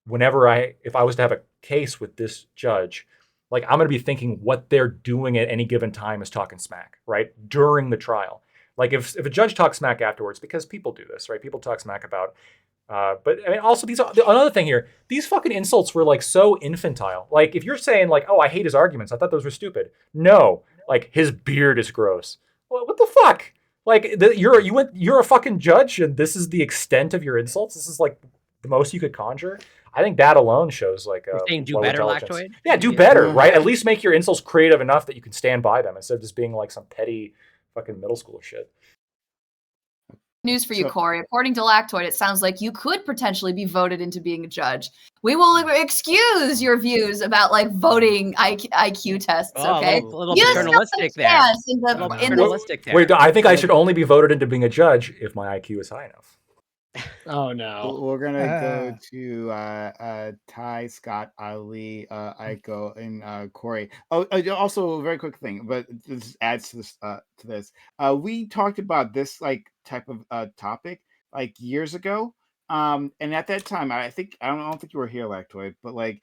if I was to have a case with this judge, like, I'm going to be thinking what they're doing at any given time is talking smack, right? During the trial. Like, if a judge talks smack afterwards, because people do this, right? People talk smack about, but I mean, also another thing here, these fucking insults were like so infantile. Like, if you're saying like, oh, I hate his arguments, I thought those were stupid. No, like, his beard is gross. Well, what the fuck? Like, you're a fucking judge, and this is the extent of your insults. This is like the most you could conjure. I think that alone shows like You're saying do low better, intelligence. Lactoid? Yeah, do better, right? At least make your insults creative enough that you can stand by them instead of just being like some petty fucking middle school shit. News for you, Corey. According to Lactoid, it sounds like you could potentially be voted into being a judge. We will excuse your views about like voting IQ tests. Okay, a little paternalistic there. Wait, I think I should only be voted into being a judge if my IQ is high enough. Oh no. We're gonna go to Ty, Scott, Ali, Aiko, and Corey. Oh, also a very quick thing, but this adds to this. We talked about this like type of topic like years ago. And at that time, I don't think you were here, Lactoid, but like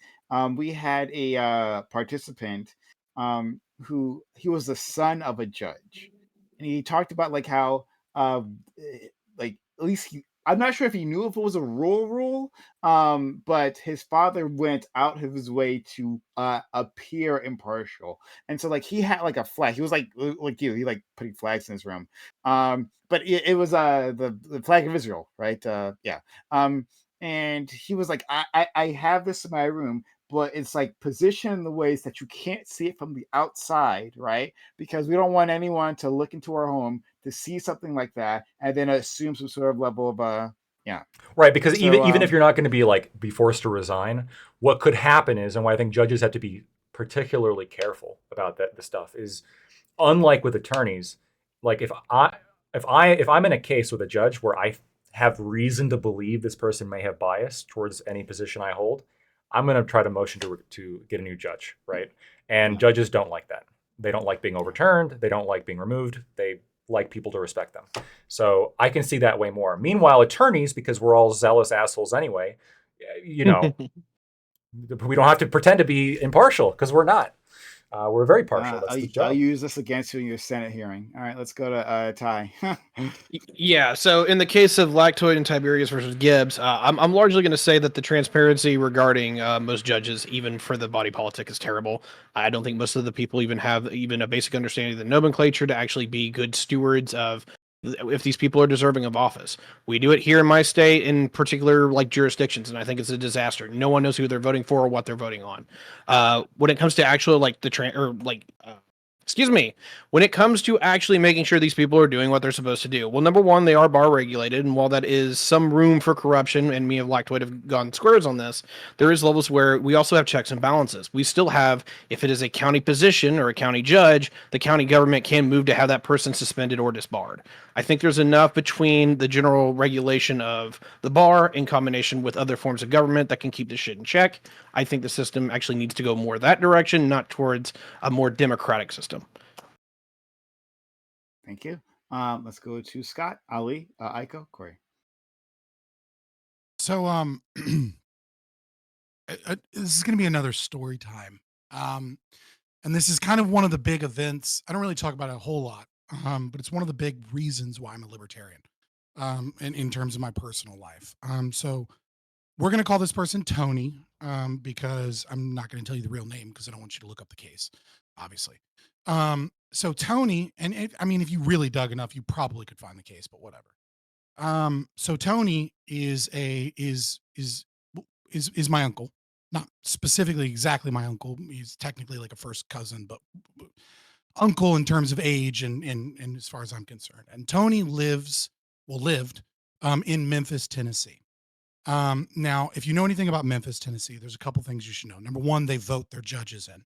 we had a participant who he was the son of a judge, and he talked about like how like at least I'm not sure if he knew if it was a rule, but his father went out of his way to appear impartial, and so like he had like a flag. He was like you, he like putting flags in his room, but it was the flag of Israel, right? And he was like, I have this in my room, but it's like positioned in the ways that you can't see it from the outside, right? Because we don't want anyone to look into our home to see something like that and then assume some sort of level of right. Because even if you're not going to be forced to resign, what could happen is, and why I think judges have to be particularly careful about this stuff is, unlike with attorneys, like if I'm in a case with a judge where I have reason to believe this person may have bias towards any position I hold, I'm going to try to motion to get a new judge, right? And judges don't like that. They don't like being overturned. They don't like being removed. They like people to respect them. So I can see that way more. Meanwhile, attorneys, because we're all zealous assholes anyway, we don't have to pretend to be impartial because we're not. We're very partial. That's the job. I'll use this against you in your Senate hearing. All right, let's go to Ty. Yeah, so in the case of Lactoid and Tiberius versus Gibbs, I'm largely going to say that the transparency regarding most judges, even for the body politic, is terrible. I don't think most of the people even have a basic understanding of the nomenclature to actually be good stewards of if these people are deserving of office. We do it here in my state in particular like jurisdictions, and I think it's a disaster. No one knows who they're voting for or what they're voting on. When it comes to actual like excuse me, when it comes to actually making sure these people are doing what they're supposed to do. Well, number one, they are bar regulated, and while that is some room for corruption, and me and Lactoid have gone squares on this, there is levels where we also have checks and balances. We still have, if it is a county position or a county judge, the county government can move to have that person suspended or disbarred. I think there's enough between the general regulation of the bar in combination with other forms of government that can keep this shit in check. I think the system actually needs to go more that direction, not towards a more democratic system. Thank you. Let's go to Scott, Ali, Aiko, Corey. So this is going to be another story time. And this is kind of one of the big events. I don't really talk about it a whole lot, but it's one of the big reasons why I'm a libertarian, in terms of my personal life. So we're going to call this person Tony, because I'm not going to tell you the real name because I don't want you to look up the case, obviously. So Tony, and I mean, if you really dug enough, you probably could find the case, but whatever. So Tony is my uncle, not specifically exactly my uncle. He's technically like a first cousin, but uncle in terms of age and as far as I'm concerned. And Tony lived in Memphis, Tennessee. Now, if you know anything about Memphis, Tennessee, there's a couple things you should know. Number one, they vote their judges in.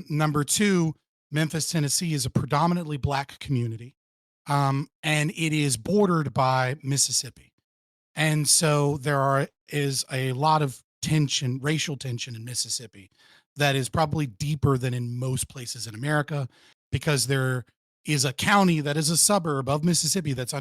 Number two, Memphis, Tennessee is a predominantly black community, and it is bordered by Mississippi. And so there is a lot of tension, racial tension in Mississippi that is probably deeper than in most places in America, because there is a county that is a suburb of Mississippi that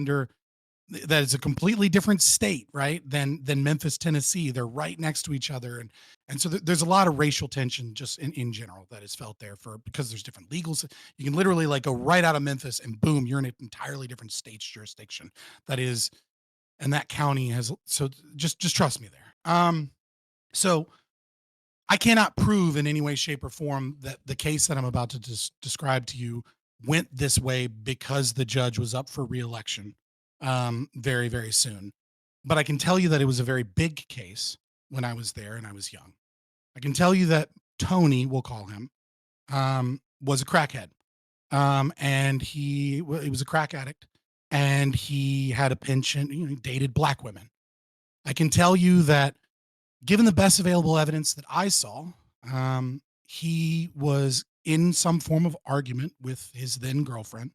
is a completely different state, right, than Memphis, Tennessee. They're right next to each other. And so there's a lot of racial tension just in general that is felt there because there's different legals. You can literally like go right out of Memphis and boom, you're in an entirely different state's jurisdiction. And that county has, so just trust me there. So I cannot prove in any way, shape, or form that the case that I'm about to describe to you went this way because the judge was up for re-election very, very soon. But I can tell you that it was a very big case when I was there and I was young. I can tell you that Tony, we'll call him, was a crackhead. And he was a crack addict, and he had a penchant, he dated black women. I can tell you that given the best available evidence that I saw, he was in some form of argument with his then girlfriend,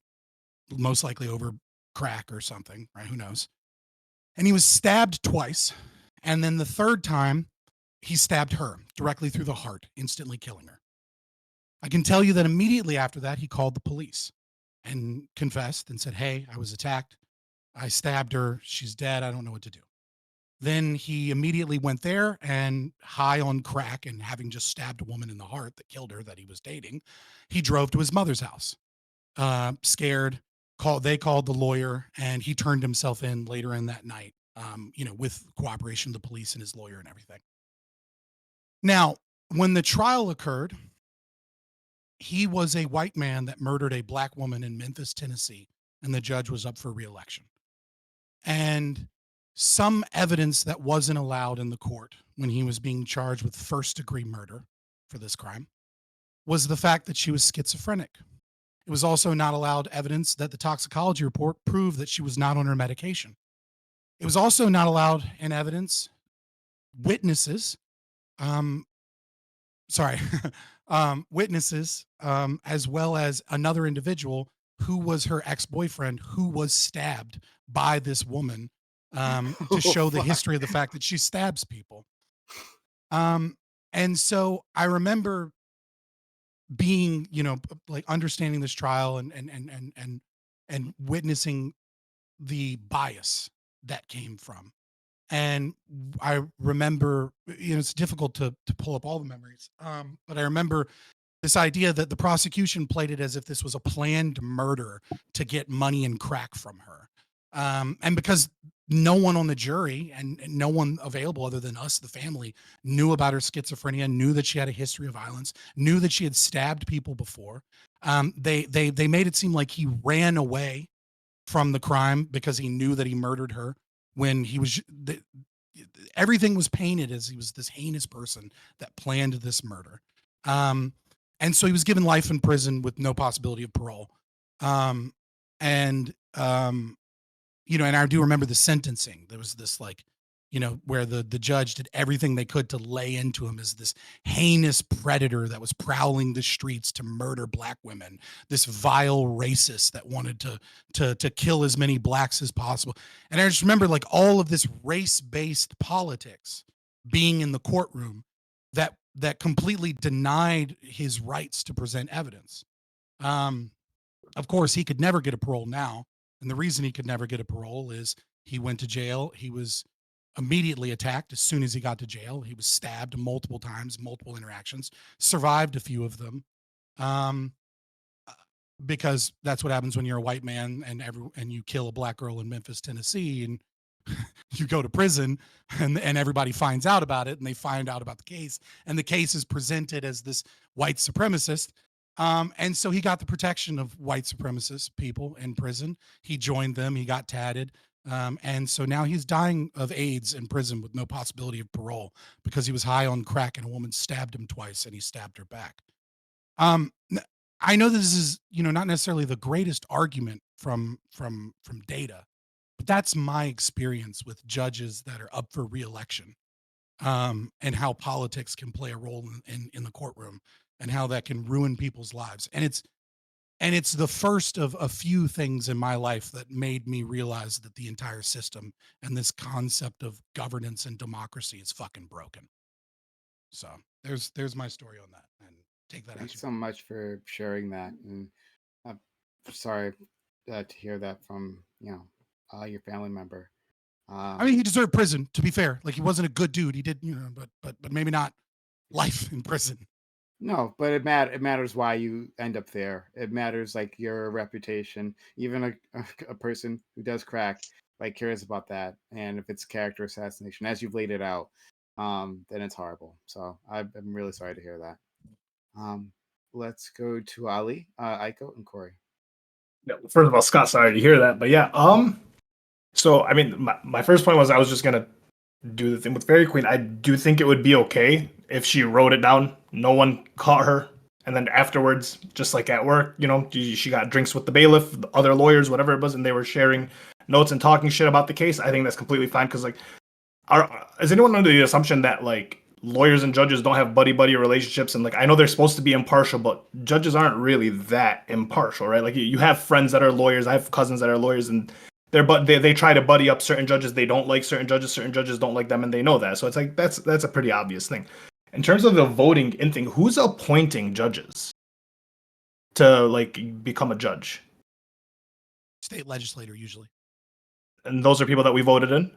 most likely over crack or something, right? Who knows? And he was stabbed twice. And then the third time, he stabbed her directly through the heart, instantly killing her. I can tell you that immediately after that, he called the police and confessed and said, "Hey, I was attacked. I stabbed her. She's dead. I don't know what to do." Then he immediately went there and, high on crack and having just stabbed a woman in the heart that killed her that he was dating, he drove to his mother's house, scared. They called the lawyer, and he turned himself in later in that night, with cooperation of the police and his lawyer and everything. Now, when the trial occurred, he was a white man that murdered a black woman in Memphis, Tennessee, and the judge was up for re-election. And some evidence that wasn't allowed in the court when he was being charged with first-degree murder for this crime was the fact that she was schizophrenic. It was also not allowed evidence that the toxicology report proved that she was not on her medication. It was also not allowed in evidence witnesses, as well as another individual who was her ex-boyfriend who was stabbed by this woman, to show the history of the fact that she stabs people. And so I remember being, like understanding this trial and witnessing the bias that came from. And I remember, it's difficult to pull up all the memories, but I remember this idea that the prosecution played it as if this was a planned murder to get money and crack from her. And because no one on the jury and no one available other than us, the family, knew about her schizophrenia, knew that she had a history of violence, knew that she had stabbed people before. They made it seem like he ran away from the crime because he knew that he murdered her, when everything was painted as he was this heinous person that planned this murder. And so he was given life in prison with no possibility of parole. And I do remember the sentencing. There was this where the judge did everything they could to lay into him as this heinous predator that was prowling the streets to murder black women, this vile racist that wanted to kill as many blacks as possible. And I just remember all of this race-based politics being in the courtroom that completely denied his rights to present evidence. Of course, he could never get a parole now. And the reason he could never get a parole is he went to jail. He was immediately attacked as soon as he got to jail. He was stabbed multiple times, multiple interactions, survived a few of them. Because that's what happens when you're a white man and you kill a black girl in Memphis, Tennessee, and you go to prison and everybody finds out about it, and they find out about the case, and the case is presented as this white supremacist. And so he got the protection of white supremacist people in prison. He joined them. He got tatted. And so now he's dying of AIDS in prison with no possibility of parole because he was high on crack and a woman stabbed him twice and he stabbed her back. I know this is, not necessarily the greatest argument from data, but that's my experience with judges that are up for re-election, and how politics can play a role in the courtroom and how that can ruin people's lives. And it's the first of a few things in my life that made me realize that the entire system and this concept of governance and democracy is fucking broken. So there's my story on that, and take that. Thanks so much for sharing that. And I'm sorry to hear that from your family member. I mean, he deserved prison, to be fair. He wasn't a good dude. He did, but maybe not life in prison. No, but it matters why you end up there. It matters your reputation. Even a person who does crack cares about that. And if it's character assassination, as you've laid it out, then it's horrible. So I'm really sorry to hear that. Let's go to Ali, Aiko, and Corey. No, first of all, Scott, sorry to hear that, but yeah. So I mean, my first point was I was just gonna do the thing with Fairy Queen. I do think it would be okay if she wrote it down. No one caught her, and then afterwards, just like at work, she got drinks with the bailiff, the other lawyers, whatever it was, and they were sharing notes and talking shit about the case. I think that's completely fine because is anyone under the assumption that lawyers and judges don't have buddy relationships, and I know they're supposed to be impartial, but judges aren't really that impartial, right? You have friends that are lawyers. I have cousins that are lawyers, and they try to buddy up certain judges. They don't like certain judges don't like them, and they know that. So it's that's a pretty obvious thing. In terms of the voting in thing, who's appointing judges to become a judge? State legislator usually. And those are people that we voted in?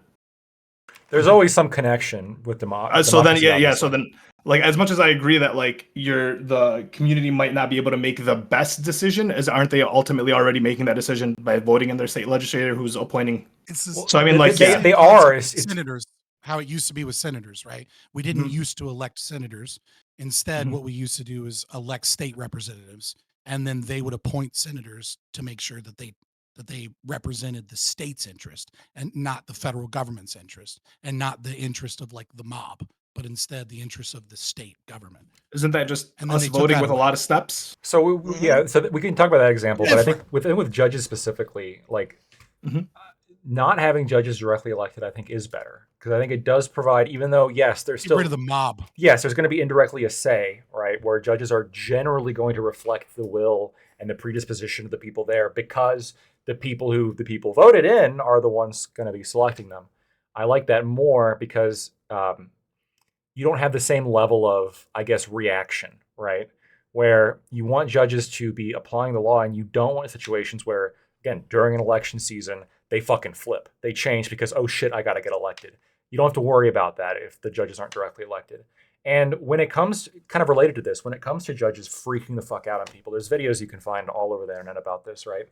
There's always some connection with democracy. So then, yeah. So then, as much as I agree that the community might not be able to make the best decision, aren't they ultimately already making that decision by voting in their state legislator who's appointing? So I mean, they are senators. How it used to be with senators, right? We didn't used to elect senators. Instead, what we used to do is elect state representatives, and then they would appoint senators to make sure that they represented the state's interest and not the federal government's interest, and not the interest of the mob, but instead the interest of the state government. Isn't that just us voting with a lot of steps? So so we can talk about that example, but I think with judges specifically, not having judges directly elected, I think is better, because I think it does provide, even though yes, there's still rid of the mob. Yes, there's going to be indirectly a say, right, where judges are generally going to reflect the will and the predisposition of the people there, because the people who the people voted in are the ones going to be selecting them. I like that more because you don't have the same level of, I guess, reaction, right? Where you want judges to be applying the law, and you don't want situations where, again, during an election season, they fucking flip. They change because, oh shit, I got to get elected. You don't have to worry about that if the judges aren't directly elected. And when it comes, kind of related to this, when it comes to judges freaking the fuck out on people, there's videos you can find all over the internet about this, right?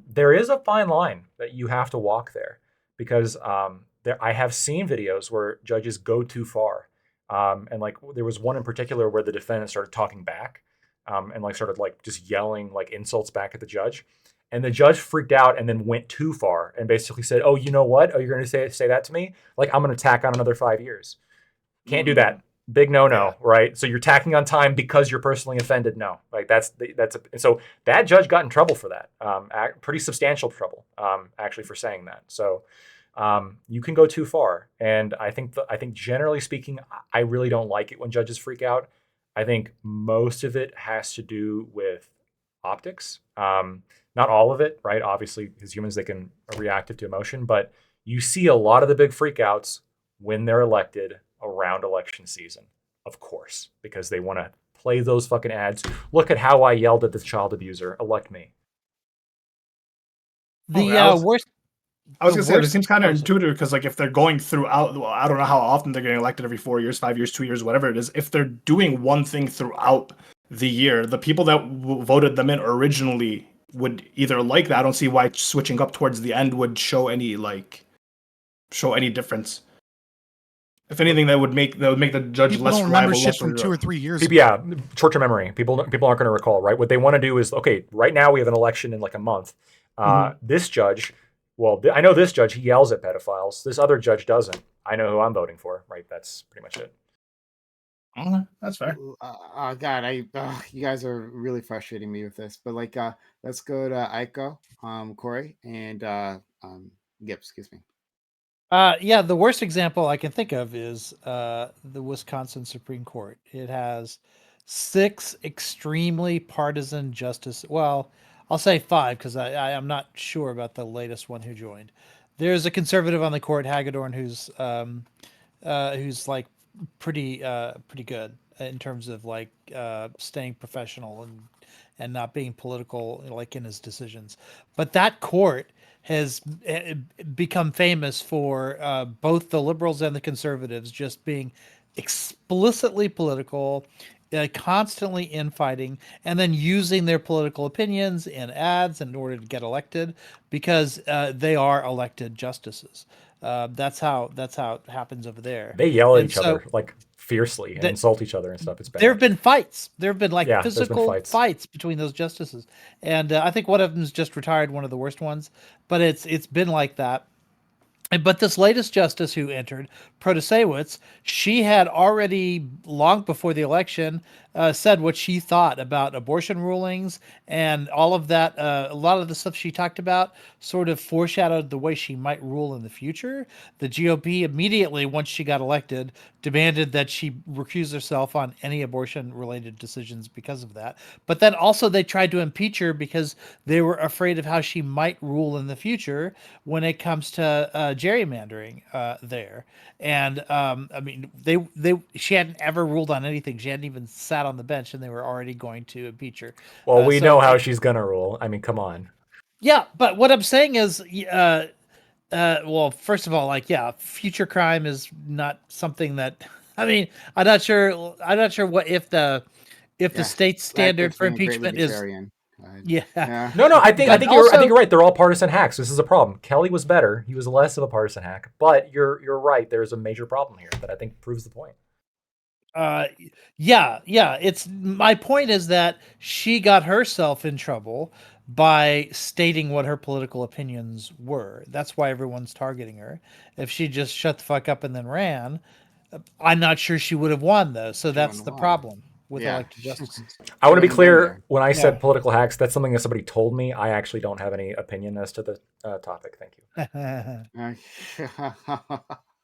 There is a fine line that you have to walk there, because I have seen videos where judges go too far. And there was one in particular where the defendant started talking back, and started just yelling insults back at the judge. And the judge freaked out and then went too far and basically said, oh, you know what? Oh, you're going to say that to me? I'm going to tack on another 5 years. Can't do that. Big no, right? So you're tacking on time because you're personally offended. No, like so that judge got in trouble for that. Pretty substantial trouble, actually, for saying that. So you can go too far, and I think generally speaking, I really don't like it when judges freak out. I think most of it has to do with optics. Not all of it, right? Obviously, as humans, they can react to emotion, but you see a lot of the big freakouts when they're elected around election season, of course, because they want to play those fucking ads. Look at how I yelled at this child abuser. Elect me. Worst. I was gonna say, it worst- seems counterintuitive because, like, if they're going throughout, well, I don't know how often they're getting elected, every 4 years, 5 years, 2 years, whatever it is. If they're doing one thing throughout the year, the people that voted them in originally would either like that. I don't see why switching up towards the end would show any difference. If anything, that would make the judge People less don't remember reliable. shit from 2 or 3 years ago. Yeah, short-term memory. People aren't going to recall, right? What they want to do is, okay, right now we have an election in like a month. This judge, I know this judge, he yells at pedophiles. This other judge doesn't. I know who I'm voting for, right? That's pretty much it. That's fair. God, you guys are really frustrating me with this. But like, let's go to Aiko, Corey, and Gibbs. Excuse me. The worst example I can think of is the Wisconsin Supreme Court. It has 6 extremely partisan justices. Well, I'll say 5 because I am not sure about the latest one who joined. There's a conservative on the court, Hagedorn, who's like pretty good in terms of like staying professional and not being political, like in his decisions. But that court has become famous for both the liberals and the conservatives just being explicitly political, constantly infighting, and then using their political opinions in ads in order to get elected because they are elected justices. That's how it happens over there. They yell at each other like fiercely and insult each other and stuff. It's bad. There have been fights. There have been like there's been physical fights between those justices, and I think one of them's just retired, one of the worst ones. But it's been like that. But this latest justice who entered, Protasewicz, she had already, long before the election, said what she thought about abortion rulings and all of that. A lot of the stuff she talked about sort of foreshadowed the way she might rule in the future. The GOP immediately, once she got elected, demanded that she recuse herself on any abortion-related decisions because of that. But then also they tried to impeach her because they were afraid of how she might rule in the future when it comes to gerrymandering there. And I mean, she hadn't ever ruled on anything. She hadn't even sat on the bench, and they were already going to impeach her. Well, we know how she's gonna rule. I mean, come on. Yeah, but what I'm saying is, well, first of all, like, yeah, future crime is not something that. I mean, I'm not sure what if the state standard for impeachment is. Yeah. No, I think you're right. They're all partisan hacks. This is a problem. Kelly was better. He was less of a partisan hack. But you're right. There's a major problem here that I think proves the point. Yeah. It's my point is that she got herself in trouble by stating what her political opinions were. That's why everyone's targeting her. If she just shut the fuck up and then ran, I'm not sure she would have won though. So that's the problem with elected justices. I want to be clear. When I said political hacks, that's something that somebody told me. I actually don't have any opinion as to the topic. Thank you.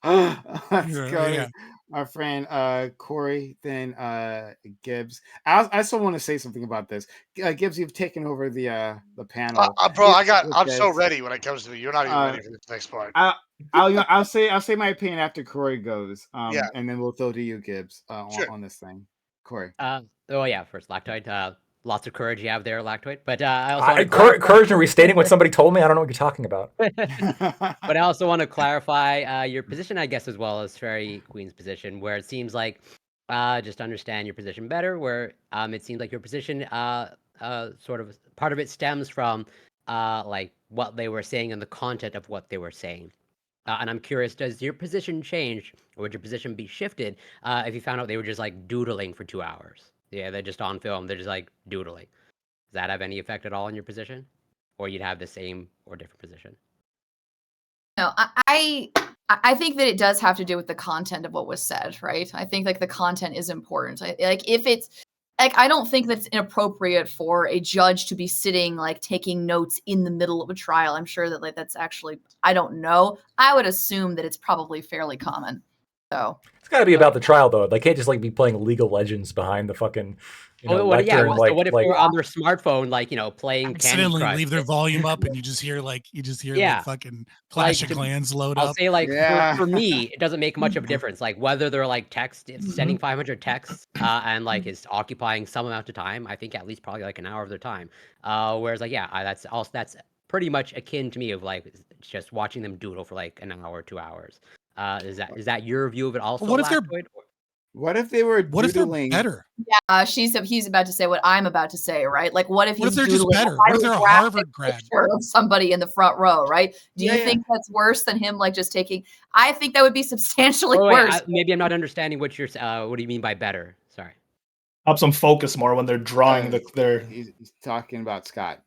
Let's go to our friend Corey, then Gibbs. I still want to say something about this. Gibbs, you've taken over the panel. Bro, I'm so ready when it comes to me. You're not even ready for this next part. I'll say my opinion after Corey goes. And then we'll throw to you, Gibbs, on this thing. Corey. First Lactoid. Lots of courage you have there, Lactoid. But I also courage in restating what somebody told me. I don't know what you're talking about. But I also want to clarify your position, I guess, as well as Fairy Queen's position, where it seems like just to understand your position better, where it seems like your position sort of part of it stems from like what they were saying and the content of what they were saying. And I'm curious, does your position change, or would your position be shifted if you found out they were just like doodling for 2 hours? Yeah, they're just on film. They're just like doodling. Does that have any effect at all on your position? Or you'd have the same or different position? No, I I think that it does have to do with the content of what was said, right? I think like the content is important. Like if it's like I don't think that's inappropriate for a judge to be sitting like taking notes in the middle of a trial. I'm sure that like that's actually I don't know. I would assume that it's probably fairly common. So It's got to be about the trial though. They can't just like be playing League of Legends behind the fucking lectern. So Like, what if they're on their smartphone, like playing Candy Accidentally Crush? leave their volume up, and you just hear like Yeah. fucking Clash Like, of Clans load I'll up. say like Yeah. for me, it doesn't make much of a difference. Like whether they're like sending 500 texts and like is occupying some amount of time. I think at least probably like an hour of their time. Whereas like that's pretty much akin to me of like just watching them doodle for like an hour, 2 hours. Is that your view of it also? What if they're Lactoid? What if they were What if they're doodling? better? yeah, he's about to say what I'm about to say, right? Like what if What if he's they're just doodling better? a What if they're a highly graphic Harvard grad? picture of somebody in the front row, right? Do you Yeah, yeah. think that's worse than him like just taking? I think that would be substantially Wait, worse. maybe I'm not understanding what you're. What do you mean by better? Sorry. Helps them focus more when they're drawing their. He's talking about Scott.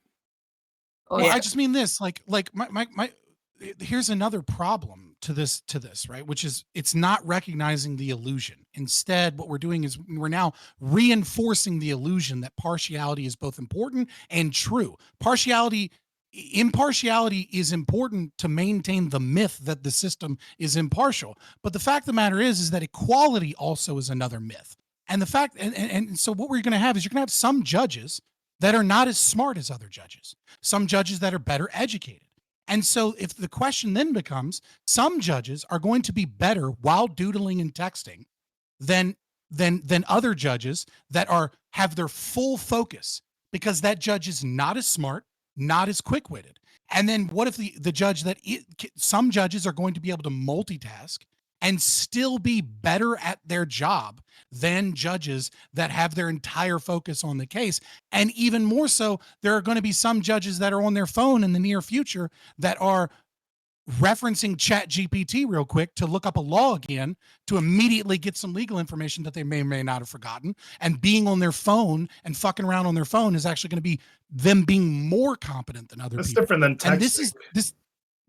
Oh, Well, yeah. I just mean this, like my here's another problem to this, right? Which is it's not recognizing the illusion. Instead, what we're doing is we're now reinforcing the illusion that partiality is both important and true. Impartiality is important to maintain the myth that the system is impartial. But the fact of the matter is that equality also is another myth. And the fact, and so what we're going to have is you're going to have some judges that are not as smart as other judges, some judges that are better educated. And so if the question then becomes, some judges are going to be better while doodling and texting than other judges that have their full focus, because that judge is not as smart, not as quick-witted. And then what if the judge some judges are going to be able to multitask and still be better at their job than judges that have their entire focus on the case. And even more so, there are going to be some judges that are on their phone in the near future that are referencing ChatGPT real quick to look up a law again to immediately get some legal information that they may or may not have forgotten. And being on their phone and fucking around on their phone is actually going to be them being more competent than other That's people. different than texting. And this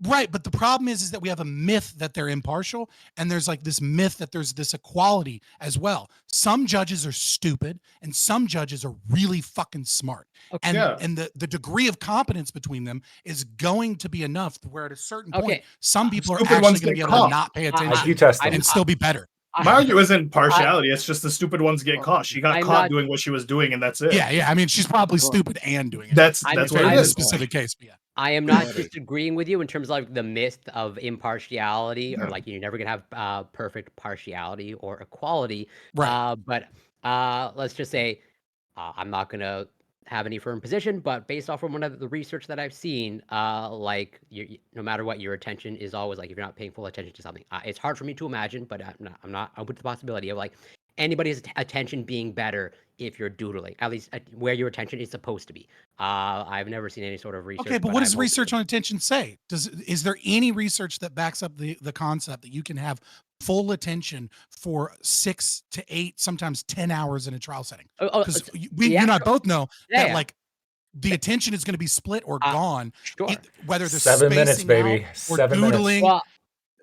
right, but the problem is that we have a myth that they're impartial, and there's like this myth that there's this equality as well. Some judges are stupid, and some judges are really fucking smart. Okay. And the degree of competence between them is going to be enough to where at a certain point, Okay. some people are Stupid actually ones going to be get able to caught. not pay I- attention IQ test and still be better. My argument isn't partiality. It's just the stupid ones get caught. She got I'm caught not- doing what she was doing, and that's it. Yeah. I mean, she's probably stupid and doing it. That's I'm what sorry, it in this is. specific case. But yeah. I am not disagreeing with you in terms of like the myth of impartiality or like you're never gonna have perfect partiality or equality. Right. But let's just say I'm not gonna have any firm position, but based off from one of the research that I've seen, like no matter what, your attention is always like if you're not paying full attention to something, it's hard for me to imagine, but I'm not open to the possibility of like anybody's attention being better if you're doodling, at least where your attention is supposed to be. I've never seen any sort of research. Okay, but what does I've research on attention say? Is there any research that backs up the concept that you can have full attention for 6 to 8, sometimes 10 hours in a trial setting? Because you and I both know that like the attention is going to be split or gone, Sure. whether they're 7 minutes, spacing baby. out or 7 minutes. doodling. Well,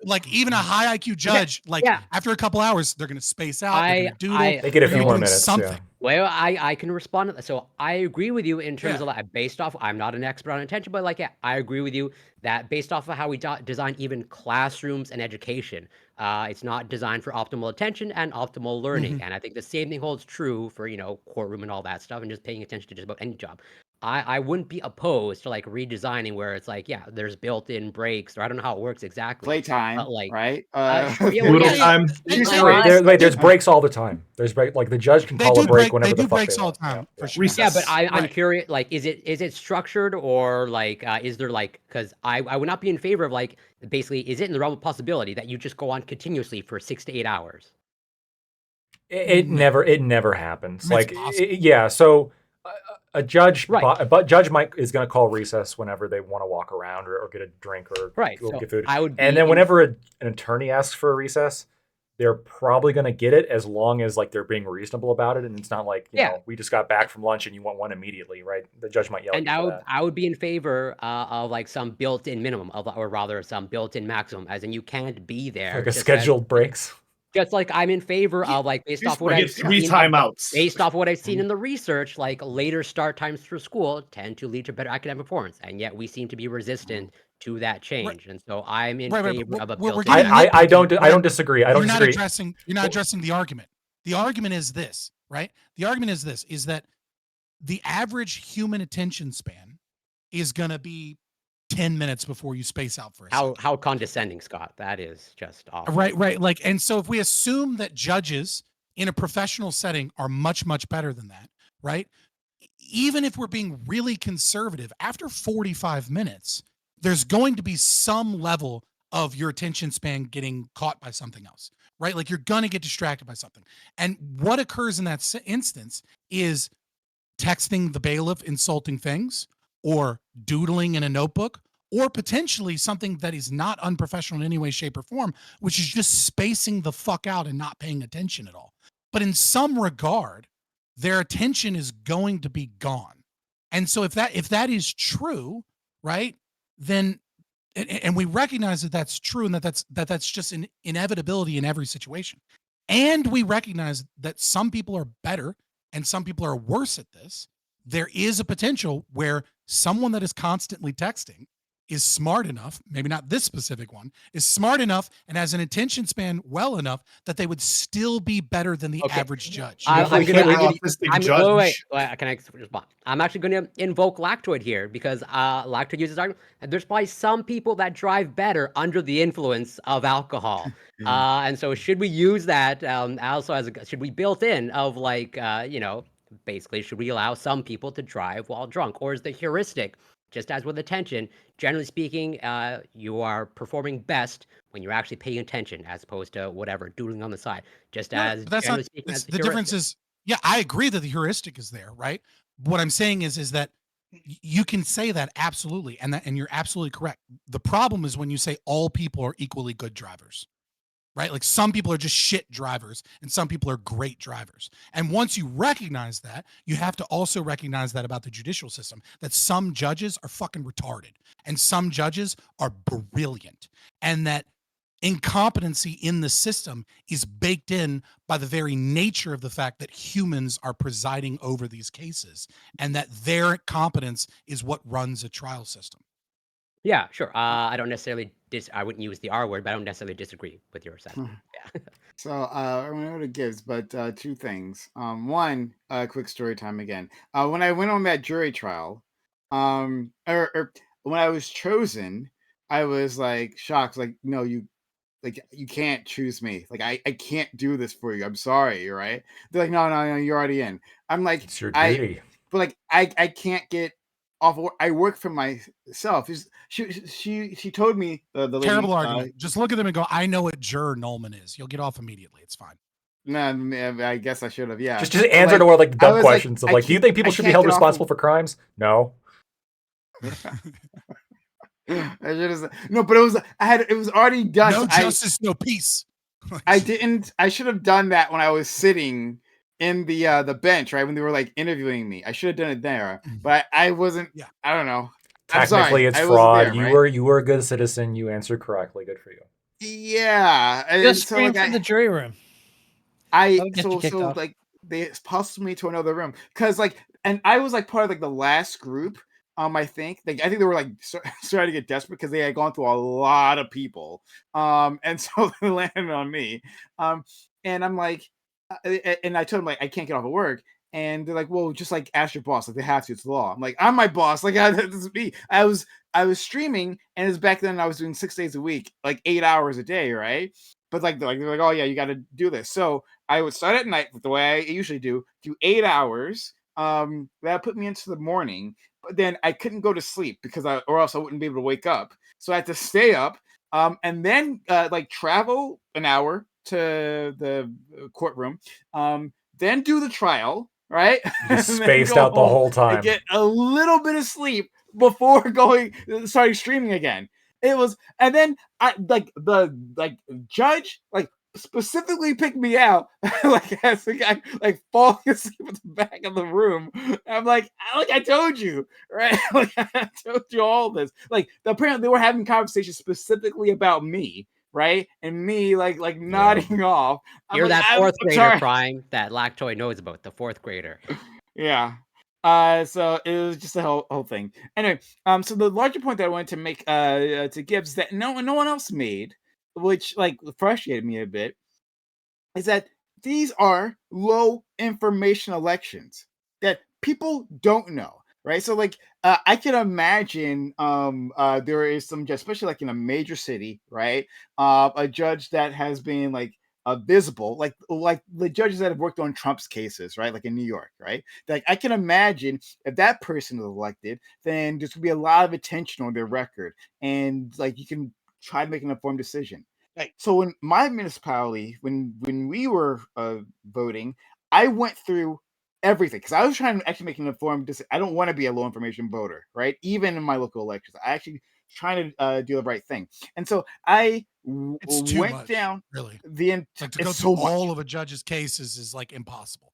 Like even a high IQ judge, like yeah. after a couple hours, they're going to space out. They're gonna doodle. They get a they're few gonna more do minutes. Something. Yeah. Well, I can respond to that. So I agree with you in terms of like based off. I'm not an expert on attention, but like I agree with you that based off of how we design even classrooms and education, it's not designed for optimal attention and optimal learning. And I think the same thing holds true for courtroom and all that stuff, and just paying attention to just about any job. I wouldn't be opposed to like redesigning where it's like, yeah, there's built-in breaks, or I don't know how it works exactly. Playtime, But, like, right? Doodle time. There's breaks all the time. There's break, like the judge can call a break whenever the fuck breaks they all want. the time for sure. Recess. Yeah, but I'm Right. curious. Like, is it structured or like is there like because I would not be in favor of like basically is it in the realm of possibility that you just go on continuously for 6 to 8 hours? It never happens. I mean, Like it's possible. yeah, so a judge, Right. but judge is going to call recess whenever they want to walk around or get a drink or Right. go So get food. I would. And be then in- whenever an attorney asks for a recess, they're probably going to get it as long as like they're being reasonable about it, and it's not like you Yeah. know we just got back from lunch and you want one immediately, right? The judge might yell at And you I for would that. I would be in favor of like some built-in minimum of, or rather some built-in maximum, as in you can't be there. Like a just as- scheduled breaks. Just like I'm in favor of like based off what I I've get 3 seen, timeouts. based off what I've seen in the research, like later start times for school tend to lead to better academic performance, and yet we seem to be resistant to that change. And so I'm in Right, but favor of a we're built-in. getting I nitpicky. don't disagree. I don't You're not disagree. addressing. You're not addressing the argument. The argument is this, right? The argument is this: is that the average human attention span is going to be 10 minutes before you space out for a second. How condescending, Scott. That is just awful. Right. Like, and so if we assume that judges in a professional setting are much, much better than that, right? Even if we're being really conservative, after 45 minutes, there's going to be some level of your attention span getting caught by something else, right? Like you're going to get distracted by something. And what occurs in that instance is texting the bailiff insulting things, or doodling in a notebook, or potentially something that is not unprofessional in any way, shape, or form, which is just spacing the fuck out and not paying attention at all. But in some regard, their attention is going to be gone. And so if that is true, right, then and we recognize that that's true, and that's just an inevitability in every situation. And we recognize that some people are better and some people are worse at this. There is a potential where someone that is constantly texting is smart enough, maybe not this specific one, is smart enough and has an attention span well enough that they would still be better than the Okay. average judge. I'm Every gonna- autistic I'm, judge. wait, can I respond? I'm actually going to invoke Lactoid here because Lactoid uses argument. There's probably some people that drive better under the influence of alcohol, and so should we use that also as should we built in of like basically should we allow some people to drive while drunk, or is the heuristic just as with attention? Generally speaking, you are performing best when you're actually paying attention as opposed to whatever doodling on the side. Just No, as but that's generally not speaking, as the difference is, yeah, I agree that the heuristic is there, right? What I'm saying is that you can say that absolutely, and you're absolutely correct. The problem is when you say all people are equally good drivers, right? Like some people are just shit drivers and some people are great drivers. And once you recognize that, you have to also recognize that about the judicial system, that some judges are fucking retarded and some judges are brilliant, and that incompetency in the system is baked in by the very nature of the fact that humans are presiding over these cases, and that their competence is what runs a trial system. Yeah, sure. I don't necessarily I wouldn't use the R word, but I don't necessarily disagree with your assessment. Yeah. So I don't know what it gives, but two things. One, quick story time again. When I went on that jury trial, or when I was chosen, I was like shocked. Like, no, you can't choose me. Like, I can't do this for you. I'm sorry, right? They're like, no, you're already in. I'm like, It's your duty. but like I can't get off of work. I work for myself. She told me the lady, Terrible argument. Just look at them and go, I know what juror Nolman is. You'll get off immediately. It's fine. No, I guess I should have. Yeah. Just answer to one of like the I dumb was like, questions of I like, do you think people I should be can't held get off of- responsible for crimes? No. I should have. No, but it was already done. No so justice, no peace. I didn't. I should have done that when I was sitting in the bench, right, when they were like interviewing me. I should have done it there, but I wasn't. Yeah. I don't know. I'm sorry, Technically, it's I wasn't fraud. there, You right? were a good citizen. You answered correctly. Good for you. Yeah. And Just so, scream like, from the jury room. That'll get you kicked off. like they hustled me to another room because like, and I was like part of like the last group. I think they were like starting to get desperate because they had gone through a lot of people. And so they landed on me. And I'm like, and I told them like I can't get off of work. And they're like, well, just like ask your boss. Like they have to. It's the law. I'm like, I'm my boss. Like this is me. I was streaming, and it was back then I was doing 6 days a week, like 8 hours a day, right? But like they're like, oh yeah, you got to do this. So I would start at night the way I usually do 8 hours. That put me into the morning, but then I couldn't go to sleep because or else I wouldn't be able to wake up. So I had to stay up, and then like travel an hour to the courtroom, then do the trial, right? Just And then spaced go out the home whole and time. get a little bit of sleep before starting streaming again. It was, and then I like the judge like specifically picked me out, like as the guy like falling asleep at the back of the room. I'm like I told you, right? Like I told you all this. Like apparently they were having conversations specifically about me, right? And me like nodding off. I'm You're like, that I'm fourth grader, sorry. Prime, that Lactoid knows about, the fourth grader. Yeah. So it was just a whole thing. Anyway, so the larger point that I wanted to make to Gibbs that no one else made, which like frustrated me a bit, is that these are low information elections that people don't know, right? So like I can imagine there is some judge, especially like in a major city, right? A judge that has been like visible, like the judges that have worked on Trump's cases, right? Like in New York, right? Like I can imagine if that person is elected, then there's gonna be a lot of attention on their record, and like you can try to make an informed decision. Hey. So in my municipality, when we were voting, I went through everything because I was trying to actually make an informed decision. I don't want to be a low information voter, right? Even in my local elections, I actually trying to do the right thing. And so I It's too went much, down really. the Like to it's go so through much. all of a judge's cases is like impossible.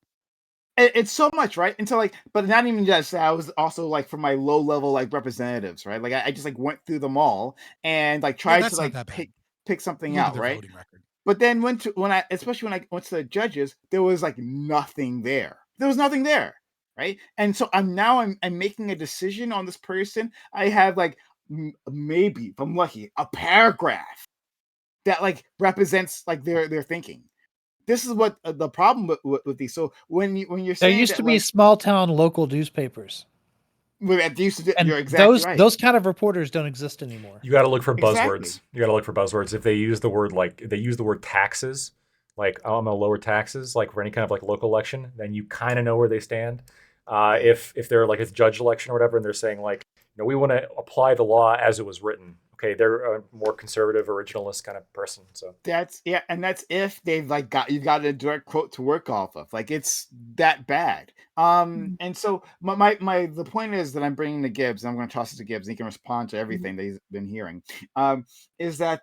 It's so much, right? And so like, but not even just that, I was also like for my low level like representatives, right? Like I just like went through them all and like Yeah, tried to that's not like that bad. pick something Look at out, their right? voting record. But then when I especially when I went to the judges, there was like nothing there. There was nothing there, right? And so I'm making a decision on this person. I have like maybe if I'm lucky a paragraph that like represents like their thinking. This is what the problem with these. So when you're There saying used that to be like small town local newspapers, and you're exactly those right. those kind of reporters don't exist anymore. You got to look for Exactly. buzzwords. You got to look for buzzwords. If they use the word like if they use the word taxes, like oh, I'm gonna lower taxes, like for any kind of like local election, then you kind of know where they stand. If they're like a judge election or whatever, and they're saying like, we want to apply the law as it was written. Okay, they're a more conservative, originalist kind of person. So That's yeah, and that's if they've like got a direct quote to work off of. Like it's that bad. And so my the point is that I'm bringing to Gibbs, and I'm going to toss it to Gibbs, and he can respond to everything that he's been hearing. Is that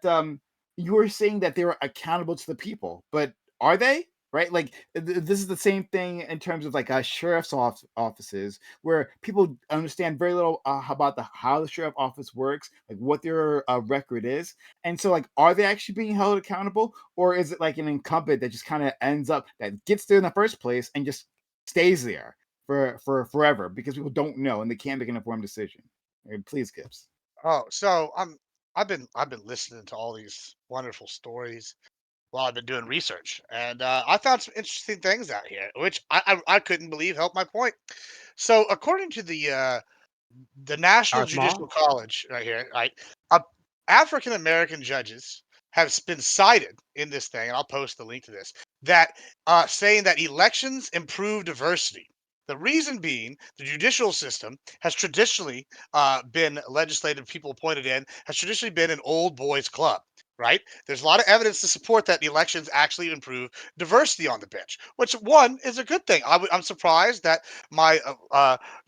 you were saying that they were accountable to the people, but are they? Right, like this is the same thing in terms of like sheriff's offices, where people understand very little about how the sheriff office works, like what their record is, and so, like, are they actually being held accountable, or is it like an incumbent that just kind of ends up that gets there in the first place and just stays there for forever because people don't know and they can't make an informed decision? Please, Gibbs. Oh, so I've been listening to all these wonderful stories while I've been doing research, and I found some interesting things out here, which I couldn't believe helped my point. So, according to the National Darth Judicial Maul? College, right here, right, uh, African American judges have been cited in this thing, and I'll post the link to this. That saying that elections improve diversity. The reason being, the judicial system has traditionally been legislative people appointed in, has traditionally been an old boys club, right? There's a lot of evidence to support that the elections actually improve diversity on the bench, which one is a good thing. I'm surprised that my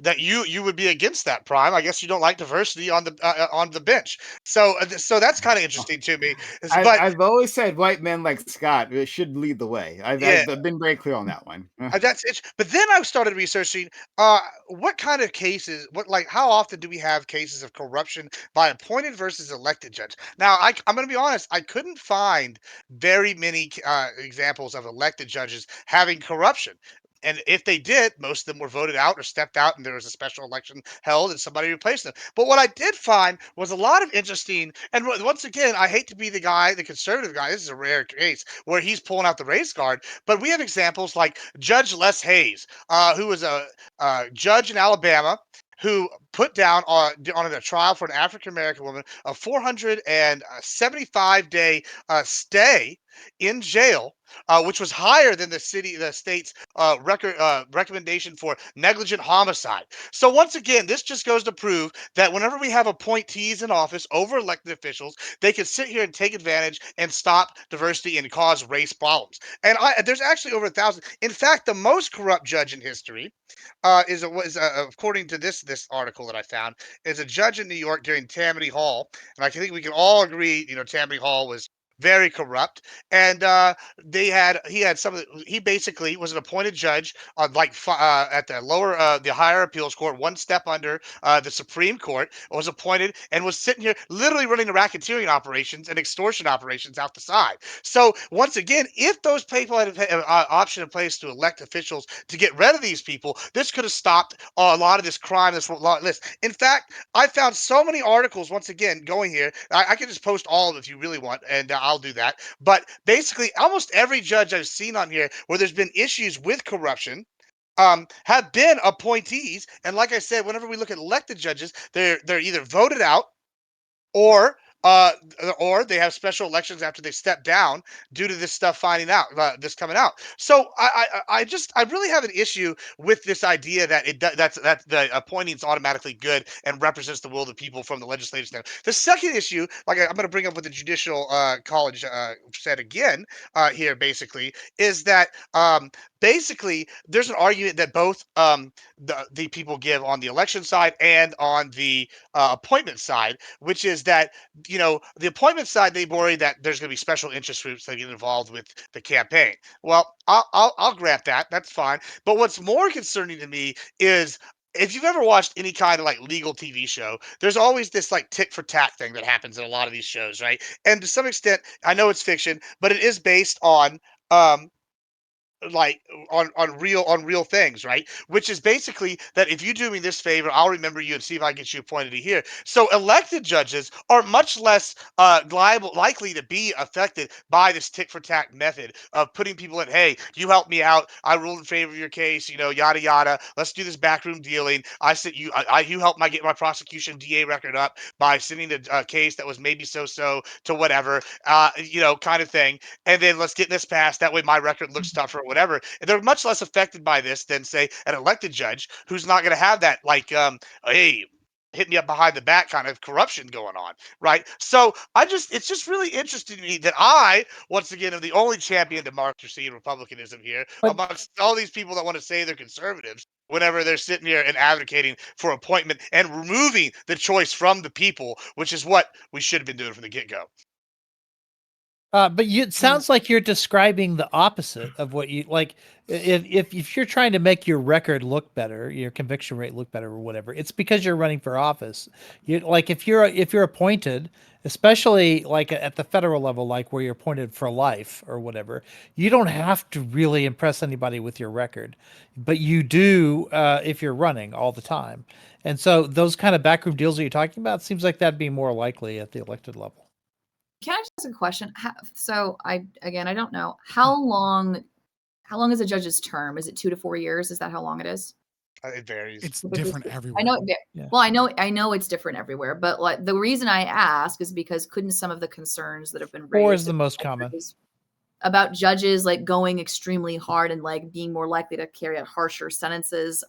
that you would be against that, Prime. I guess you don't like diversity on the bench. So that's kind of interesting to me. But I've always said white men like Scott should lead the way. yeah, I've been very clear on that one. that's it. But then I started researching what kind of cases, how often do we have cases of corruption by appointed versus elected judge? Now, I'm going to be honest, I couldn't find very many examples of elected judges having corruption. And if they did, most of them were voted out or stepped out, and there was a special election held, and somebody replaced them. But what I did find was a lot of interesting. And once again, I hate to be the guy, the conservative guy. This is a rare case where he's pulling out the race card. But we have examples like Judge Les Hayes, who was a judge in Alabama who put down on a trial for an African American woman a 475-day stay in jail, which was higher than the state's recommendation for negligent homicide. So once again, this just goes to prove that whenever we have appointees in office over elected officials, they can sit here and take advantage and stop diversity and cause race problems. And there's actually over 1,000. In fact, the most corrupt judge in history according to this article that I found, is a judge in New York during Tammany Hall, and I think we can all agree, Tammany Hall was very corrupt, and he had some of he basically was an appointed judge on at the the higher appeals court, one step under the Supreme Court, was appointed and was sitting here literally running the racketeering operations and extortion operations out the side. So once again, if those people had an option in place to elect officials to get rid of these people, this could have stopped a lot of this crime. This list. In fact, I found so many articles. Once again, going here, I can just post all of them if you really want, and I'll do that. But basically, almost every judge I've seen on here where there's been issues with corruption have been appointees. And like I said, whenever we look at elected judges, they're either voted out or uh, or they have special elections after they step down due to this stuff finding out this coming out. So I really have an issue with this idea that that the appointing is automatically good and represents the will of the people from the legislative standpoint. The second issue, like I'm going to bring up what the judicial college said again here, basically, is that basically there's an argument that both the people give on the election side and on the appointment side, which is that the appointment side, they worry that there's going to be special interest groups that get involved with the campaign. Well, I'll grant that. That's fine. But what's more concerning to me is if you've ever watched any kind of like legal TV show, there's always this like tick for tack thing that happens in a lot of these shows, right? And to some extent, I know it's fiction, but it is based on um, like on real things, right? Which is basically that if you do me this favor, I'll remember you and see if I get you appointed to here. So elected judges are much less likely to be affected by this tick for tack method of putting people in. Hey, you helped me out. I ruled in favor of your case. Yada yada. Let's do this backroom dealing. I said you helped my get my prosecution DA record up by sending the case that was maybe so to whatever, kind of thing, and then let's get this passed. That way my record looks tougher or whatever. And they're much less affected by this than, say, an elected judge who's not going to have that, like, hey, hit me up behind the back kind of corruption going on, right? So it's just really interesting to me that once again, am the only champion of democracy and republicanism here But amongst all these people that want to say they're conservatives whenever they're sitting here and advocating for appointment and removing the choice from the people, which is what we should have been doing from the get-go. But it sounds like you're describing the opposite of what you like. If you're trying to make your record look better, your conviction rate look better, or whatever, it's because you're running for office. You like if you're appointed, especially like at the federal level, like where you're appointed for life or whatever, you don't have to really impress anybody with your record, but you do if you're running all the time. And so those kind of backroom deals that you're talking about seems like that'd be more likely at the elected level. Can I just ask a question? So I don't know how long is a judge's term? Is it 2 to 4 years? Is that how long it is? It varies. It's different everywhere. I know. Yeah. Well, I know it's different everywhere, but like the reason I ask is because couldn't some of the concerns that have been raised 4 is the most common about judges like going extremely hard and like being more likely to carry out harsher sentences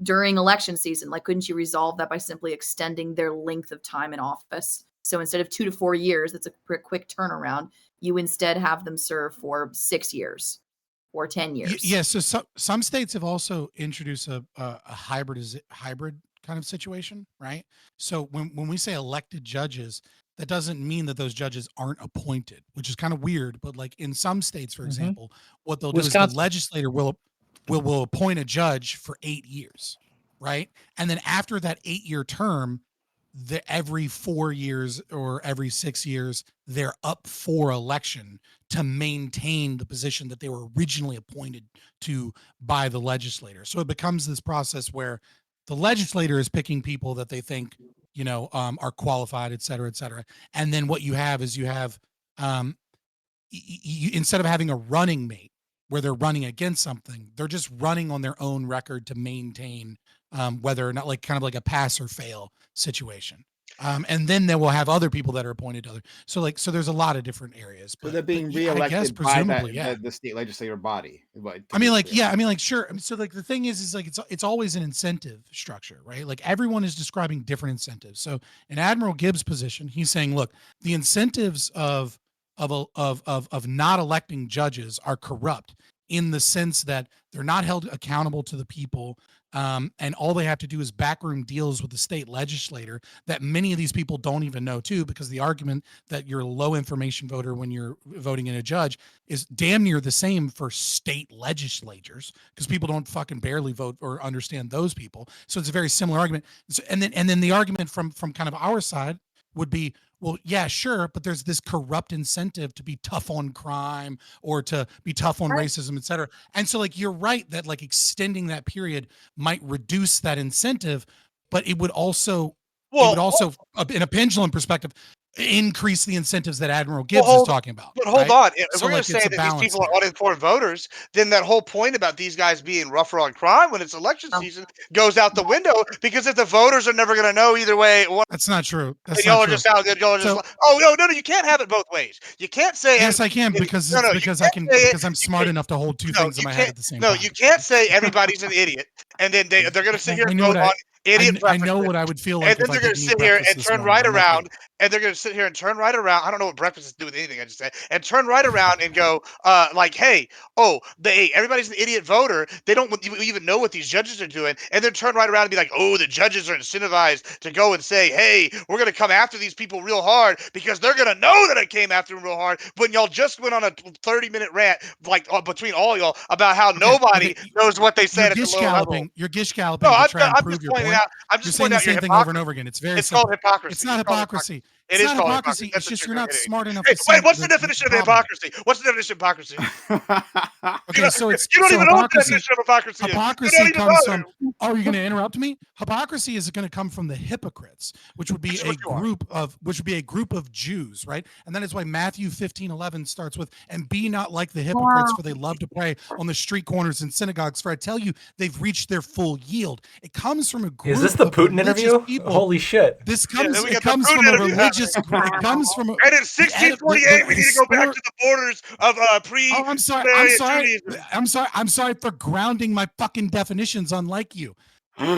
during election season? Like, couldn't you resolve that by simply extending their length of time in office? So instead of 2 to 4 years, that's a quick turnaround. You instead have them serve for 6 years or 10 years. Yeah. So some states have also introduced a hybrid kind of situation, right? So when we say elected judges, that doesn't mean that those judges aren't appointed, which is kind of weird. But like in some states, for example, what they'll do is the legislator will appoint a judge for 8 years, right? And then after that 8-year term, every 4 years or every 6 years, they're up for election to maintain the position that they were originally appointed to by the legislator. So it becomes this process where the legislator is picking people that they think, are qualified, et cetera, et cetera. And then what you have is instead of having a running mate where they're running against something, they're just running on their own record to maintain whether or not, like kind of like a pass or fail situation. And then they will have other people that are appointed to other. So there's a lot of different areas. So they're being reelected by the state legislative body. Sure. So like the thing is like it's always an incentive structure, right? Like everyone is describing different incentives. So in Admiral Gibbs' position, he's saying, look, the incentives of not electing judges are corrupt. in the sense that they're not held accountable to the people. And all they have to do is backroom deals with the state legislator that many of these people don't even know too, because the argument that you're a low information voter when you're voting in a judge is damn near the same for state legislatures, because people don't fucking barely vote or understand those people. So it's a very similar argument. And then the argument from kind of our side would be, well, yeah, sure, but there's this corrupt incentive to be tough on crime or to be tough on Right. racism, et cetera. And so, like, you're right that like extending that period might reduce that incentive, but it would also in a pendulum perspective, increase the incentives that Admiral Gibbs is talking about. But hold right? on. If So, we're going like, to say it's a that these balance people are there. uninformed voters, then that whole point about these guys being rougher on crime when it's election season goes out the window, because if the voters are never going to know either way, That's not true. That's and y'all not are true. just out there, y'all are just So- like, oh no, you can't have it both ways. You can't say Yes, I can, because no, it's you because I can't can say it. because I'm smart enough to hold two No, things in you my head can't. at the same No, time. you can't say everybody's an idiot, and then they're going to sit here I and know vote what on idiot I know preferences. what I would feel And like then if I they're going to didn't eat sit here breakfast and this turn morning. right I'm not around, kidding. and they're going to sit here and turn right around. I don't know what breakfast is doing with anything I just said, and turn right around and go, like, hey, everybody's an idiot voter. They don't even know what these judges are doing, and then turn right around and be like, oh, the judges are incentivized to go and say, hey, we're going to come after these people real hard because they're going to know that I came after them real hard. When y'all just went on a 30-minute rant, like between all y'all, about how nobody okay, knows what they said You're at the gish low level. galloping. You're gish galloping No, to try and I'm prove just your pointing point. out. I'm You're just saying pointing the out your same thing over and hypocrisy. over again. It's very It's called simple. hypocrisy. It's not called hypocrisy. It It's is not called hypocrisy. hypocrisy. It's That's just what you're you're not doing. smart enough Hey, to see wait, what's the the definition of problem. hypocrisy? What's the definition of hypocrisy? Okay, so it's You don't so even know what the hypocrisy. definition of hypocrisy is. You Hypocrisy don't even comes know. from. Oh, you're going to interrupt me? Hypocrisy is going to come from the hypocrites, which would be Which is a what you are. group of Jews, right? And that is why Matthew 15:11 starts with, "And be not like the hypocrites, for they love to pray on the street corners and synagogues. For I tell you, they've reached their full yield." It comes from a group Is this the of Putin religious interview? people. Holy shit! This Yeah, comes. then we It got the comes Putin from a interview religious. happening. It comes from. And in 1648, we need to go back to the borders of Oh, I'm sorry. Judaism. I'm sorry for grounding my fucking definitions, unlike you.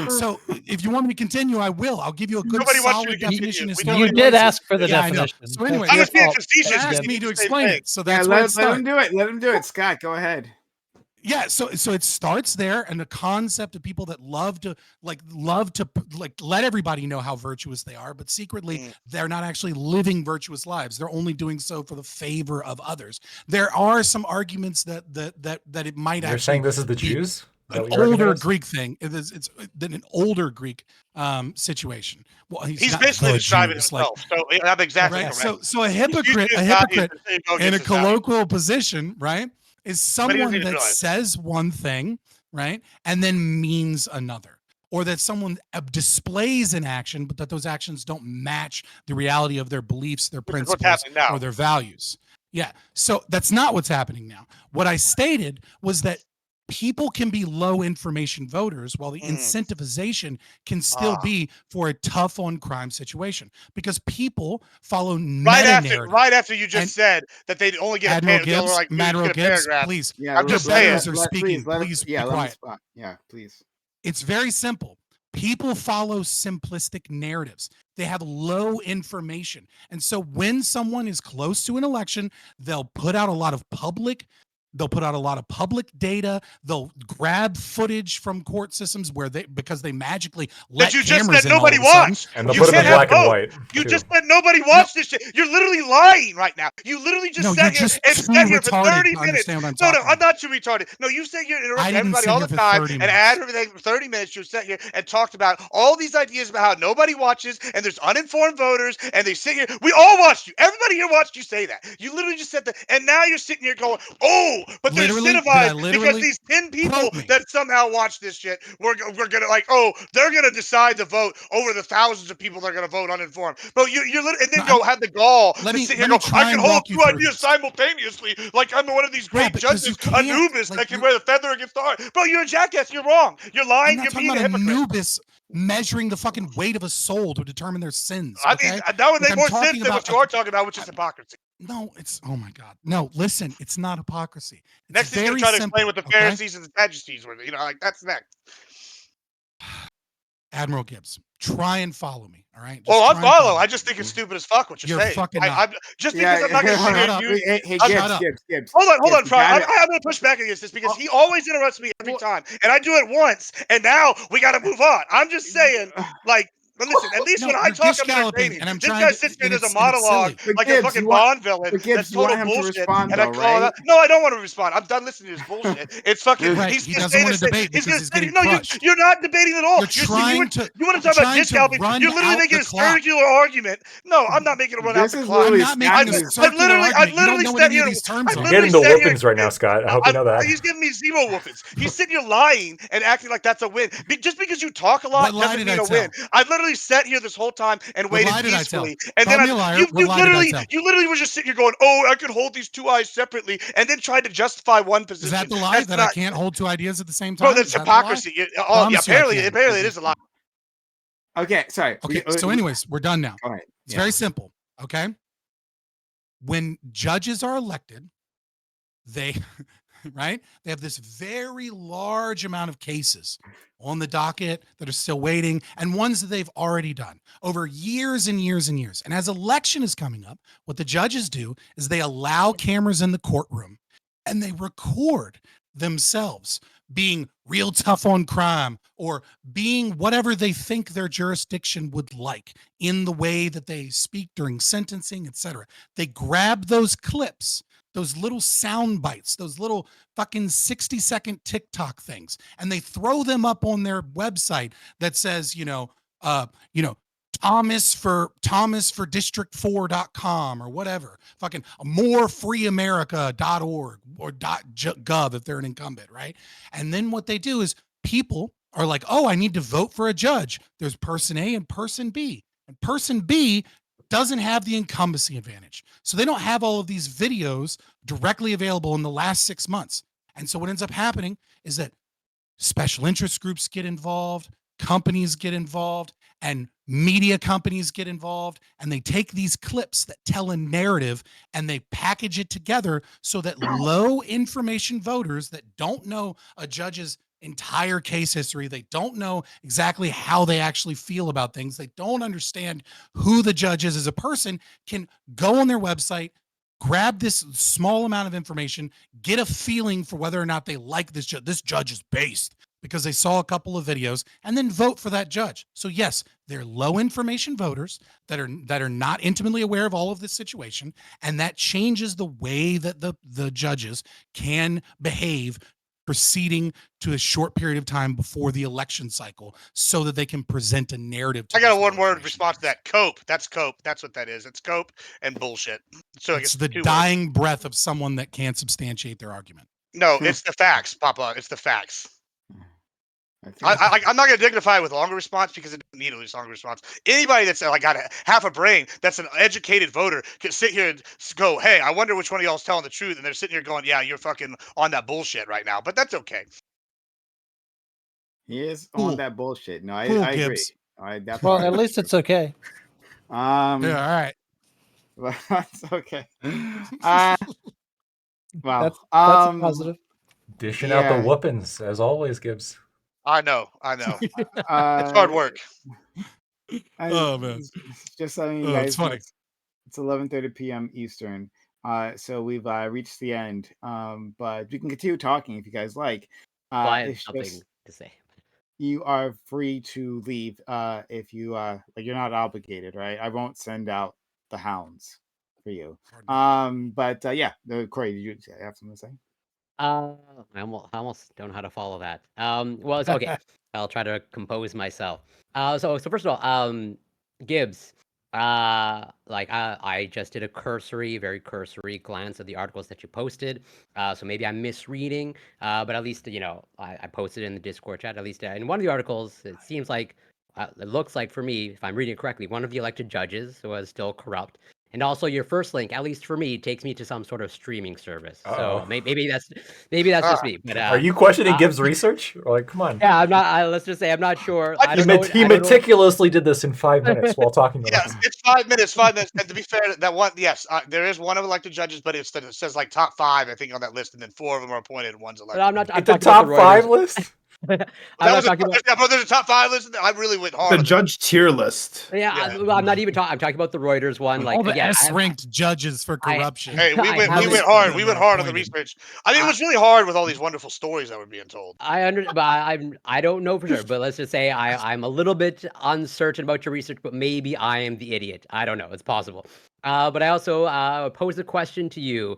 So, if you want me to continue, I will. I'll give you a good, Nobody wants you solid to continue. definition. We historical know You did places. ask for the Yeah, I know. definition. So anyway, I was being fault. facetious. you You asked did me to the same explain thing. it, so Yeah, that's where it let starts. him do it. Let him do it. Scott, go ahead. Yeah, so it starts there, and the concept of people that love to let everybody know how virtuous they are, but secretly they're not actually living virtuous lives. They're only doing so for the favor of others. There are some arguments that it might You're actually saying this is the be Jews? Is that an what your argument older is? Greek thing. It's an older Greek situation. Well, He's not basically the describing Jews, like, himself. So I'm exactly right. correct. So a He's hypocrite, using his values to say go in a against his values. colloquial position, right, is But he doesn't someone even that realize it. says one thing, right, and then means another, or that someone displays an action, but that those actions don't match the reality of their beliefs, their Which is what's principles, happening now. or their values. Yeah. So that's not what's happening now. What I stated was that people can be low information voters while the incentivization can still be for a tough on crime situation, because people follow meta-narrative. Right after you just And said that they only get Admiral a paragraph, Gibbs, like you Admiral get a Gibbs, paragraph. please. Yeah, I'm Your just saying. betters are speaking. Please be let him quiet. spot. Yeah, please. It's very simple. People follow simplistic narratives. They have low information. And so when someone is close to an election, they'll put out a lot of public data. They'll grab footage from court systems because they magically let That you just cameras said in all nobody of a sudden. watched. And they'll You put them in can't have black and both. white. You too. just said nobody watched this shit. You're literally lying right now. You literally just No, sat you're here just and too sat here for retarded 30 to minutes. understand what I'm No, talking I'm about. not too retarded. No, you sit here and interrupt I didn't everybody sit all here the for time 30 and minutes. add everything for 30 minutes. You sat here and talked about all these ideas about how nobody watches and there's uninformed voters and they sit here. We all watched you. Everybody here watched you say that. You literally just said that. And now you're sitting here going, oh, but they're Literally? Did incentivized I because literally? these 10 people Quote me. that somehow watch this shit, we're gonna like, oh, they're gonna decide the vote over the thousands of people that are gonna vote uninformed. But you're and then No, go have the gall let to me- sit let here me and go, try I can and hold walk you two through ideas this. simultaneously, like I'm one of these great because you judges, can't, Anubis like, that can you're- wear the feather against the heart. Bro, you're a jackass. You're wrong. You're I'm lying. not You're talking being a about hypocrite. Anubis measuring the fucking weight of a soul to determine their sins. I Okay? think that would Like, make I'm more talking sense than what about you are talking about, which is hypocrisy. No, it's oh my god. No, listen, it's not hypocrisy. It's Next, he's gonna very try to simple. explain what the Okay? Pharisees and the Sadducees were. Like that's next. Admiral Gibbs, try and follow me. All right. Oh, Just I try and follow. I just think it's stupid as fuck what you're saying. fucking I'm just because I'm not gonna sit here Shut and up. use. Hey, I'm- Gibbs, up. Gibbs. Hold on, Gibbs, you Fry. gotta- I'm gonna push back against this because he always interrupts me every time, and I do it once, and now we got to move on. I'm just saying, like. But listen, at least No, when I you're talk, gish I'm galloping, entertaining. and I'm This trying guy to- sits here and and does a it's- and it's monologue silly. But like a Gibbs, fucking you want- Bond villain. but Gibbs, That's you want total him to bullshit. respond, And I though, call right? that. No, I don't want to respond. I'm done listening to his bullshit. It's fucking. Right, He's he just doesn't saying wanna the same- debate he's because gonna he's say, getting no, crushed. you're not debating at all. You're trying to- You want to you're talk about trying dish to galloping? run You're literally out making the a clock. circular argument. No, I'm not making a run out This the is clock. literally I'm not making a I've circular literally- argument. You don't literally know what sat any of here- these terms I You're are. getting the literally sat here- whoopings right now, Scott. I hope you know that. He's giving me zero whoopings. He's sitting here lying and acting like that's a win. Just because you talk a lot What lie doesn't did mean I a win. tell? I've literally sat here this whole time and What waited lie did I tell? peacefully. And Call then me a liar. you What lie did I literally tell? you literally were just sitting here going, "Oh, I could hold these two eyes separately," and then tried to justify one position. Is that the lie That's that I not- can't hold two ideas at the same time? Bro, that's Is that the lie? hypocrisy. Oh, yeah, Promise you I apparently can. it is a lie. Okay, sorry. Okay, so anyways, we're done now. all right. It's Yeah. very simple. Okay. When judges are elected, they right, they have this very large amount of cases on the docket that are still waiting, and ones that they've already done over years and years and years. And as election is coming up, what the judges do is they allow cameras in the courtroom and they record themselves being real tough on crime or being whatever they think their jurisdiction would like in the way that they speak during sentencing, etc. They grab those clips, those little sound bites, those little fucking 60-second TikTok things, and they throw them up on their website that says, Thomas for district4.com or whatever, fucking morefreeamerica.org or .gov if they're an incumbent, right? And then what they do is people are like, oh, I need to vote for a judge. There's person A and person B. And person B doesn't have the incumbency advantage. So they don't have all of these videos directly available in the last 6 months. And so what ends up happening is that special interest groups get involved, companies get involved, and media companies get involved, and they take these clips that tell a narrative and they package it together so that low information voters that don't know a judge's entire case history, they don't know exactly how they actually feel about things, they don't understand who the judge is as a person, can go on their website, grab this small amount of information, get a feeling for whether or not they like this judge. This judge is based because they saw a couple of videos, and then vote for that judge. So yes, they're low information voters that are not intimately aware of all of this situation, and that changes the way that the judges can behave proceeding to a short period of time before the election cycle so that they can present a narrative. I got a one-word response to that. Cope. That's cope. That's what that is. It's cope and bullshit. So It's the dying breath of someone that can't substantiate their argument. No, it's the facts, Papa. It's the facts. I'm not going to dignify it with longer response because it doesn't need a longer response. Anybody that's like got half a brain, that's an educated voter, can sit here and go, "Hey, I wonder which one of y'all is telling the truth," and they're sitting here going, "Yeah, you're fucking on that bullshit right now." But that's okay. He is Cool. on that bullshit. No, I Cool, agree. Gibbs. I Well, definitely. at least it's okay. Yeah, Yeah, all right. that's okay. Well, That's a positive. Dishing out yeah. the whoopings as always, Gibbs. I know. It's It's hard work. Oh, man. Just letting you Oh, guys it's know, funny. it's 11:30 p.m. Eastern. So we've reached the end. But we can continue talking if you guys like. Well, I have It's something just to say. you are free to leave if you like you're not obligated, right? I won't send out the hounds for you. But yeah, Corey, did you have something to say? I almost don't know how to follow that. Well, it's okay. I'll try to compose myself. So first of all, Gibbs, I just did a very cursory glance at the articles that you posted. So maybe I'm misreading, but at least I posted in the Discord chat. At least in one of the articles, it seems like it looks like for me, if I'm reading it correctly, one of the elected judges was still corrupt. And also, your first link, at least for me, takes me to some sort of streaming service. So Uh-oh. maybe that's just me. But Are you questioning Gibbs' research? Like, come on. yeah, I'm not. Let's just say I'm not sure. I He, don't know. he meticulously did this in 5 minutes while talking about Yes, it. it's 5 minutes. 5 minutes. And to be fair, that one, yes, there is one of elected judges, but it says like top 5, I think, on that list, and then 4 of them are appointed, and one's But elected. I'm not. I'm The talking about top 5 Reuters. list? I'm That not was talking about. yeah, but there's a top 5 list. I really went hard. The on that. judge tier list. Yeah, Yeah. I'm not even talking. I'm talking about the Reuters one. Like All the again, S-ranked judges for I- corruption. Hey, we I went haven't- hard. We went hard on the appointed. research. I mean, it was really hard with all these wonderful stories that were being told. but I don't know for sure. But let's just say I'm a little bit uncertain about your research. But maybe I am the idiot. I don't know. It's possible. But I also pose the question to you,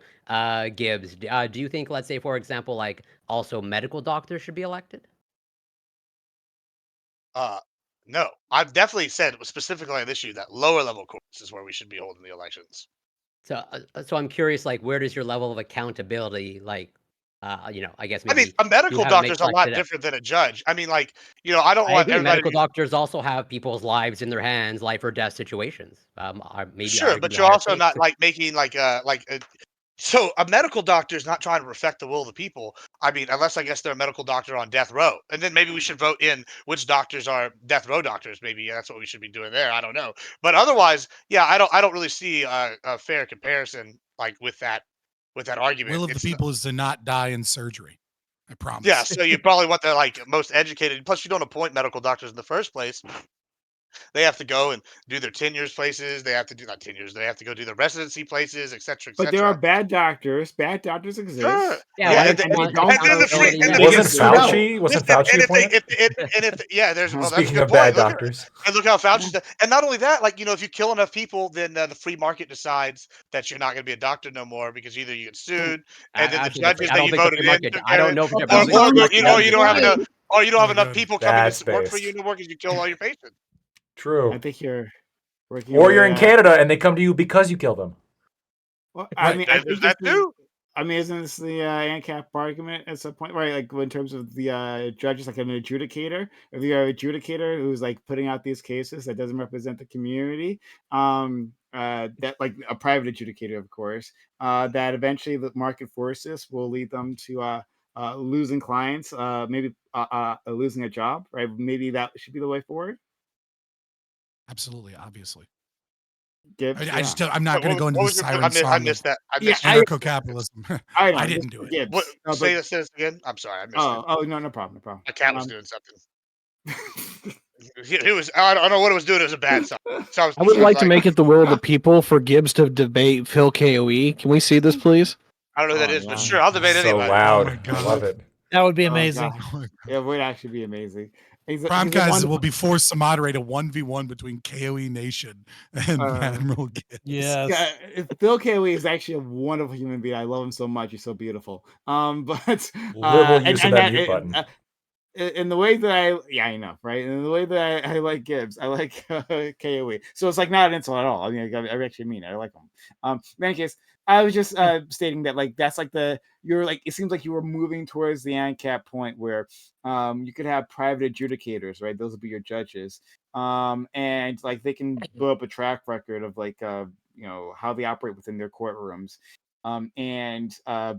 Gibbs. Do you think, let's say, for example, like also medical doctors should be elected? No, I've definitely said specifically on this issue that lower level courts is where we should be holding the elections. So I'm curious, like, where does your level of accountability, like, I guess I mean, maybe a medical haven't made doctor is a lot selected- different than a judge. I mean, like, I don't I want agree. everybody. Medical doctors also have people's lives in their hands, life or death situations. Maybe Sure, arguably but you're higher also not stakes. like making so a medical doctor is not trying to affect the will of the people. I mean, unless I guess they're a medical doctor on death row, and then maybe we should vote in which doctors are death row doctors. Maybe that's what we should be doing there. I don't know, but otherwise, yeah, I don't really see a fair comparison like with that argument. Will of the It's not- people is to not die in surgery. I promise. yeah, so you probably want the like most educated. Plus, you don't appoint medical doctors in the first place. They have to go and do their tenures places. They have to do not tenures. They have to go do their residency places, etc., But there are etc. bad doctors. Bad doctors exist. Sure. Yeah, Yeah, why and don't you then- want don't- and then the free- accountability and there? then- Wasn't Listen, Fauci? Wasn't Fauci and if they, appointed? and if yeah, there's well, that's a Speaking good of bad point. Look at- doctors, and look how Fauci said. And not only that, like if you kill enough people, then the free market decides that you're not going to be a doctor no more because either you get sued, and then the Actually, judges I that don't you think the voted free in, market. took I care of don't it. know if it's or, ever- you don't have Right. enough, or you don't have Oh my enough God. people coming That's to work for based. you to work because you kill all your patients. true. I think you're working. Or you're your in way out. Canada and they come to you because you kill them. Well, I Right, mean, there's think that this is- too. I mean, isn't this the ANCAP argument at some point, right? Like in terms of the judges, like an adjudicator, if you're an adjudicator who's like putting out these cases that doesn't represent the community, that like a private adjudicator, of course, that eventually the market forces will lead them to losing clients, maybe losing a job, right? Maybe that should be the way forward. Absolutely, obviously. Gibbs, I just I'm not What- going to go into what the was your- siren I song missed that. I Yeah, missed I- that. anarcho-capitalism. I know, I didn't do it. Gibbs. What, No, say but- this again. I'm sorry, I missed oh, it. oh, no problem, no problem. My cat was Um, doing something. It was. I don't know what it was doing. It was a bad sign. So I would like to make it the will of the people for Gibbs to debate Phil KOE. Can we see this, please? I don't know who that Oh, is, but wow. sure, I'll debate So anybody. loud. my I God. love it. That would be Oh, amazing. God. It would actually be amazing. He's a Prime guys wonderful- will be forced to moderate a 1v1 between KOE Nation and Admiral Gibbs. Yes. Yeah, Phil KOE is actually a wonderful human being. I love him so much. He's so beautiful. But Liberal use of that mute it- button. in the way that I know, right? In the way that I like Gibbs, I like KOE. So it's like not an insult at all. I mean, I actually mean it. I like him. In any case, I was just stating that like that's like you're like it seems like you were moving towards the ANCAP point where you could have private adjudicators, right? Those would be your judges, and like they can build up a track record of like how they operate within their courtrooms, and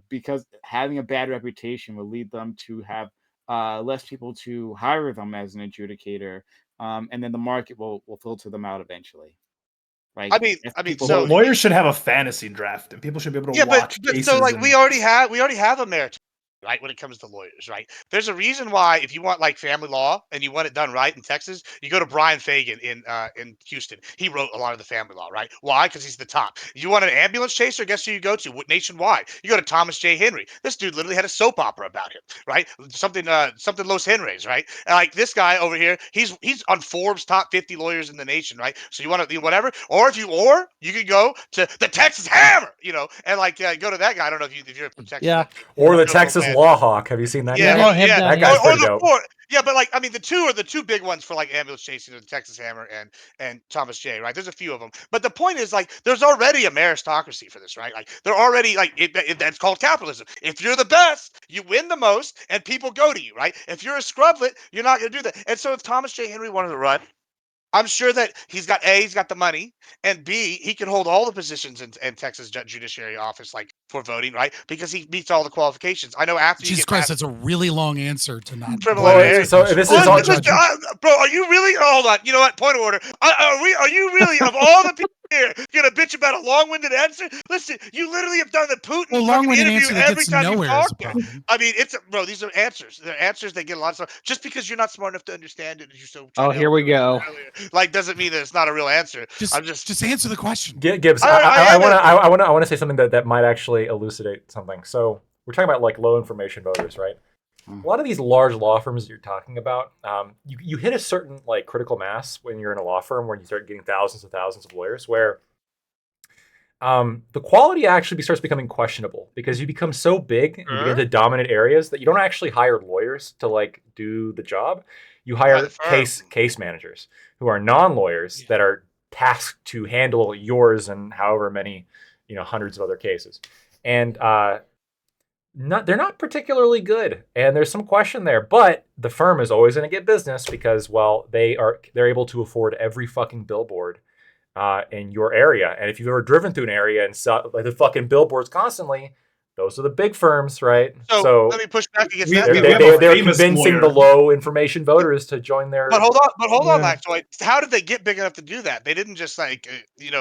because having a bad reputation will lead them to have less people to hire them as an adjudicator, and then the market will filter them out eventually. Like, I mean, people so- who- Lawyers should have a fantasy draft, and people should be able to Yeah, but, watch but cases. so like and- we already have a merit, right? When it comes to lawyers, right? There's a reason why if you want like family law and you want it done right in Texas, you go to Brian Fagan in Houston. He wrote a lot of the family law, right? Why? Because he's the top. You want an ambulance chaser? Guess who you go to? Nationwide. You go to Thomas J. Henry. This dude literally had a soap opera about him, right? Something Los Henrys, right? And like this guy over here, he's on Forbes top 50 lawyers in the nation, right? So you want to do whatever, or you could go to the Texas Hammer, and like go to that guy. I don't know if you're from Texas. Yeah. Or the Go Texas ahead. Law Hawk. Have you seen that Yeah, guy? know him down That here. guy's or pretty the dope. four. Yeah, but like I mean, the two are the two big ones for like ambulance chasing, the Texas Hammer and Thomas J. Right? There's a few of them, but the point is like there's already a meritocracy for this, right? Like they're already like that's called capitalism. If you're the best, you win the most, and people go to you, right? If you're a scrublet, you're not going to do that. And so if Thomas J. Henry wanted to run, I'm sure that he's got the money, and B, he can hold all the positions in Texas judiciary office, like for voting, right? Because he meets all the qualifications. I know after you Jesus get Christ, past that's a really long answer to not. Triple Well, A. so this is Well, all listen, bro, are you really? Hold on. You know what? Point of order. Are you really of all the people here. You're gonna bitch about a long-winded answer? Listen, you literally have done the Putin Well, fucking long-winded interview answer that every gets time you nowhere is a talk to him. problem. I mean, bro. These are answers. They're answers. They get a lot of stuff. Just because you're not smart enough to understand it, and you're so. Oh, here we go. Like, doesn't mean that it's not a real answer. I'm Just answer the question. Gibbs, I I am want to say something that might actually elucidate something. So we're talking about like low information voters, right? A lot of these large law firms that you're talking about, you hit a certain like critical mass when you're in a law firm where you start getting thousands and thousands of lawyers, where the quality actually starts becoming questionable because you become so big and you begin to dominate areas that you don't actually hire lawyers to like do the job. You hire case managers who are non-lawyers that are tasked to handle yours and however many, hundreds of other cases. And they're not particularly good, and there's some question there. But the firm is always going to get business because, well, they're able to afford every fucking billboard in your area. And if you've ever driven through an area and saw like the fucking billboards constantly, those are the big firms, right? So let me push back against that. They're convincing the low information voters to join their. But hold on, Lactoid. How did they get big enough to do that? They didn't just like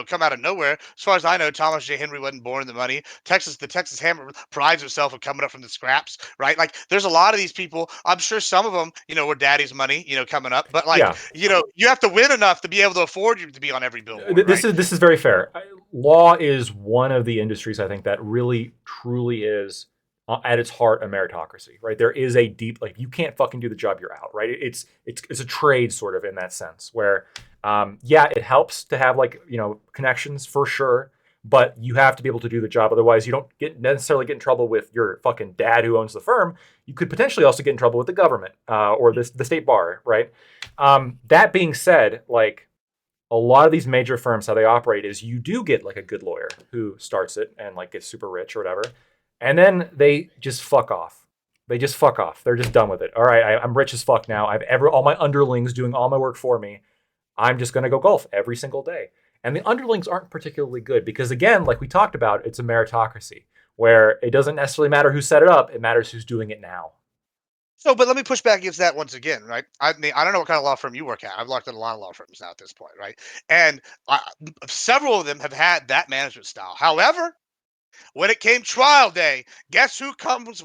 come out of nowhere. As far as I know, Thomas J. Henry wasn't born in the money. The Texas Hammer prides itself of coming up from the scraps, right? Like, there's a lot of these people. I'm sure some of them, were daddy's money, coming up. But like, you have to win enough to be able to afford you to be on every billboard. This is very fair. Law is one of the industries I think that really truly is at its heart a meritocracy, right? There is a deep, like, you can't fucking do the job, you're out, right? It's a trade sort of in that sense where it helps to have like connections for sure, but you have to be able to do the job, otherwise you don't necessarily get in trouble with your fucking dad who owns the firm. You could potentially also get in trouble with the government or the state bar, right? That being said, like, a lot of these major firms, how they operate is you do get like a good lawyer who starts it and like gets super rich or whatever. And then they just fuck off. They're just done with it. All right, I'm rich as fuck now. All my underlings doing all my work for me. I'm just going to go golf every single day. And the underlings aren't particularly good because, again, like we talked about, it's a meritocracy where it doesn't necessarily matter who set it up. It matters who's doing it now. So, but let me push back against that once again, right? I mean, I don't know what kind of law firm you work at. I've worked at a lot of law firms now at this point, right? And several of them have had that management style. However, when it came trial day, guess who comes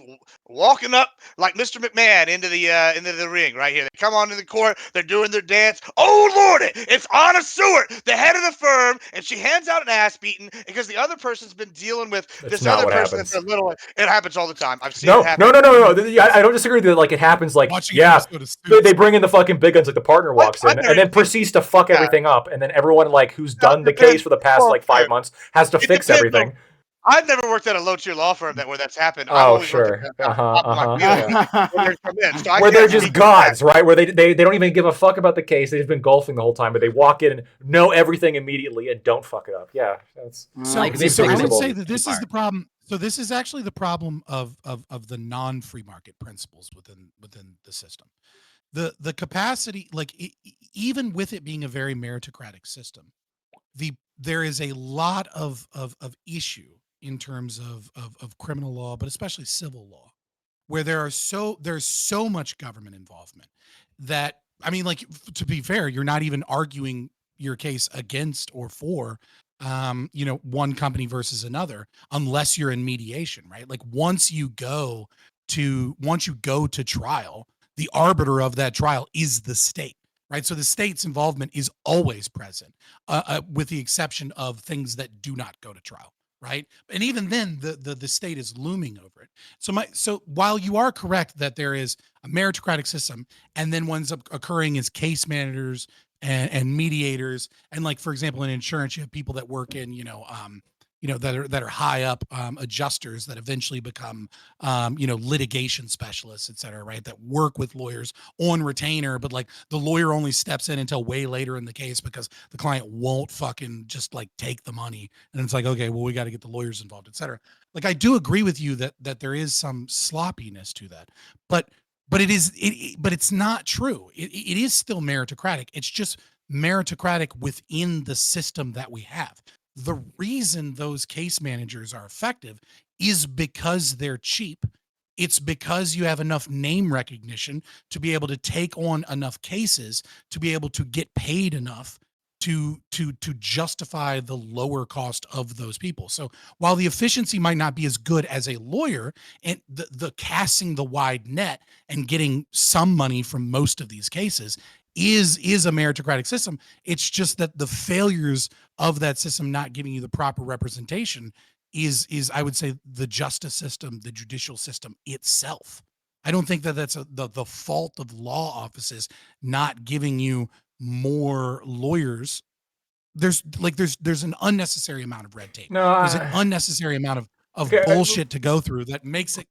walking up like Mr. McMahon into the ring right here? They come onto the court, they're doing their dance. Oh Lordy, it's Anna Seward, the head of the firm, and she hands out an ass beating because the other person's been dealing with this other person that's a little. It happens all the time. I've seen it happen. No. I don't disagree with you. Like, it happens. Like, they bring in the fucking big guns. Like, the partner walks in and then proceeds to fuck everything up, and then everyone like who's done the case for the past like 5 months has to fix everything. I've never worked at a low-tier law firm where that's happened. Oh, sure. Where they're just gods, right? Where they don't even give a fuck about the case. They've been golfing the whole time, but they walk in and know everything immediately and don't fuck it up. Yeah, that's so I would say that this is the problem. So this is actually the problem of the non-free market principles within the system. The capacity, like even with it being a very meritocratic system, there is a lot of issue in terms of criminal law, but especially civil law, where there's so much government involvement that, I mean, like, to be fair, you're not even arguing your case against or for, one company versus another, unless you're in mediation, right? Like, once you go to trial, the arbiter of that trial is the state. Right. So the state's involvement is always present, with the exception of things that do not go to trial. Right. And even then, the state is looming over it. So while you are correct that there is a meritocratic system, and then what ends up occurring is case managers and mediators. And like, for example, in insurance, you have people that work in, that are high up adjusters that eventually become, litigation specialists, et cetera, right? That work with lawyers on retainer, but like the lawyer only steps in until way later in the case because the client won't fucking just like take the money. And it's like, okay, well, we got to get the lawyers involved, et cetera. Like, I do agree with you that there is some sloppiness to that, but it's not true. It is still meritocratic. It's just meritocratic within the system that we have. The reason those case managers are effective is because they're cheap. It's because you have enough name recognition to be able to take on enough cases, to be able to get paid enough to justify the lower cost of those people. So while the efficiency might not be as good as a lawyer, and the casting the wide net and getting some money from most of these cases is a meritocratic system. It's just that the failures of that system not giving you the proper representation is I would say the justice system, the judicial system itself. I don't think that that's the fault of law offices not giving you more lawyers. There's an unnecessary amount of red tape. No, There's an unnecessary amount of Okay, bullshit to go through that makes it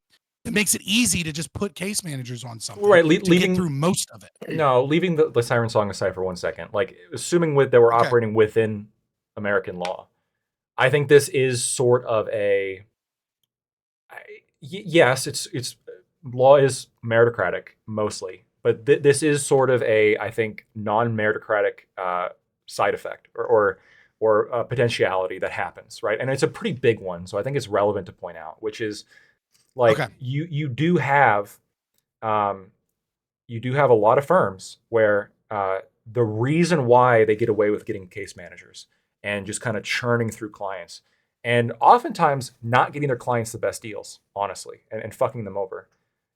easy to just put case managers on something right. to Leaving get through most of it. No, leaving the siren song aside for 1 second. Like, assuming that we're Okay. operating within American law, I think this is sort of yes, it's law is meritocratic mostly, but this is sort of I think non-meritocratic side effect or a potentiality that happens, right? And it's a pretty big one, so I think it's relevant to point out, which is like Okay. you do have a lot of firms where the reason why they get away with getting case managers and just kind of churning through clients and oftentimes not getting their clients the best deals, honestly, and fucking them over.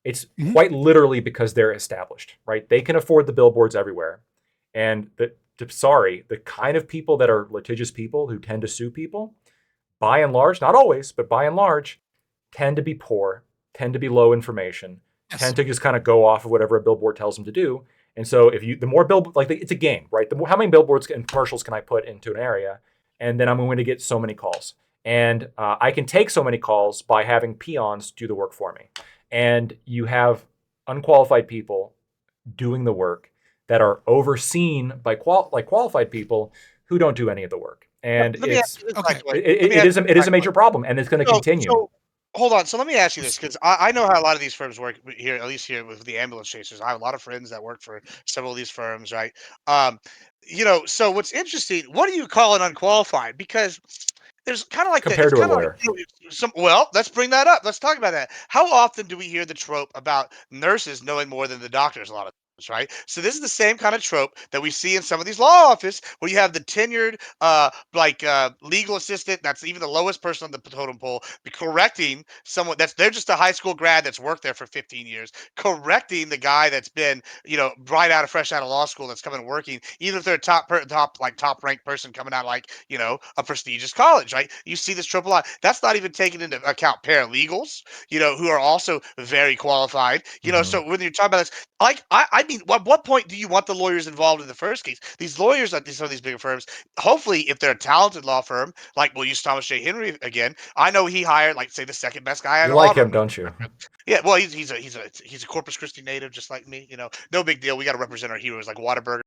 It's quite literally because they're established, right? They can afford the billboards everywhere. And the kind of people that are litigious people who tend to sue people, by and large, not always, but by and large, tend to be poor, tend to be low information, Yes. tend to just kind of go off of whatever a billboard tells them to do. And so the more it's a game, right? How many billboards and commercials can I put into an area? And then I'm going to get so many calls. And I can take so many calls by having peons do the work for me. And you have unqualified people doing the work that are overseen by qualified people who don't do any of the work. And Let me ask you this, Okay. by the way. it is a major problem, and it's going to continue. So, hold on. So let me ask you this, because I know how a lot of these firms work here, at least here with the ambulance chasers. I have a lot of friends that work for several of these firms, right? So what's interesting, what do you call an unqualified? Because there's kind of like Compared to a lawyer. Well, let's bring that up. Let's talk about that. How often do we hear the trope about nurses knowing more than the doctors a lot of times, right? So this is the same kind of trope that we see in some of these law office where you have the tenured legal assistant that's even the lowest person on the totem pole be correcting someone they're just a high school grad that's worked there for 15 years, correcting the guy that's been, fresh out of law school that's coming and working, even if they're a top ranked person coming out a prestigious college, right? You see this trope a lot. That's not even taking into account paralegals, who are also very qualified, so when you're talking about this, I mean, at what point do you want the lawyers involved in the first case? These lawyers at some of these bigger firms, hopefully, if they're a talented law firm, like we'll use Thomas J. Henry again. I know he hired, say, the second best guy out You of like Auburn. him, don't you? Yeah, well, he's a Corpus Christi native, just like me. No big deal. We got to represent our heroes like Whataburger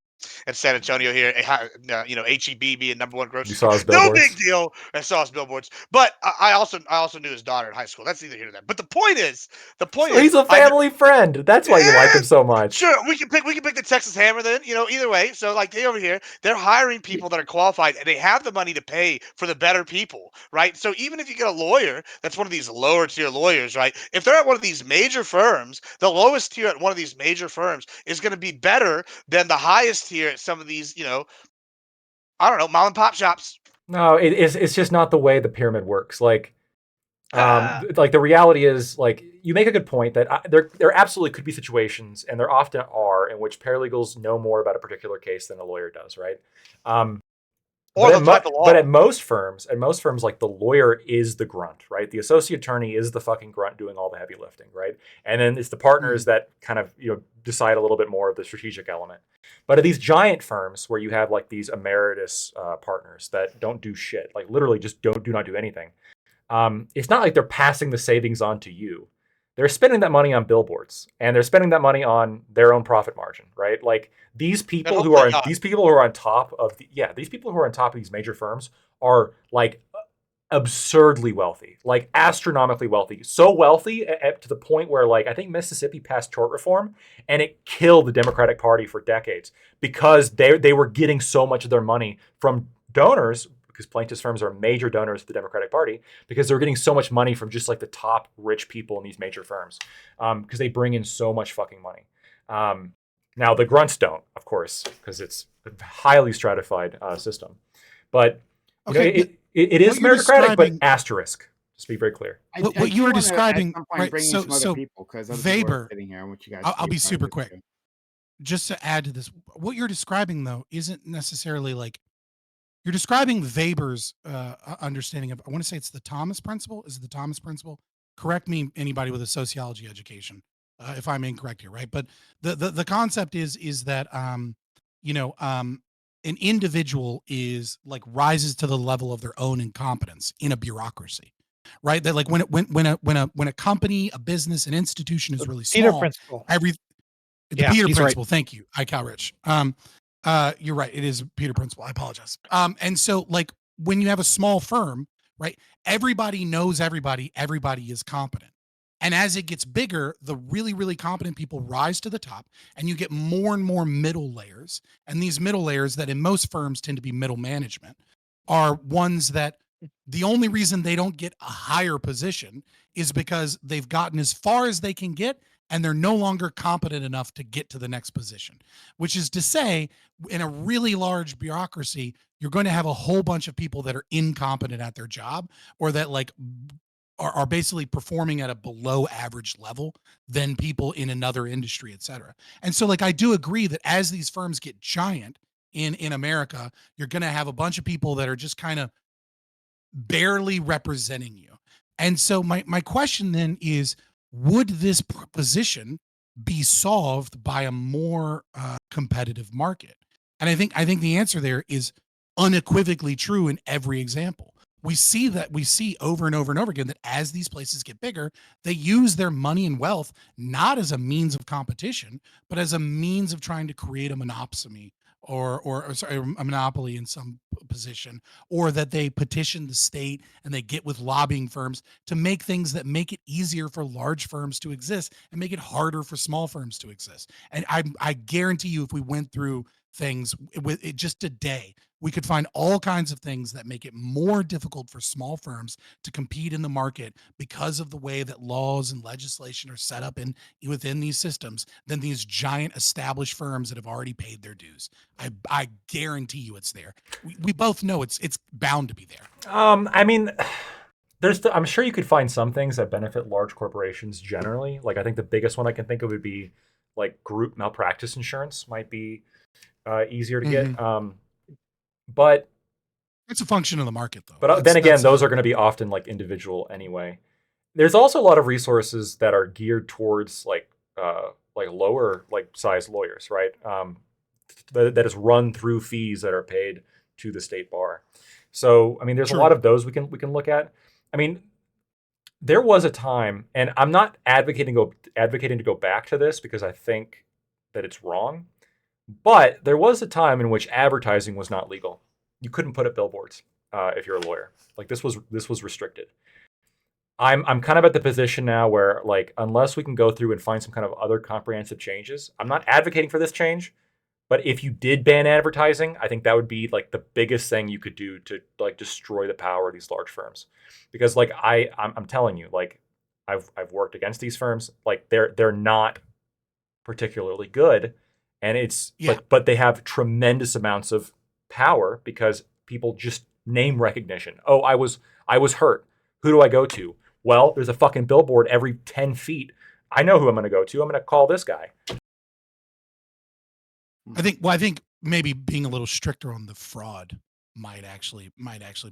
and San Antonio here. HEB being number one grocery You saw his store. No billboards? big deal. I saw his billboards, but I also knew his daughter in high school. That's neither here nor there. But the point is, He's a family friend. That's why you like him so much. Sure, we can pick the Texas Hammer then, either way. So they over here, they're hiring people that are qualified and they have the money to pay for the better people, right? So even if you get a lawyer that's one of these lower tier lawyers, right? If they're at one of these major firms, the lowest tier at one of these major firms is going to be better than the highest tier at some of these, I don't know, mom and pop shops. No, it's just not the way the pyramid works. Like the reality is, you make a good point that there absolutely could be situations, and there often are, in which paralegals know more about a particular case than a lawyer does, right? But at most firms, like, the lawyer is the grunt, right? The associate attorney is the fucking grunt doing all the heavy lifting, right? And then it's the partners that kind of decide a little bit more of the strategic element. But at these giant firms where you have these emeritus partners that don't do shit, literally just do not do anything. It's not like they're passing the savings on to you. They're spending that money on billboards, and they're spending that money on their own profit margin, right? These people who are on top of these major firms are absurdly wealthy, astronomically wealthy, so wealthy to the point where I think Mississippi passed tort reform, and it killed the Democratic Party for decades because they were getting so much of their money from donors. Because plaintiffs' firms are major donors to the Democratic Party because they're getting so much money from just the top rich people in these major firms because they bring in so much fucking money. Now the grunts don't, of course, because it's highly stratified system. But you know, Okay, it is what you're meritocratic, but describing- asterisk. Just be very clear. What you were describing, right, Bring so- in some other so people because other people are Weber- sitting here. I want you guys. I'll to be part of super it, quick. too. Just to add to this, what you're describing though isn't necessarily like you're describing Weber's understanding of. I want to say it's the Thomas principle. Is it the Thomas principle? Correct me, anybody with a sociology education, if I'm incorrect here, right? But the concept is that an individual is like rises to the level of their own incompetence in a bureaucracy, right? That like when a company, a business, an institution is really Peter small, principle. the Yeah, Peter he's right. principle. Thank you. Cal Rich. You're right. It is Peter principle. I apologize. And so like when you have a small firm, right? Everybody knows everybody. Everybody is competent. And as it gets bigger, the really, really competent people rise to the top and you get more and more middle layers. And these middle layers that in most firms tend to be middle management are ones that the only reason they don't get a higher position is because they've gotten as far as they can get and they're no longer competent enough to get to the next position, which is to say, in a really large bureaucracy, you're going to have a whole bunch of people that are incompetent at their job or that like are basically performing at a below average level than people in another industry, et cetera. And so like, I do agree that as these firms get giant in America, you're going to have a bunch of people that are just kind of barely representing you. And so my question then is, would this position be solved by a more competitive market? And I think the answer there is unequivocally true in every example. We see over and over and over again that as these places get bigger, they use their money and wealth not as a means of competition, but as a means of trying to create a monopsony or sorry, a monopoly in some position, or that they petition the state and they get with lobbying firms to make things that make it easier for large firms to exist and make it harder for small firms to exist. And I guarantee you, if we went through things with it just a day, we could find all kinds of things that make it more difficult for small firms to compete in the market because of the way that laws and legislation are set up within these systems than these giant established firms that have already paid their dues. I guarantee you it's there. We both know it's bound to be there. I mean, I'm sure you could find some things that benefit large corporations generally. Like I think the biggest one I can think of would be like group malpractice insurance might be easier to get. But it's a function of the market, though. But then again, those are going to be often like individual anyway. There's also a lot of resources that are geared towards like lower like size lawyers, right? That is run through fees that are paid to the state bar. So I mean, there's a lot of those we can look at. I mean, there was a time, and I'm not advocating to go back to this because I think that it's wrong. But there was a time in which advertising was not legal. You couldn't put up billboards if you're a lawyer. Like this was restricted. I'm kind of at the position now where like unless we can go through and find some kind of other comprehensive changes, I'm not advocating for this change. But if you did ban advertising, I think that would be like the biggest thing you could do to like destroy the power of these large firms. Because like I'm telling you, like I've worked against these firms. Like they're not particularly good. And it's but they have tremendous amounts of power because people just name recognition. Oh, I was hurt. Who do I go to? Well, there's a fucking billboard every 10 feet. I know who I'm going to go to. I'm going to call this guy. I think maybe being a little stricter on the fraud might actually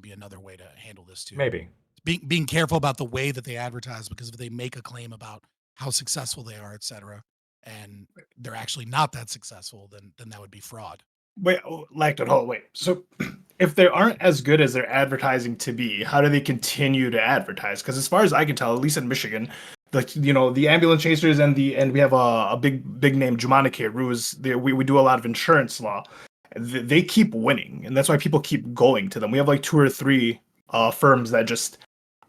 be another way to handle this too. Maybe being careful about the way that they advertise, because if they make a claim about how successful they are, et cetera, and they're actually not that successful, then that would be fraud. Wait, Lacton, hold on, wait. So if they aren't as good as they're advertising to be, how do they continue to advertise? Because as far as I can tell, at least in Michigan, the ambulance chasers and we have a big name, Jumanicare, we do a lot of insurance law. They keep winning, and that's why people keep going to them. We have like 2 or 3 firms that just,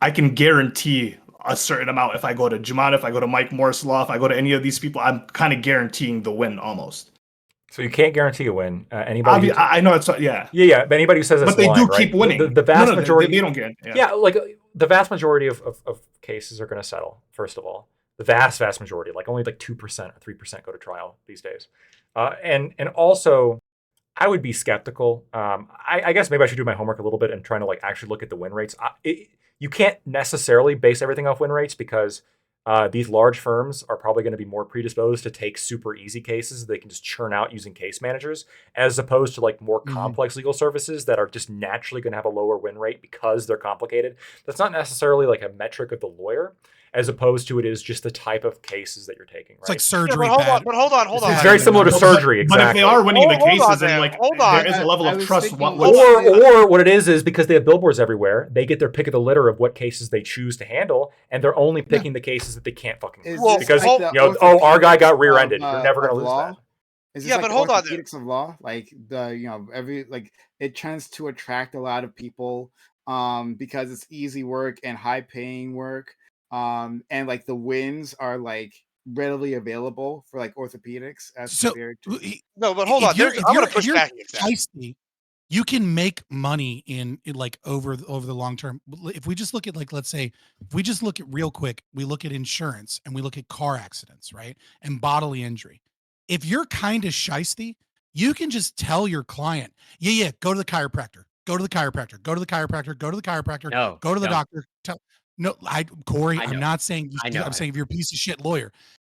I can guarantee a certain amount. If I go to Jumana, if I go to Mike Morris Law, if I go to any of these people, I'm kind of guaranteeing the win almost. So you can't guarantee a win. Anybody? I know it's yeah. But anybody who says it's but they lying, do keep right? winning. The vast majority. They don't get. Yeah, like the vast majority of cases are going to settle. First of all, the vast majority, like only like 2% or 3% go to trial these days, and also, I would be skeptical. I guess maybe I should do my homework a little bit and trying to like actually look at the win rates. You can't necessarily base everything off win rates because these large firms are probably going to be more predisposed to take super easy cases they can just churn out using case managers, as opposed to like more complex legal services that are just naturally going to have a lower win rate because they're complicated. That's not necessarily like a metric of the lawyer, as opposed to it is just the type of cases that you're taking. Right? It's like Yeah, surgery. but hold on, bad. but hold on. It's very similar to surgery. But if Exactly. they are winning the Hold on cases, there, then like hold on. there is a level I of was trust. thinking- Or what it is because they have billboards everywhere, they get their pick of the litter of what cases they choose to handle, and they're only picking the cases that they can't fucking Is lose. Well, this Because like the our guy got orthopedics rear-ended. of, You're never going to of lose law? that. Is this Yeah, like but the hold on there. orthopedics of law? Like every like it tends to attract a lot of people because it's easy work and high paying work. And like the wins are like readily available for like orthopedics as So compared to No, but hold if on. you're- I'm if going you're- to push if you're back against that. feisty, you can make money in like over the long term. If we just look at like, let's say, if we just look at real quick, we look at insurance and we look at car accidents, right? And bodily injury. If you're kind of shisty, you can just tell your client, yeah, go to the chiropractor, go to the chiropractor, go to the chiropractor, go to the chiropractor, No, go to the no. doctor. Corey, I I'm know. not saying I know. I'm saying if you're a piece of shit lawyer.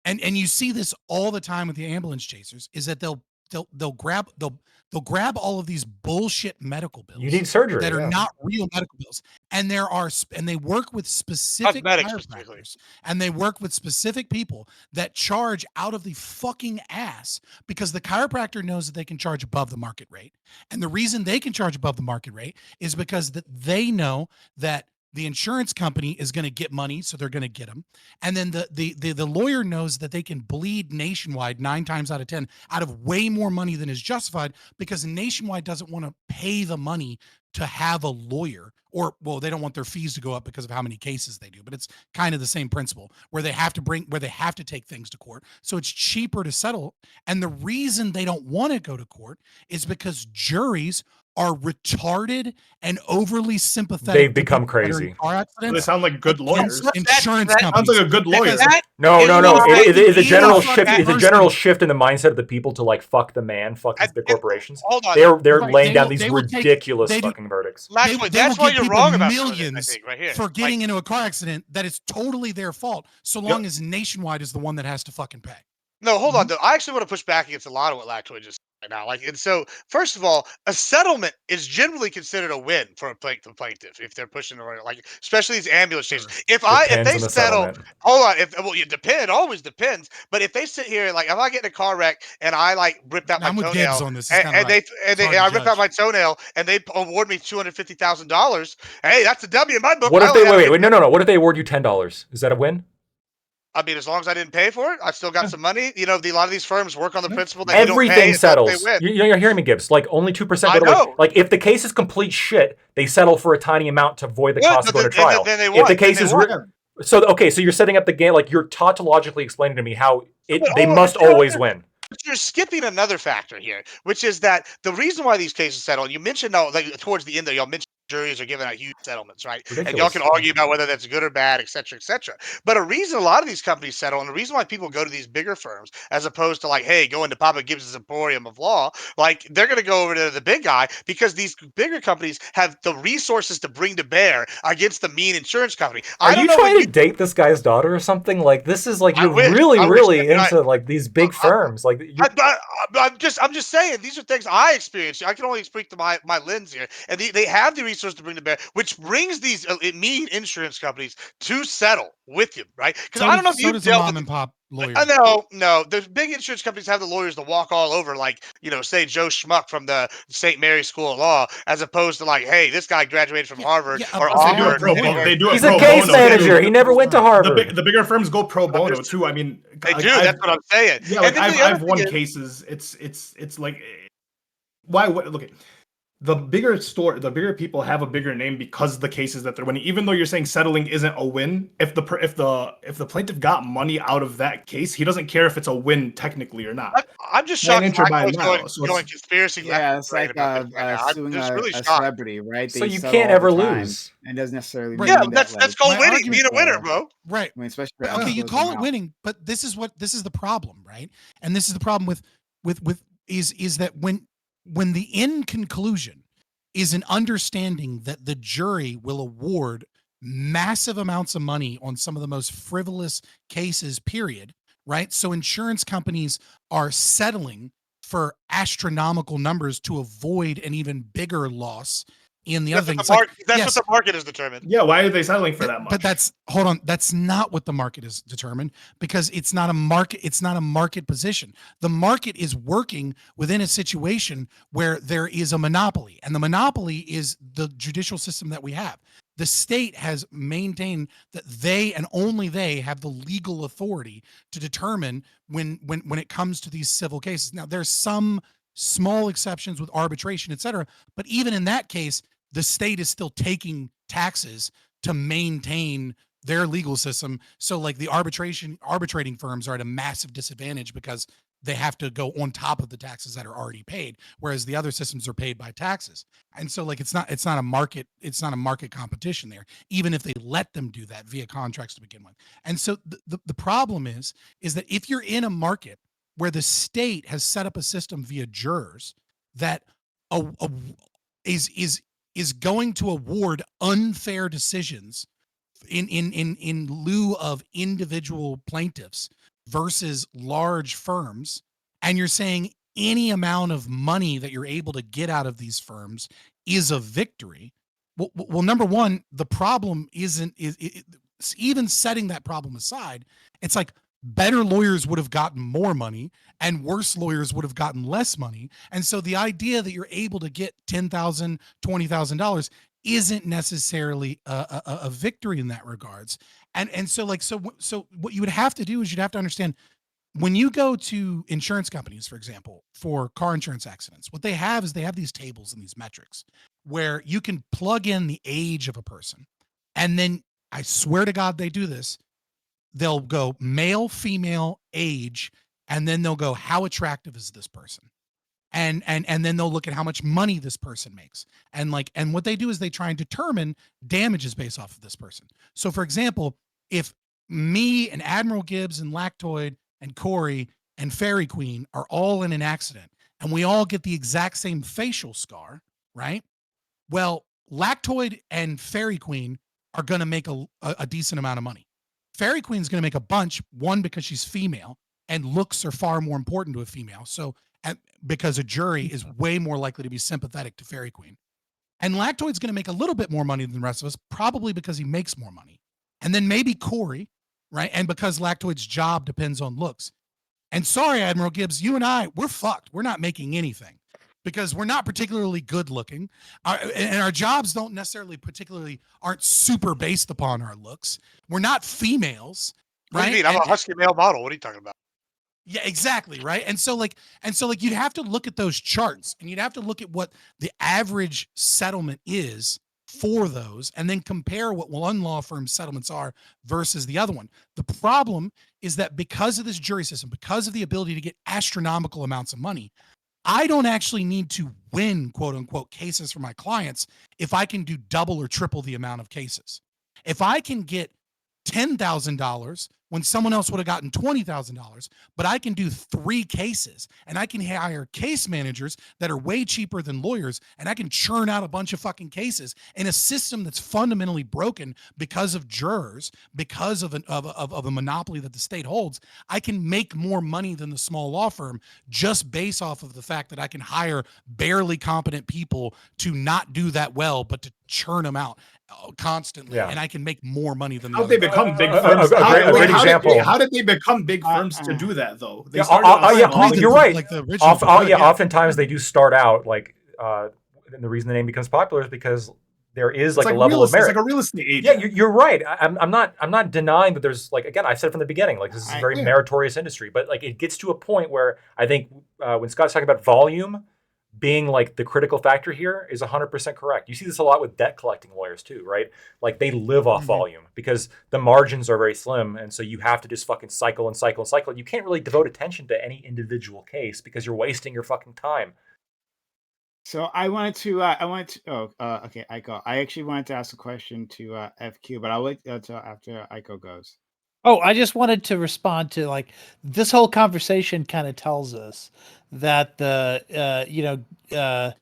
And you see this all the time with the ambulance chasers, is that they'll grab all of these bullshit medical bills You need surgery. that are yeah. not real medical bills, and they work with specific Cosmetics, specifically. chiropractors, and they work with specific people that charge out of the fucking ass because the chiropractor knows that they can charge above the market rate, and the reason they can charge above the market rate is because that they know that the insurance company is going to get money, so they're going to get them. And then the lawyer knows that they can bleed Nationwide 9 times out of 10 out of way more money than is justified because Nationwide doesn't want to pay the money to have a lawyer, or well, they don't want their fees to go up because of how many cases they do. But it's kind of the same principle where they have to take things to court. So it's cheaper to settle. And the reason they don't want to go to court is because juries are retarded and overly sympathetic. They've to become people that are in crazy. car They accidents sound like good lawyers. against insurance that Sounds companies. like a good lawyer. That No. is why It is a you general fuck shift. that It's a person. general shift in the mindset of the people to like fuck the man, fuck these big corporations. Hold on. They're Right, laying they down will- these they will take- ridiculous they do- fucking verdicts. Actually, they that's will why give you're people wrong about some of millions this, I think, right here. for Like, getting into a car accident that is totally their fault, so long as Nationwide is the one that has to fucking pay. no, hold on though. I actually want to push back against a lot of what Lactoid just said right now. Like, and so first of all, a settlement is generally considered a win for a plaintiff if they're pushing the right, like especially these ambulance chases. If Depends they on the settle, settlement. hold on. It always depends. But if they sit here, like if I get in a car wreck and I like ripped out I'm my with Gibbs toenail, on this. It's and, kinda like, and it's hard I to rip out judge. my toenail and they award me $250,000, hey, that's a W in my book. What I if only they had to wait? No. What if they award you $10? Is that a win? I mean, as long as I didn't pay for it, I still got some money. You know, a lot of these firms work on the Yeah. principle that you don't pay Everything until they settles. win. You're hearing me, Gibbs. Like only 2% I go to win. know. Like if the case is complete shit, they settle for a tiny amount to avoid the Good, cost of but going to then- trial. then they If won, the then case they is won. so okay, so you're setting up the game. Like you're tautologically explaining to me how But they hold on, must but you're- always win. But you're skipping another factor here, which is that the reason why these cases settle, and you mentioned like towards the end there, y'all mentioned juries are giving out huge settlements, right? And y'all Ridiculous. can argue about whether that's good or bad, et cetera, et cetera. But a reason a lot of these companies settle, and the reason why people go to these bigger firms, as opposed to like, hey, going to Papa Gibbs' Emporium of Law, like they're going to go over to the big guy because these bigger companies have the resources to bring to bear against the mean insurance company. Are I don't you know what trying to date this guy's daughter or something? Like this is like I you're wish. really, I wish really that- into like these big firms. Like I'm just saying these are things I experienced. I can only speak to my lens here, and they have the resource to bring to bear, which brings these mean insurance companies to settle with you, right? Because I don't know if so you does a dealt mom with. and pop lawyer. No. The big insurance companies have the lawyers to walk all over, like say Joe Schmuck from the St. Mary's School of Law, as opposed to like, hey, this guy graduated from Harvard yeah, or of course They do Oxford. it pro bono. They do it he's a pro case bono, manager. too. He never went to Harvard. The bigger firms go pro bono too. I mean, They like, do. That's what I'm saying. Yeah, like And then the I've other won thing is- cases. It's like why? Look at the bigger people have a bigger name because the cases that they're winning. Even though you're saying settling isn't a win, if the plaintiff got money out of that case, he doesn't care if it's a win technically or not. I'm just By shocked. nature, by Blackwood's law, going, so going it's- conspiracy. Yeah, left it's right like about this right now. I'm suing just really a shocked. celebrity, right? So They you settle can't all ever the time, lose. and doesn't necessarily Right. mean Yeah, that, that's like, called My winning, argument- being a winner, bro. Right. I mean, especially for Okay, you episodes call it now. winning, but this is the problem, right? And this is the problem with is that when when the end conclusion is an understanding that the jury will award massive amounts of money on some of the most frivolous cases, period, right? So insurance companies are settling for astronomical numbers to avoid an even bigger loss in the other thing. It's like, That's yes, what the market is determined. Yeah, why are they settling for that much? but that's hold on. That's not what the market is determined, because it's not a market. It's not a market position. The market is working within a situation where there is a monopoly, and the monopoly is the judicial system that we have. The state has maintained that they and only they have the legal authority to determine when it comes to these civil cases. Now, there's some small exceptions with arbitration, et cetera, but even in that case, the state is still taking taxes to maintain their legal system. So like the arbitrating firms are at a massive disadvantage because they have to go on top of the taxes that are already paid, whereas the other systems are paid by taxes. And so like it's not a market competition there, even if they let them do that via contracts to begin with. And so the problem is that if you're in a market where the state has set up a system via jurors that is going to award unfair decisions in lieu of individual plaintiffs versus large firms, and you're saying any amount of money that you're able to get out of these firms is a victory. Well, number one, the problem isn't even setting that problem aside. It's like better lawyers would have gotten more money and worse lawyers would have gotten less money. And so the idea that you're able to get $10,000, $20,000 isn't necessarily a victory in that regards. And so what you would have to do is you'd have to understand, when you go to insurance companies, for example, for car insurance accidents, what they have is they have these tables and these metrics where you can plug in the age of a person. And then I swear to God, they do this. They'll go male, female, age, and then they'll go, how attractive is this person? And then they'll look at how much money this person makes. And what they do is they try and determine damages based off of this person. So for example, if me and Admiral Gibbs and Lactoid and Corey and Fairy Queen are all in an accident and we all get the exact same facial scar, right? Well, Lactoid and Fairy Queen are going to make a decent amount of money. Fairy Queen's going to make a bunch, one, because she's female and looks are far more important to a female. So because a jury is way more likely to be sympathetic to Fairy Queen. And Lactoid's going to make a little bit more money than the rest of us, probably because he makes more money. And then maybe Corey, right? And because Lactoid's job depends on looks. And sorry, Admiral Gibbs, you and I, we're fucked. We're not making anything because we're not particularly good looking. And our jobs don't necessarily aren't super based upon our looks. We're not females, What right? do you mean? I'm a husky male model. What are you talking about? Yeah, exactly, right? And so you'd have to look at those charts and you'd have to look at what the average settlement is for those and then compare what one law firm settlements are versus the other one. The problem is that because of this jury system, because of the ability to get astronomical amounts of money, I don't actually need to win, quote unquote, cases for my clients if I can do double or triple the amount of cases. If I can get $10,000 when someone else would have gotten $20,000, but I can do 3 cases and I can hire case managers that are way cheaper than lawyers and I can churn out a bunch of fucking cases in a system that's fundamentally broken because of jurors, because of a monopoly that the state holds. I can make more money than the small law firm just based off of the fact that I can hire barely competent people to not do that well, but to churn them out constantly, and I can make more money than how they become big firms. A great example. How did they become big firms to do that though? They you're right. Like the original oftentimes they do start out like, and the reason the name becomes popular is because there is like a level of merit. It's like a real estate agent. Yeah, you're right. I'm not denying that there's like, again, I said from the beginning, like this is a very meritorious industry, but like it gets to a point where I think when Scott's talking about volume being like the critical factor here is 100% correct. You see this a lot with debt collecting lawyers too, right? Like they live off volume because the margins are very slim. And so you have to just fucking cycle and cycle and cycle. You can't really devote attention to any individual case because you're wasting your fucking time. So okay, Aiko. I actually wanted to ask a question to FQ, but I'll wait until after Aiko goes. Oh, I just wanted to respond to like this whole conversation kind of tells us that the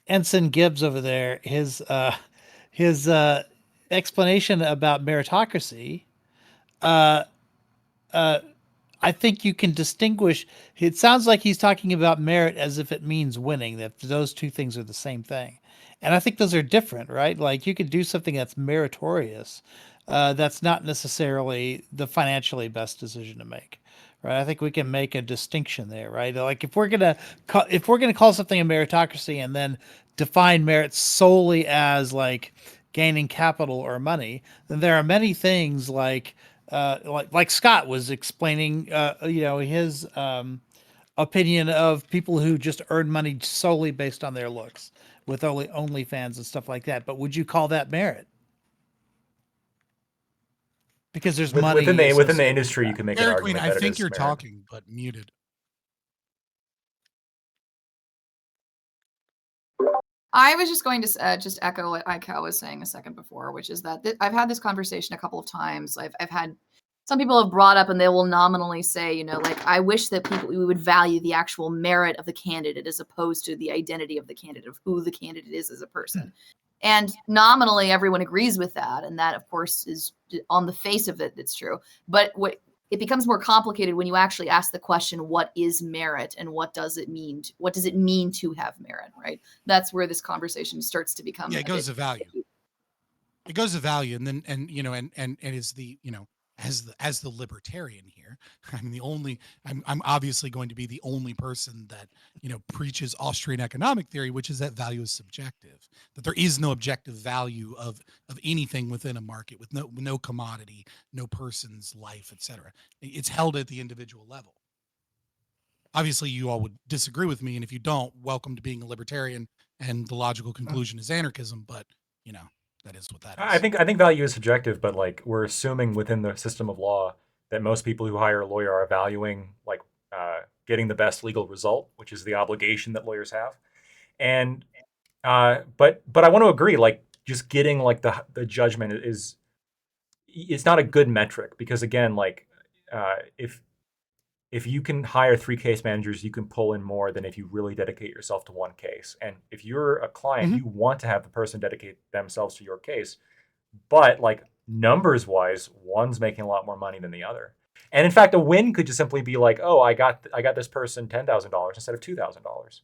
Ensign Gibbs over there, his explanation about meritocracy, uh, uh, I think you can distinguish. It sounds like he's talking about merit as if it means winning, that those two things are the same thing. And I think those are different, right? Like you could do something that's meritorious, that's not necessarily the financially best decision to make, right? I think we can make a distinction there, right? Like if we're gonna call something a meritocracy and then define merit solely as like gaining capital or money, then there are many things like Scott was explaining, his opinion of people who just earn money solely based on their looks with OnlyFans and stuff like that. But would you call that merit? Because there's money within the associated with industry, you that. can make an Eric Queen, argument I that it think is you're merit. talking, but muted. I was just going to just echo what Ika was saying a second before, which is that I've had this conversation a couple of times. I've had some people have brought up and they will nominally say, you know, like, I wish that we would value the actual merit of the candidate as opposed to the identity of the candidate, of who the candidate is as a person. And nominally, everyone agrees with that. And that, of course, is on the face of it, it's true. But it becomes more complicated when you actually ask the question, what is merit and what does it mean? What does it mean to have merit, right? That's where this conversation starts to become. Yeah, it goes to value. It goes to value. And then, and is the, as the libertarian here, I'm obviously going to be the only person that, preaches Austrian economic theory, which is that value is subjective, that there is no objective value of anything within a market with no commodity, no person's life, etc. It's held at the individual level. Obviously you all would disagree with me. And if you don't, welcome to being a libertarian, and the logical conclusion is anarchism, but that is what that is. I think value is subjective, but like we're assuming within the system of law that most people who hire a lawyer are valuing like getting the best legal result, which is the obligation that lawyers have. And but I want to agree, like just getting like the judgment it's not a good metric, because again, like if you can hire 3 case managers, you can pull in more than if you really dedicate yourself to one case. And if you're a client, you want to have the person dedicate themselves to your case. But like numbers wise, one's making a lot more money than the other. And in fact, a win could just simply be like, oh, I got this person $10,000 instead of $2,000.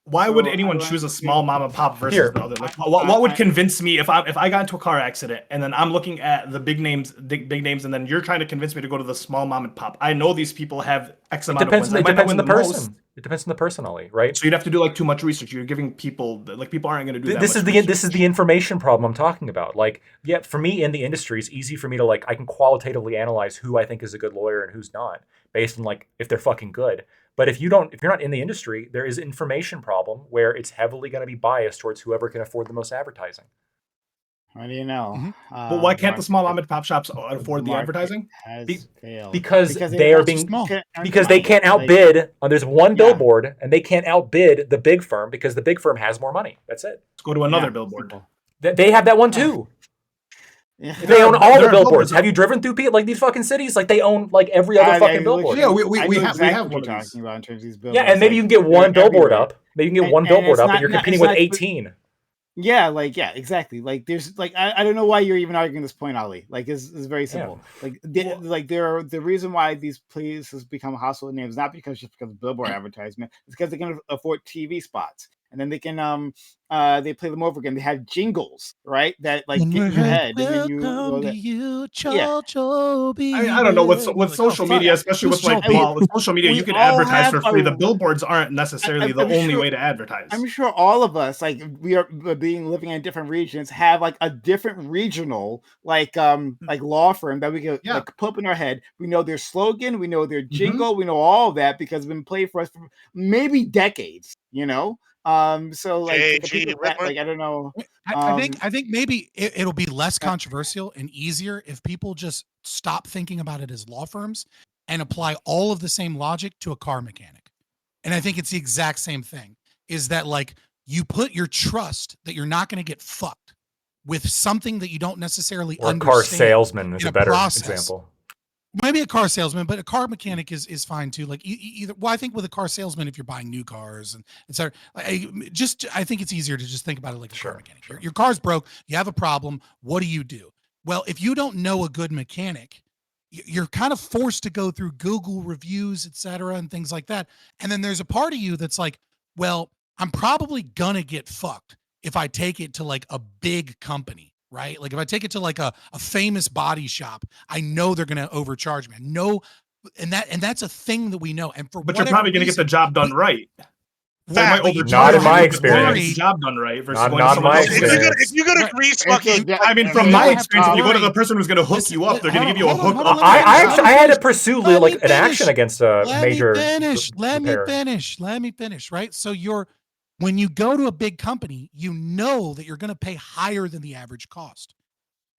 Why So would I anyone like choose a to- small mom and pop versus Here. the other? Like, what would convince me if I got into a car accident and then I'm looking at the big names, and then you're trying to convince me to go to the small mom and pop? I know these people have X It amount depends. of wins. It I might not depends on win the most. person. It depends on the person, Ollie, right? So you'd have to do like too much research. You're giving people people aren't going to do that. This much is the information problem I'm talking about. Like, yeah, for me in the industry, it's easy for me to like I can qualitatively analyze who I think is a good lawyer and who's not based on like if they're fucking good. But if you're not in the industry, there is an information problem where it's heavily going to be biased towards whoever can afford the most advertising. How do you know? But why can't the small mom and pop shops afford the market advertising? Has failed Because they they are want being small. because they can't Like, outbid. There's one Yeah. billboard, and they can't outbid the big firm because the big firm has more money. That's it. Let's go to another yeah, billboard. simple. They have that one too. Yeah. They own all there the are billboards. billboards. Have you driven through like these fucking cities? Like they own like every other fucking billboard. Yeah, we I have know exactly have what one you're of these. talking about in terms of these Yeah, billboards. and maybe you can get they're one billboard everywhere. up. Maybe you can get And- one and billboard it's up, not- and you're not- competing it's with not- 18. Yeah, exactly. Like there's like I don't know why you're even arguing this point, Ali. Like it's very simple. Like the reason why these places become household names not because of billboard advertisement, it's because they can afford TV spots. And then they can they play them over again. They have jingles, right? That like get in your head, and then you go that, I don't know with social media, especially with like with social media, we you can all advertise for have free. a- The billboards aren't necessarily the I'm only sure- way to advertise. I'm sure all of us, like we are living in different regions, have like a different regional like law firm that we can Yeah. like put up in our head. We know their slogan, we know their jingle, we know all that because it's been played for us for maybe decades. So like to J.G. compete with that, Whitmer. like I don't know. I think maybe it'll be less controversial and easier if people just stop thinking about it as law firms and apply all of the same logic to a car mechanic. And I think it's the exact same thing, is that like you put your trust that you're not going to get fucked with something that you don't necessarily Or a understand. car salesman is in a better process. example. Maybe a car salesman, but a car mechanic is fine too. Like either. Well, I think with a car salesman, if you're buying new cars and etc., I think it's easier to just think about it like a car mechanic. Your car's broke. You have a problem. What do? Well, if you don't know a good mechanic, you're kind of forced to go through Google reviews, etc., and things like that. And then there's a part of you that's like, well, I'm probably gonna get fucked if I take it to like a big company. Right? Like if I take it to like a famous body shop, I know they're going to overcharge me. I know, and that's a thing that we know. And for But you're probably going to get the job done right. Not in my experience. The job done right versus Not going to in someone my else. experience. If you go to Grease, fucking. I mean, from my experience, if you go to the person who's going to hook you up, they're going to give you a hook. I had to pursue like an action against a major. Let me finish. Right. So when you go to a big company, you know that you're going to pay higher than the average cost.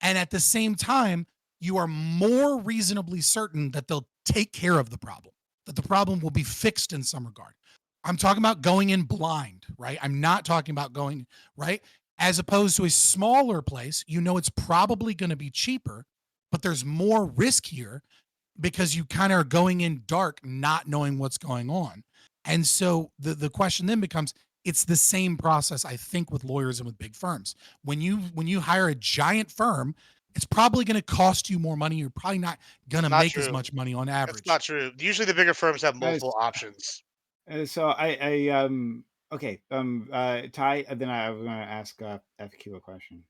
And at the same time, you are more reasonably certain that they'll take care of the problem, that the problem will be fixed in some regard. I'm talking about going in blind, right? I'm not talking about going, right? As opposed to a smaller place, you know it's probably going to be cheaper, but there's more risk here because you kind of are going in dark, not knowing what's going on. And so the question then becomes, it's the same process, I think, with lawyers and with big firms. When you hire a giant firm, it's probably going to cost you more money. You're probably not going to make as much money on average. That's not true. Usually the bigger firms have multiple options. So okay, Ty, then I was going to ask FQ a question.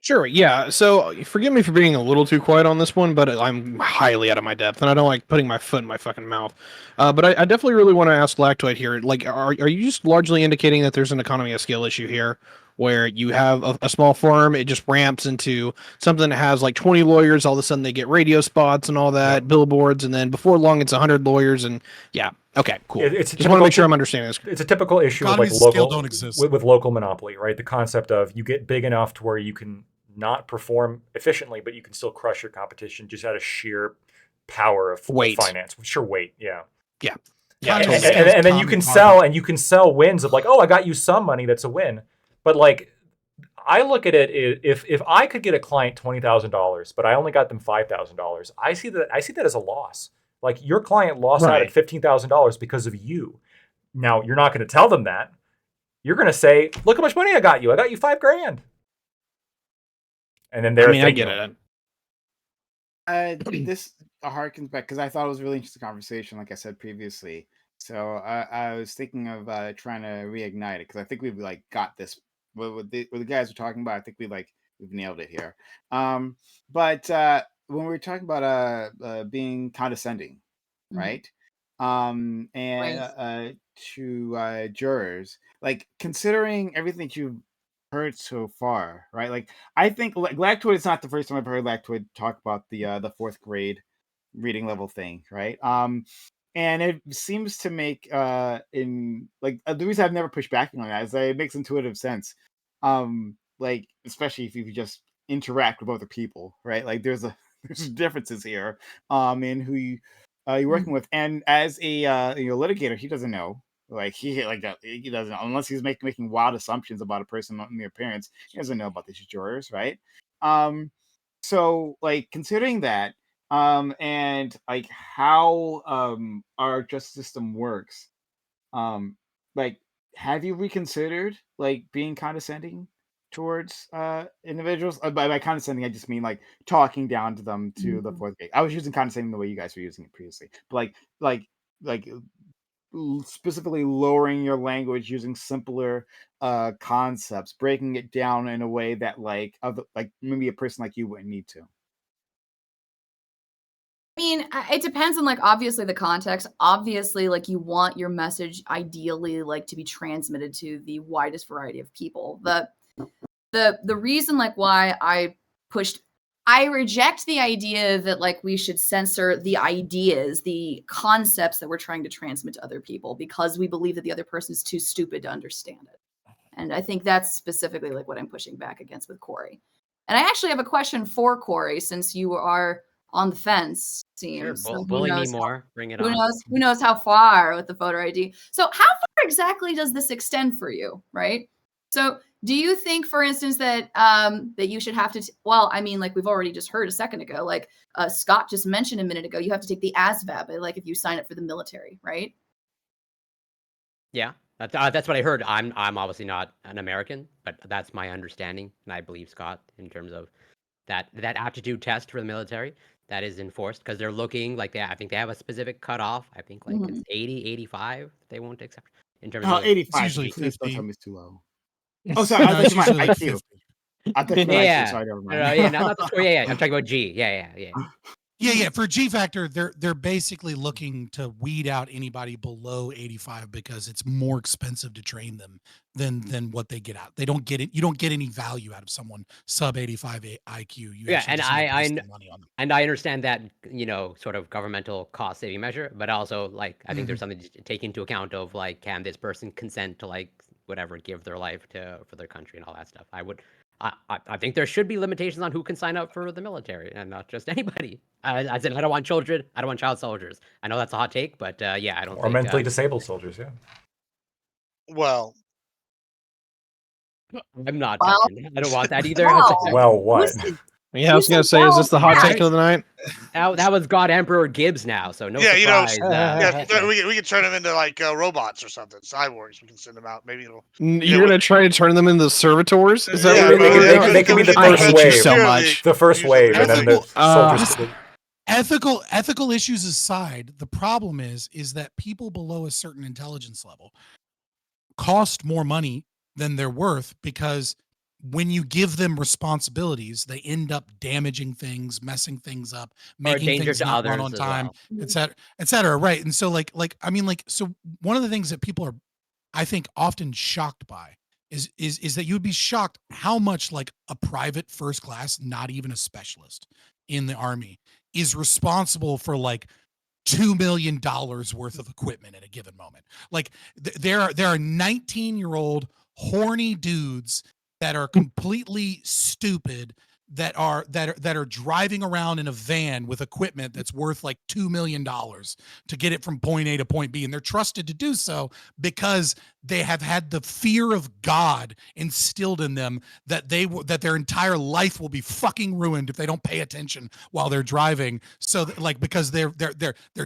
Sure, yeah. So forgive me for being a little too quiet on this one, but I'm highly out of my depth, and I don't like putting my foot in my fucking mouth. But I definitely really want to ask Lactoid here. Like, are you just largely indicating that there's an economy of scale issue here, where you have a small firm, it just ramps into something that has like 20 lawyers, all of a sudden they get radio spots and all that, billboards, and then before long it's 100 lawyers, and yeah. Okay, cool. Just want to make sure I'm understanding this. It's a typical issue with like with local monopoly, right? The concept of you get big enough to where you can not perform efficiently, but you can still crush your competition just out of sheer power of finance. Sheer weight, yeah. And then you can sell wins of like, oh, I got you some money, that's a win. But like, I look at it, if I could get a client $20,000, but I only got them $5,000, I see that as a loss. Like your client lost out at $15,000 because of you. Now you're not going to tell them that. You're going to say, look how much money I got you. I got you $5,000. And then I get it. This harkens back because I thought it was a really interesting conversation, like I said previously. So I was thinking of trying to reignite it because I think we've like got this. What the guys are talking about, I think we've nailed it here. But when we were talking about being condescending, right? To jurors, like considering everything you've heard so far, right? Like I think Lactoid is not the first time I've heard Lactoid talk about the fourth grade reading level thing, right? And it seems to make in like the reason I've never pushed back on that is that it makes intuitive sense. Like especially if you just interact with other people, right? Like there's differences here in who you're working with, and as a litigator, he doesn't know. Like he doesn't know unless he's making wild assumptions about a person on their appearance. He doesn't know about these jurors, right? So like considering that, and like how our justice system works, like have you reconsidered like being condescending towards individuals? By condescending, I just mean like talking down to them to the fourth grade. I was using condescending the way you guys were using it previously, but like specifically lowering your language, using simpler concepts, breaking it down in a way that like maybe a person like you wouldn't need to. I mean, it depends on like obviously the context. Obviously, like you want your message ideally like to be transmitted to the widest variety of people. The reason like why I reject the idea that like we should censor the ideas, the concepts that we're trying to transmit to other people because we believe that the other person is too stupid to understand it. And I think that's specifically like what I'm pushing back against with Corey. And I actually have a question for Corey since you are on the fence. Seems sure, bully me more. Bring it on. Who knows how far with the photo ID? So how far exactly does this extend for you, right? So Do you think, for instance, that that you should have to? Well, I mean, like we've already just heard a second ago, like Scott just mentioned a minute ago, you have to take the ASVAB, like if you sign up for the military, right? Yeah, that's what I heard. I'm obviously not an American, but that's my understanding, and I believe Scott in terms of that aptitude test for the military that is enforced because they're looking like I think they have a specific cutoff. I think like it's 80, 85. They won't accept in terms of 85. usually Please don't 50. tell me it's too low. Oh, sorry. I No, thought it's you meant usually like IQ. 50. I thought you meant IQ. Sorry, never mind. yeah, not the score. Yeah, I'm talking about G. Yeah. Yeah. For G Factor, they're basically looking to weed out anybody below 85 because it's more expensive to train them than what they get out. They don't get it. You don't get any value out of someone sub 85 IQ. You Yeah, actually and just end up I wasting money on them. and I understand that sort of governmental cost saving measure, but also like I think there's something to take into account of like can this person consent to like whatever give their life for their country and all that stuff. I think there should be limitations on who can sign up for the military and not just anybody. I said I don't want children. I don't want child soldiers. I know that's a hot take, but yeah, I don't. Or think, mentally disabled soldiers, yeah. Well, I'm not. Well- touching. I don't want that either. Well, Well, what? Yeah, I was gonna say, is this the hot take of the night? That was God Emperor Gibbs now, so no Yeah, surprise. yeah, we can turn them into like robots or something, cyborgs. We can send them out. Maybe it'll. You're gonna try to turn them into servitors? Is that Yeah, what you're they- doing? they could be the I first hate wave. you so Clearly. much. The first wave, and then the soldiers. Ethical issues aside, the problem is that people below a certain intelligence level cost more money than they're worth because when you give them responsibilities, they end up damaging things, messing things up, making danger things to not run others on as time, well. et cetera. Right. And so so one of the things that people are, I think, often shocked by is that you'd be shocked how much like a private first class, not even a specialist in the Army, is responsible for like $2 million worth of equipment at a given moment. Like there are 19-year-old horny dudes that are completely stupid that are driving around in a van with equipment that's worth like $2 million to get it from point A to point B, and they're trusted to do so because they have had the fear of God instilled in them that their entire life will be fucking ruined if they don't pay attention while they're driving. So because they're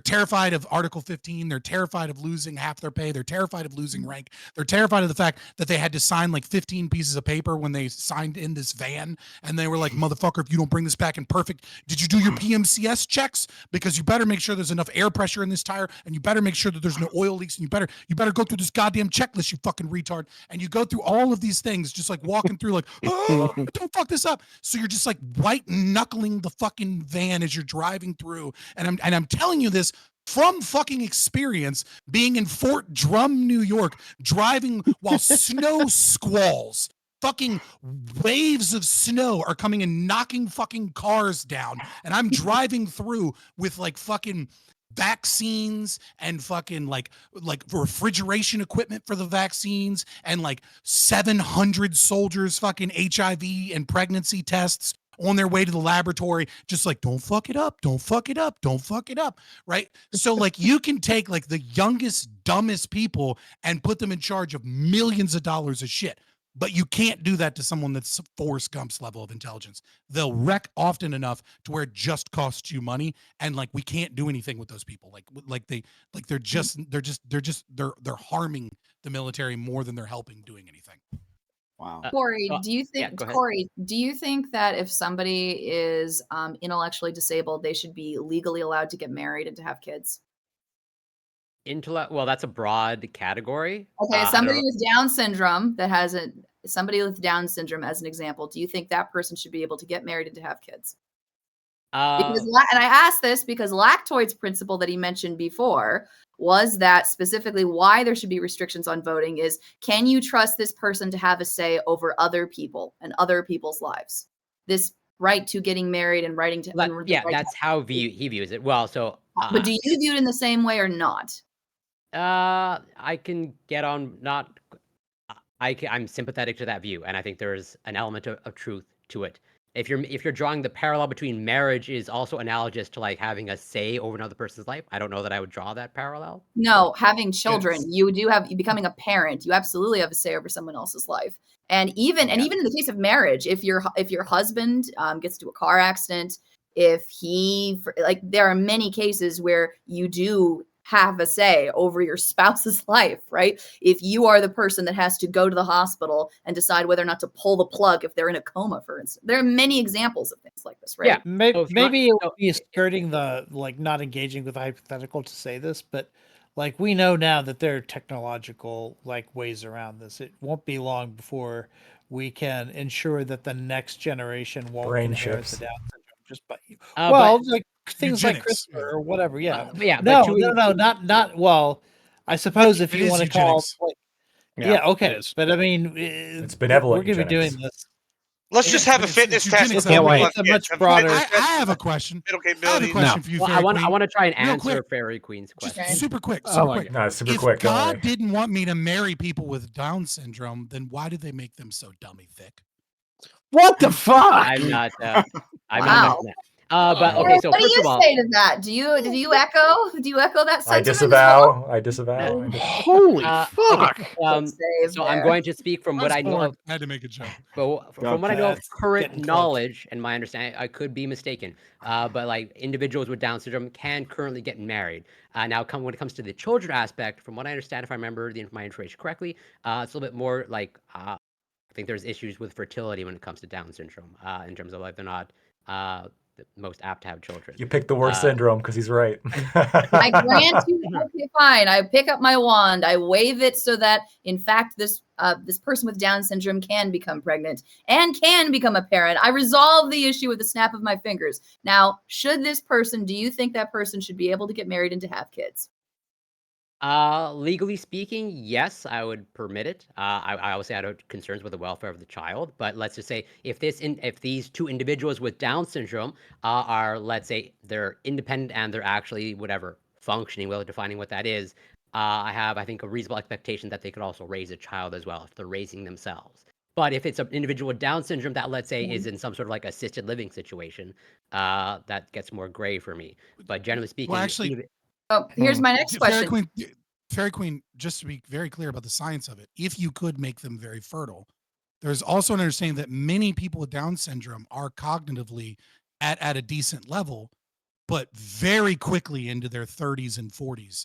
terrified of Article 15, they're terrified of losing half their pay, they're terrified of losing rank, they're terrified of the fact that they had to sign like 15 pieces of paper when they signed in this van, and they were like, motherfucker, if you don't bring this back in perfect, did you do your PMCS checks? Because you better make sure there's enough air pressure in this tire, and you better make sure that there's no oil leaks, and you better go through this goddamn checklist, you fucking retard. And you go through all of these things, just like walking through like, oh, don't fuck this up. So you're just like white knuckling the fucking van as you're driving through. And I'm telling you this from fucking experience, being in Fort Drum, New York, driving while snow squalls. Fucking waves of snow are coming and knocking fucking cars down, and I'm driving through with like fucking vaccines and fucking like refrigeration equipment for the vaccines and like 700 soldiers fucking HIV and pregnancy tests on their way to the laboratory, just like, don't fuck it up, don't fuck it up, don't fuck it up, right? So like you can take like the youngest, dumbest people and put them in charge of millions of dollars of shit. But you can't do that to someone that's Forrest Gump's level of intelligence. They'll wreck often enough to where it just costs you money, and like we can't do anything with those people. They're harming the military more than they're helping doing anything. Wow. Corey, do you yeah, think go ahead. Corey, do you think that if somebody is intellectually disabled, they should be legally allowed to get married and to have kids? Well, that's a broad category. Okay, I don't somebody know. with Down syndrome somebody with Down syndrome as an example, do you think that person should be able to get married and to have kids? And I asked this because Lactoid's principle that he mentioned before was that specifically why there should be restrictions on voting is, can you trust this person to have a say over other people and other people's lives? This right to getting married and writing to that's how he views it. Well, so but do you view it in the same way or not? I can get on not. I'm sympathetic to that view, and I think there's an element of truth to it. If you're drawing the parallel between marriage is also analogous to like having a say over another person's life, I don't know that I would draw that parallel. No, having children, you becoming a parent, you absolutely have a say over someone else's life. And even Yeah. in the case of marriage, if your husband gets into a car accident, if like there are many cases where you do have a say over your spouse's life, right? If you are the person that has to go to the hospital and decide whether or not to pull the plug if they're in a coma, for instance. There are many examples of things like this, right? Yeah. Maybe, So it's not- maybe it so- would be skirting the like not engaging with the hypothetical to say this, but like we know now that there are technological like ways around this. It won't be long before we can ensure that the next generation won't Brain inherit chips. the Down syndrome just by but- well, like things like Eugenics, CRISPR yeah. or whatever. Yeah. but yeah, No, but no, not well. I suppose if It you is want to call eugenics. like, Yeah, yeah, it okay, is. but I mean, It's benevolent we're going to be doing eugenics. this. Let's just Yeah, have but a it's fitness eugenics. test. I can't wait. It's a much broader- I have a question. Mental I have a capabilities. question for you, Well, Fairy I Queen. want to try and Real answer quick. Fairy Queen's Just question. super quick. Oh Super my quick. No, it's super If quick. Don't God worry. didn't want me to marry people with Down syndrome, then why did they make them so dummy thick? What the fuck? I'm not. I'm Wow. not mentioning that. But okay. Eric, So what do first you of all, say to that? Do you echo? Do you echo that I sentiment as well? disavow. I disavow. I dis- Holy okay, fuck! Good save so I'm there. going to speak from I what was I know bored. of. I had to make a joke. But from what I know of That's current getting close. knowledge and my understanding, I could be mistaken. But like individuals with Down syndrome can currently get married. Now, when it comes to the children aspect, from what I understand, if I remember my information correctly, it's a little bit more like I think there's issues with fertility when it comes to Down syndrome, in terms of whether or not the most apt to have children. You picked the worst syndrome because he's right. I grant you, okay, fine. I pick up my wand. I wave it so that, in fact, this person with Down syndrome can become pregnant and can become a parent. I resolve the issue with the snap of my fingers. Now, do you think that person should be able to get married and to have kids? Legally speaking, yes, I would permit it. I obviously had concerns with the welfare of the child, but let's just say if these two individuals with Down syndrome are, let's say, they're independent and they're actually functioning well, defining what that is, I think, a reasonable expectation that they could also raise a child as well if they're raising themselves. But if it's an individual with Down syndrome that, let's say, is in some sort of like assisted living situation, that gets more gray for me. But generally speaking, Well, actually, Oh, here's my next question. Fairy Queen, just to be very clear about the science of it, if you could make them very fertile, there's also an understanding that many people with Down syndrome are cognitively at a decent level, but very quickly into their 30s and 40s,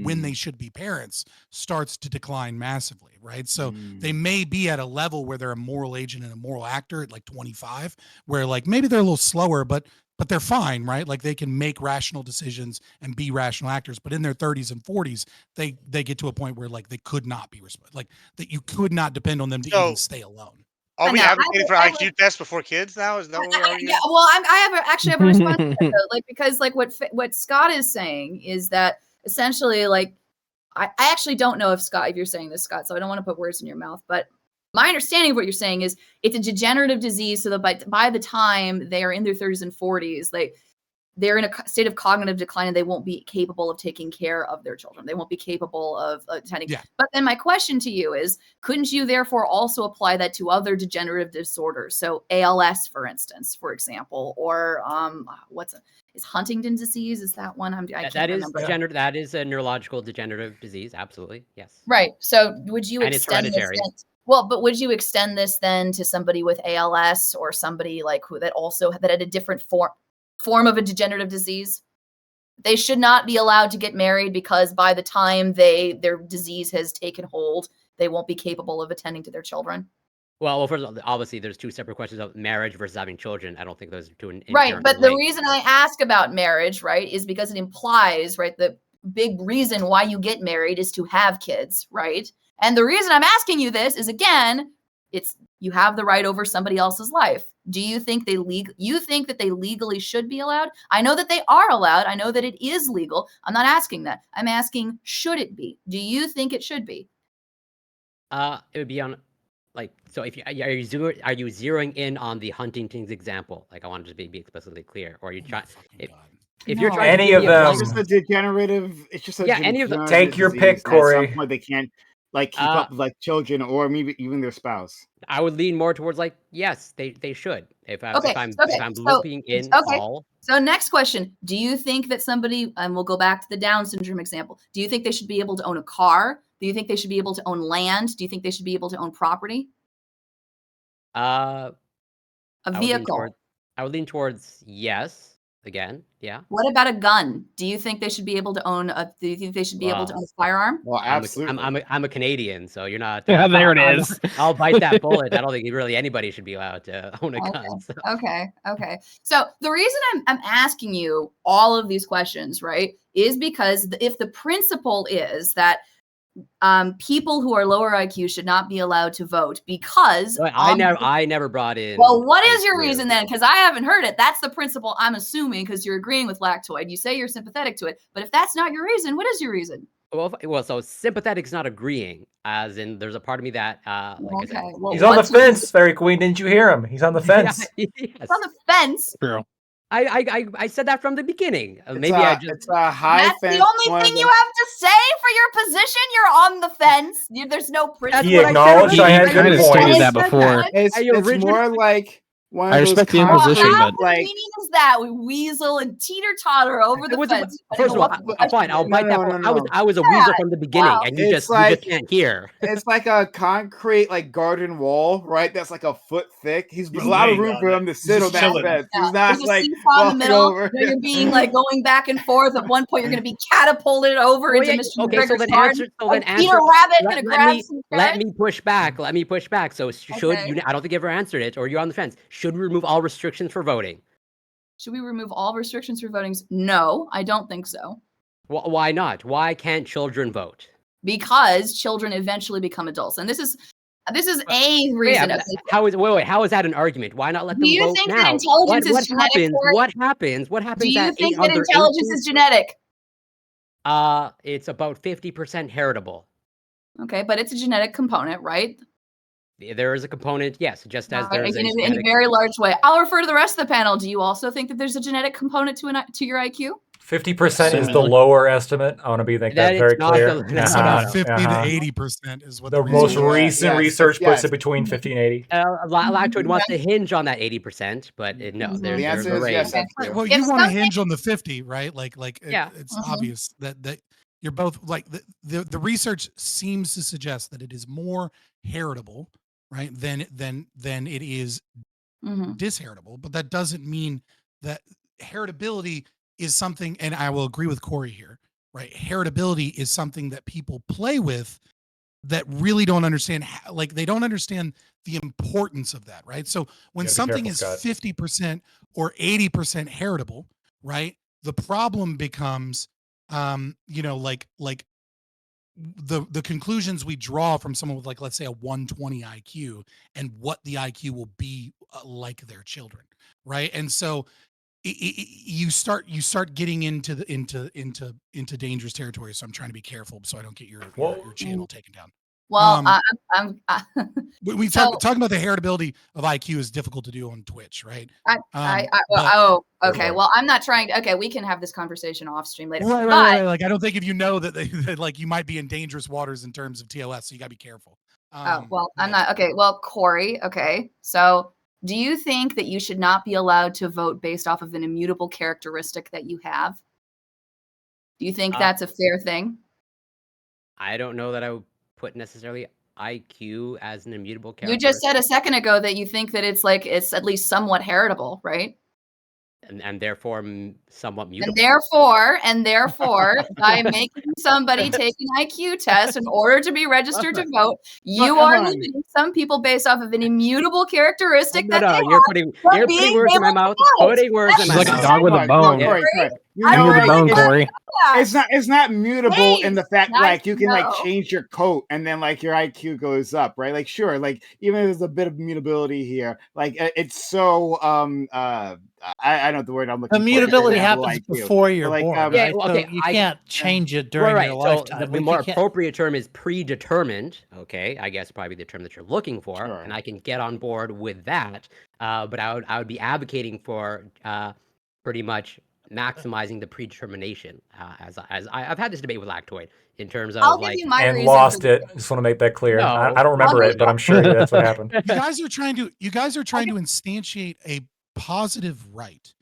when they should be parents starts to decline massively, right? So they may be at a level where they're a moral agent and a moral actor at like 25, where like maybe they're a little slower, but they're fine, right? Like they can make rational decisions and be rational actors. But in their 30s and 40s, they get to a point where like they could not be like that you could not depend on them to even stay alone. Are we I know. advocating for IQ tests before kids now? Is that what we're arguing? Yeah, well, actually have a response to that, though. Like, because like what Scott is saying is that essentially, like, I actually don't know if you're saying this, Scott, so I don't want to put words in your mouth, but my understanding of what you're saying is it's a degenerative disease, so that by the time they are in their 30s and 40s, they're in a state of cognitive decline and they won't be capable of taking care of their children. They won't be capable of attending. Yeah. But then my question to you is, couldn't you therefore also apply that to other degenerative disorders? So ALS, for instance, for example, or is Huntington's disease? Is that one? I can't remember. That is a neurological degenerative disease. Absolutely. Yes. Right. So would you And it's extend this hereditary. then? Well, but would you extend this then to somebody with ALS or somebody like that had a different form of a degenerative disease? They should not be allowed to get married because by the time their disease has taken hold, they won't be capable of attending to their children. Well, first of all, obviously, there's two separate questions of marriage versus having children. I don't think those are two. Right, but the reason I ask about marriage, right, is because it implies, right, the big reason why you get married is to have kids, right? And the reason I'm asking you this is, again, you have the right over somebody else's life. Do you think you think that they legally should be allowed? I know that they are allowed. I know that it is legal. I'm not asking that. I'm asking, should it be? Do you think it should be? It would be on, like, so if are you zeroing in on the Huntington's example? Like, I wanted to be explicitly clear, or are you trying? If you're trying Any to of them, It's just a degenerative. It's just a any of them. Take your disease pick, that at Corey. some point they can't like keep up with like children or maybe even their spouse. I would lean more towards like, yes, they should. If I'm So- looping in okay. all. So next question, do you think that somebody, and we'll go back to the Down syndrome example, do you think they should be able to own a car? Do you think they should be able to own land? Do you think they should be able to own property? Uh, A I would lean vehicle? towards. I would lean towards yes. Again, yeah. What about a gun? Do you think they should be able to own a? Do you think they should be able to own a firearm? Well, absolutely. I'm a Canadian, so you're not. Yeah, there it I'll- is. I'll bite that bullet. I don't think really anybody should be allowed to own a gun. So. Okay. So the reason I'm asking you all of these questions, right, is because if the principle is that people who are lower IQ should not be allowed to vote because But I never brought in. Well, what is your IQ. reason then? Because I haven't heard it. That's the principle I'm assuming because you're agreeing with Lactoid. You say you're sympathetic to it, but if that's not your reason, what is your reason? Well, so sympathetic's not agreeing, as in there's a part of me that, like I said, Okay. Well, He's on the what's your- fence, Fairy Queen. Didn't you hear him? He's on the fence. yes. It's on the fence. True. I said that from the beginning. It's Maybe a, I just. it's a high That's fence. the only one of thing the- you have to say for your position. You're on the fence. There's no principle. He what I said acknowledged I had originally. good Kind of points. stated I that said before. It's, Your it's original- more like one of I those respect the concrete, imposition, How but- like meaning is that we weasel and teeter totter over the fence? First of all, fine. I'll bite that. I was a weasel from the beginning, Wow. and you It's just like- can't hear. it's like a concrete like garden wall, right? That's like a foot thick. He's He's a lot of laying room on for it. him to He's sit just on that chilling. fence. Yeah. He's not There's a like seesaw in the walking middle. over. You're being like going back and forth. At one point, you're going to be catapulted over Well, into yeah, Mr. okay, so McGregor's then garden. answer. So then Peter answer. Rabbit going to Let grab me some let carrots. me push back. Let me push back. So should Okay. you? I don't think you ever answered it, or you're on the fence. Should we remove all restrictions for voting? Should we remove all restrictions for voting? No, I don't think so. Why not? Why can't children vote? Because children eventually become adults, and this is a reason. Yeah, how is that an argument? Why not let them Do you vote think now? that intelligence what is genetic? happens? for it? What happens? What happens? Do you at think that under intelligence 18? is genetic? It's about 50% heritable. Okay, but it's a genetic component, right? There is a component, yes, just as there is in a a genetic. very large way. I'll refer to the rest of the panel. Do you also think that there's a genetic component to your IQ? 50% is the Similar. lower estimate. I want to be make That that is very not clear. the- no, It's no, about no. 50 Uh-huh. to 80% is what The the most research- recent yes, research yes. puts it between 50 and 80. Lactoid wants to hinge on that 80%, but no, Mhm. there's, The there's answer a is range. yes. Okay. That's true. Well, If you want to something- hinge on the 50, right? Like Yeah. it's Mhm. obvious that you're both like the research seems to suggest that it is more heritable, right, than it is Mhm. disheritable. But that doesn't mean that heritability is something, and I will agree with Corey here, right? Heritability is something that people play with that really don't understand, like they don't understand the importance of that, right? So when gotta be something careful, is Scott. 50% or 80% heritable, right? The problem becomes, like the conclusions we draw from someone with, like, let's say a 120 IQ and what the IQ will be like their children, right? And so you start getting into dangerous territory. So I'm trying to be careful so I don't get your channel taken down. Well, Um, We So- talking about the heritability of IQ is difficult to do on Twitch, right? okay. But- Good Well, I'm not trying. Okay, we can have this conversation off stream later. Right, but right. Like, I don't think if you know that, that like you might be in dangerous waters in terms of TOS, so you gotta be careful. I'm but- not. Okay, well, Corey. Okay, so do you think that you should not be allowed to vote based off of an immutable characteristic that you have? Do you think that's a fair thing? I don't know that I would put necessarily IQ as an immutable character. You just said a second ago that you think that it's at least somewhat heritable, right? and therefore somewhat mutable. And therefore, by making somebody take an IQ test in order to be registered to vote, you Come are on. limiting some people based off of an immutable characteristic No, that they you're putting from you're being putting words in my able to mouth. vote. Putting words in She's my like a mouth. dog with a bone. Corey, Right? you I know, don't You're the like, bone, it's- Corey. It's not mutable in the fact Please, like you can like no. change your coat and then like your IQ goes up, right? Like sure, like even if there's a bit of mutability here, like it's so I don't know the word I'm looking The for. mutability It's happens like you. before you're like, born, um, Yeah, right? well, So okay, you I- can't change it during right, your so lifetime. the Like, you more can't- appropriate term is predetermined. Okay, I guess probably the term that you're looking for, Sure. and I can get on board with that. But I would be advocating for pretty much maximizing the predetermination. As I've had this debate with Lactoid in terms of I'll give like you my And reason lost for- it. Just want to make that clear. No. I don't remember I'll it, but I'm sure that's what happened. You guys are trying to instantiate a positive right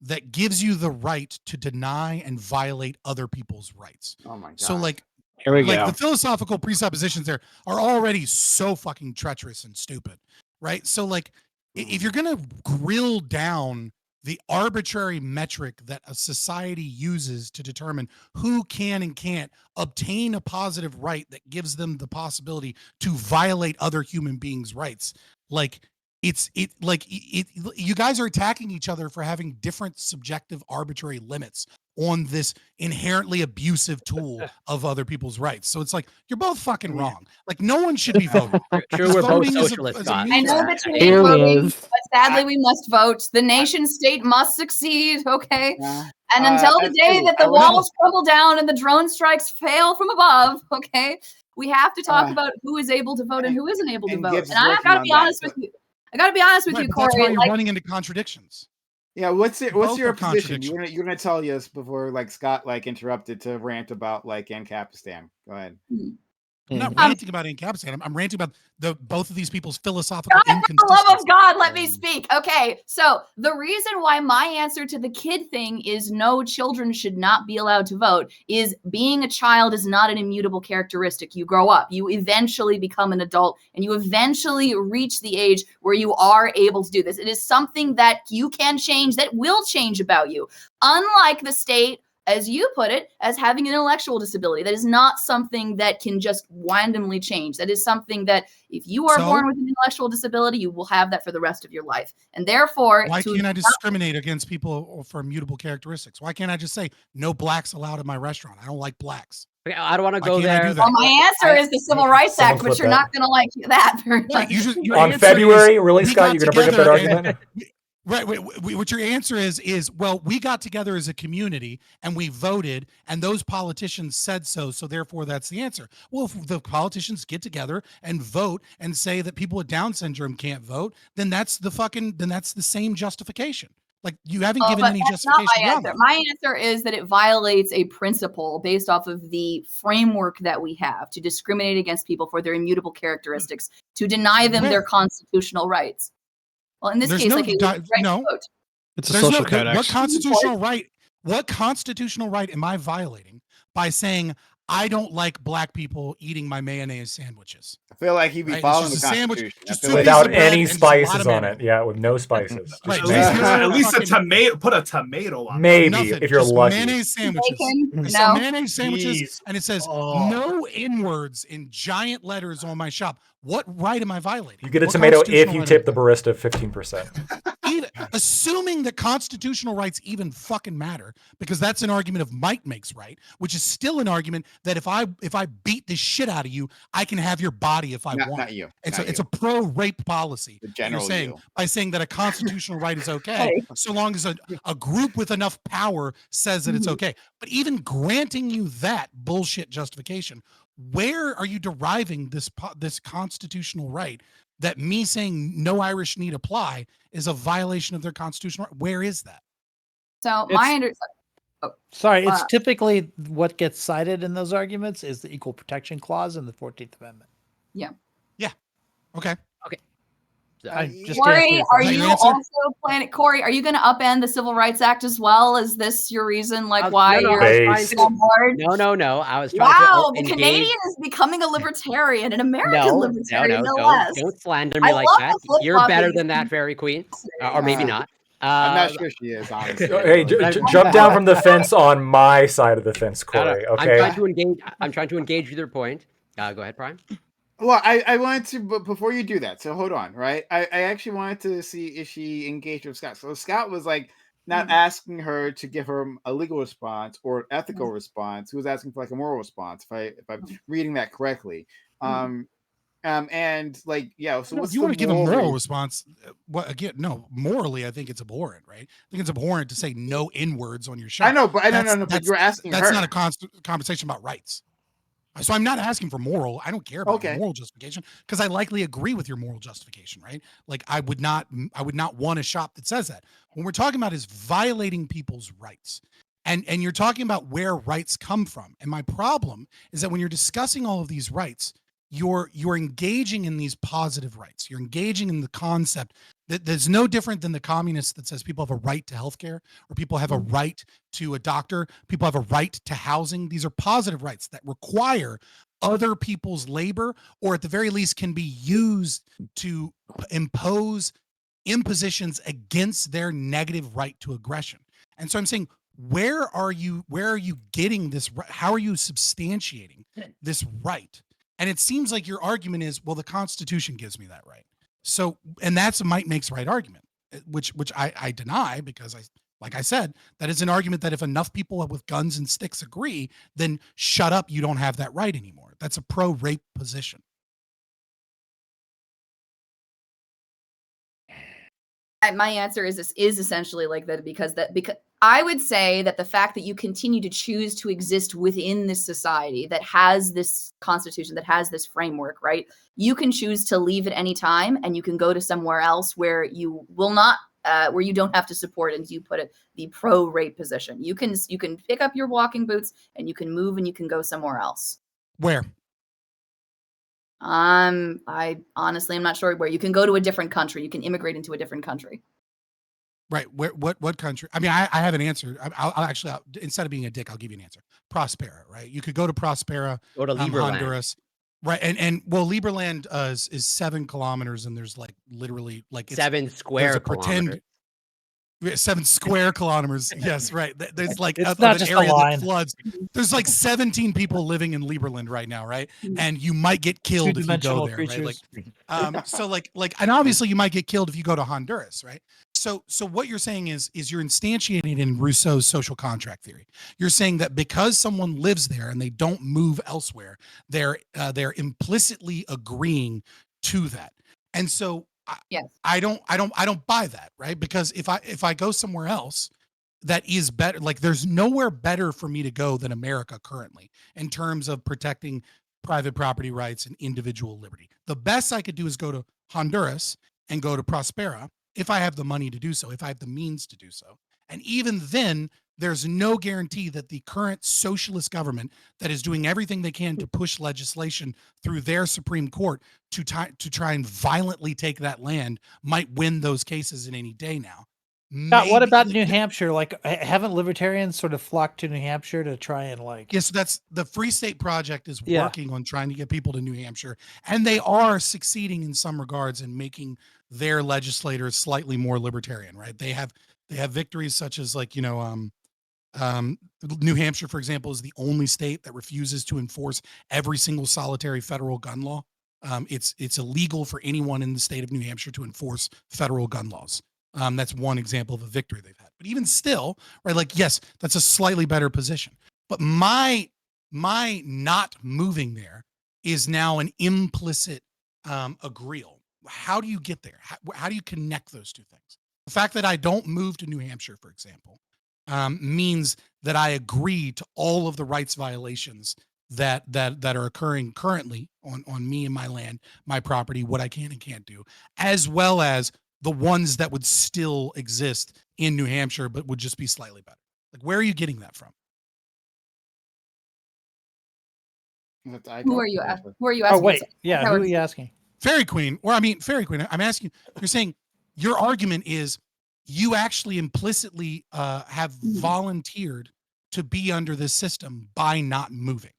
that gives you the right to deny and violate other people's rights. Oh my god. So like Here we Like go. the philosophical presuppositions there are already so fucking treacherous and stupid, right? So like, if you're gonna grill down the arbitrary metric that a society uses to determine who can and can't obtain a positive right that gives them the possibility to violate other human beings' rights, like you guys are attacking each other for having different subjective arbitrary limits on this inherently abusive tool of other people's rights. So it's like you're both fucking wrong. Like no one should be voting. True, we're both Voting is a- socialists, is a Scott. I means know to- that you hate Here he voting, is. but sadly we must vote. The nation state must succeed, okay? Yeah. And until the That's day true. that I the would walls crumble down and the drone strikes fail from above, okay, we have to talk Uh, about who is able to vote and who isn't able to and vote. Gibbs And is I've working got to on be that, honest but- with you. I got to be honest with Right, you, but Corey. that's why you're Like, running into contradictions. Yeah, what's Both your are position? You're contradictions. gonna tell us before like Scott like interrupted to rant about like Ancapistan. Go ahead. I'm not Mhm. ranting about Ancapistan. I'm ranting about both of these people's philosophical God, for the inconsistencies. love of God, let me speak. Okay, so the reason why my answer to the kid thing is no, children should not be allowed to vote is being a child is not an immutable characteristic. You grow up, you eventually become an adult, and you eventually reach the age where you are able to do this. It is something that you can change, that will change about you. Unlike the state, as you put it, as having an intellectual disability. That is not something that can just randomly change. That is something that if you are So? born with an intellectual disability, you will have that for the rest of your life. And therefore, Why to can't I discriminate against people for immutable characteristics? Why can't I just say no blacks allowed in my restaurant? I don't like blacks. Okay, I don't want to Why go can't I there. do that? well, my answer is the Civil Rights Someone Act, but flip you're that. not going to like that very Right, much. you just, your On answer February, is, really, we Scott? got You're gonna bring up that together and- argument? Right. What your answer is, well, we got together as a community and we voted and those politicians said so. So therefore that's the answer. Well, if the politicians get together and vote and say that people with Down syndrome can't vote, then that's the same justification. Like you haven't given But any that's not justification my beyond answer. that. My answer is that it violates a principle based off of the framework that we have to discriminate against people for their immutable characteristics, to deny them their Where? constitutional rights. Well, in this There's case, no like a di- right no. to vote. It's a There's social no, codex. what constitutional right am I violating by saying I don't like black people eating my mayonnaise sandwiches? I feel like he'd be Right, it's following just the a sandwich, Constitution. I just feel two like- pieces Without of bread any and just a lot of spices on mayonnaise. it. Yeah, with no spices. Right, Just at least mayonnaise. no at least a fucking- tomato. Put a tomato on. Maybe Nothing, if you're just lucky. mayonnaise sandwiches. Bacon? I sell No. mayonnaise sandwiches, Jeez. and it says Oh. no N-words in giant letters on my shop. What right am I violating? You get a What tomato if constitutional you right tip am the barista 15%. even assuming that constitutional rights even fucking matter, because that's an argument of might makes right, which is still an argument that if I beat the shit out of you, I can have your body if I Not, want. not you. It's not a, it's you. a pro-rape policy. The that you're general saying you. by saying that a constitutional right is okay, Hey. so long as a group with enough power says that it's Mhm. okay. But even granting you that bullshit justification, where are you deriving this constitutional right that me saying no Irish need apply is a violation of their constitutional right? Where is that? So my It's- under Sorry, it's Wow. typically what gets cited in those arguments is the Equal Protection Clause in the 14th Amendment. Okay. I just Corey, answered your are Is that you your answer? also planning? Corey, are you going to upend the Civil Rights Act as well? Is this your reason, like why no, you're I was trying on board? No. I was trying Wow, to the engage. Canadian is becoming a libertarian, an American No, libertarian, no don't, less. don't slander me I like love that. the flip-flop You're better that than you that, Fairy Queen, or maybe Uh, not. I'm not Uh, sure she is, honestly. Hey, but- jump down from the fence on my side of the fence, no, no, Corey. I'm Okay. trying to engage. I'm trying to engage with your point. Go ahead, Prime. Well, I wanted to, but before you do that, so hold on, right? I actually wanted to see if she engaged with Scott. So Scott was like not asking her to give her a legal response or an ethical response. He was asking for like a moral response. If I'm reading that correctly, and like yeah. So No, what's if you the want to give a moral reason? response, what again? No, morally, I think it's abhorrent, right? I think it's abhorrent to say no N-words on your shop. I know, but I That's- no. But that's- you're asking That's her. not a conversation about rights. So I'm not asking for moral. I don't care about your Okay. moral justification because I likely agree with your moral justification, right? Like I would not want a shop that says that. When we're talking about is violating people's rights. And you're talking about where rights come from. And my problem is that when you're discussing all of these rights, you're engaging in these positive rights. You're engaging in the concept There's no different than the communist that says people have a right to healthcare, or people have a right to a doctor, people have a right to housing. These are positive rights that require other people's labor, or at the very least can be used to impose impositions against their negative right to aggression. And so I'm saying, where are you getting this? How are you substantiating this right? And it seems like your argument is, well, the Constitution gives me that right. So, and that's a might makes right argument, which I deny, because like I said, that is an argument that if enough people with guns and sticks agree, then shut up, you don't have that right anymore. That's a pro-rape position. My answer is essentially like that, because I would say that the fact that you continue to choose to exist within this society that has this constitution, that has this framework, right? You can choose to leave at any time, and you can go to somewhere else where you will not, where you don't have to support, and you put it, the pro-rape position. You can pick up your walking boots and you can move and you can go somewhere else. Where? I honestly am not sure where. You can go to a different country. You can immigrate into a different country. Right. Where? What country? I mean, I have an answer. I'll actually, instead of being a dick, I'll give you an answer. Prospera. Right. You could go to Prospera, Go to Lieberland. Honduras. Right. And well, Lieberland is 7 kilometers, and there's like literally like 7 square pretend kilometers. 7 square kilometers. Yes, right. There's like It's of not an just a area line. that floods. There's like 17 people living in Lieberland right now, right? And you might get killed if you go Two-dimensional there, right? Like, creatures. so like, and obviously you might get killed if you go to Honduras, right? So what you're saying is you're instantiating in Rousseau's social contract theory. You're saying that because someone lives there and they don't move elsewhere, they're implicitly agreeing to that. And so Yes. I don't buy that, right? Because if I go somewhere else that is better, like there's nowhere better for me to go than America currently in terms of protecting private property rights and individual liberty. The best I could do is go to Honduras and go to Prospera if I have the money to do so, if I have the means to do so. And even then, there's no guarantee that the current socialist government that is doing everything they can to push legislation through their Supreme Court to try and violently take that land might win those cases in any day now. Scott, what about Maybe- New Hampshire? Like, haven't libertarians sort of flocked to New Hampshire to try and like? Yes, that's the Free State Project is Yeah. working on trying to get people to New Hampshire, and they are succeeding in some regards in making their legislators slightly more libertarian, right? They have victories such as like, New Hampshire, for example, is the only state that refuses to enforce every single solitary federal gun law. It's illegal for anyone in the state of New Hampshire to enforce federal gun laws. That's one example of a victory they've had. But even still, right, like, yes, that's a slightly better position. But my not moving there is now an implicit agreeal. How do you get there? How do you connect those two things? The fact that I don't move to New Hampshire, for example, means that I agree to all of the rights violations that are occurring currently on me and my land, my property, what I can and can't do, as well as the ones that would still exist in New Hampshire, but would just be slightly better. Like, where are you getting that from? Who are you asking? Oh wait, yeah. How Who are are you asking? Fairy Queen, Fairy Queen, I'm asking, you're saying your argument is you actually implicitly have volunteered to be under this system by not moving.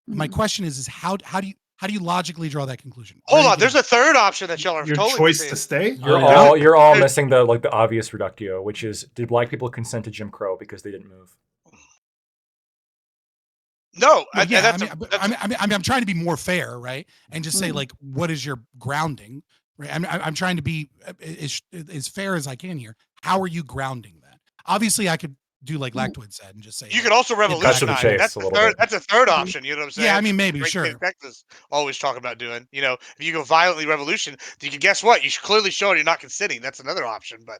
My question is how do you logically draw that conclusion? Hold on, there's a third option that y'all are Your totally choice missing. to stay. You're all missing the obvious reductio, which is, did black people consent to Jim Crow because they didn't move? No, Well, yeah, that's I'm trying to be more fair, right? And just say, like, what is your grounding, right? I'm trying to be as fair as I can here. How are you grounding that? Obviously, I could do like Lactoid said and just say, you like, could also Cut to the revolutionize. chase That's a the little third. bit. That's a third option. You know what I'm saying? yeah, I mean, maybe, Great sure. State Texas always talk about doing. If you go violently revolution, you can guess what? You should clearly show you're not consenting. That's another option, but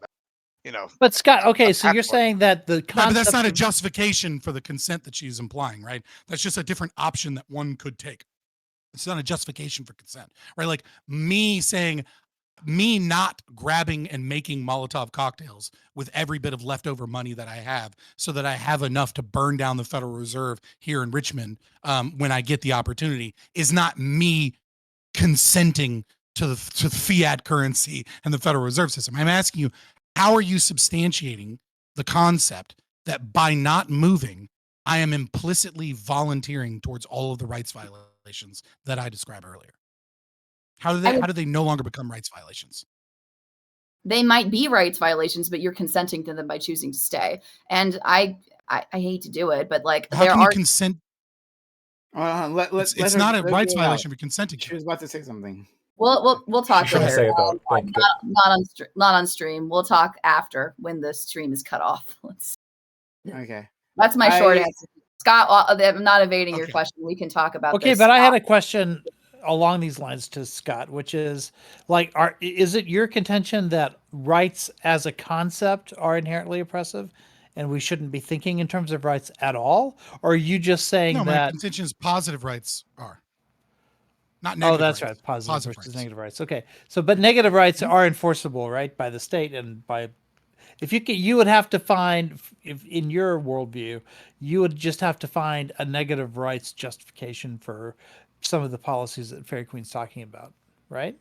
But Scott, okay, so That's you're what- saying that the No, but concept that's not a of- justification for the consent that she's implying, right? That's just a different option that one could take. It's not a justification for consent, right? Like me not grabbing and making Molotov cocktails with every bit of leftover money that I have so that I have enough to burn down the Federal Reserve here in Richmond when I get the opportunity is not me consenting to the fiat currency and the Federal Reserve System. I'm asking you, how are you substantiating the concept that by not moving, I am implicitly volunteering towards all of the rights violations that I described earlier? How do they no longer become rights violations? They might be rights violations, but you're consenting to them by choosing to stay. And I hate to do it, but like How there can you are consent? Let's It's let not her, a let her rights get it out. violation for consenting to She was it. about to say something. we'll talk She's trying to later. say it though. Like, Not on stream. We'll talk after when the stream is cut off. Okay. That's my short I- answer. Scott, I'm not evading your Okay. question. We can talk about Okay, this. but I had a question along these lines to Scott, which is like, is it your contention that rights as a concept are inherently oppressive, and we shouldn't be thinking in terms of rights at all? Or are you just saying No, my that? contention is positive rights are not Oh, negative. that's rights. right. Positive versus rights. negative rights. Okay, so but negative rights are enforceable, right, by the state and by. If you would have to find, if in your worldview, you would just have to find a negative rights justification for some of the policies that Fairy Queen's talking about, right?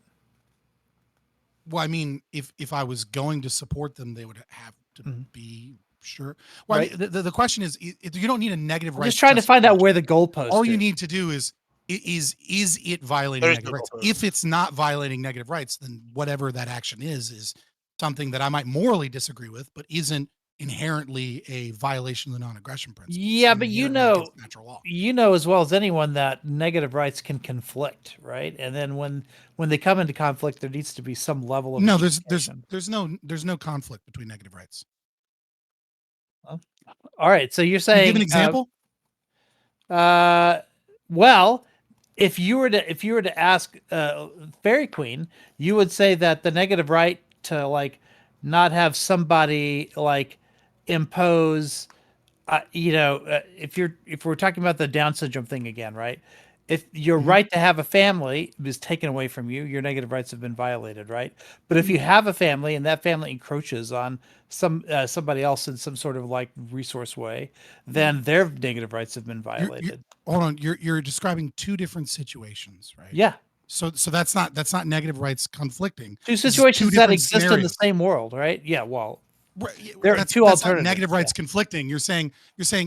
Well, I mean, if I was going to support them, they would have to Mhm. be sure. Well, I Right. mean, the question is, you don't need a negative I'm rights. just trying to find out justification. where the goalpost All you is. need to do is it violating There's negative no rights? goalpost. If it's not violating negative rights, then whatever that action is something that I might morally disagree with, but isn't inherently a violation of the non-aggression principle. Yeah, but you know, natural law. you know as well as anyone that negative rights can conflict, right? And then when they come into conflict, there needs to be some level of No, adjudication. there's no conflict between negative rights. All right, so you're Can you saying give an example? Well, if you were to ask Fairy Queen, you would say that the negative right to like not have somebody like impose, if we're talking about the Down syndrome thing again, right? If your Mhm. right to have a family is taken away from you, your negative rights have been violated, right? But if you have a family and that family encroaches on somebody else in some sort of like resource way, then their negative rights have been violated. Hold on, you're describing two different situations, right? Yeah, So that's not negative rights conflicting. two This is situations that different exist in the scenarios. same world, right? Yeah, well, Right, yeah, there are that's two not alternatives, negative rights yeah. conflicting. You're saying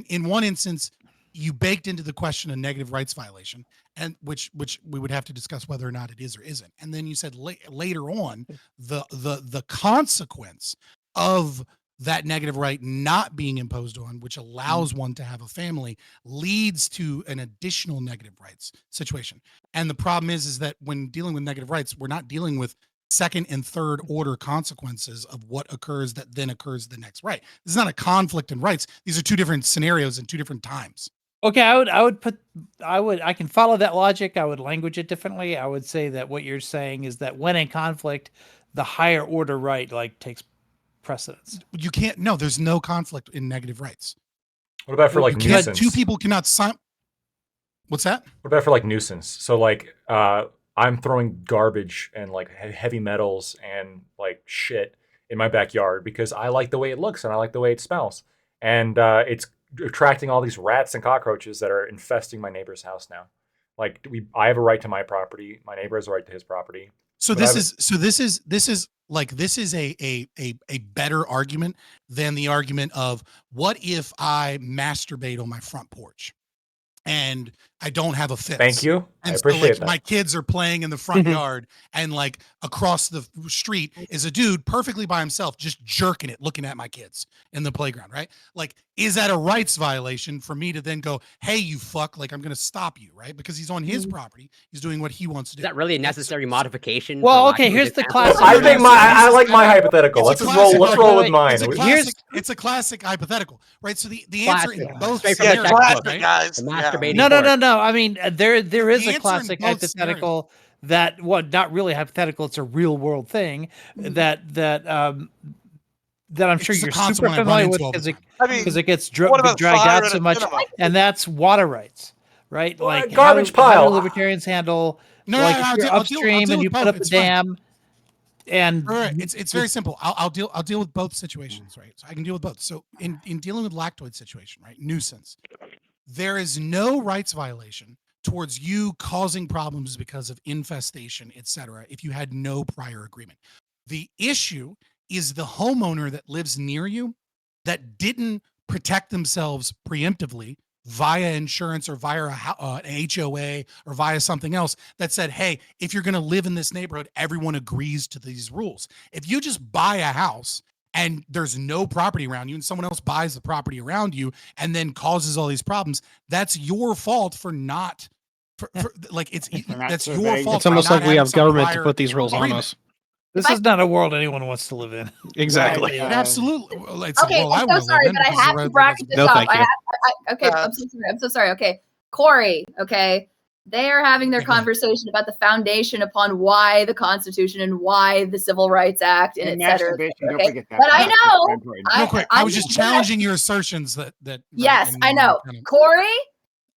in one instance you baked into the question a negative rights violation, and which we would have to discuss whether or not it is or isn't. And then you said later on the consequence of that negative right not being imposed on, which allows one to have a family, leads to an additional negative rights situation. And the problem is that when dealing with negative rights, we're not dealing with second and third order consequences of what occurs that then occurs the next right. This is not a conflict in rights. These are two different scenarios and two different times. Okay, I can follow that logic. I would language it differently. I would say that what you're saying is that when in conflict, the higher order right like takes precedence. You can't. No, there's no conflict in negative rights. What about for like You can't. nuisance? Two people cannot sign. What's that? What about for like nuisance? So like I'm throwing garbage and like heavy metals and like shit in my backyard because I like the way it looks and I like the way it smells. And it's attracting all these rats and cockroaches that are infesting my neighbor's house now. Like I have a right to my property. My neighbor has a right to his property. So But this is a better argument than the argument of what if I masturbate on my front porch and I don't have a fence. Thank you. I And appreciate so like that. my kids are playing in the front yard and like across the street is a dude perfectly by himself just jerking it looking at my kids in the playground, right? Like is that a rights violation for me to then go, hey, you fuck, like I'm going to stop you, right? Because he's on his property. He's doing what he wants to do. Is that really a necessary modification? Well, for lack okay, of a here's the example? classic. I think I like my hypothetical. It's Let's a roll. classic- Let's roll with wait, mine. It's a We- classic, it's a classic hypothetical, right? So the answer Classic. in both Straight from Yeah, the scenarios, textbook. classic, right? guys. The Yeah. masturbating No. court. I mean, there is The a answer in classic both hypothetical that not really hypothetical. It's a real world thing that I'm It's sure just a you're concept super I run familiar into with all the because it time. I mean, because it gets what about dragged fire out in so a much, cinema? and that's water rights, right? Well, Like garbage how pile. do libertarians handle No, like no, if I'll you're deal- I'll upstream deal and you with put both. up a It's fine. dam and Right. It's very simple. I'll deal with both situations, right? So I can deal with both. So in dealing with lactoid situation, right? Nuisance. There is no rights violation towards you causing problems because of infestation, etc., if you had no prior agreement. The issue is the homeowner that lives near you that didn't protect themselves preemptively via insurance or via an HOA or via something else that said, hey, if you're going to live in this neighborhood, everyone agrees to these rules. If you just buy a house and there's no property around you and someone else buys the property around you and then causes all these problems, that's your fault for not like that's your fault. It's almost for not like we having have some government to prior put these rules on agreement. us. This is not a world anyone wants to live in. Exactly. Right, absolutely. Well, it's Okay, a world I I'm wanna so live sorry, in but I because have the to road bracket this No, up. thank you. Okay, I'm so sorry. Okay, Corey. Okay, they are having their conversation about the foundation upon why the Constitution and why the Civil Rights Act and And et cetera. masturbation, don't Okay, forget that. but I part. That's know. very important. Real quick, I was just but challenging your assertions that Yes, and I know. kind of Corey,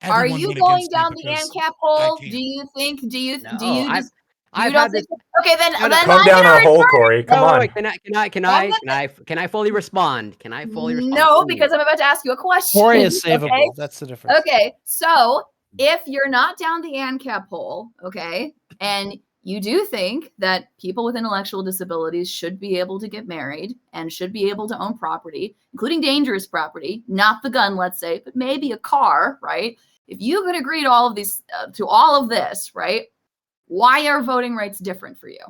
are everyone you went going against me down the because ANCAP I hole? can't. Do you think? Do you No, just? You I've don't had this. think? Okay, then No, no. then Come I'm down gonna our hole, return. Corey. Come on. Wait, can I fully respond? Can I fully respond? No, Please? because I'm about to ask you a question. Corey is savable. Okay? That's the difference. Okay, so if you're not down the ANCAP hole, okay, and you do think that people with intellectual disabilities should be able to get married and should be able to own property, including dangerous property, not the gun, let's say, but maybe a car, right? If you could agree to all of these, this, right? Why are voting rights different for you?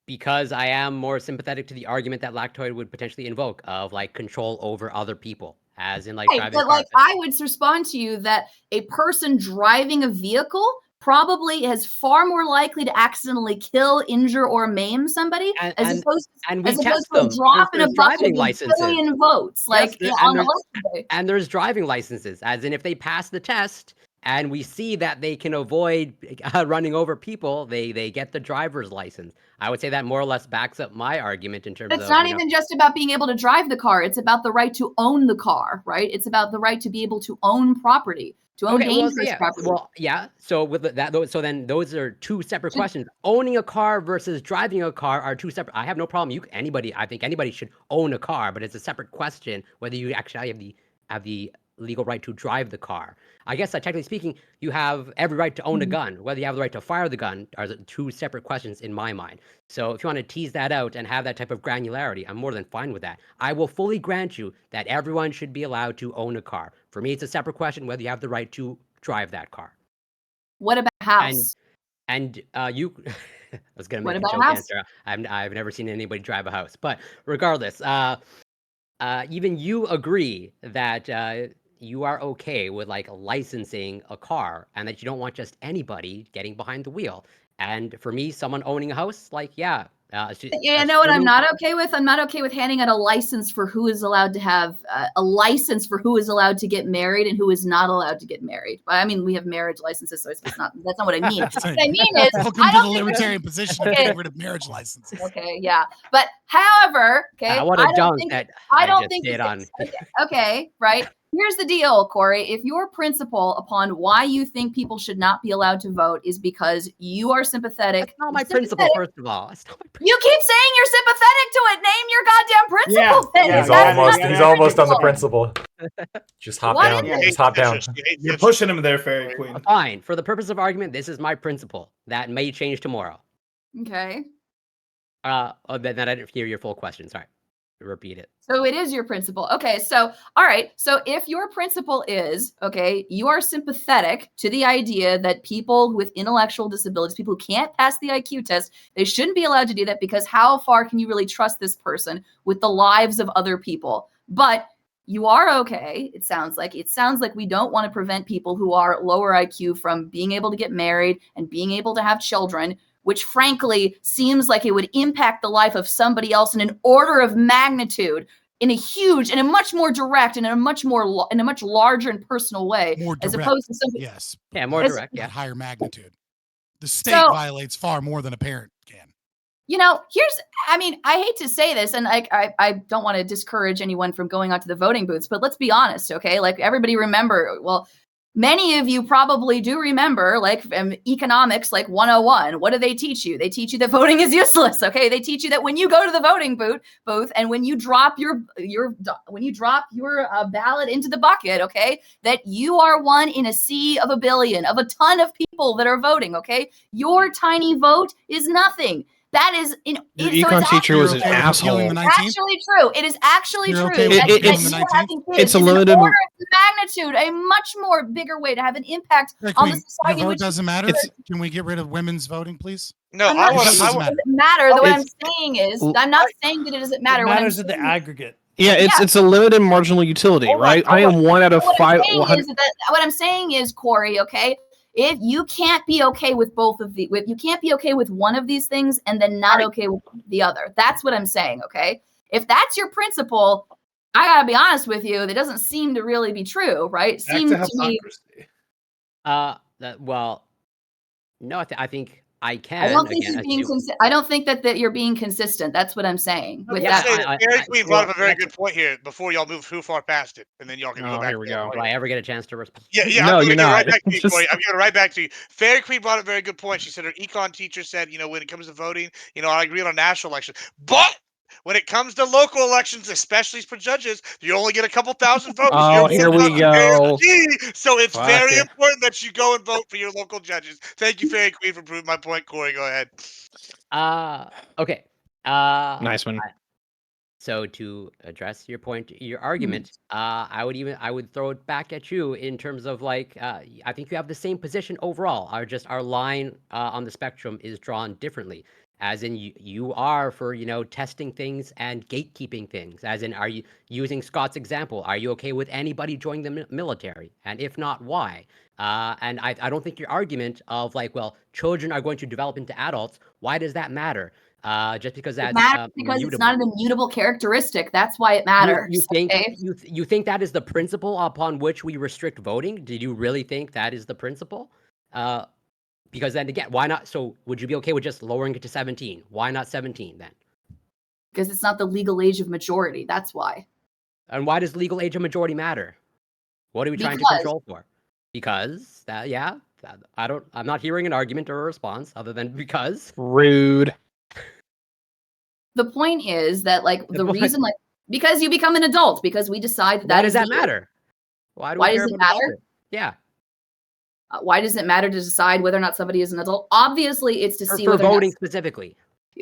Because I am more sympathetic to the argument that Lactoid would potentially invoke of like control over other people, as in like Right, driving but cars. like I would respond to you that a person driving a vehicle probably is far more likely to accidentally kill, injure, or maim somebody as opposed and we to test a them. drop in a There's bucket driving of licenses. 1 billion votes, like Yes, on election day. and there's driving licenses, as in if they pass the test and we see that they can avoid running over people, they get the driver's license. I would say that more or less backs up my argument in terms It's of not even just about being able to drive the car. It's about the right to own the car, right? It's about the right to be able to own property, to own dangerous property. Well, yeah. So with so then those are two separate questions. Owning a car versus driving a car are two separate. I have no problem. I think anybody should own a car, but it's a separate question whether you actually have the legal right to drive the car. I guess technically speaking, you have every right to own a gun. Whether you have the right to fire the gun are the two separate questions in my mind. So if you want to tease that out and have that type of granularity, I'm more than fine with that. I will fully grant you that everyone should be allowed to own a car. For me, it's a separate question whether you have the right to drive that car. What about house? And you, I was gonna What make a about joke house? answer. I've never seen anybody drive a house, but regardless, even you agree that you are okay with like licensing a car and that you don't want just anybody getting behind the wheel. And for me, someone owning a house, like You know what I'm not okay with? I'm not okay with handing out a license for who is allowed to have a license for who is allowed to get married and who is not allowed to get married. I mean, we have marriage licenses, so it's not. That's not what I mean. What I mean is, welcome to the libertarian position of getting rid of marriage licenses. Okay, yeah, but however, okay, what a dunk that I don't just think did on. Okay, right. Here's the deal, Corey. If your principle upon why you think people should not be allowed to vote is because you are sympathetic. That's not my principle, first of all. That's not my principle. You keep saying you're sympathetic to it. Name your goddamn principle. Then. He's almost on the principle. Just hop What down. is Just hop down. You're pushing him there, Fairy Queen. Fine. For the purpose of argument, this is my principle. That may change tomorrow. Okay. Then I didn't hear your full question. Sorry. Repeat it. So it is your principle. Okay, so all right. So if your principle is, okay, you are sympathetic to the idea that people with intellectual disabilities, people who can't pass the IQ test, they shouldn't be allowed to do that because how far can you really trust this person with the lives of other people? But you are okay. It sounds like we don't want to prevent people who are lower IQ from being able to get married and being able to have children, which frankly seems like it would impact the life of somebody else in an order of magnitude, in a much more direct and in a much larger and personal way, as opposed to something. Yes. Yeah, more direct. Yeah. Higher magnitude. The state violates far more than a parent can. You know, I hate to say this, and I don't want to discourage anyone from going onto the voting booths, but let's be honest, okay? Like everybody remember, well, Many of you probably do remember, like economics, like 101. What do they teach you? They teach you that voting is useless. Okay, they teach you that when you go to the voting booth, and when you drop your ballot into the bucket, okay, that you are one in a sea of a billion, of a ton of people that are voting. Okay, your tiny vote is nothing. That is Your econ teacher was an okay with asshole. repealing the 19th? actually true. It is actually You're true. okay with that repealing you the are 19th? having kids It's a is limited- an order of magnitude, a much more bigger way to have an impact Hey, on the Queen, society. your vote Which doesn't matter. It's- Can we get rid of women's voting, please? No, I'm I not want saying Doesn't to. it doesn't matter. What I'm It's- saying is, I'm not saying that it doesn't matter. It What I'm matters in the saying- aggregate. Yeah, it's a limited marginal utility, Hold on, right? hold I am 1 out of What I'm 5. saying is what I'm saying is, Corey, okay, if you can't be okay with both of the, you can't be okay with one of these things and then not okay with the other. That's what I'm saying, okay? If that's your principle, I gotta be honest with you, that doesn't seem to really be true, right? It Back seems to to me. hypocrisy. Well, no, I think I can. I don't think again, you're as being you- I don't think that you're being consistent. That's what I'm saying. With Yeah, that, Fairy Queen brought up a well, very that's- good point here before y'all move too far past it, and then y'all can Oh, go back. here we to that go. point. Will I ever get a chance to respond? Yeah, No, I'm you're gonna give it right not. back to you, Just- Corey. I'm giving it right back to you. Fairy Queen brought up a very good point. She said her econ teacher said, when it comes to voting, I agree on a national election, but when it comes to local elections, especially for judges, you only get a couple thousand votes. Oh, You're here one we of go. So it's Fuck very it. important that you go and vote for your local judges. Thank you, Fairy Queen, for proving my point. Corey, go ahead. Okay. Nice one. So to address your point, your argument, I would throw it back at you in terms of like, I think you have the same position overall. Our line on the spectrum is drawn differently. As in, you are for testing things and gatekeeping things. As in, are you using Scott's example? Are you okay with anybody joining the military? And if not, why? And I don't think your argument of like, well, children are going to develop into adults. Why does that matter? Just because it that's matters because it's not an immutable characteristic. That's why it matters. You think okay? you think that is the principle upon which we restrict voting? Did you really think that is the principle? Because then again, why not? So would you be okay with just lowering it to 17? Why not 17 then? Because it's not the legal age of majority. That's why. And why does legal age of majority matter? What are we trying to Because- control for? Because I'm not hearing an argument or a response other than because. Rude. The point is that like the point- reason like because you become an adult, because we decide that Why is does that the- matter? Why do Why we does care it about matter? adulthood? Yeah. Why does it matter to decide whether or not somebody is an adult? Obviously, it's to see For whether or not- voting specifically.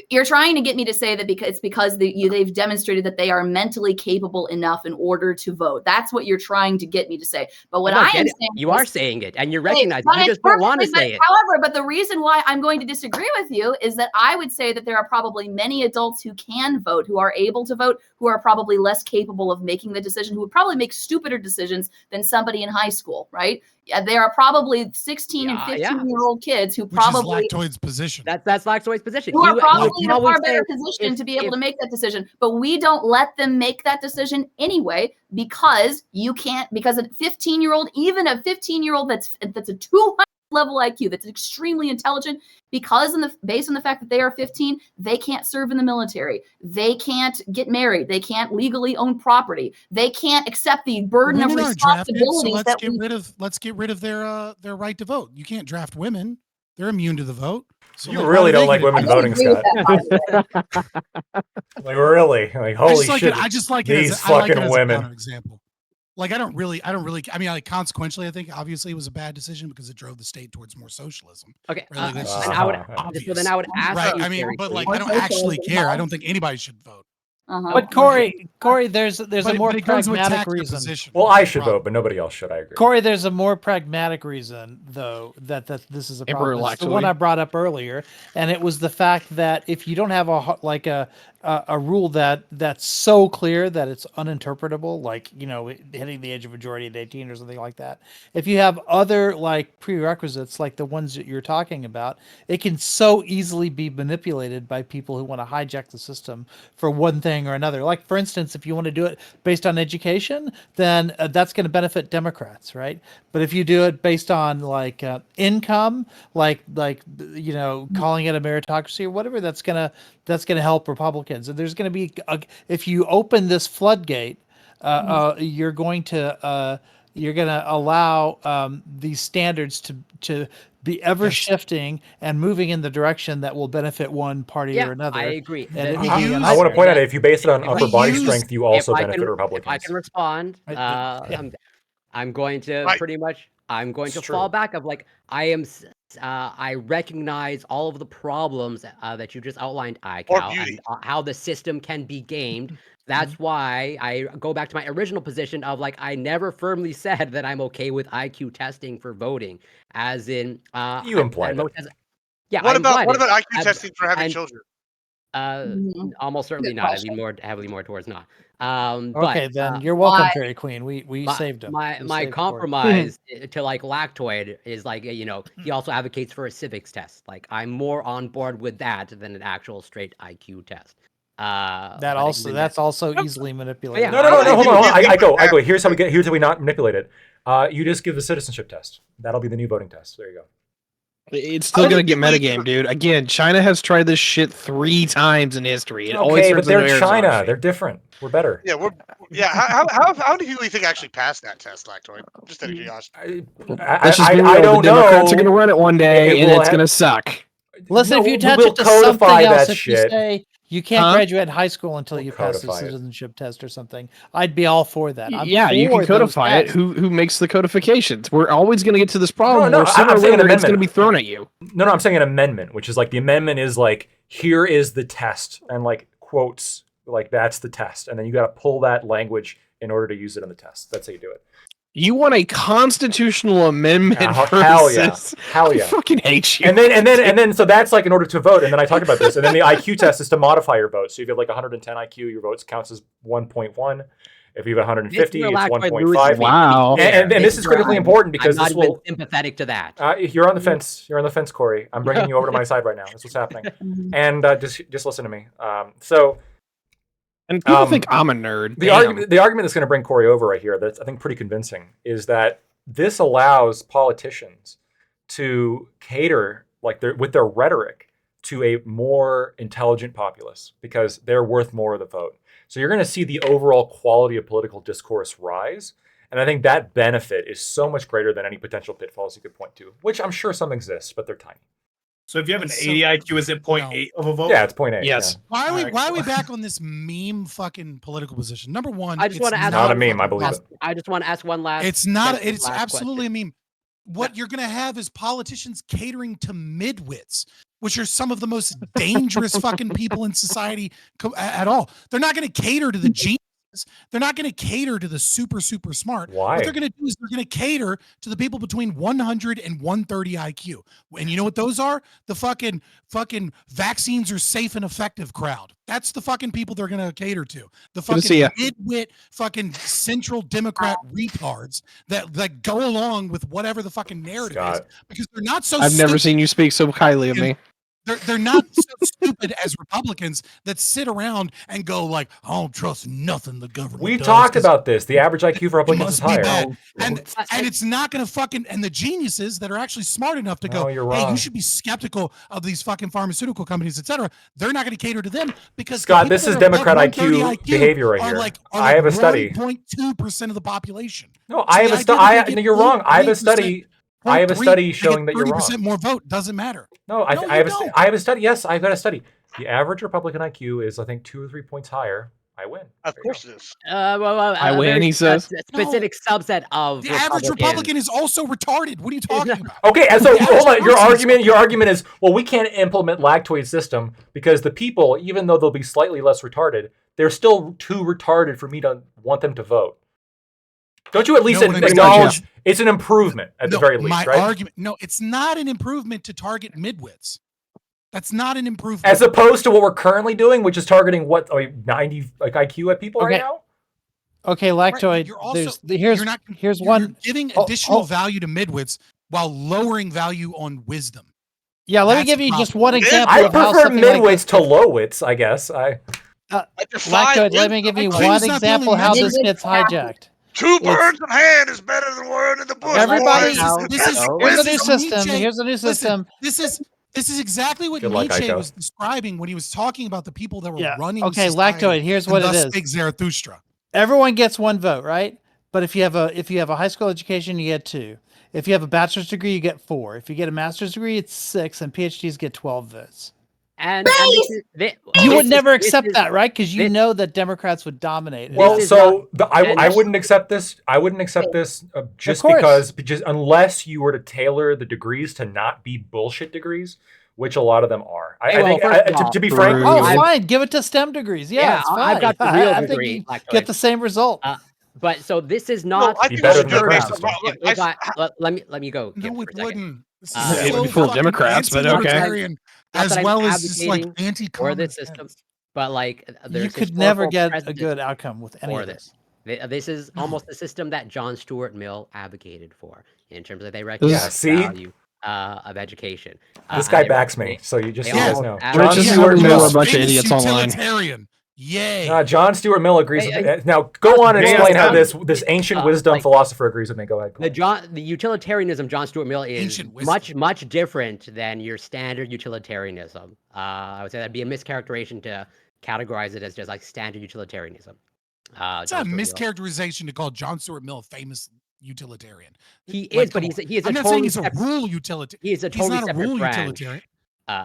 You're trying to get me to say that because they've demonstrated that they are mentally capable enough in order to vote. That's what you're trying to get me to say. But what I I don't am get it. saying You is- are saying it, and you're Hey, recognizing but it. You it's just don't want to perfectly- say it. However, the reason why I'm going to disagree with you is that I would say that there are probably many adults who can vote, who are able to vote, who are probably less capable of making the decision, who would probably make stupider decisions than somebody in high school, right? Yeah, there are probably 16 and Yeah, 15-year-old kids who Which probably is Lactoid's position. That's Lactoid's position. who are probably would in a far say better position if- to be able if- to make that decision. But we don't let them make that decision anyway because you can't, because a 15-year-old, even a 15-year-old that's a 200 level IQ, that's extremely intelligent, because based on the fact that they are 15, they can't serve in the military. They can't get married. They can't legally own property. They can't accept the burden of Women aren't drafted, so responsibilities let's get rid of their right to vote. You can't draft women; they're immune to the vote. So You like, really why do don't they like get it? women I voting, disagree with Scott. that, by the way. Like really, like holy shit. I just like it as these I like it fucking as women. a counterexample. Like I don't really. I mean, like consequentially, I think obviously it was a bad decision because it drove the state towards more socialism. Okay, Really, that's just and I would obvious. so then I would ask Right. you, I mean, Terry, but like please. I don't actually care. I don't think anybody should vote. Uh-huh. But Corey, there's a But more it goes with pragmatic tactical reason. position. Well, That's I the should problem. vote, but nobody else should. I agree. Corey, there's a more pragmatic reason, though, that this is a Emperor problem. It's the one Lactoid. I brought up earlier, and it was the fact that if you don't have a rule that's so clear that it's uninterpretable, like hitting the age of majority at 18 or something like that. If you have other like prerequisites, like the ones that you're talking about, it can so easily be manipulated by people who want to hijack the system for one thing or another. Like, for instance, if you want to do it based on education, then that's going to benefit Democrats, right? But if you do it based on like income, like calling it a meritocracy or whatever, that's gonna help Republicans. And there's going to be if you open this floodgate, you're going to you're going to allow these standards to be ever shifting and moving in the direction that will benefit one party or another. I agree. And it That- will I, be I want to point out if you base it on we upper body use- strength, you also if I benefit can- Republicans. If I can respond, Yeah. I'm going to Right. pretty much. I'm going It's to true. fall back of like I recognize all of the problems that you just outlined, iCal, beauty. and how the system can be gamed. That's why I go back to my original position of like I never firmly said that I'm okay with IQ testing for voting, as in You implied it. Yeah, What I about implied it. IQ I've- testing for having and- children? Mhm. Almost certainly Good not. I'd question. be more heavily more towards not. Okay, But, then you're welcome, why- Fairy Queen. We saved him. My We my saved Corey. compromise to like Lactoid is like he also advocates for a civics test. Like I'm more on board with that than an actual straight IQ test. That also that's also easily manipulated. Yeah, No, hold on. you- I go. Here's how we not manipulate it. You just give the citizenship test. That'll be the new voting test. There you go. It's still going to get metagame, dude. Again, China has tried this shit 3 times in history. It always Okay, but turns into they're Arizona China. shit. They're different. We're better. Yeah, how many people do you think actually passed that test, Lactoid? Just out of curiosity. Let's just be real. I The don't Democrats know. are going to run it one day, It and will it's have- going to suck. Listen, No, if you we attach will it to codify something else, that if you shit. say you can't Huh? graduate high school until We'll you pass the codify it. citizenship test or something, I'd be all for that. I'm Yeah, you for can those codify it. tests. Who makes the codifications? We're always going to get to this problem No, where sooner I'm or saying an later it's going to be amendment. thrown at you. No, I'm saying an amendment, which is like the amendment is like, here is the test, and like quotes, like that's the test. And then you got to pull that language in order to use it in the test. That's how you do it. You want a constitutional amendment Hell versus... yeah. Hell yeah. I fucking hate you. And then so that's like in order to vote. And then I talked about this. And then the IQ test is to modify your vote. So if you have like 110 IQ, your votes counts as 1.1. If you have 150, it's 1.5. Wow. And this is critically important because I'm this not even will. sympathetic to that. You're on the fence. You're on the fence, Corey. I'm bringing you over to my side right now. That's what's happening. And just listen to me. And people Um, think I'm a nerd. The Damn. argument that's going to bring Corey over right here, that's I think pretty convincing, is that this allows politicians to cater with their rhetoric to a more intelligent populace because they're worth more of the vote. So you're going to see the overall quality of political discourse rise. And I think that benefit is so much greater than any potential pitfalls you could point to, which I'm sure some exist, but they're tiny. So if you have an So- 80 IQ, is it 0.8 of a vote? Yeah, it's 0.8. Yes. Why are we Alright, why are cool. we back on this meme fucking political position? Number one, I just it's wanna ask Not a fucking meme, I believe possible. it. I just want to ask one last. It's not. question, It's last absolutely question. a meme. What you're gonna have is politicians catering to midwits, which are some of the most dangerous fucking people in society at all. They're not gonna cater to the geniuses. They're not gonna cater to the super smart. Why? What they're gonna do is they're gonna cater to the people between 100 and 130 IQ. And you know what those are? The fucking vaccines are safe and effective crowd. That's the fucking people they're gonna cater to. The Good to see fucking ya. midwit fucking central Democrat retards that go along with whatever the fucking narrative is Scott. because they're not so I've never stupid. seen you speak so highly of me. They're not so stupid as Republicans that sit around and go like, I don't trust nothing the government We does talked 'cause about this. The average IQ for it Republicans is must be higher. bad. And it's not gonna fucking and the geniuses that are actually smart enough to No, go, you're hey, you wrong. should be skeptical of these fucking pharmaceutical companies, etc. They're not gonna cater to them because the Scott, people this that is are above Democrat 130 IQ behavior right are here. Like, I have a study. 1.2% of the population. No, I have the a study. idea that they No, get you're wrong. I have a 3%, study. I have a 0.3, study they showing get that you're 30% wrong. more vote doesn't matter. No, No, I have you don't. I have a study. Yes, I've got a study. The average Republican IQ is, I think, 2 or 3 points higher. I win. Of There you course go. it is. I a win, very he says. specific subset of The average Republican is also retarded. What are you talking about? Okay, and so The average hold on. Your person is- argument is, well, we can't implement Lactoid's system because the people, even though they'll be slightly less retarded, they're still too retarded for me to want them to vote. Don't you at least No, what I'm saying acknowledge is- it's an improvement at the No, very least, my right? argument. No, it's not an improvement to target midwits. That's not an improvement. As opposed to what we're currently doing, which is targeting what 90 like IQ at people Okay. right now. Okay, Right, Lactoid. you're also here's you're not, here's you're one. giving Oh, additional oh. value to midwits while lowering value on wisdom. Yeah, let me That's give the you just problem. one Yeah, example I of how prefer something like midwits this. to lowwits, I guess. I defy Lactoid, let me wisdom. give you Claims one not the example only how measure. this gets hijacked. Two It's- birds in hand is better than one in the bush. Everybody- boys. This is Here's a this new is system. Nietzsche. Here's a new system. This is exactly what Good luck, Nietzsche Aiko. was describing when he was talking about the people that were Yeah. running. Okay, society, Lactoid. Here's and what it thus is. spake Zarathustra. Everyone gets one vote, right? But if you have a high school education, you get 2. If you have a bachelor's degree, you get 4. If you get a master's degree, it's 6, and PhDs get 12 votes. And this You would is- never this accept is- that, right? Because you this- know that Democrats would dominate. Well, is so and I this- wouldn't accept this. I wouldn't accept this just course. because unless you were to tailor the degrees to not be bullshit degrees, which a lot of them are. Hey, I well, think first of all- to be frank, True. Oh, I've- fine. Give it to STEM degrees. Yeah, it's fine. I've got the real I think degree. you like, get the same result. but so this is Well, not. I Be think better we than should do the it current based on. system. if let me go. Kim, No, for it a second. wouldn't. This is It would so be full of fucking Democrats, but okay. anti-libertarian, Not as that I'm well as just like advocating anti-common for this sense. system, but like You there's could never historical get a precedent good outcome with any for of this. this. This is No. almost the system that John Stuart Mill advocated for in terms of they Yeah, recognize see? the value of education. this guy they backs recognize- me. So you just they you guys all know. advocate- John Richard Yeah, Stuart Stuart Mill, Mill. a bunch of famous idiots online. utilitarian. Yay. John Stuart Mill agrees with Hey, me. Now go on and Yeah, explain how yeah. this ancient wisdom like- philosopher agrees with me. Go ahead. The utilitarianism John Stuart Mill is Ancient wisdom. much different than your standard utilitarianism. I would say that'd be a mischaracterization to categorize it as just like standard utilitarianism. It's John a Stuart Mill. mischaracterization to call John Stuart Mill a famous utilitarian. He Like, is, but come he is a I'm not saying totally he's a separate. rule utilitarian. He is a He's totally not a separate rule branch. utilitarian.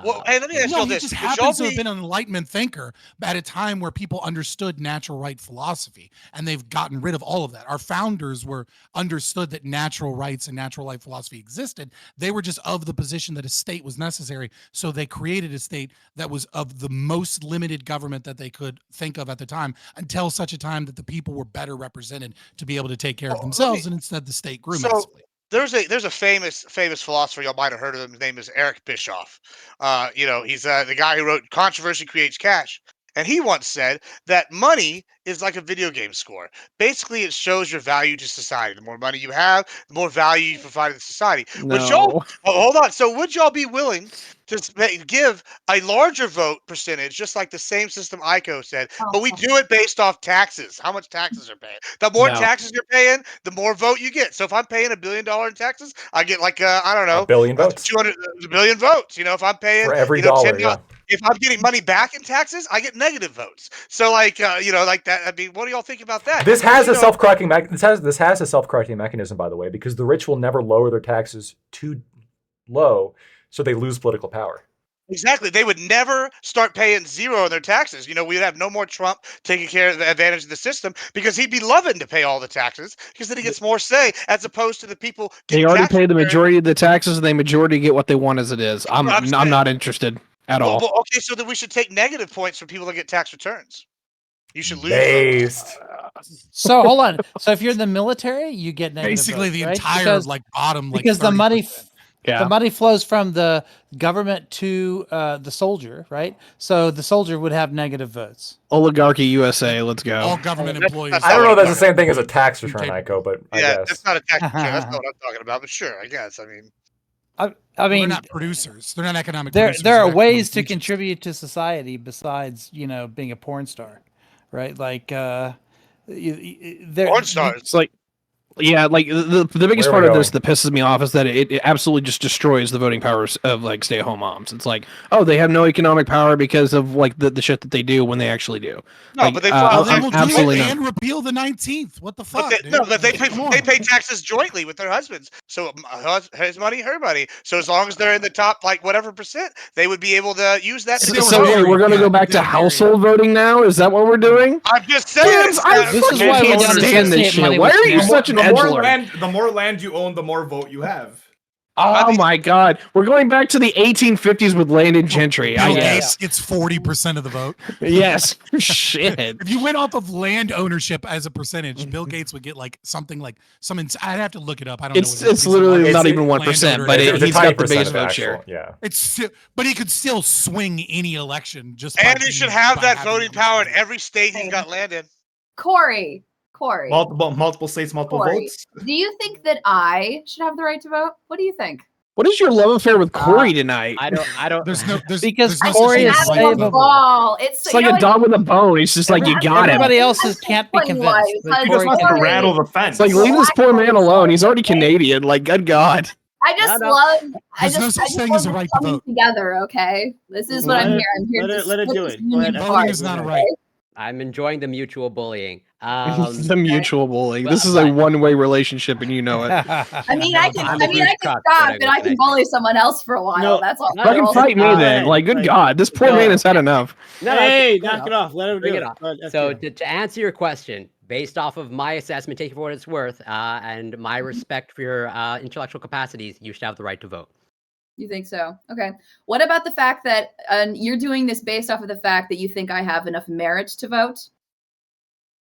Well, hey, let me ask you No, all he this. just Would y'all happens to have be- been an Enlightenment thinker at a time where people understood natural right philosophy, and they've gotten rid of all of that. Our founders were understood that natural rights and natural right philosophy existed. They were just of the position that a state was necessary, so they created a state that was of the most limited government that they could think of at the time, until such a time that the people were better represented to be able to take care of Well, let themselves, me- and instead the state grew So- massively. There's a famous philosopher, y'all might have heard of him. His name is Eric Bischoff. He's the guy who wrote "Controversy Creates Cash," and he once said that money is like a video game score. Basically, it shows your value to society. The more money you have, the more value you provide to society. Would y'all? No. Oh, hold on. So, would y'all be willing to give a larger vote percentage, just like the same system ICO said, but we do it based off taxes? How much taxes are paying? The more No. taxes you're paying, the more vote you get. So, if I'm paying $1 billion in taxes, I get like I don't know, A billion votes 200 a billion votes. If I'm paying for every $10 dollar. Yeah. if I'm getting money back in taxes, I get negative votes. So like like that. I mean, what do y'all think about that? This has You a know, self-correcting this has a self-correcting mechanism, by the way, because the rich will never lower their taxes too low, so they lose political power. Exactly. They would never start paying zero on their taxes. We'd have no more Trump taking care of the advantage of the system because he'd be loving to pay all the taxes because then he gets more say as opposed to the people. They getting already tax pay the returns. majority of the taxes, and they majority get what they want as it is. I'm what I'm I'm saying. not interested at all. Well, okay, so then we should take negative points from people that get tax returns. You should lose. Votes. Based. So hold on. So if you're in the military, you get negative Basically, votes, the right? entire Because- bottom because the money 30%. Yeah. the money flows from the government to the soldier, right? So the soldier would have negative votes. Oligarchy USA. Let's go. all government That's- employees. that's I don't know if that's the Okay. same thing as a tax return, Okay. Ico, but I Yeah, guess. that's not a tax return. That's not what I'm talking about. But sure, I guess. I mean, I They're mean, not producers. They're not economic. there producers, there they're are economic ways to agents. contribute to society besides being a porn star, right? Like there porn stars. It's like, yeah, like the biggest Where part are of we this that pisses me off is that it absolutely just destroys the voting powers of like stay-at-home moms. It's like, oh, they have no economic power because of like the shit that they do when they actually do. No, Like, but they Well, file then I'm we'll absolutely do it not. and repeal the 19th. What the But fuck? they, dude? no, but they Come on. pay taxes jointly with their husbands. So his money, her money. So as long as they're in the top like whatever percent, they would be able to use that. So- to So vote. wait, we're gonna Yeah, go back to yeah, household voting now? Is that what we're doing? I'm just saying. Kids, I it's, This is fucking why we can't don't stand this associate shit. money Why with are you family. such an the more edgelord? land you own, the more vote you have. Oh my god, we're going back to the 1850s with landed gentry. I Bill guess. Gates gets 40% of the vote. Yes. Shit. If you went off of land ownership as a percentage, Bill Gates would get like something like I'd have to look it up. I don't know. It's what it is. it's He's a literally large not even landowner. 1%, but It's a he's tiny got the percent biggest of vote actual- share. Yeah. It's still, but he could still swing any election just. by and he should being- have by that having voting the power in majority. every state he's got land in. Corey, Multiple states, multiple Corey, votes. do you think that I should have the right to vote? What do you think? What is your love affair with Corey tonight? I don't. There's no. There's Because there's no Corey such is thing as Having like a savable. ball. It's It's like a dog with a bone. He's just like, you got him. Everybody else can't be Funny convinced. life. but He Corey just wants to can. rattle the fence. It's like, leave this poor man alone. He's already Canadian. Like, good God. I just No. love. I There's no just, such I just thing love as a us right to coming vote. together. Okay, this is what Let I'm it- here. I'm here let to it- let it split do this it. Go union ahead. apart, Voting is not a okay? right. I'm enjoying the mutual bullying. The mutual bullying. well, This is a but- one-way relationship, and you know it. I mean, I can, I'm a huge cuck, stop, what but I I can say. bully someone else for a while. No, That's all. not Fucking all the fight me time. then. Like, good Like- God, this poor man has had enough. No, Hey, fair knock enough. it off. Let him Bring do it it. on. Go ahead, So FTR. to answer your question, based off of my assessment, take it for what it's worth, and my respect for your intellectual capacities, you should have the right to vote. You think so? Okay. What about the fact that you're doing this based off of the fact that you think I have enough merit to vote?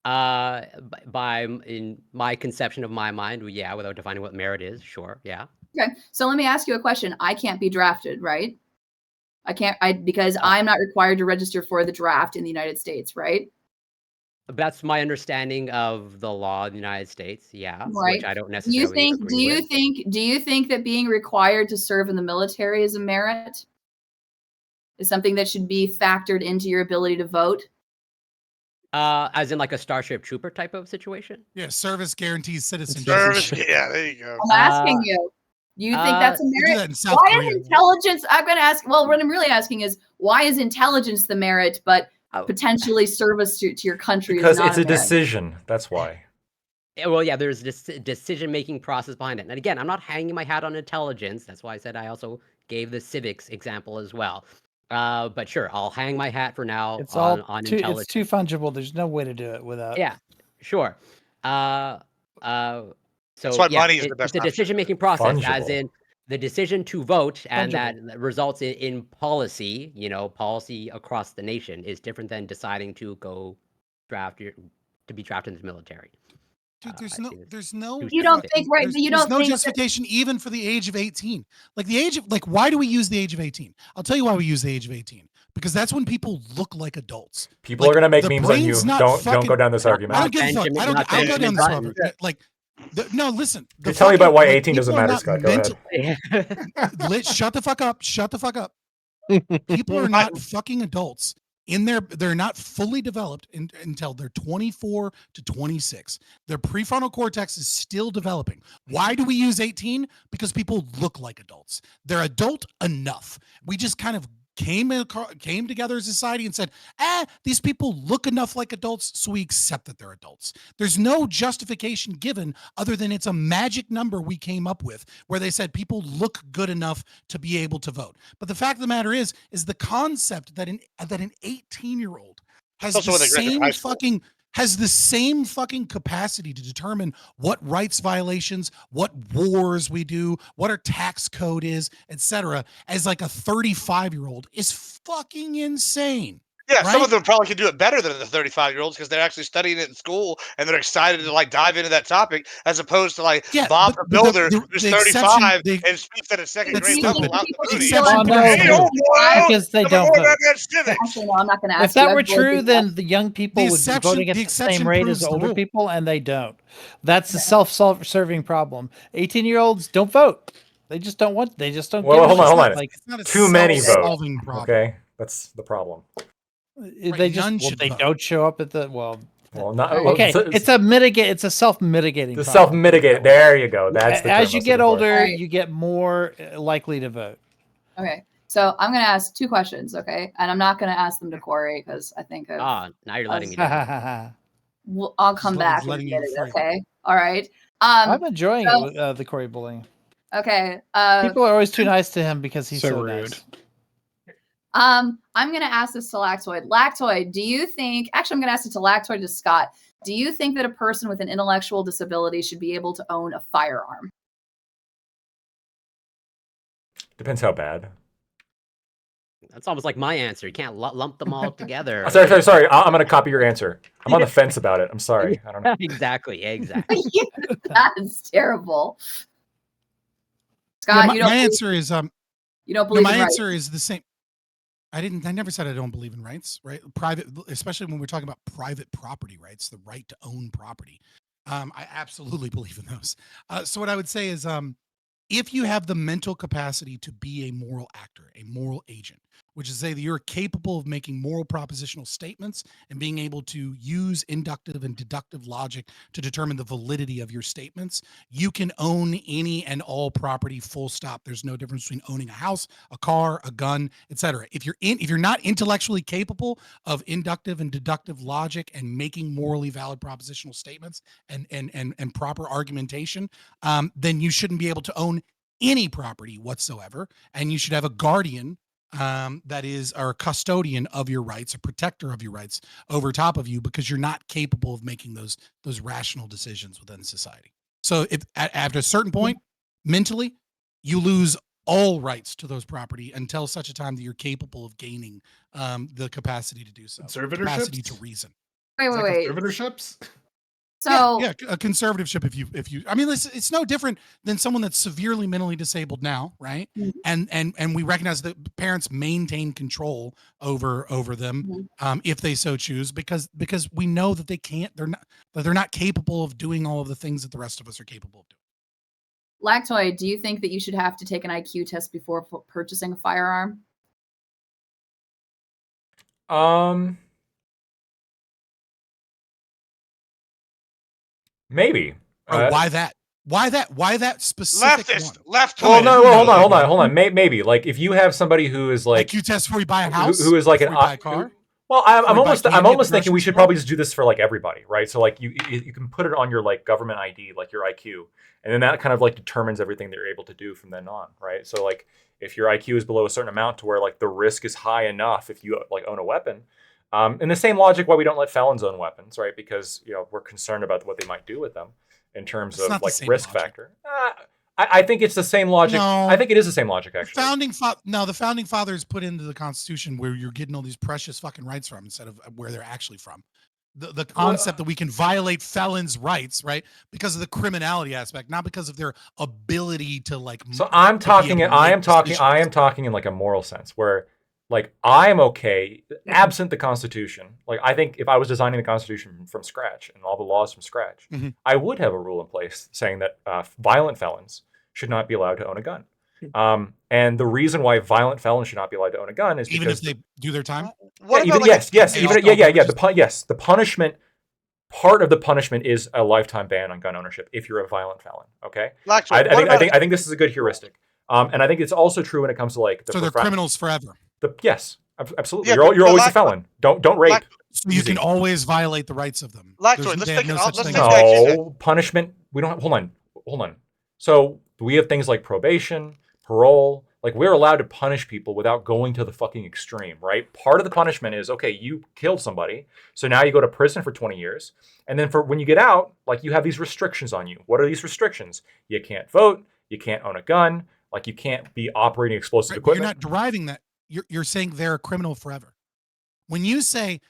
In my conception of my mind, yeah, without defining what merit is, sure, yeah. Okay. So let me ask you a question. I can't be drafted, right? I can't because I'm not required to register for the draft in the United States, right? That's my understanding of the law in the United States, yeah, Right. which I don't Do necessarily you think agree with. do you think that being required to serve in the military is a merit? Is something that should be factored into your ability to vote? As in like a Starship Trooper type of situation? Yeah, service guarantees citizenship. Service. Yeah, there you go. I'm asking you. You think that's a They do merit? that in South Why Korea. is intelligence? I'm going to ask. Well, what I'm really asking is why is intelligence the merit, but potentially service to your country Because is not it's a merit? decision. That's why. Well, yeah, there's this decision-making process behind it. And again, I'm not hanging my hat on intelligence. That's why I said I also gave the civics example as well. But sure, I'll hang my hat for now It's on all intelligence. it's too fungible. There's no way to do it without. Yeah, sure. So That's why yeah, money is the best it's a option. decision-making process, as Fungible. in the decision to vote, and Fungible. that results in policy. Policy across the nation is different than deciding to go to be drafted into the military. Dude, I think it's there's no. two You don't separate think right, There's, but you there's don't no think that- justification even for the age of 18. Like the age of why do we use the age of 18? I'll tell you why we use the age of 18. Because that's when people look like adults. People are gonna make the memes on you. brain's not Don't fucking- go down this Not- I argument. don't give a fuck. Benjamin- I don't. not I'll go Benjamin down this Button. road. Like, no, listen. You tell me about why 18 doesn't people are matter, not Scott. Go ahead. Shut the fuck up. Shut the fuck up. People are not fucking adults. They're not fully developed until they're 24 to 26. Their prefrontal cortex is still developing. Why do we use 18? Because people look like adults. They're adult enough. We just kind of came together as a society and said, these people look enough like adults, so we accept that they're adults. There's no justification given other than it's a magic number we came up with where they said people look good enough to be able to vote. But the fact of the matter is the concept that an 18-year-old has Also the when they graduate high school. same fucking capacity to determine what rights violations, what wars we do, what our tax code is, etc., as like a 35-year-old is fucking insane. Yeah, some Right? of them probably can do it better than the 35-year-olds because they're actually studying it in school and they're excited to like dive into that topic as opposed to like Yeah, Bob but the Builder who's the exception- 35 the- and speaks at a second That's grade stupid. level out People the booty. exception Well, no, Hey, no, oh, boy, because they tell me don't more vote. about that civics. Actually, no, I'm not going to ask If that you. were I've voted true, yes. then the young people The would be voting at the exception same rate proves as the older rule. people, and they don't. That's a self-serving problem. 18-year-olds don't vote. They just don't want. They just don't. Well, give a hold on, shit. hold on. Like It's not a Too many vote. self-solving problem. Okay, that's the problem. they just none should they vote. don't show up at the well. Well, not Okay, it's a mitigate. It's a self-mitigating. the problem. self-mitigate. There you go. That's the As term I you was get looking for. older, Right. you get more likely to vote. Okay. So I'm going to ask two questions, okay? And I'm not going to ask them to Corey because I think now you're letting me I'll down. I'll come Just back and letting get you it, free. okay? All right. I'm enjoying so- it with the Corey bullying. Okay. People are always too nice to him because he's So so rude. nice. I'm going to ask this to Lactoid. Lactoid, do you think, actually, I'm going to ask it to Lactoid to Scott. Do you think that a person with an intellectual disability should be able to own a firearm? Depends how bad. That's almost like my answer. You can't lump them all together. Oh, sorry. I'm gonna copy your answer. I'm on the fence about it. I'm sorry. I don't know. Exactly. That's terrible. Yeah, Scott, my, you don't my believe, answer is you don't no, believe my in rights. answer is the same. I never said I don't believe in rights, right? Private, especially when we're talking about private property rights, the right to own property. I absolutely believe in those. So what I would say is, if you have the mental capacity to be a moral actor, a moral agent, which is say that you're capable of making moral propositional statements and being able to use inductive and deductive logic to determine the validity of your statements. You can own any and all property, full stop. There's no difference between owning a house, a car, a gun, etc. If you're not intellectually capable of inductive and deductive logic and making morally valid propositional statements and proper argumentation, then you shouldn't be able to own any property whatsoever, and you should have a guardian that is a custodian of your rights, a protector of your rights over top of you, because you're not capable of making those rational decisions within society. So if after a certain point, mentally, you lose all rights to those property until such a time that you're capable of gaining the capacity to do so. Capacity to reason. Wait. Conservatorships? So yeah, a conservativeship. If you, I mean, it's no different than someone that's severely mentally disabled now, right? And we recognize that parents maintain control over them if they so choose, because we know that they're not capable of doing all of the things that the rest of us are capable of doing. Lactoid, do you think that you should have to take an IQ test before purchasing a firearm? Maybe. Why that? Why that specific Leftist, one? left. Well, no, well, hold on. Maybe like if you have somebody who is like IQ test before you buy a house, who is like before you buy a car. Well, I'm almost candy at the thinking we grocery should store? probably just do this for like everybody, right? So like you can put it on your like government ID, like your IQ, and then that kind of like determines everything that you're able to do from then on, right? So like if your IQ is below a certain amount to where like the risk is high enough if you like own a weapon, and the same logic why we don't let felons own weapons, right? Because we're concerned about what they might do with them in terms It's of not the like same risk logic. factor. I think it's the same logic. No. I think it is the same logic actually. The founding fathers put into the Constitution where you're getting all these precious fucking rights from instead of where they're actually from. The concept that we can violate felons' rights, right, because of the criminality aspect, not because of their ability to like. So I am talking in like a moral sense where like I am okay absent the Constitution. Like I think if I was designing the Constitution from scratch and all the laws from scratch, I would have a rule in place saying that violent felons should not be allowed to own a gun. And the reason why violent felons should not be allowed to own a gun is Even because if they do their time. The punishment. Part of the punishment is a lifetime ban on gun ownership if you're a violent felon. Okay, I think this is a good heuristic, and I think it's also true when it comes to like So they're criminals forever. Yes, absolutely. Yeah, you're but always a felon. Don't rape. So you can always violate the rights of them. Lactoid, They have no such thing. No punishment. We don't. Hold on. So we have things like probation, parole. Like we're allowed to punish people without going to the fucking extreme, right? Part of the punishment is okay, you killed somebody, so now you go to prison for 20 years, and then for when you get out, like you have these restrictions on you. What are these restrictions? You can't vote. You can't own a gun. Like you can't be operating explosive equipment. You're not deriving that. You're saying they're a criminal forever. When you say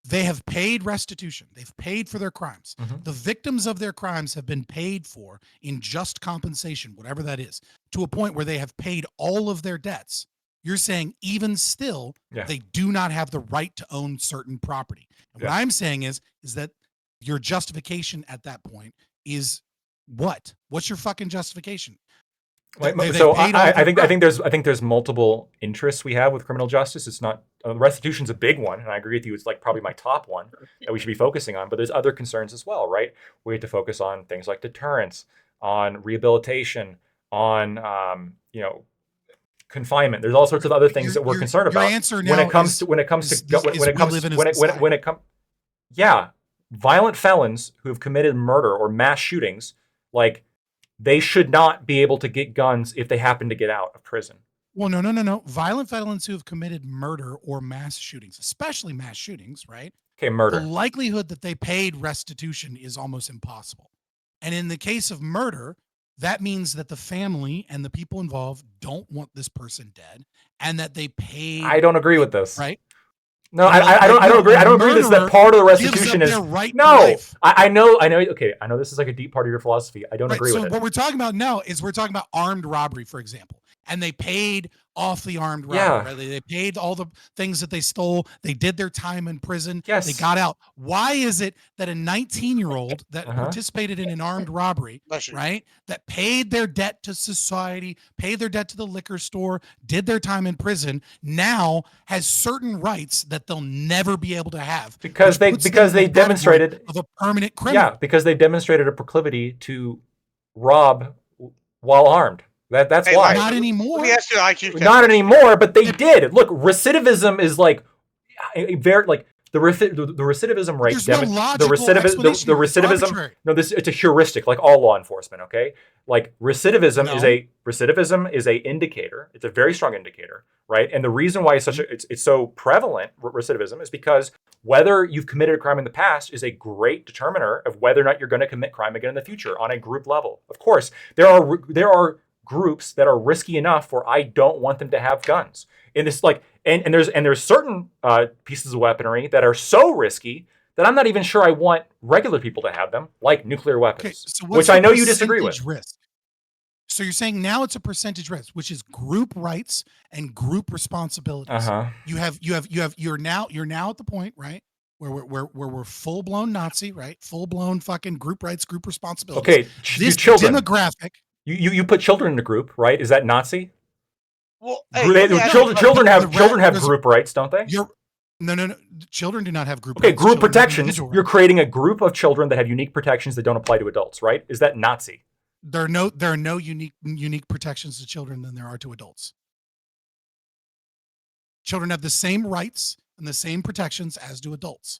they have paid restitution, they've paid for their crimes. The victims of their crimes have been paid for in just compensation, whatever that is, to a point where they have paid all of their debts. You're saying even still, they do not have the right to own certain property. And what I'm saying is that your justification at that point is what? What's your fucking justification? I think there's multiple interests we have with criminal justice. It's not restitution's a big one, and I agree with you. It's like probably my top one that we should be focusing on. But there's other concerns as well, right? We have to focus on things like deterrence, on rehabilitation, on confinement. There's all sorts of other things that we're concerned about. Violent felons who have committed murder or mass shootings, like. They should not be able to get guns if they happen to get out of prison. Well, no. Violent felons who have committed murder or mass shootings, especially mass shootings, right? Okay, murder. The likelihood that they paid restitution is almost impossible. And in the case of murder, that means that the family and the people involved don't want this person dead, and that they paid. I don't agree with this. Right? No, I don't agree. I don't agree that part of the restitution is I know. Okay, I know this is like a deep part of your philosophy. I don't agree with it. So what we're talking about now is we're talking about armed robbery, for example, and they paid off the armed robbery. Yeah. Right? They paid all the things that they stole. They did their time in prison. They Yes. got out. Why is it that a 19-year-old that Uh-huh. participated in an armed robbery, Bless you. right, that paid their debt to society, paid their debt to the liquor store, did their time in prison, now has certain rights that they'll never be able to have Because which puts them in the category demonstrated of a permanent criminal? Yeah, because they demonstrated a proclivity to rob while armed. That's Hey, why. Not Let anymore. me ask you an IQ test. Not anymore, but they did. Look, recidivism is like a very like the recidivism rate. There's no the logical recidivism. explanation. The It's recidivism. arbitrary. No, it's a heuristic, like all law enforcement. Okay, like recidivism is a indicator. It's a very strong indicator, right? And the reason why it's so prevalent, recidivism, is because whether you've committed a crime in the past is a great determiner of whether or not you're going to commit crime again in the future on a group level. Of course, there are groups that are risky enough where I don't want them to have guns. In this, like, and there's certain pieces of weaponry that are so risky that I'm not even sure I want regular people to have them, like nuclear weapons, Okay, so what's which I the know you disagree with. percentage risk? So you're saying now it's a percentage risk, which is group rights and group responsibilities. You're now at the point, right, where we're full blown Nazi, right, full blown fucking group rights, group responsibilities. Okay, This children. demographic. You put children in a group, right? Is that Nazi? Well, hey, let me ask you- Children have there's- group rights, don't they? No. Children do not have group Okay, rights. group Children have protections. individual You're rights. creating a group of children that have unique protections that don't apply to adults, right? Is that Nazi? There are no unique protections to children than there are to adults. Children have the same rights and the same protections as do adults.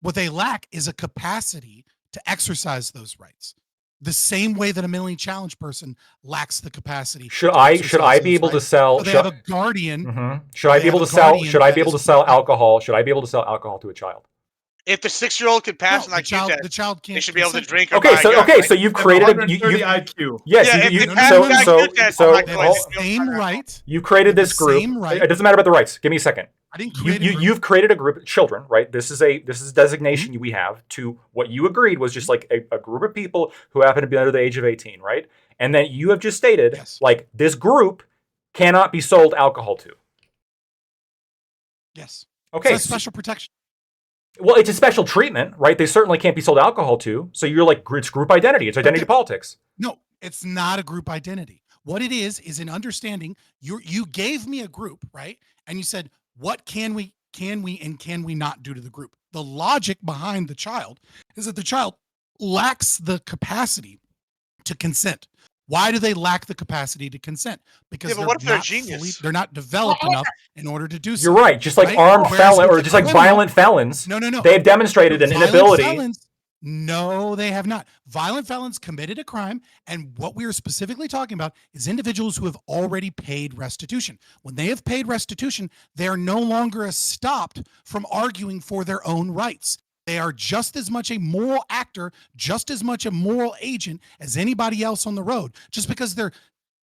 What they lack is a capacity to exercise those rights. The same way that a mentally challenged person lacks the capacity. Should to I exercise be those able to rights. sell? So they should- have a guardian. Mhm. Should I They be able have to a sell? guardian Should I that be able to is sell protected. alcohol? Should I be able to sell alcohol to a child? If the 6-year-old could pass No, an IQ test, the child can't. they should be able to consent. drink or Okay, buy so a gun, okay, right? so you've They have created a 130 you, IQ. yes, Yeah, if you, they you pass so the IQ so test, so I'm They like, have well, the same right. you created the this group. same right. It doesn't matter about the rights. Give me a second. I didn't create a group. You've created a group of children, right? This is designation we have to what you agreed was just like a group of people who happen to be under the age of 18, right? And then you have just stated Yes. like this group cannot be sold alcohol to. Yes. Okay, It's a special protection. well, it's a special treatment, right? They certainly can't be sold alcohol to. So you're like, it's group identity. It's identity Okay. politics. No, it's not a group identity. What it is an understanding. You gave me a group, right? And you said, what can we not do to the group? The logic behind the child is that the child lacks the capacity to consent. Why do they lack the capacity to consent? Because Yeah, but what if they're a not genius? they're not developed enough in order to do so. You're right. Just like Right? armed Whereas felon with or the just like criminal- violent felons, No. they've demonstrated an Violent inability. felons- no, they have not. Violent felons committed a crime, and what we are specifically talking about is individuals who have already paid restitution. When they have paid restitution, they are no longer stopped from arguing for their own rights. They are just as much a moral actor, just as much a moral agent as anybody else on the road. Just because they're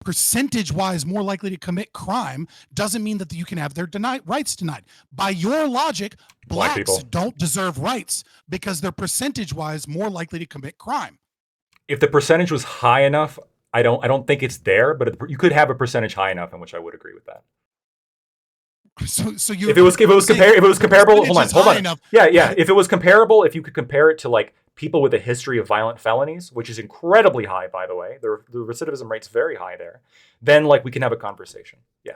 percentage-wise more likely to commit crime doesn't mean that you can have their rights denied. By your logic, Black blacks people. don't deserve rights because they're percentage-wise more likely to commit crime. If the percentage was high enough, I don't think it's there, but you could have a percentage high enough in which I would agree with that. So you If it was comparable, hold on. Enough. Yeah. If it was comparable, if you could compare it to like people with a history of violent felonies, which is incredibly high, by the way, the recidivism rate's very high there, then like we can have a conversation. Yeah.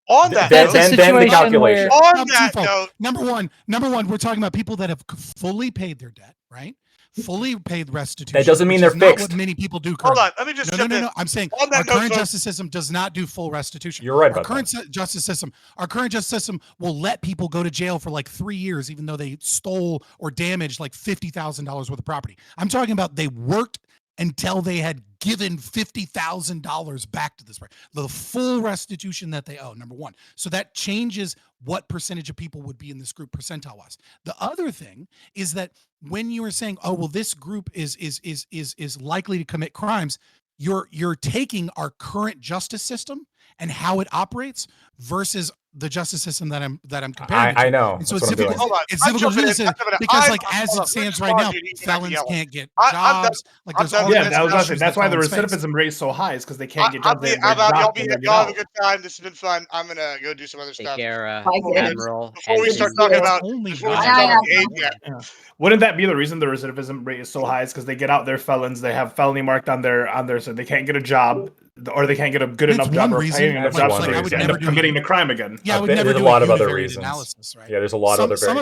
On that Then note, the situation calculation. where- on that Twofold. note, Number one, we're talking about people that have fully paid their debt, right? Fully paid restitution. That doesn't mean which they're is not fixed. What many people do. hold currently. on. Let me just jump in. No. I'm saying On that our note, current folks- justice system does not do full restitution. You're right Our about current justice system, our current justice system will let people go to jail for like 3 years, even though they stole or damaged like $50,000 worth of property. I'm talking about they worked until they had given $50,000 back to this, the full restitution that they owe. Number one, so that changes what percentage of people would be in this group percentile wise. The other thing is that when you are saying, oh well, this group is likely to commit crimes, you're taking our current justice system and how it operates versus the justice system that I'm comparing. I know. And so That's it's what I'm difficult. doing. Hold on. It's I'm difficult to jumping do in, this I'm jumping in. because, I'm- like, as hold it on, stands Mr. right now, Martin, you're gonna have to felons yell. can't get I'm done. jobs. Like, there's all I'm done. Yeah, kinds that of was what I issues said. That's that why the felons face. recidivism rate is so high, is because they can't get I'm jobs. Their out. Y'all jobs be when here. they get Y'all have a out. good time. This has been fun. I'm gonna go do some other Take stuff. care, Bye, kids. Admiral. Before we and start you- talking It's about only before we God. start talking about the Yeah. age gap. Yeah. Wouldn't that be the reason the recidivism rate is so high? Is because they get out, they're felons, they have felony marked on their, so they can't get a job, or they can't get a good It's enough job one or reason, paying enough That's job, one so they reason. end never up do committing it. the crime again. Yeah, I would bet never there's do a lot of other univariate reasons. analysis, right? Yeah, there's a lot of other Some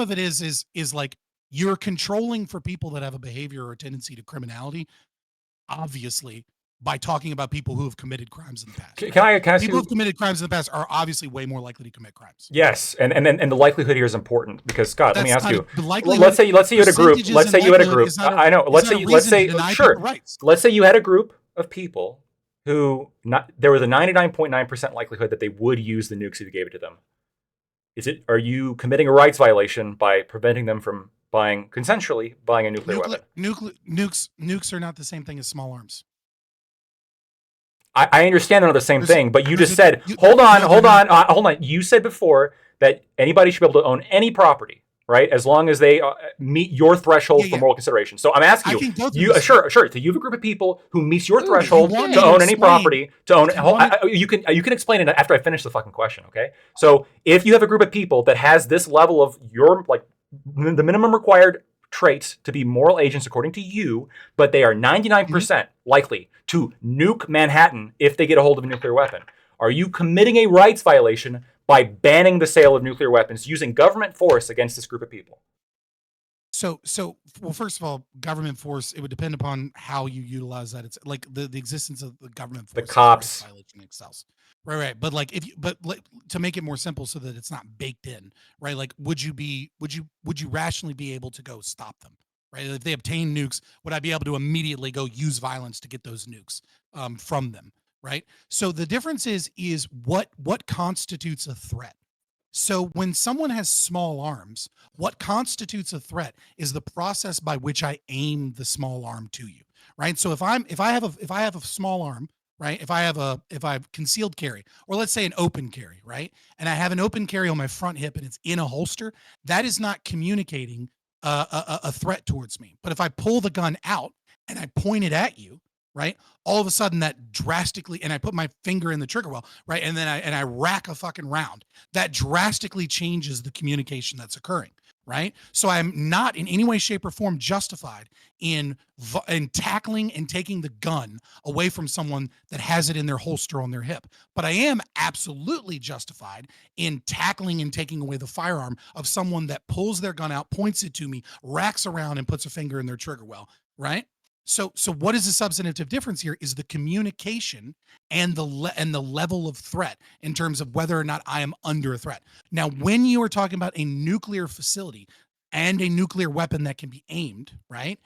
of it is like you're controlling for people that have a behavior or a tendency to criminality, obviously, by talking about people who have committed crimes in the past. Can I ask People you? who've committed crimes in the past are obviously way more likely to commit crimes. Yes, and the likelihood here is important because Scott, let me That's ask not you. the likelihood. Let's say you had a group. Percentages Let's and say you had a likelihood group. is not a- I know. is Let's not a say reason to deny sure. people rights. Let's say you had a group of people who there was a 99.9% likelihood that they would use the nukes if you gave it to them. Are you committing a rights violation by preventing them from consensually buying a nuclear weapon? Nukes are not the same thing as small arms. I understand they're not the same There's- thing, but you there's just a- said, you- hold no, on. no. You said before that anybody should be able to own any property, right? As long as they meet your threshold for moral consideration. So I'm asking I can go through you, this. sure. So you have a group of people who meets your Ooh, threshold if you want to me own to any explain- property. To own, if you want you can explain it after I finish the fucking question, okay? So if you have a group of people that has this level of the minimum required traits to be moral agents according to you, but they are 99% likely to nuke Manhattan if they get a hold of a nuclear weapon. Are you committing a rights violation by banning the sale of nuclear weapons using government force against this group of people? Well, first of all, government force, it would depend upon how you utilize that. It's like the existence of the government force. The is a cops. rights violation itself. Right. But like to make it more simple so that it's not baked in, right? Like, would you rationally be able to go stop them? Right. If they obtain nukes, would I be able to immediately go use violence to get those nukes from them? Right. So the difference is what constitutes a threat. So when someone has small arms, what constitutes a threat is the process by which I aim the small arm to you, right? So if I have a small arm, right? If I have concealed carry, or let's say an open carry, right? And I have an open carry on my front hip and it's in a holster, that is not communicating a threat towards me. But if I pull the gun out and I point it at you, right? All of a sudden that drastically, and I put my finger in the trigger well, right? And then I rack a fucking round. That drastically changes the communication that's occurring, right? So I'm not in any way, shape, or form justified in tackling and taking the gun away from someone that has it in their holster on their hip. But I am absolutely justified in tackling and taking away the firearm of someone that pulls their gun out, points it to me, racks around, and puts a finger in their trigger well, right? So what is the substantive difference here is the communication and the level of threat in terms of whether or not I am under a threat. Now, when you are talking about a nuclear facility and a nuclear weapon that can be aimed, right?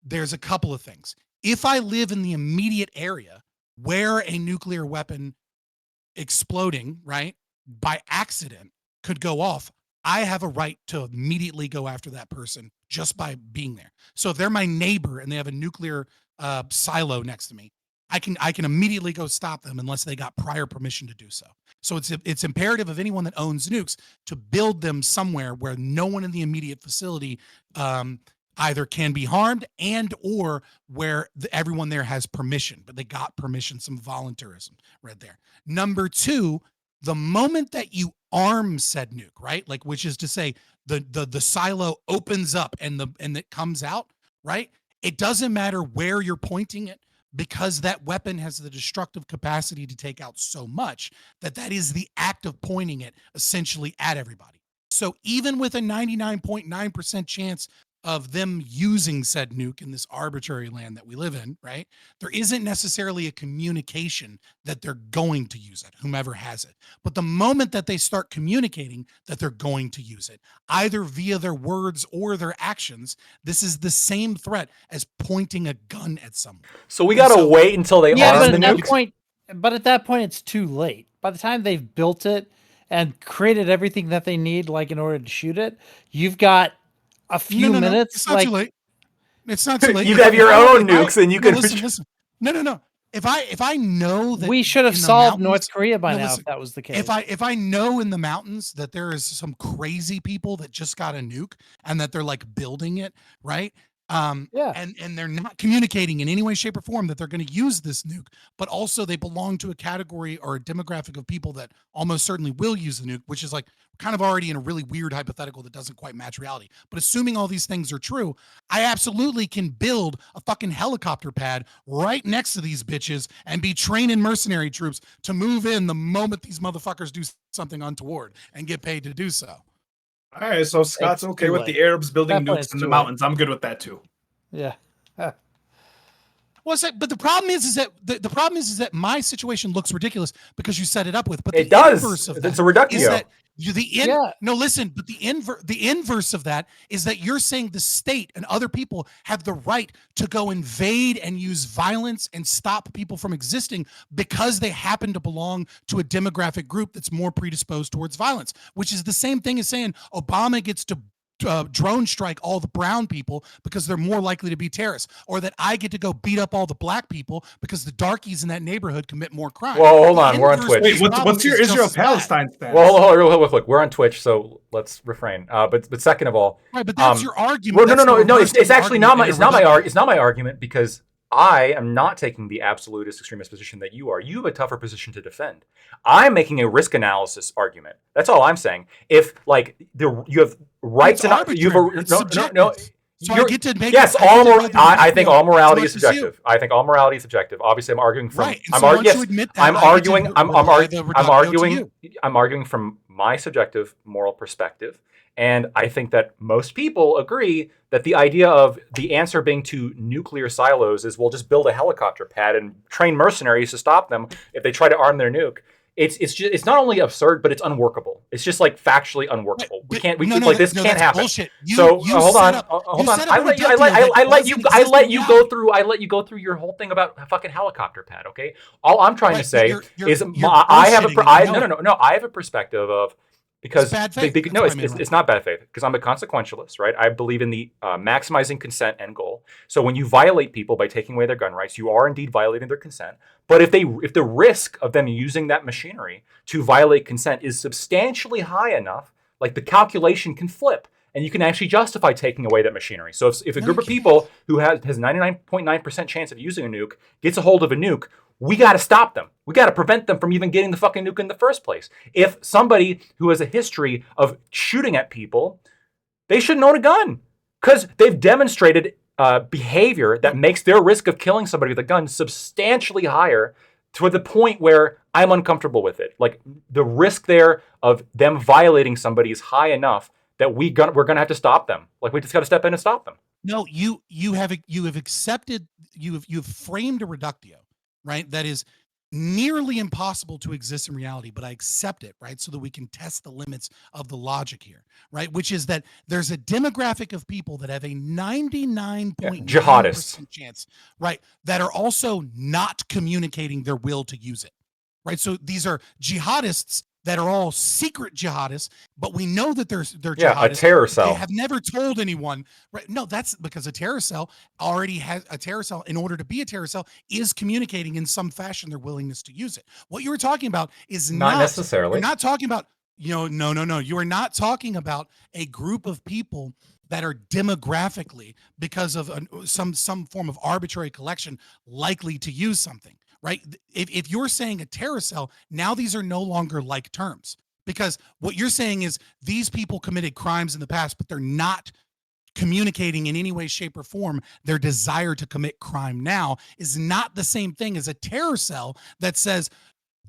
There's a couple of things. If I live in the immediate area where a nuclear weapon exploding, right, by accident could go off, I have a right to immediately go after that person just by being there. So if they're my neighbor and they have a nuclear silo next to me, I can immediately go stop them unless they got prior permission to do so. So it's imperative of anyone that owns nukes to build them somewhere where no one in the immediate facility either can be harmed and or where everyone there has permission, but they got permission, some voluntarism right there. Number two, the moment that you arm said nuke, right? Like, which is to say the silo opens up and it comes out, right? It doesn't matter where you're pointing it because that weapon has the destructive capacity to take out so much that is the act of pointing it essentially at everybody. So even with a 99.9% chance of them using said nuke in this arbitrary land that we live in, right? There isn't necessarily a communication that they're going to use it, whomever has it. But the moment that they start communicating that they're going to use it, either via their words or their actions, this is the same threat as pointing a gun at someone. So we gotta wait until they Yeah, arm but the at that nukes. point, it's too late. By the time they've built it and created everything that they need, like in order to shoot it, you've got a few minutes. It's not too late. It's not too late. You have your own nukes and you can. Listen. No. if I know that We should have in the solved North mountains- Korea by No, now listen, if that was the case. if I know in the mountains that there is some crazy people that just got a nuke and that they're like building it, right? Yeah. And they're not communicating in any way, shape, or form that they're going to use this nuke, but also they belong to a category or a demographic of people that almost certainly will use the nuke, which is like kind of already in a really weird hypothetical that doesn't quite match reality. But assuming all these things are true, I absolutely can build a fucking helicopter pad right next to these bitches and be training mercenary troops to move in the moment these motherfuckers do something untoward and get paid to do so. All right, so Scott's It's okay too with late. the Arabs building Definitely nukes it's in the too late. mountains. I'm good with that too. Yeah. Well, but the problem is that the problem is that my situation looks ridiculous because you set it up with. But It the does. inverse of It's that a reductio. is that Yeah. no, listen, but the inverse of that is that you're saying the state and other people have the right to go invade and use violence and stop people from existing because they happen to belong to a demographic group that's more predisposed towards violence, which is the same thing as saying Obama gets to drone strike all the brown people because they're more likely to be terrorists, or that I get to go beat up all the black people because the darkies in that neighborhood commit more crime. Well, hold The on, we're on inverse Twitch. of Wait, this what's problem your is just Israel as bad. Palestine stance? Well, hold on, real quick. We're on Twitch, so let's refrain. But second of all, Right, but that's your argument. well, no. That's the reverse It's of actually argument not my. in a It's not my. reduction. It's not my argument because I am not taking the absolutist extremist position that you are. You have a tougher position to defend. I'm making a risk analysis argument. That's all I'm saying. If like you have rights It's and you have arbitrary. It's no. subjective. So I You're- get to make yes, I get all to mor- write the I think all morality is as much as you. subjective. I think all morality is subjective. Obviously, I'm arguing from. Right. And I'm so once yes, you admit that, I'm I get to arguing. I'm apply the I'm reductio to arguing. you. I'm arguing from my subjective moral perspective, and I think that most people agree that the idea of the answer being to nuclear silos is we'll just build a helicopter pad and train mercenaries to stop them if they try to arm their nuke. It's not only absurd, but it's unworkable. It's just like factually unworkable. We can't. This can't that's happen. Bullshit. So hold on. I let you go through. I let you go through your whole thing about a fucking helicopter pad. Okay. All I'm trying to say is I have a perspective of because It's bad faith. no, That's why I mean it's not bad faith because I'm a consequentialist, right? I believe in the maximizing consent end goal. So when you violate people by taking away their gun rights, you are indeed violating their consent. But if the risk of them using that machinery to violate consent is substantially high enough, like the calculation can flip. And you can actually justify taking away that machinery. So if a group of people who has 99.9% chance of using a nuke gets a hold of a nuke, we got to stop them. We got to prevent them from even getting the fucking nuke in the first place. If somebody who has a history of shooting at people, they shouldn't own a gun because they've demonstrated behavior that makes their risk of killing somebody with a gun substantially higher to the point where I'm uncomfortable with it. Like the risk there of them violating somebody is high enough that we're gonna have to stop them. Like we just got to step in and stop them. No, you have accepted, you have framed a reductio, right? That is nearly impossible to exist in reality, but I accept it, right? So that we can test the limits of the logic here, right? Which is that there's a demographic of people that have a 99.9% jihadists chance, right? That are also not communicating their will to use it, right? So these are jihadists that are all secret jihadists, but we know that they're jihadists. a terror cell. They have never told anyone, right? No, that's because a terror cell already has a terror cell. In order to be a terror cell, is communicating in some fashion their willingness to use it. What you were talking about is Not necessarily. You're not talking about, no. You are not talking about a group of people that are demographically, because of some form of arbitrary collection, likely to use something. Right? If you're saying a terror cell, now these are no longer like terms, because what you're saying is these people committed crimes in the past, but they're not communicating in any way, shape, or form their desire to commit crime now is not the same thing as a terror cell that says,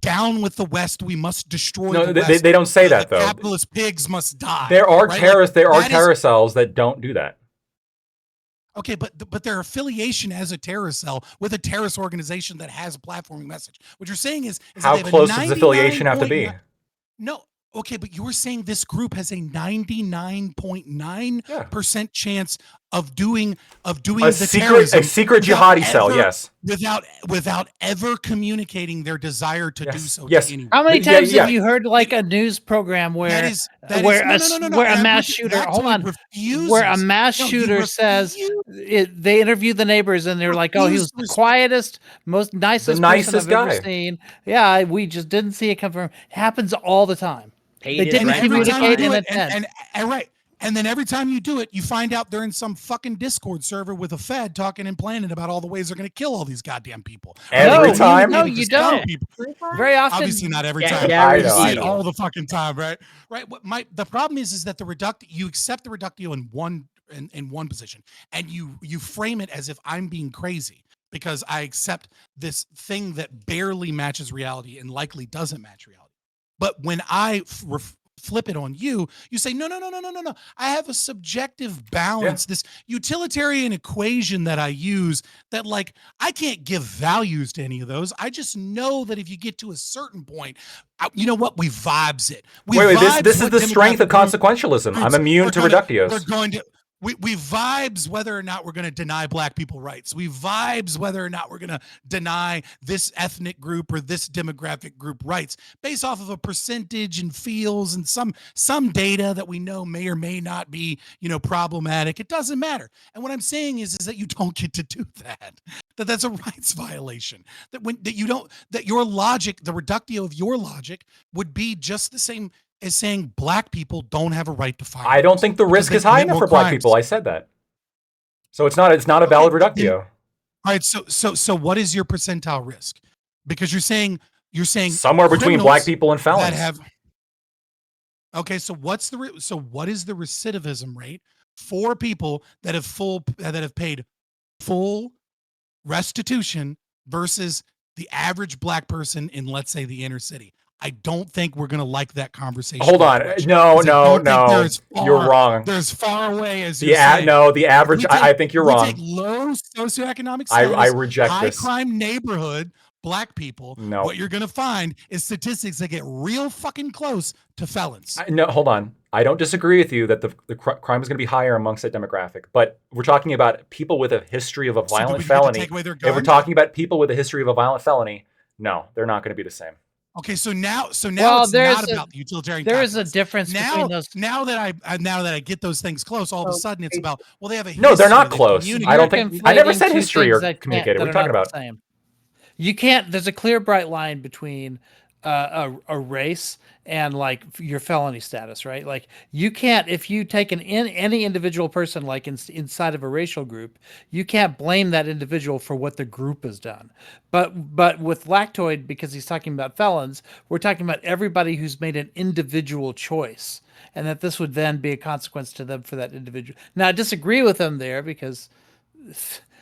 down with the West, we must destroy No, the West. they don't say that The though. capitalist pigs must die. There are right? terrorists. There are that is- terror cells that don't do that. Okay, but their affiliation as a terrorist cell with a terrorist organization that has a platforming message. What you're saying is How that they have a close does affiliation have to be? 99.9 No, okay, but you were saying this group has a 99.9% chance doing A the secret terrorism jihadi without cell. ever- Yes. without ever communicating their desire to do Yes. so Yes. to anyone. How many Yeah, times yeah. have you heard like a news program where that where is a no. where a mass shooter hold on where a mass shooter says they interview the neighbors and they're like, oh, he was the quietest, most nicest person nicest I've ever guy. seen. Yeah, we just didn't see it come from. It happens all the time. Paid They his didn't rent every time you communicate do in it, intent. and right. And then every time you do it, you find out they're in some fucking Discord server with a Fed talking and planning about all the ways they're going to kill all these goddamn people. Every time? No, you don't. Very often, Obviously not every Yeah, time. yeah, You I see it know. all the fucking time, right? Right. The problem is that you accept the reductio in one position, and you frame it as if I'm being crazy because I accept this thing that barely matches reality and likely doesn't match reality. But when I flip it on you, you say, no. I have a subjective balance, this utilitarian equation that I use that like, I can't give values to any of those. I just know that if you get to a certain point, you know what? We vibes it. Wait, this is the strength of consequentialism. I'm immune to reductios. We're going to, we vibes whether or not we're going to deny black people rights. We vibes whether or not we're going to deny this ethnic group or this demographic group rights based off of a percentage and feels and some data that we know may or may not be, problematic. It doesn't matter. And what I'm saying is that you don't get to do that. That's a rights violation. That your logic, the reductio of your logic would be just the same is saying black people don't have a right to firearms. I don't think the risk is high enough for black people. I said that. So it's not a valid reductio. All right. So what is your percentile risk? Because you're saying somewhere between black people and felons. Okay. So what is the recidivism rate for people that have paid full restitution versus the average black person in, let's say, the inner city? I don't think we're going to like that conversation. Hold on. No. You're wrong. There's far away as the average. I think you're wrong. Take low socioeconomic status, I reject high this. crime neighborhood black people. No. What you're going to find is statistics that get real fucking close to felons. No, hold on. I don't disagree with you that the crime is going to be higher amongst that demographic, but we're talking about people with a history of a violent felony. If we're talking about people with a history of a violent felony, no, they're not going to be the same. Okay, so now it's not about the utilitarian. There is a difference between those. Now that I get those things close, all of a sudden it's about they have a history. No, they're not close. I don't think. I never said history or communicated. What are you talking about? You can't. There's a clear, bright line between a race and like your felony status, right? Like you can't, if you take any individual person like inside of a racial group, you can't blame that individual for what the group has done. But with Lactoid, because he's talking about felons, we're talking about everybody who's made an individual choice, and that this would then be a consequence to them for that individual. Now, I disagree with them there because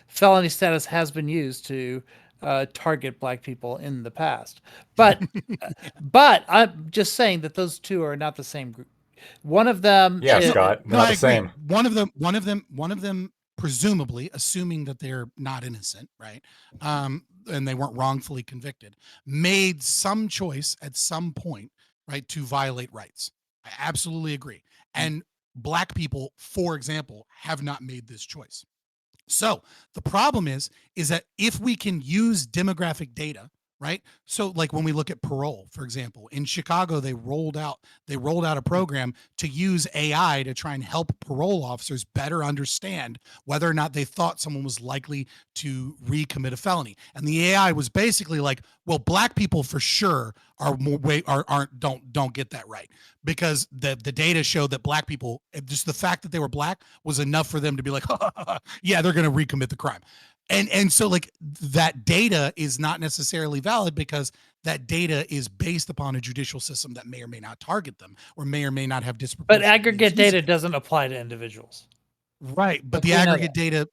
felony status has been used to target black people in the past, but I'm just saying that those two are not the same group. One of them, Scott, not the same. One of them, presumably, assuming that they're not innocent, right? And they weren't wrongfully convicted, made some choice at some point, right, to violate rights. I absolutely agree. And black people, for example, have not made this choice. So the problem is that if we can use demographic data, right? So like when we look at parole, for example, in Chicago, they rolled out a program to use AI to try and help parole officers better understand whether or not they thought someone was likely to recommit a felony. And the AI was basically like, well, black people for sure don't get that right, because the data showed that black people, just the fact that they were black was enough for them to be like, yeah, they're going to recommit the crime. And so like that data is not necessarily valid because that data is based upon a judicial system that may or may not target them or may not have disproportionate. But aggregate data doesn't apply to individuals. Right. But the aggregate data.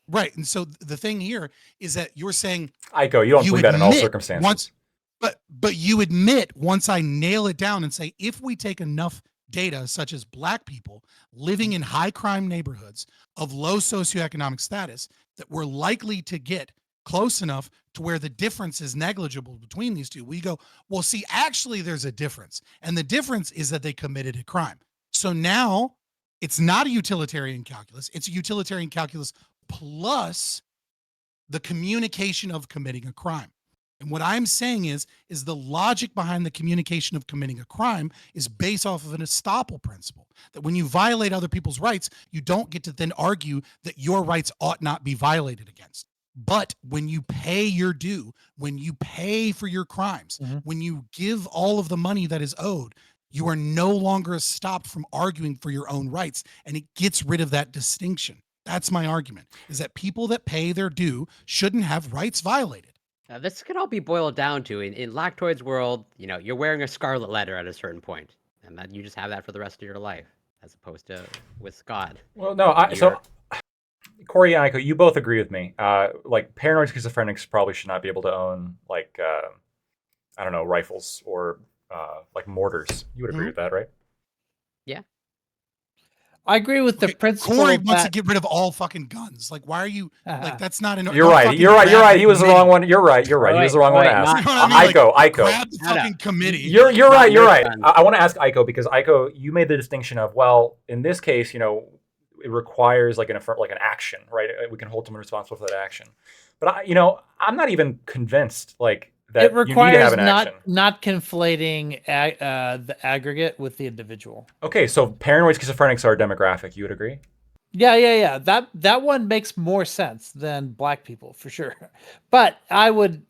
Right. And so the thing here is that you're saying, you don't believe that in all circumstances. But you admit, once I nail it down and say, if we take enough data, such as black people living in high crime neighborhoods of low socioeconomic status, that we're likely to get close enough to where the difference is negligible between these two, we go, well, see, actually there's a difference. And the difference is that they committed a crime. So now It's not a utilitarian calculus. It's a utilitarian calculus plus the communication of committing a crime. And what I'm saying is the logic behind the communication of committing a crime is based off of an estoppel principle, that when you violate other people's rights, you don't get to then argue that your rights ought not be violated against. But when you pay your due, when you pay for your crimes, when you give all of the money that is owed, you are no longer stopped from arguing for your own rights, and it gets rid of that distinction. That's my argument, is that people that pay their due shouldn't have rights violated. This could all be boiled down to in Lactoid's world, you know, you're wearing a scarlet letter at a certain point, and that you just have that for the rest of your life, as opposed to with Scott. Well, no, Corey and Aiko, you both agree with me. Like, paranoid schizophrenics probably should not be able to own, like, I don't know, rifles or like mortars. You would agree with that, right? Yeah. I agree with the principle. Corey wants to that- get rid of all fucking guns. Like, why are you like? That's not an. You're right. You're right. He was the wrong one. You're right. He was the wrong one to ask. You know what I mean? Like, Aiko. grab the fucking committee. You're right. You're right. I want to ask Aiko, because Aiko, you made the distinction of, well, in this case, you know, it requires like an action, right? We can hold someone responsible for that action. But I'm not even convinced like that it requires you need to have an action. not conflating the aggregate with the individual. Okay, so paranoid schizophrenics are a demographic. You would agree? Yeah. That one makes more sense than black people for sure. But I would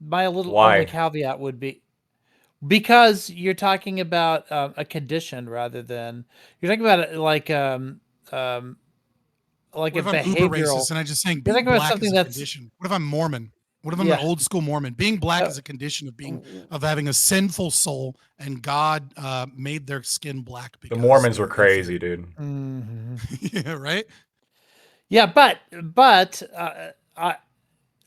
my little only caveat would be because you're talking about a condition rather than you're talking about it like a behavioral. Racist and I just saying you're being talking about black something is a that's condition. What if I'm Mormon? What if I'm an old school Mormon? Being black is a condition of having a sinful soul, and God made their skin black. The Mormons were crazy, dude. Yeah, right. Yeah, but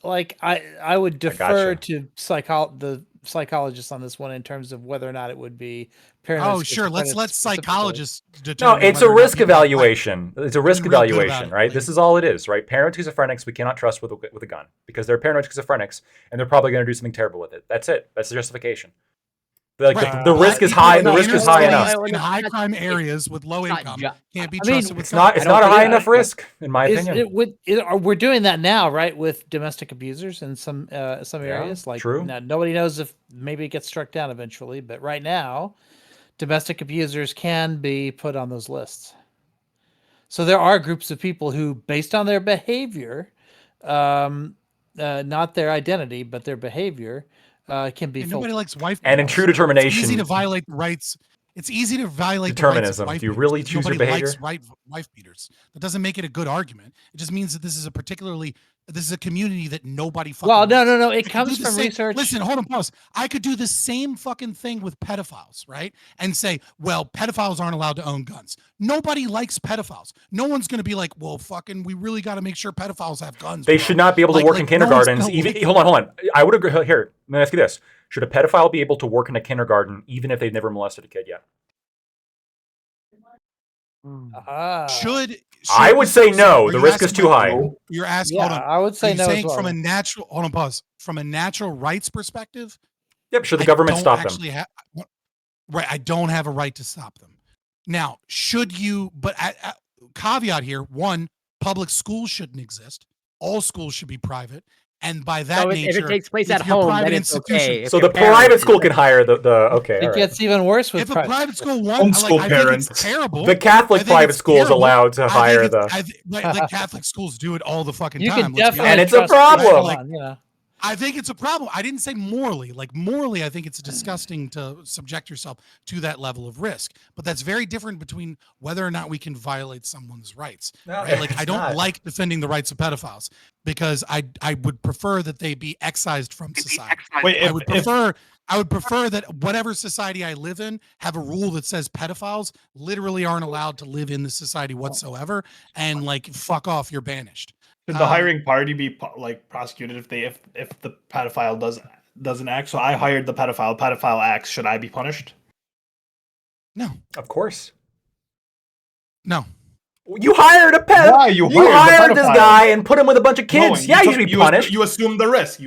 I would defer to the psychologists on this one in terms of whether or not it would be paranoid. Oh, sure. Let's psychologists determine. No, it's a risk evaluation. It's a risk evaluation, right? This is all it is, right? Paranoid schizophrenics we cannot trust with a gun because they're paranoid schizophrenics and they're probably going to do something terrible with it. That's it. That's the justification. Like the risk is high. The risk is high enough. In high crime areas with low income, can't be trusted with. It's not a high enough risk, in my opinion. We're doing that now, right, with domestic abusers in some areas. Like, true. Now, nobody knows if maybe it gets struck down eventually, but right now, domestic abusers can be put on those lists. So there are groups of people who, based on their behavior, not their identity, but their behavior. Can be nobody likes wife and in true determination. It's easy to violate the rights. It's easy to violate determinism. The rights of do you really choose your behavior? Likes wife beaters. That doesn't make it a good argument. It just means that this is a community that nobody fucking. Well, no. It comes from research. Listen, hold on, pause. I could do the same fucking thing with pedophiles, right? And say, well, pedophiles aren't allowed to own guns. Nobody likes pedophiles. No one's going to be like, well, fucking, we really got to make sure pedophiles have guns. They should not be able to work in kindergartens. Hold on. I would agree. Here, let me ask you this: should a pedophile be able to work in a kindergarten even if they've never molested a kid yet? I would say no. The risk is too high. You're asking. Yeah, hold on. I would say no. Saying as well. from a natural. Hold on. Pause. From a natural rights perspective. Yep. Should the government stop them? Right. I don't have a right to stop them. Now, should you? But caveat here: one, public schools shouldn't exist. All schools should be private. And by that nature, if it takes place at home, then it's okay. So the private school can hire the okay. It gets even worse with if a private school homeschool parents. It's terrible. The Catholic private school is allowed to hire the Catholic schools do it all the fucking you time. And it's a problem. I think it's a problem. I didn't say morally. Like morally, I think it's disgusting to subject yourself to that level of risk. But that's very different between whether or not we can violate someone's rights. No, right? Like I don't like defending the rights of pedophiles because I would prefer that they be excised from society. I would prefer that whatever society I live in have a rule that says pedophiles literally aren't allowed to live in the society whatsoever, and like fuck off, you're banished. Should the hiring party be like prosecuted if the pedophile doesn't act? So I hired the pedophile. Pedophile acts. Should I be punished? No. Of course. No. You hired a pedophile. Why? You hired this guy and put him with a bunch of kids. No, you should be punished. You assumed the risk.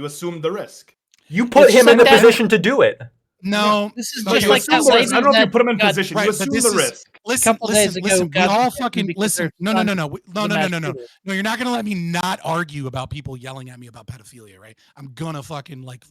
You put him in the position to do it. No. This is just like that. I don't know if you put him in position. You assume the risk. Listen, couple days listen, ago, listen. We got all suspended fucking because listen. their No, no, son no, no, no, was a no, no, mass no, no. shooter. No, you're not gonna let me not argue about people yelling at me about pedophilia, right? I'm gonna fucking like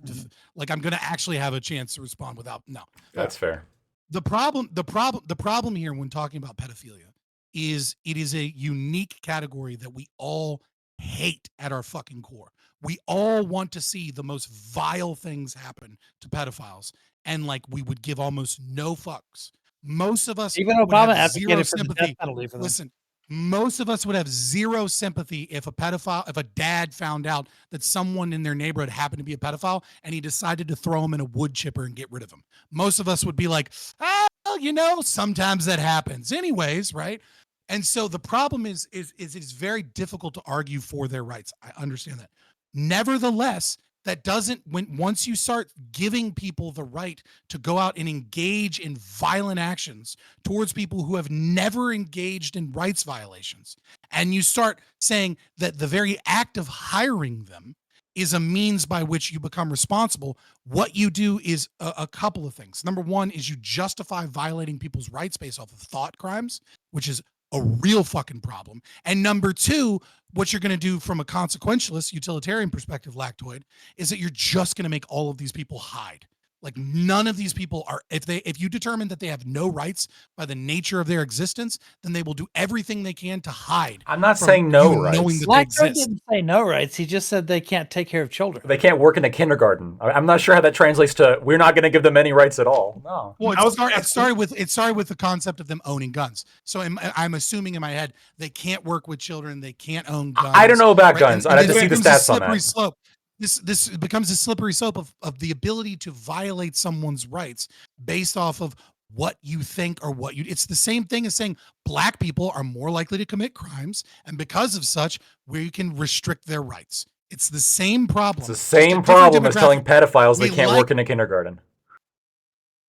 I'm gonna actually have a chance to respond without no. That's fair. The problem here when talking about pedophilia is it is a unique category that we all hate at our fucking core. We all want to see the most vile things happen to pedophiles, and like we would give almost no fucks. Most of us Even would Obama have zero advocated for the death sympathy. penalty for them. Listen, most of us would have zero sympathy if a dad found out that someone in their neighborhood happened to be a pedophile and he decided to throw him in a wood chipper and get rid of him. Most of us would be like, well, sometimes that happens anyways, right? And so the problem is it's very difficult to argue for their rights. I understand that. Nevertheless, that doesn't once you start giving people the right to go out and engage in violent actions towards people who have never engaged in rights violations, and you start saying that the very act of hiring them is a means by which you become responsible, what you do is a couple of things. Number one is you justify violating people's rights based off of thought crimes, which is a real fucking problem. And number two, what you're going to do from a consequentialist utilitarian perspective, Lactoid, is that you're just going to make all of these people hide. Like none of these people are, if you determine that they have no rights by the nature of their existence, then they will do everything they can to hide. I'm not from saying no you rights. knowing that they Blackstone exist. didn't say no rights. He just said they can't take care of children. They can't work in a kindergarten. I'm not sure how that translates to we're not going to give them any rights at all. No. Well, I was it started with the concept of them owning guns. So I'm assuming in my head they can't work with children, they can't own guns. I don't know about right? guns. And I'd have to this see the becomes a stats on slippery that. slope. This becomes a slippery slope of the ability to violate someone's rights based off of what you think or what you. It's the same thing as saying black people are more likely to commit crimes, and because of such, we can restrict their rights. It's the same problem. It's the just a same different problem as demographic. telling pedophiles they We can't like- work in a kindergarten.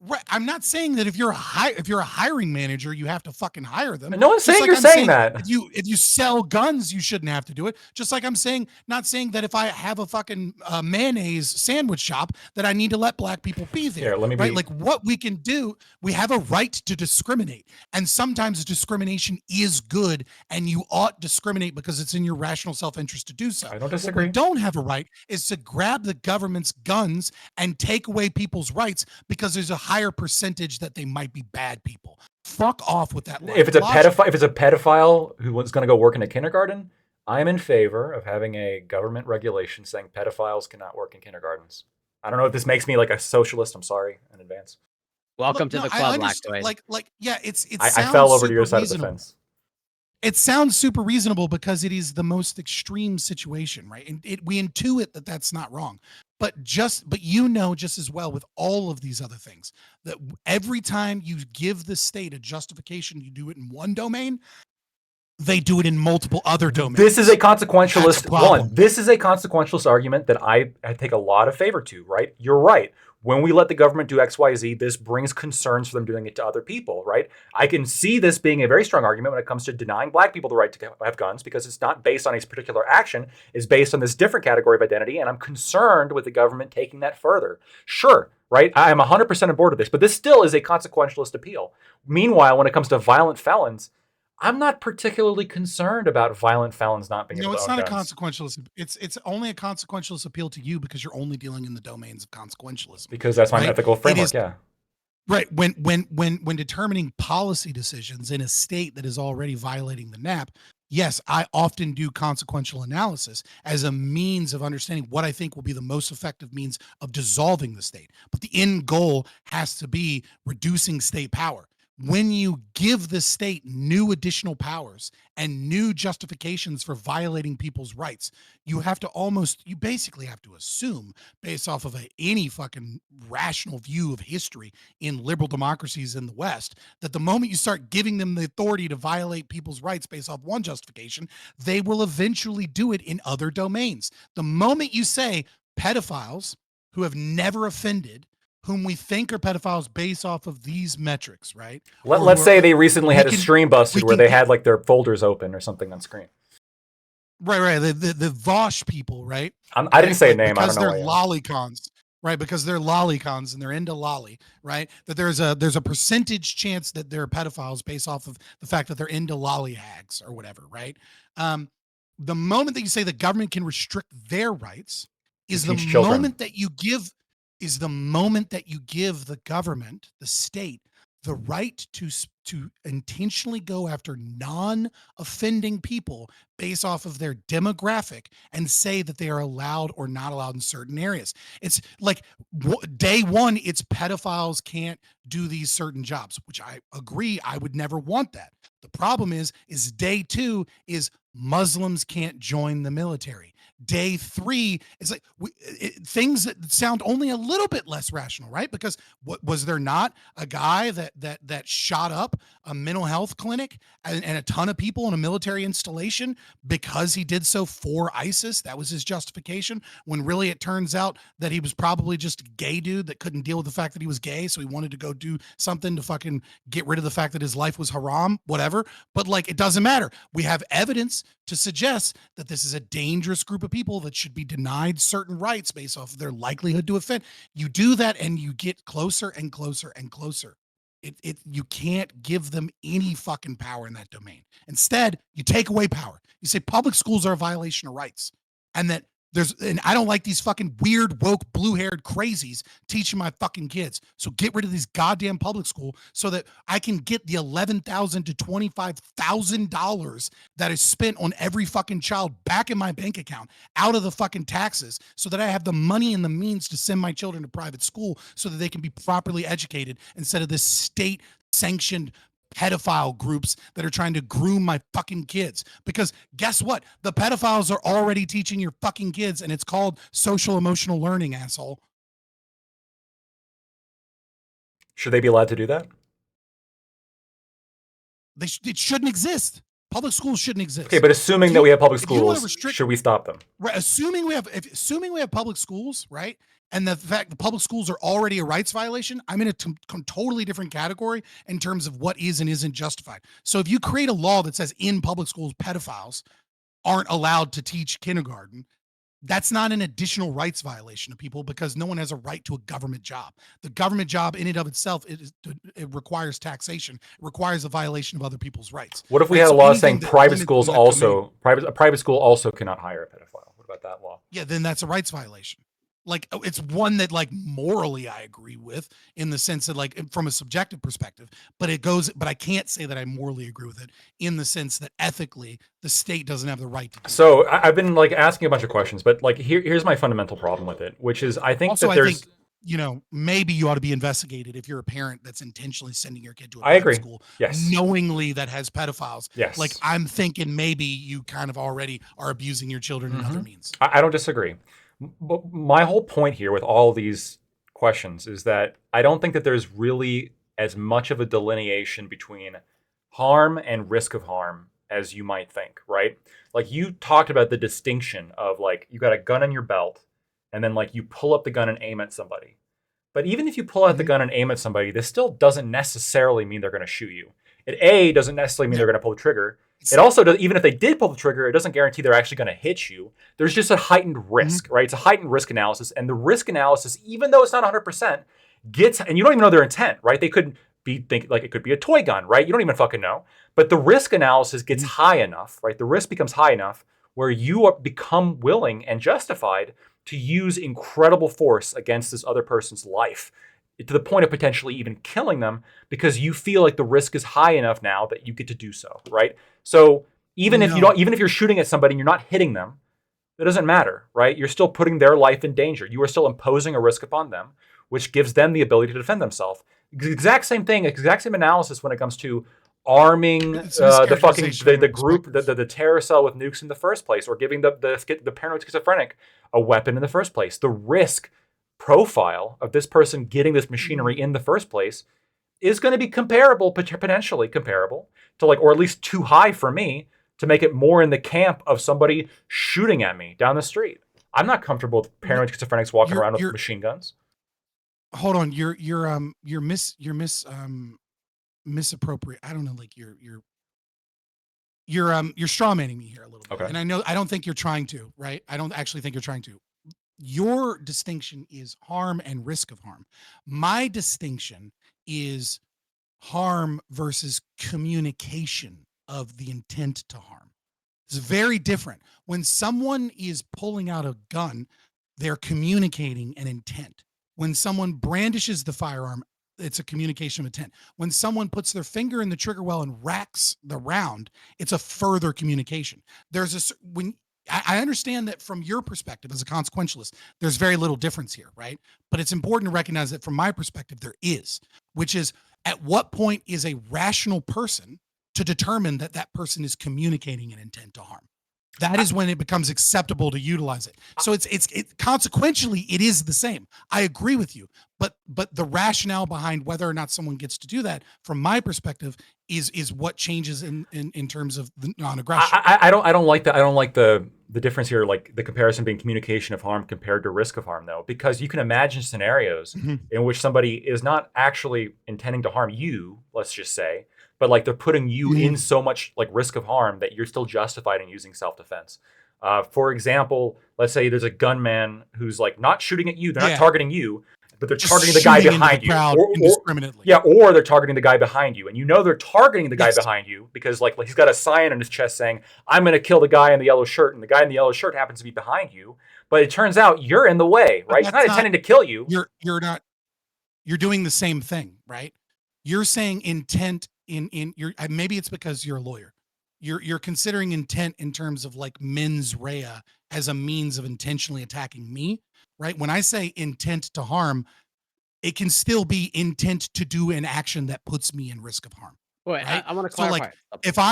Right. I'm not saying that if you're a hiring manager, you have to fucking hire them. No one's Just saying like you're I'm saying that. If you sell guns, you shouldn't have to do it. Just like I'm not saying that if I have a fucking mayonnaise sandwich shop, that I need to let black people be there. Here, let me right. be- Like what we can do, we have a right to discriminate, and sometimes discrimination is good, and you ought discriminate because it's in your rational self-interest to do so. I don't What we disagree. don't have a right is to grab the government's guns and take away people's rights because there's a higher percentage that they might be bad people. Fuck off with that. If it's a logic. pedophile who was going to go work in a kindergarten, I'm in favor of having a government regulation saying pedophiles cannot work in kindergartens. I don't know if this makes me like a socialist. I'm sorry in advance. Welcome Look, to no, the I club, understand- Lactoid. yeah, I sounds fell over to your super side of the reasonable. fence. It sounds super reasonable because it is the most extreme situation, right? And we intuit that that's not wrong, but just as well with all of these other things that every time you give the state a justification, you do it in one domain, they do it in multiple other domains. This is a consequentialist That's a problem. one. This is a consequentialist argument that I take a lot of favor to, right? You're right. When we let the government do XYZ, this brings concerns for them doing it to other people, right? I can see this being a very strong argument when it comes to denying black people the right to have guns because it's not based on a particular action, it's based on this different category of identity, and I'm concerned with the government taking that further. Sure, right? I am 100% on board with this, but this still is a consequentialist appeal. Meanwhile, when it comes to violent felons, I'm not particularly concerned about violent felons not being No, able to it's own not a guns. consequentialist. It's only a consequentialist appeal to you because you're only dealing in the domains of consequentialism. Because that's my right? ethical It framework, is- yeah. Right. When determining policy decisions in a state that is already violating the NAP, yes, I often do consequential analysis as a means of understanding what I think will be the most effective means of dissolving the state. But the end goal has to be reducing state power. When you give the state new additional powers and new justifications for violating people's rights, you basically have to assume, based off of any fucking rational view of history in liberal democracies in the West, that the moment you start giving them the authority to violate people's rights based off one justification, they will eventually do it in other domains. The moment you say pedophiles who have never offended, whom we think are pedophiles based off of these metrics, right? Let's say they recently had a can- stream busted we where can they get- had like their folders open or something on screen. Right. The Vosh people, right? I didn't say a Like, name. I because don't know. they're why. lolicons. right? Because they're lolicons and they're into lolly, right? That there's a percentage chance that they're pedophiles based off of the fact that they're into lollyhags or whatever, right? The moment that you say the government can restrict their rights is the teach children. moment that you give the government, the state, the right to intentionally go after non-offending people based off of their demographic and say that they are allowed or not allowed in certain areas. It's like day one, it's pedophiles can't do these certain jobs, which I agree. I would never want that. The problem is day two is Muslims can't join the military. Day three is like things that sound only a little bit less rational, right? Because what was there not a guy that shot up a mental health clinic and a ton of people in a military installation because he did so for ISIS? That was his justification, when really it turns out that he was probably just a gay dude that couldn't deal with the fact that he was gay, so he wanted to go do something to fucking get rid of the fact that his life was haram, whatever. But like, it doesn't matter. We have evidence to suggest that this is a dangerous group of people that should be denied certain rights based off of their likelihood to offend. You do that and you get closer and closer and closer. You can't give them any fucking power in that domain. Instead, you take away power. You say public schools are a violation of rights, and that and I don't like these fucking weird, woke, blue-haired crazies teaching my fucking kids. So get rid of these goddamn public school so that I can get the $11,000 to $25,000 that is spent on every fucking child back in my bank account out of the fucking taxes, so that I have the money and the means to send my children to private school so that they can be properly educated instead of this state-sanctioned pedophile groups that are trying to groom my fucking kids. Because guess what? The pedophiles are already teaching your fucking kids, and it's called social emotional learning, asshole. Should they be allowed to do that? It shouldn't exist. Public schools shouldn't exist. Okay, but assuming that we have public if you wanna schools, restrict- should we stop them? Right, assuming we have public schools, right? And the fact the public schools are already a rights violation, I'm in a totally different category in terms of what is and isn't justified. So if you create a law that says in public schools pedophiles aren't allowed to teach kindergarten, that's not an additional rights violation of people, because no one has a right to a government job. The government job in and of itself, it requires taxation. It requires a violation of other people's rights. What if we had a law saying private schools also, a private school also cannot hire a pedophile? What about that law? Yeah, then that's a rights violation. Like, it's one that, like, morally I agree with, in the sense that, like, from a subjective perspective, but I can't say that I morally agree with it in the sense that ethically the state doesn't have the right to do So I've been like asking a bunch of questions, but like here's my fundamental problem with it, which is I think also, that there's, maybe you ought to be investigated if you're a parent that's intentionally sending your kid to a I agree. school, Yes. knowingly, that has pedophiles. Yes. Like, I'm thinking maybe you kind of already are abusing your children in other means. I don't disagree. But my whole point here with all these questions is that I don't think that there's really as much of a delineation between harm and risk of harm as you might think, right? Like, you talked about the distinction of, like, you got a gun in your belt and then, like, you pull up the gun and aim at somebody. But even if you pull out the gun and aim at somebody, this still doesn't necessarily mean they're going to shoot you. It doesn't necessarily mean they're going to pull the trigger. It also does, even if they did pull the trigger, it doesn't guarantee they're actually going to hit you. There's just a heightened risk, right? It's a heightened risk analysis. And the risk analysis, even though it's not 100%, and you don't even know their intent, right? They could be thinking, like, it could be a toy gun, right? You don't even fucking know. But the risk analysis gets high enough, right? The risk becomes high enough where you become willing and justified to use incredible force against this other person's life, to the point of potentially even killing them, because you feel like the risk is high enough now that you get to do so, right? So even if you're shooting at somebody and you're not hitting them, it doesn't matter, right? You're still putting their life in danger. You are still imposing a risk upon them, which gives them the ability to defend themselves. Exact same thing, exact same analysis when it comes to arming the group, the terror cell with nukes in the first place, or giving the paranoid schizophrenic a weapon in the first place. The risk profile of this person getting this machinery in the first place is going to be potentially comparable to, like, or at least too high for me to make it more in the camp of somebody shooting at me down the street. I'm not comfortable with paranoid schizophrenics walking around with machine guns. Hold on, you're misappropriate. I don't know, like you're straw manning me here a little bit. Okay. And I don't think you're trying to, right? I don't actually think you're trying to. your distinction is harm and risk of harm. My distinction is harm versus communication of the intent to harm. It's very different. When someone is pulling out a gun, they're communicating an intent. When someone brandishes the firearm, it's a communication of intent. When someone puts their finger in the trigger well and racks the round, it's a further communication. I understand that from your perspective as a consequentialist, there's very little difference here, right? But it's important to recognize that from my perspective, there is, which is at what point is a rational person to determine that that person is communicating an intent to harm? That is when it becomes acceptable to utilize it. So it's consequentially, it is the same. I agree with you, but the rationale behind whether or not someone gets to do that, from my perspective, is what changes in terms of the non-aggression. I don't like that. I don't like the difference here, like the comparison being communication of harm compared to risk of harm, though, because you can imagine scenarios in which somebody is not actually intending to harm you, let's just say, but like they're putting you in so much like risk of harm that you're still justified in using self-defense. For example, let's say there's a gunman who's like not shooting at you, they're not targeting you, but they're Just targeting the guy shooting into behind the you. crowd indiscriminately. Or they're targeting the guy behind you. And you know they're targeting the guy behind you because like he's got a sign on his chest saying, I'm going to kill the guy in the yellow shirt. And the guy in the yellow shirt happens to be behind you. But it turns out you're in the way, right? He's not intending to kill you. You're not. You're doing the same thing, right? You're saying intent in your, maybe it's because you're a lawyer. You're considering intent in terms of like mens rea as a means of intentionally attacking me, right? When I say intent to harm, it can still be intent to do an action that puts me in risk of harm. Wait, right? I want to So clarify.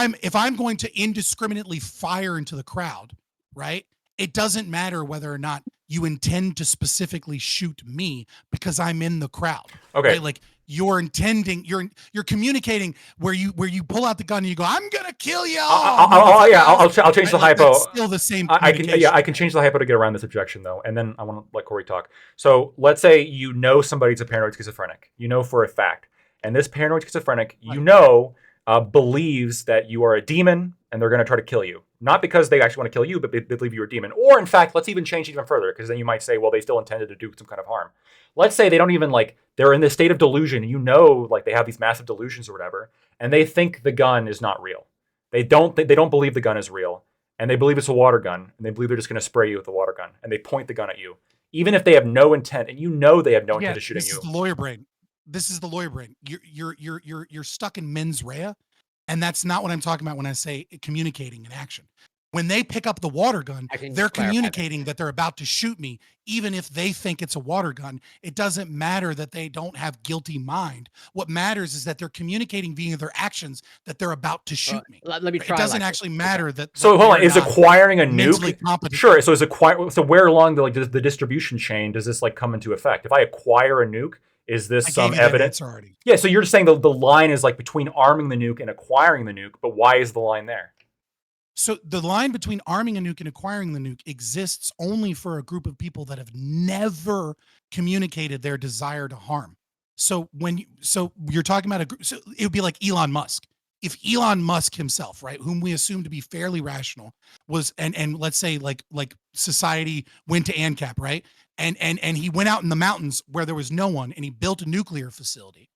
like if I'm going to indiscriminately fire into the crowd, right? It doesn't matter whether or not you intend to specifically shoot me because I'm in the crowd. Okay. Right? Like you're intending, you're communicating where you pull out the gun and you go, I'm gonna kill you all. I'll change the Like, hypo. that's still the same. I can change the hypo to get around this objection though, and then I want to let Corey talk. So let's say you know somebody's a paranoid schizophrenic, you know for a fact, and this paranoid schizophrenic, you know, believes that you are a demon and they're going to try to kill you, not because they actually want to kill you, but they believe you're a demon. Or in fact, let's even change it even further, because then you might say, well, they still intended to do some kind of harm. Let's say they don't even like, they're in this state of delusion, you know, like they have these massive delusions or whatever, and they think the gun is not real. They don't believe the gun is real, and they believe it's a water gun, and they believe they're just going to spray you with a water gun, and they point the gun at you, even if they have no intent, and you know they have no intent of shooting you. This is the lawyer brain. This is the lawyer brain. You're stuck in mens rea, and that's not what I'm talking about when I say communicating an action. When they pick up the water gun, they're communicating that they're about to shoot me, even if they think it's a water gun. It doesn't matter that they don't have guilty mind. What matters is that they're communicating via their actions that they're about to shoot me. Let me try. It doesn't actually matter that. So hold on, they're is not acquiring a mentally nuke? competent. Sure. So so where along the distribution chain does this like come into effect? If I acquire a nuke, is this I some gave you that evidence? answer already. Yeah. So you're just saying the line is like between arming the nuke and acquiring the nuke, but why is the line there? So the line between arming a nuke and acquiring the nuke exists only for a group of people that have never communicated their desire to harm. So you're talking about a group, so it would be like Elon Musk. If Elon Musk himself, right, whom we assume to be fairly rational, was and let's say like society went to ANCAP, right? And he went out in the mountains where there was no one and he built a nuclear facility.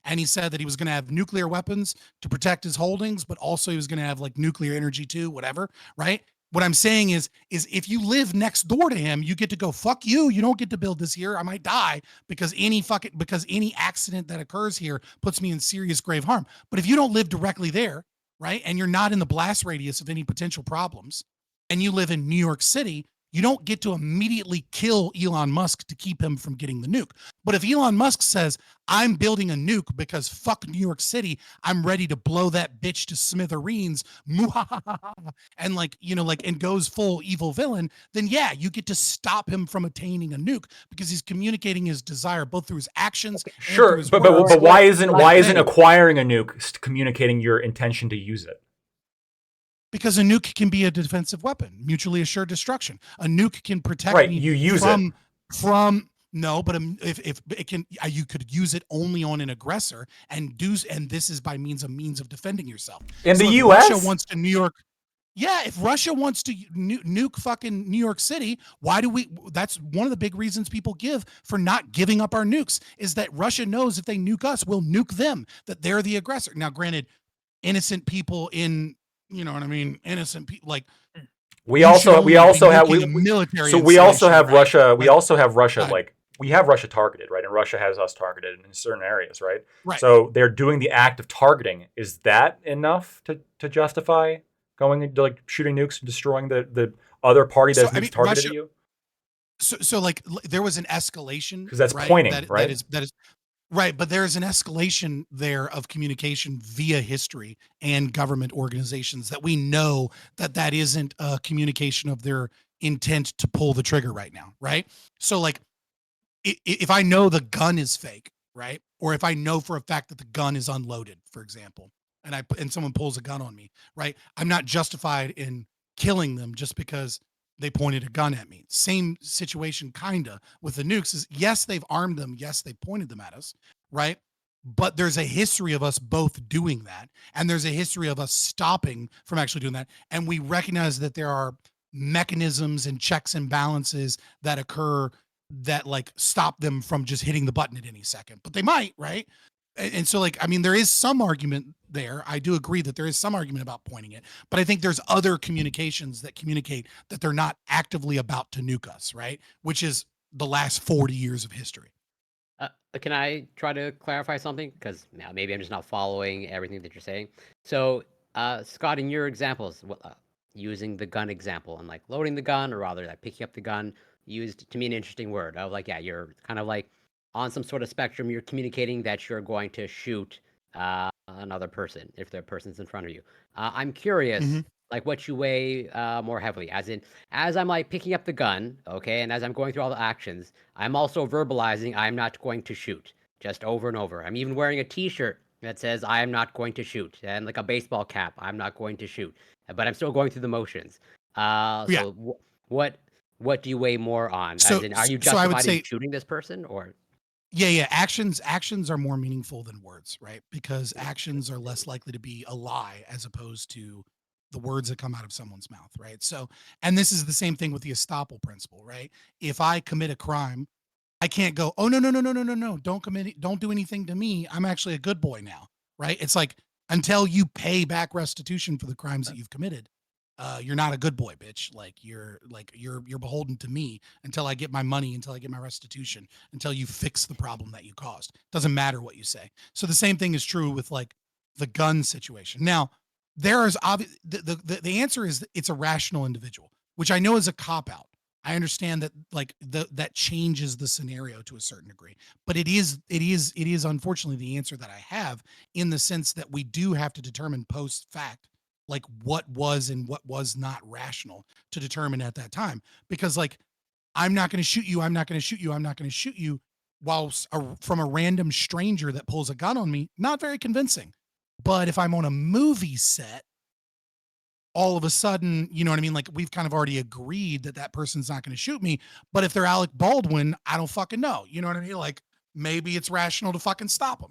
And he said that he was going to have nuclear weapons to protect his holdings, but also he was going to have like nuclear energy too, whatever, right? What I'm saying is if you live next door to him, you get to go, fuck you. You don't get to build this here. I might die because any accident that occurs here puts me in serious grave harm. But if you don't live directly there, right, and you're not in the blast radius of any potential problems, and you live in New York City, you don't get to immediately kill Elon Musk to keep him from getting the nuke. But if Elon Musk says, I'm building a nuke because fuck New York City, I'm ready to blow that bitch to smithereens, and and goes full evil villain, then yeah, you get to stop him from attaining a nuke because he's communicating his desire both through his actions. Sure, and through his but words. why isn't acquiring a nuke communicating your intention to use it? Because a nuke can be a defensive weapon, mutually assured destruction. A nuke can protect Right, me you use from no, but if it can, you could use it only on an aggressor and this is by means of defending yourself. In the if U.S., Russia wants to New York. Yeah, if Russia wants to nuke fucking New York City, why do we? That's one of the big reasons people give for not giving up our nukes is that Russia knows if they nuke us, we'll nuke them, that they're the aggressor. Now, granted, innocent people in, you know what I mean? Innocent people, like, We you should also only we be also have nuking a military so we also installation, have right? Russia. We Like, also have Russia right. like we have Russia targeted, right? And Russia has us targeted in certain areas, right? Right. So they're doing the act of targeting. Is that enough to justify going into like shooting nukes and destroying the other party So that's I mean, targeted Russia. at you? So like there was an escalation, Because that's right? pointing, That right? is right, but there is an escalation there of communication via history and government organizations that we know that isn't a communication of their intent to pull the trigger right now, right? So like if I know the gun is fake, right? Or if I know for a fact that the gun is unloaded, for example, and someone pulls a gun on me, right? I'm not justified in killing them just because they pointed a gun at me. Same situation kinda with the nukes is yes, they've armed them, yes, they pointed them at us, right? But there's a history of us both doing that, and there's a history of us stopping from actually doing that. And we recognize that there are mechanisms and checks and balances that occur that like stop them from just hitting the button at any second, but they might, right? And so like, I mean, there is some argument there. I do agree that there is some argument about pointing it, but I think there's other communications that communicate that they're not actively about to nuke us, right? Which is the last 40 years of history. Can I try to clarify something? Because now maybe I'm just not following everything that you're saying. So, Scott, in your examples, using the gun example and like loading the gun, or rather like picking up the gun, used to me an interesting word of like, yeah, you're kind of like on some sort of spectrum. You're communicating that you're going to shoot another person if the person's in front of you. I'm curious, Mhm. like what you weigh more heavily, as in, as I'm like picking up the gun, okay, and as I'm going through all the actions, I'm also verbalizing I'm not going to shoot, just over and over. I'm even wearing a T-shirt that says I am not going to shoot, and like a baseball cap, I'm not going to shoot, but I'm still going through the motions. Yeah. So what do you weigh more on? As So in, are you so I would justified in say shooting this person, or yeah, actions are more meaningful than words, right? Because actions are less likely to be a lie as opposed to the words that come out of someone's mouth, right? So, and this is the same thing with the estoppel principle, right? If I commit a crime, I can't go, oh no, no, no, no, no, no, no, don't do anything to me. I'm actually a good boy now, right? It's like until you pay back restitution for the crimes that you've committed, you're not a good boy, bitch. You're beholden to me until I get my money, until I get my restitution, until you fix the problem that you caused. Doesn't matter what you say. So the same thing is true with like the gun situation. Now, there is obvious the answer is that it's a rational individual, which I know is a cop out. I understand that like that changes the scenario to a certain degree, but it is unfortunately the answer that I have in the sense that we do have to determine post fact like what was and what was not rational to determine at that time, because like I'm not going to shoot you, I'm not going to shoot you, I'm not going to shoot you from a random stranger that pulls a gun on me, not very convincing. But if I'm on a movie set, all of a sudden, you know what I mean? Like we've kind of already agreed that that person's not going to shoot me. But if they're Alec Baldwin, I don't fucking know. You know what I mean? Like maybe it's rational to fucking stop them.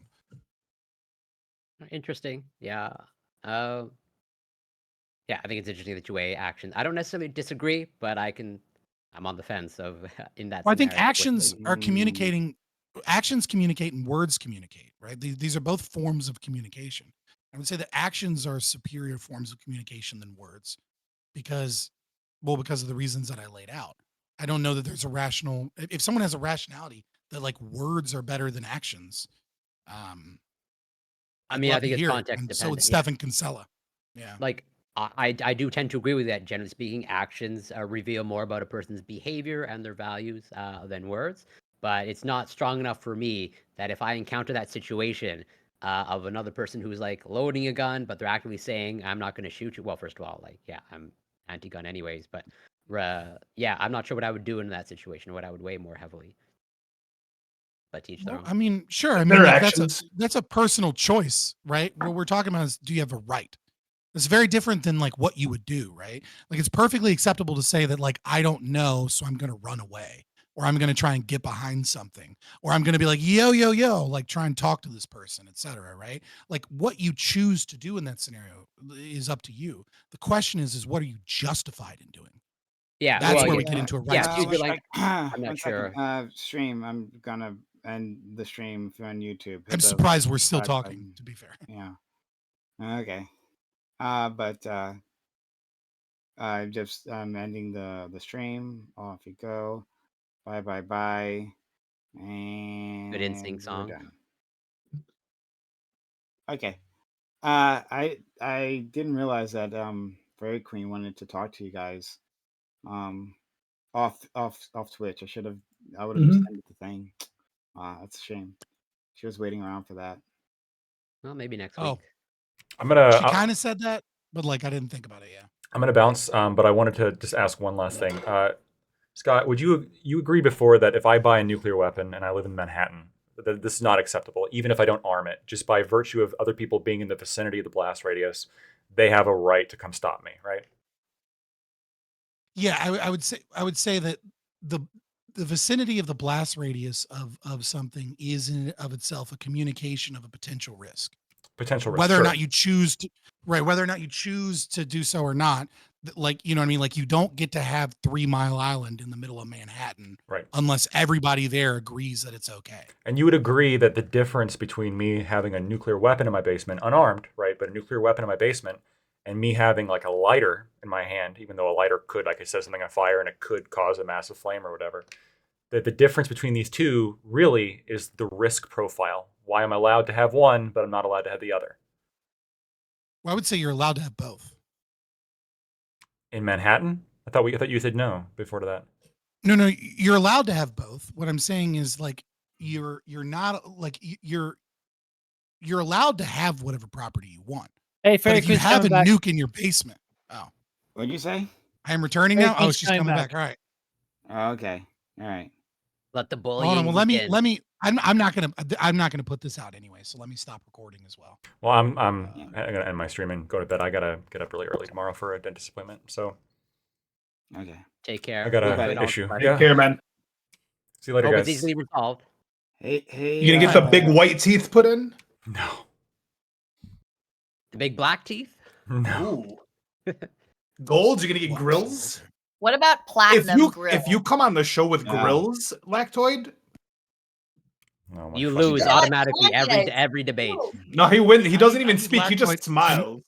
interesting? Yeah. Yeah, I think it's interesting that you weigh actions. I don't necessarily disagree, but I'm on the fence of in that Well, I think scenario. actions are communicating. Actions communicate and words communicate, right? These are both forms of communication. I would say that actions are superior forms of communication than words because, well, because of the reasons that I laid out. I don't know that there's a rational, if someone has a rationality that like words are better than actions, I I'd mean, I love to think it's hear it. context And so would dependent. Yeah. Stefan Kinsella. Yeah. Like I do tend to agree with that. Generally speaking, actions reveal more about a person's behavior and their values than words. But it's not strong enough for me that if I encounter that situation of another person who's like loading a gun, but they're actively saying, "I'm not going to shoot you." Well, first of all, like, yeah, I'm anti-gun anyways. But yeah, I'm not sure what I would do in that situation. What I would weigh more heavily. But teach their Well, own. I mean, sure. I mean, Their like, actions. that's a personal choice, right? What we're talking about is, do you have a right? It's very different than like what you would do, right? Like it's perfectly acceptable to say that like I don't know, so I'm going to run away, or I'm going to try and get behind something, or I'm going to be like, yo, yo, yo, like try and talk to this person, etc. Right? Like what you choose to do in that scenario is up to you. The question is what are you justified in doing? Yeah, That's well, where yeah, we get into a yeah, rights you'd be discussion. like, I'm One not second. sure. Stream. I'm gonna end the stream if you're on YouTube. Hit I'm the surprised we're still subscribe talking, button. to be fair. Yeah. Okay. But just ending the stream. Off you go. Bye bye bye. And Good NSYNC we're song. done. Okay. I didn't realize that Fairy Queen wanted to talk to you guys. Off Twitch. I would have just ended the thing. That's a shame. She was waiting around for that. Well, maybe next Oh. week. I'm gonna. She kind of said that, but like I didn't think about it. Yeah. I'm gonna bounce. But I wanted to just ask one last thing. Scott, would you agree before that if I buy a nuclear weapon and I live in Manhattan, that this is not acceptable, even if I don't arm it, just by virtue of other people being in the vicinity of the blast radius, they have a right to come stop me, right? Yeah, I would say that the vicinity of the blast radius of something is in and of itself a communication of a potential risk. Potential risk. Whether or sure. not you choose to whether or not you choose to do so or not, like you know what I mean, like you don't get to have 3 Mile Island in the middle of Manhattan, Right. unless everybody there agrees that it's okay. And you would agree that the difference between me having a nuclear weapon in my basement, unarmed, right, but a nuclear weapon in my basement, and me having like a lighter in my hand, even though a lighter could, like I said, something on fire and it could cause a massive flame or whatever, that the difference between these two really is the risk profile. Why I'm allowed to have one, but I'm not allowed to have the other. Well, I would say you're allowed to have both. In Manhattan? I thought you said no before to that. No, you're allowed to have both. What I'm saying is like you're not like you're allowed to have whatever property you want. Hey, But Fairy if you Queen's have a coming back. nuke in your basement, oh, What'd you say? I am returning Fairy now. Oh, Queen's she's coming coming back. back. All right. Oh, okay. All right. Let the bullying Hold on. Well, begin. let me. I'm not gonna put this out anyway. So let me stop recording as well. Well, I'm gonna end my stream and go to bed. I gotta get up really early tomorrow for a dentist appointment. So Okay. Take care. I got Have an it all issue. pleasure. Yeah. Here, man. See you later, Hope guys. it's easily resolved. Hey. You gonna get the big white teeth put in? No. The big black teeth? No. Gold? You're gonna get Watch grills? What about If platinum grill? you come on the show with No. grills, Lactoid, Oh, my You fucking lose God. automatically Yes. every debate. no, he wins. He doesn't I even need speak. He Lactoid. just smiles.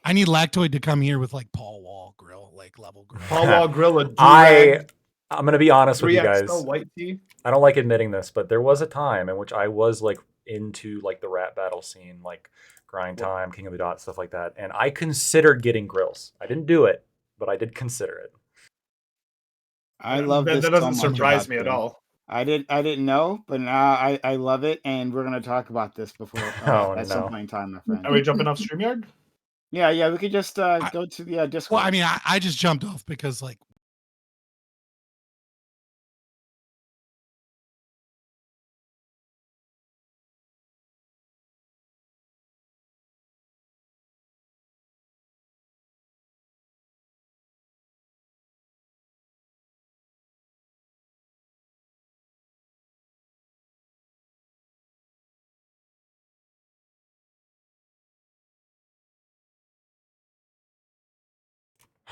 I need Lactoid to come here with like Paul Wall grill, like level grill. Paul Wall grill a I'm gonna be honest with you 3XL guys. white teeth. I don't like admitting this, but there was a time in which I was like into like the rap battle scene, like Grind Time, King of the Dot, stuff like that, and I considered getting grills. I didn't do it, but I did consider it. I love that. this. That doesn't so much surprise about me at you. all. I didn't know, but now I love it, and we're gonna talk about this before Oh, at some no. point in time, my friend. Are we jumping off StreamYard? Yeah, we could just go to the Discord. Well, I mean, I just jumped off because like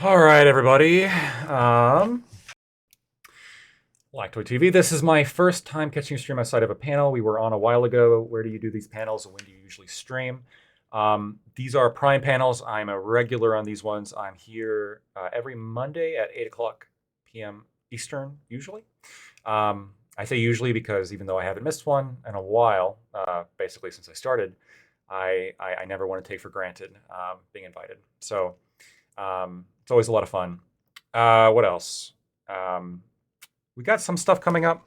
All right, everybody. Lactoid TV. This is my first time catching a stream outside of a panel. We were on a while ago. Where do you do these panels and when do you usually stream? These are Prime panels. I'm a regular on these ones. I'm here every Monday at 8 o'clock p.m. Eastern, usually. I say usually because even though I haven't missed one in a while, basically since I started, I never want to take for granted being invited. So it's always a lot of fun. What else? We got some stuff coming up.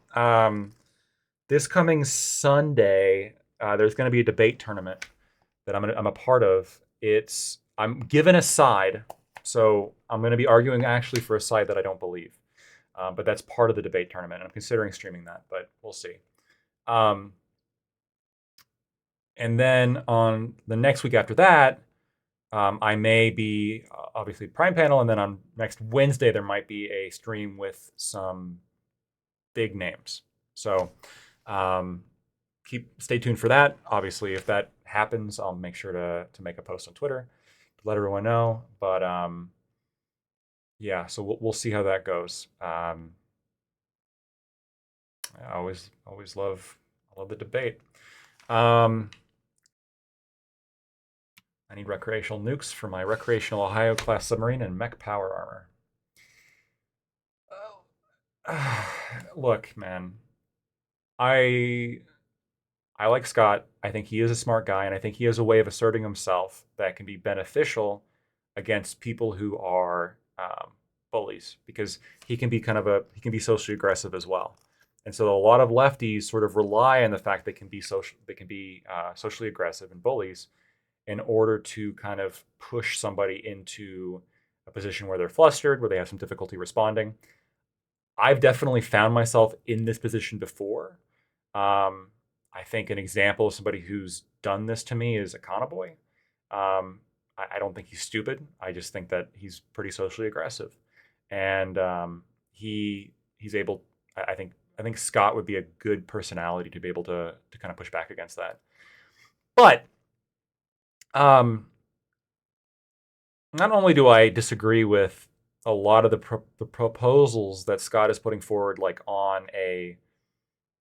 This coming Sunday, there's going to be a debate tournament that I'm a part of. I'm given a side, so I'm going to be arguing actually for a side that I don't believe. But that's part of the debate tournament. I'm considering streaming that, but we'll see. And then on the next week after that, I may be obviously Prime panel, and then on next Wednesday there might be a stream with some big names. So stay tuned for that. Obviously, if that happens, I'll make sure to make a post on Twitter to let everyone know. But yeah, so we'll see how that goes. I always love the debate. I need recreational nukes for my recreational Ohio class submarine and mech power armor. Look, man, I like Scott. I think he is a smart guy, and I think he has a way of asserting himself that can be beneficial against people who are bullies, because he can be socially aggressive as well. And so a lot of lefties sort of rely on the fact they can be socially aggressive and bullies in order to kind of push somebody into a position where they're flustered, where they have some difficulty responding. I've definitely found myself in this position before. I think an example of somebody who's done this to me is Econoboy. I don't think he's stupid. I just think that he's pretty socially aggressive, and he's able. I think Scott would be a good personality to be able to kind of push back against that. But not only do I disagree with a lot of the proposals that Scott is putting forward, like on a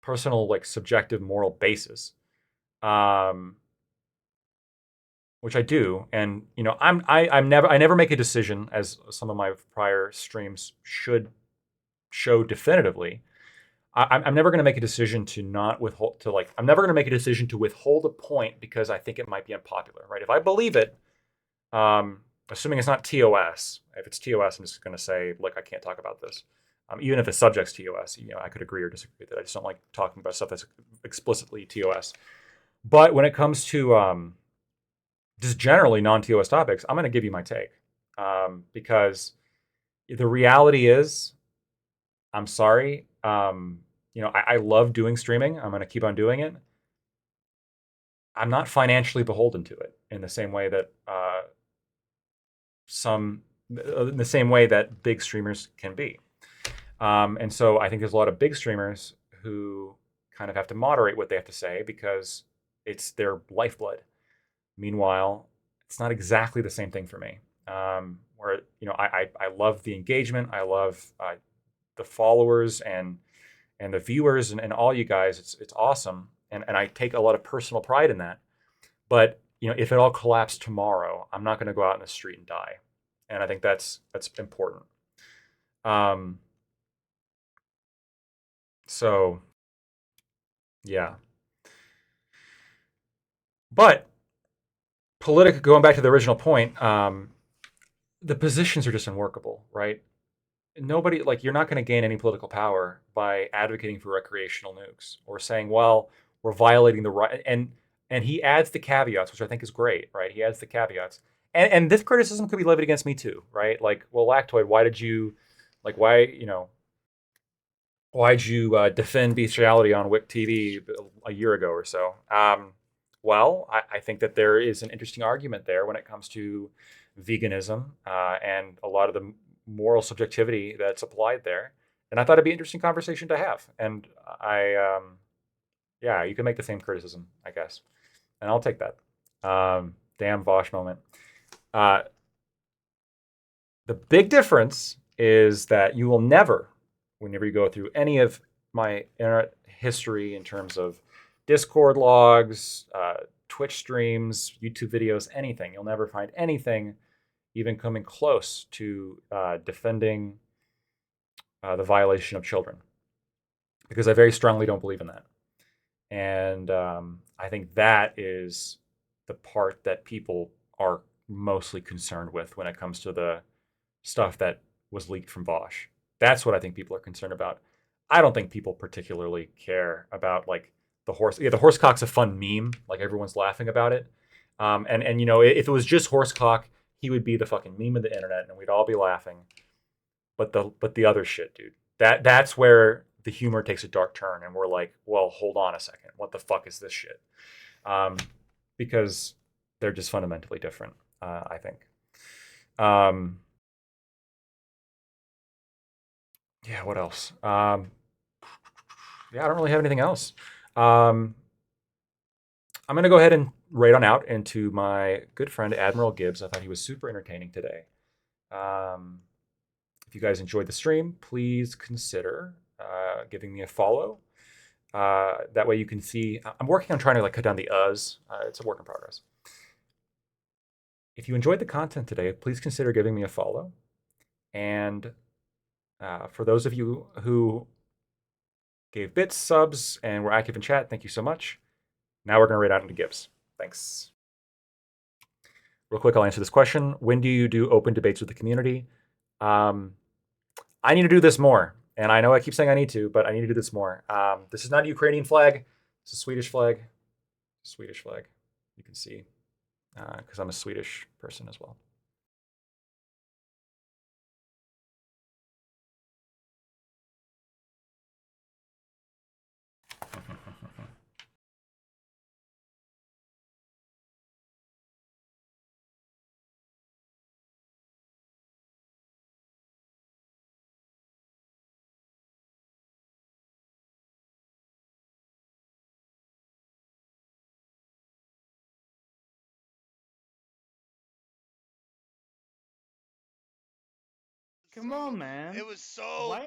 personal, like subjective moral basis, which I do, and I never make a decision, as some of my prior streams should show definitively. I'm never going to make a decision to not withhold, I'm never going to make a decision to withhold a point because I think it might be unpopular, right? If I believe it, assuming it's not TOS, if it's TOS, I'm just going to say, look, I can't talk about this. Even if it's subject's TOS, I could agree or disagree with it. I just don't like talking about stuff that's explicitly TOS. But when it comes to just generally non-TOS topics, I'm going to give you my take, because the reality is, I'm sorry, I love doing streaming. I'm going to keep on doing it. I'm not financially beholden to it in the same way that big streamers can be. And so I think there's a lot of big streamers who kind of have to moderate what they have to say because it's their lifeblood. Meanwhile, it's not exactly the same thing for me. Where I love the engagement, I love the followers and the viewers and all you guys. It's awesome, and I take a lot of personal pride in that. But if it all collapsed tomorrow, I'm not going to go out in the street and die, and I think that's important. So, yeah. But going back to the original point, the positions are just unworkable, right? Nobody, you're not going to gain any political power by advocating for recreational nukes or saying, well, we're violating the right. And he adds the caveats, which I think is great, right? He adds the caveats. And this criticism could be levied against me too, right? Like, well, Lactoid, why'd you defend bestiality on Wick TV a year ago or so? Well, I think that there is an interesting argument there when it comes to veganism and a lot of the moral subjectivity that's applied there. And I thought it'd be an interesting conversation to have. And you can make the same criticism, I guess. And I'll take that. Damn Vosh moment. The big difference is that you will never, whenever you go through any of my internet history in terms of Discord logs, Twitch streams, YouTube videos, anything, you'll never find anything even coming close to defending the violation of children, because I very strongly don't believe in that. And I think that is the part that people are mostly concerned with when it comes to the stuff that was leaked from Vosh. That's what I think people are concerned about. I don't think people particularly care about the horse. Yeah, the horsecock's a fun meme. Everyone's laughing about it. And if it was just horsecock, he would be the fucking meme of the internet, and we'd all be laughing. But the other shit, dude, that's where the humor takes a dark turn, and we're like, well, hold on a second, what the fuck is this shit? Because they're just fundamentally different, I think. Yeah, what else? Yeah, I don't really have anything else. I'm going to go ahead and raid on out into my good friend Admiral Gibbs. I thought he was super entertaining today. If you guys enjoyed the stream, please consider giving me a follow. That way you can see. I'm working on trying to cut down the uhs. It's a work in progress. If you enjoyed the content today, please consider giving me a follow. And for those of you who gave bits, subs, and were active in chat, thank you so much. Now we're going to raid out into Gibbs. Thanks. Real quick, I'll answer this question. When do you do open debates with the community? I need to do this more. And I know I keep saying I need to, but I need to do this more. This is not a Ukrainian flag. It's a Swedish flag. Swedish flag. You can see, because I'm a Swedish person as well. Come on, man. It was so Why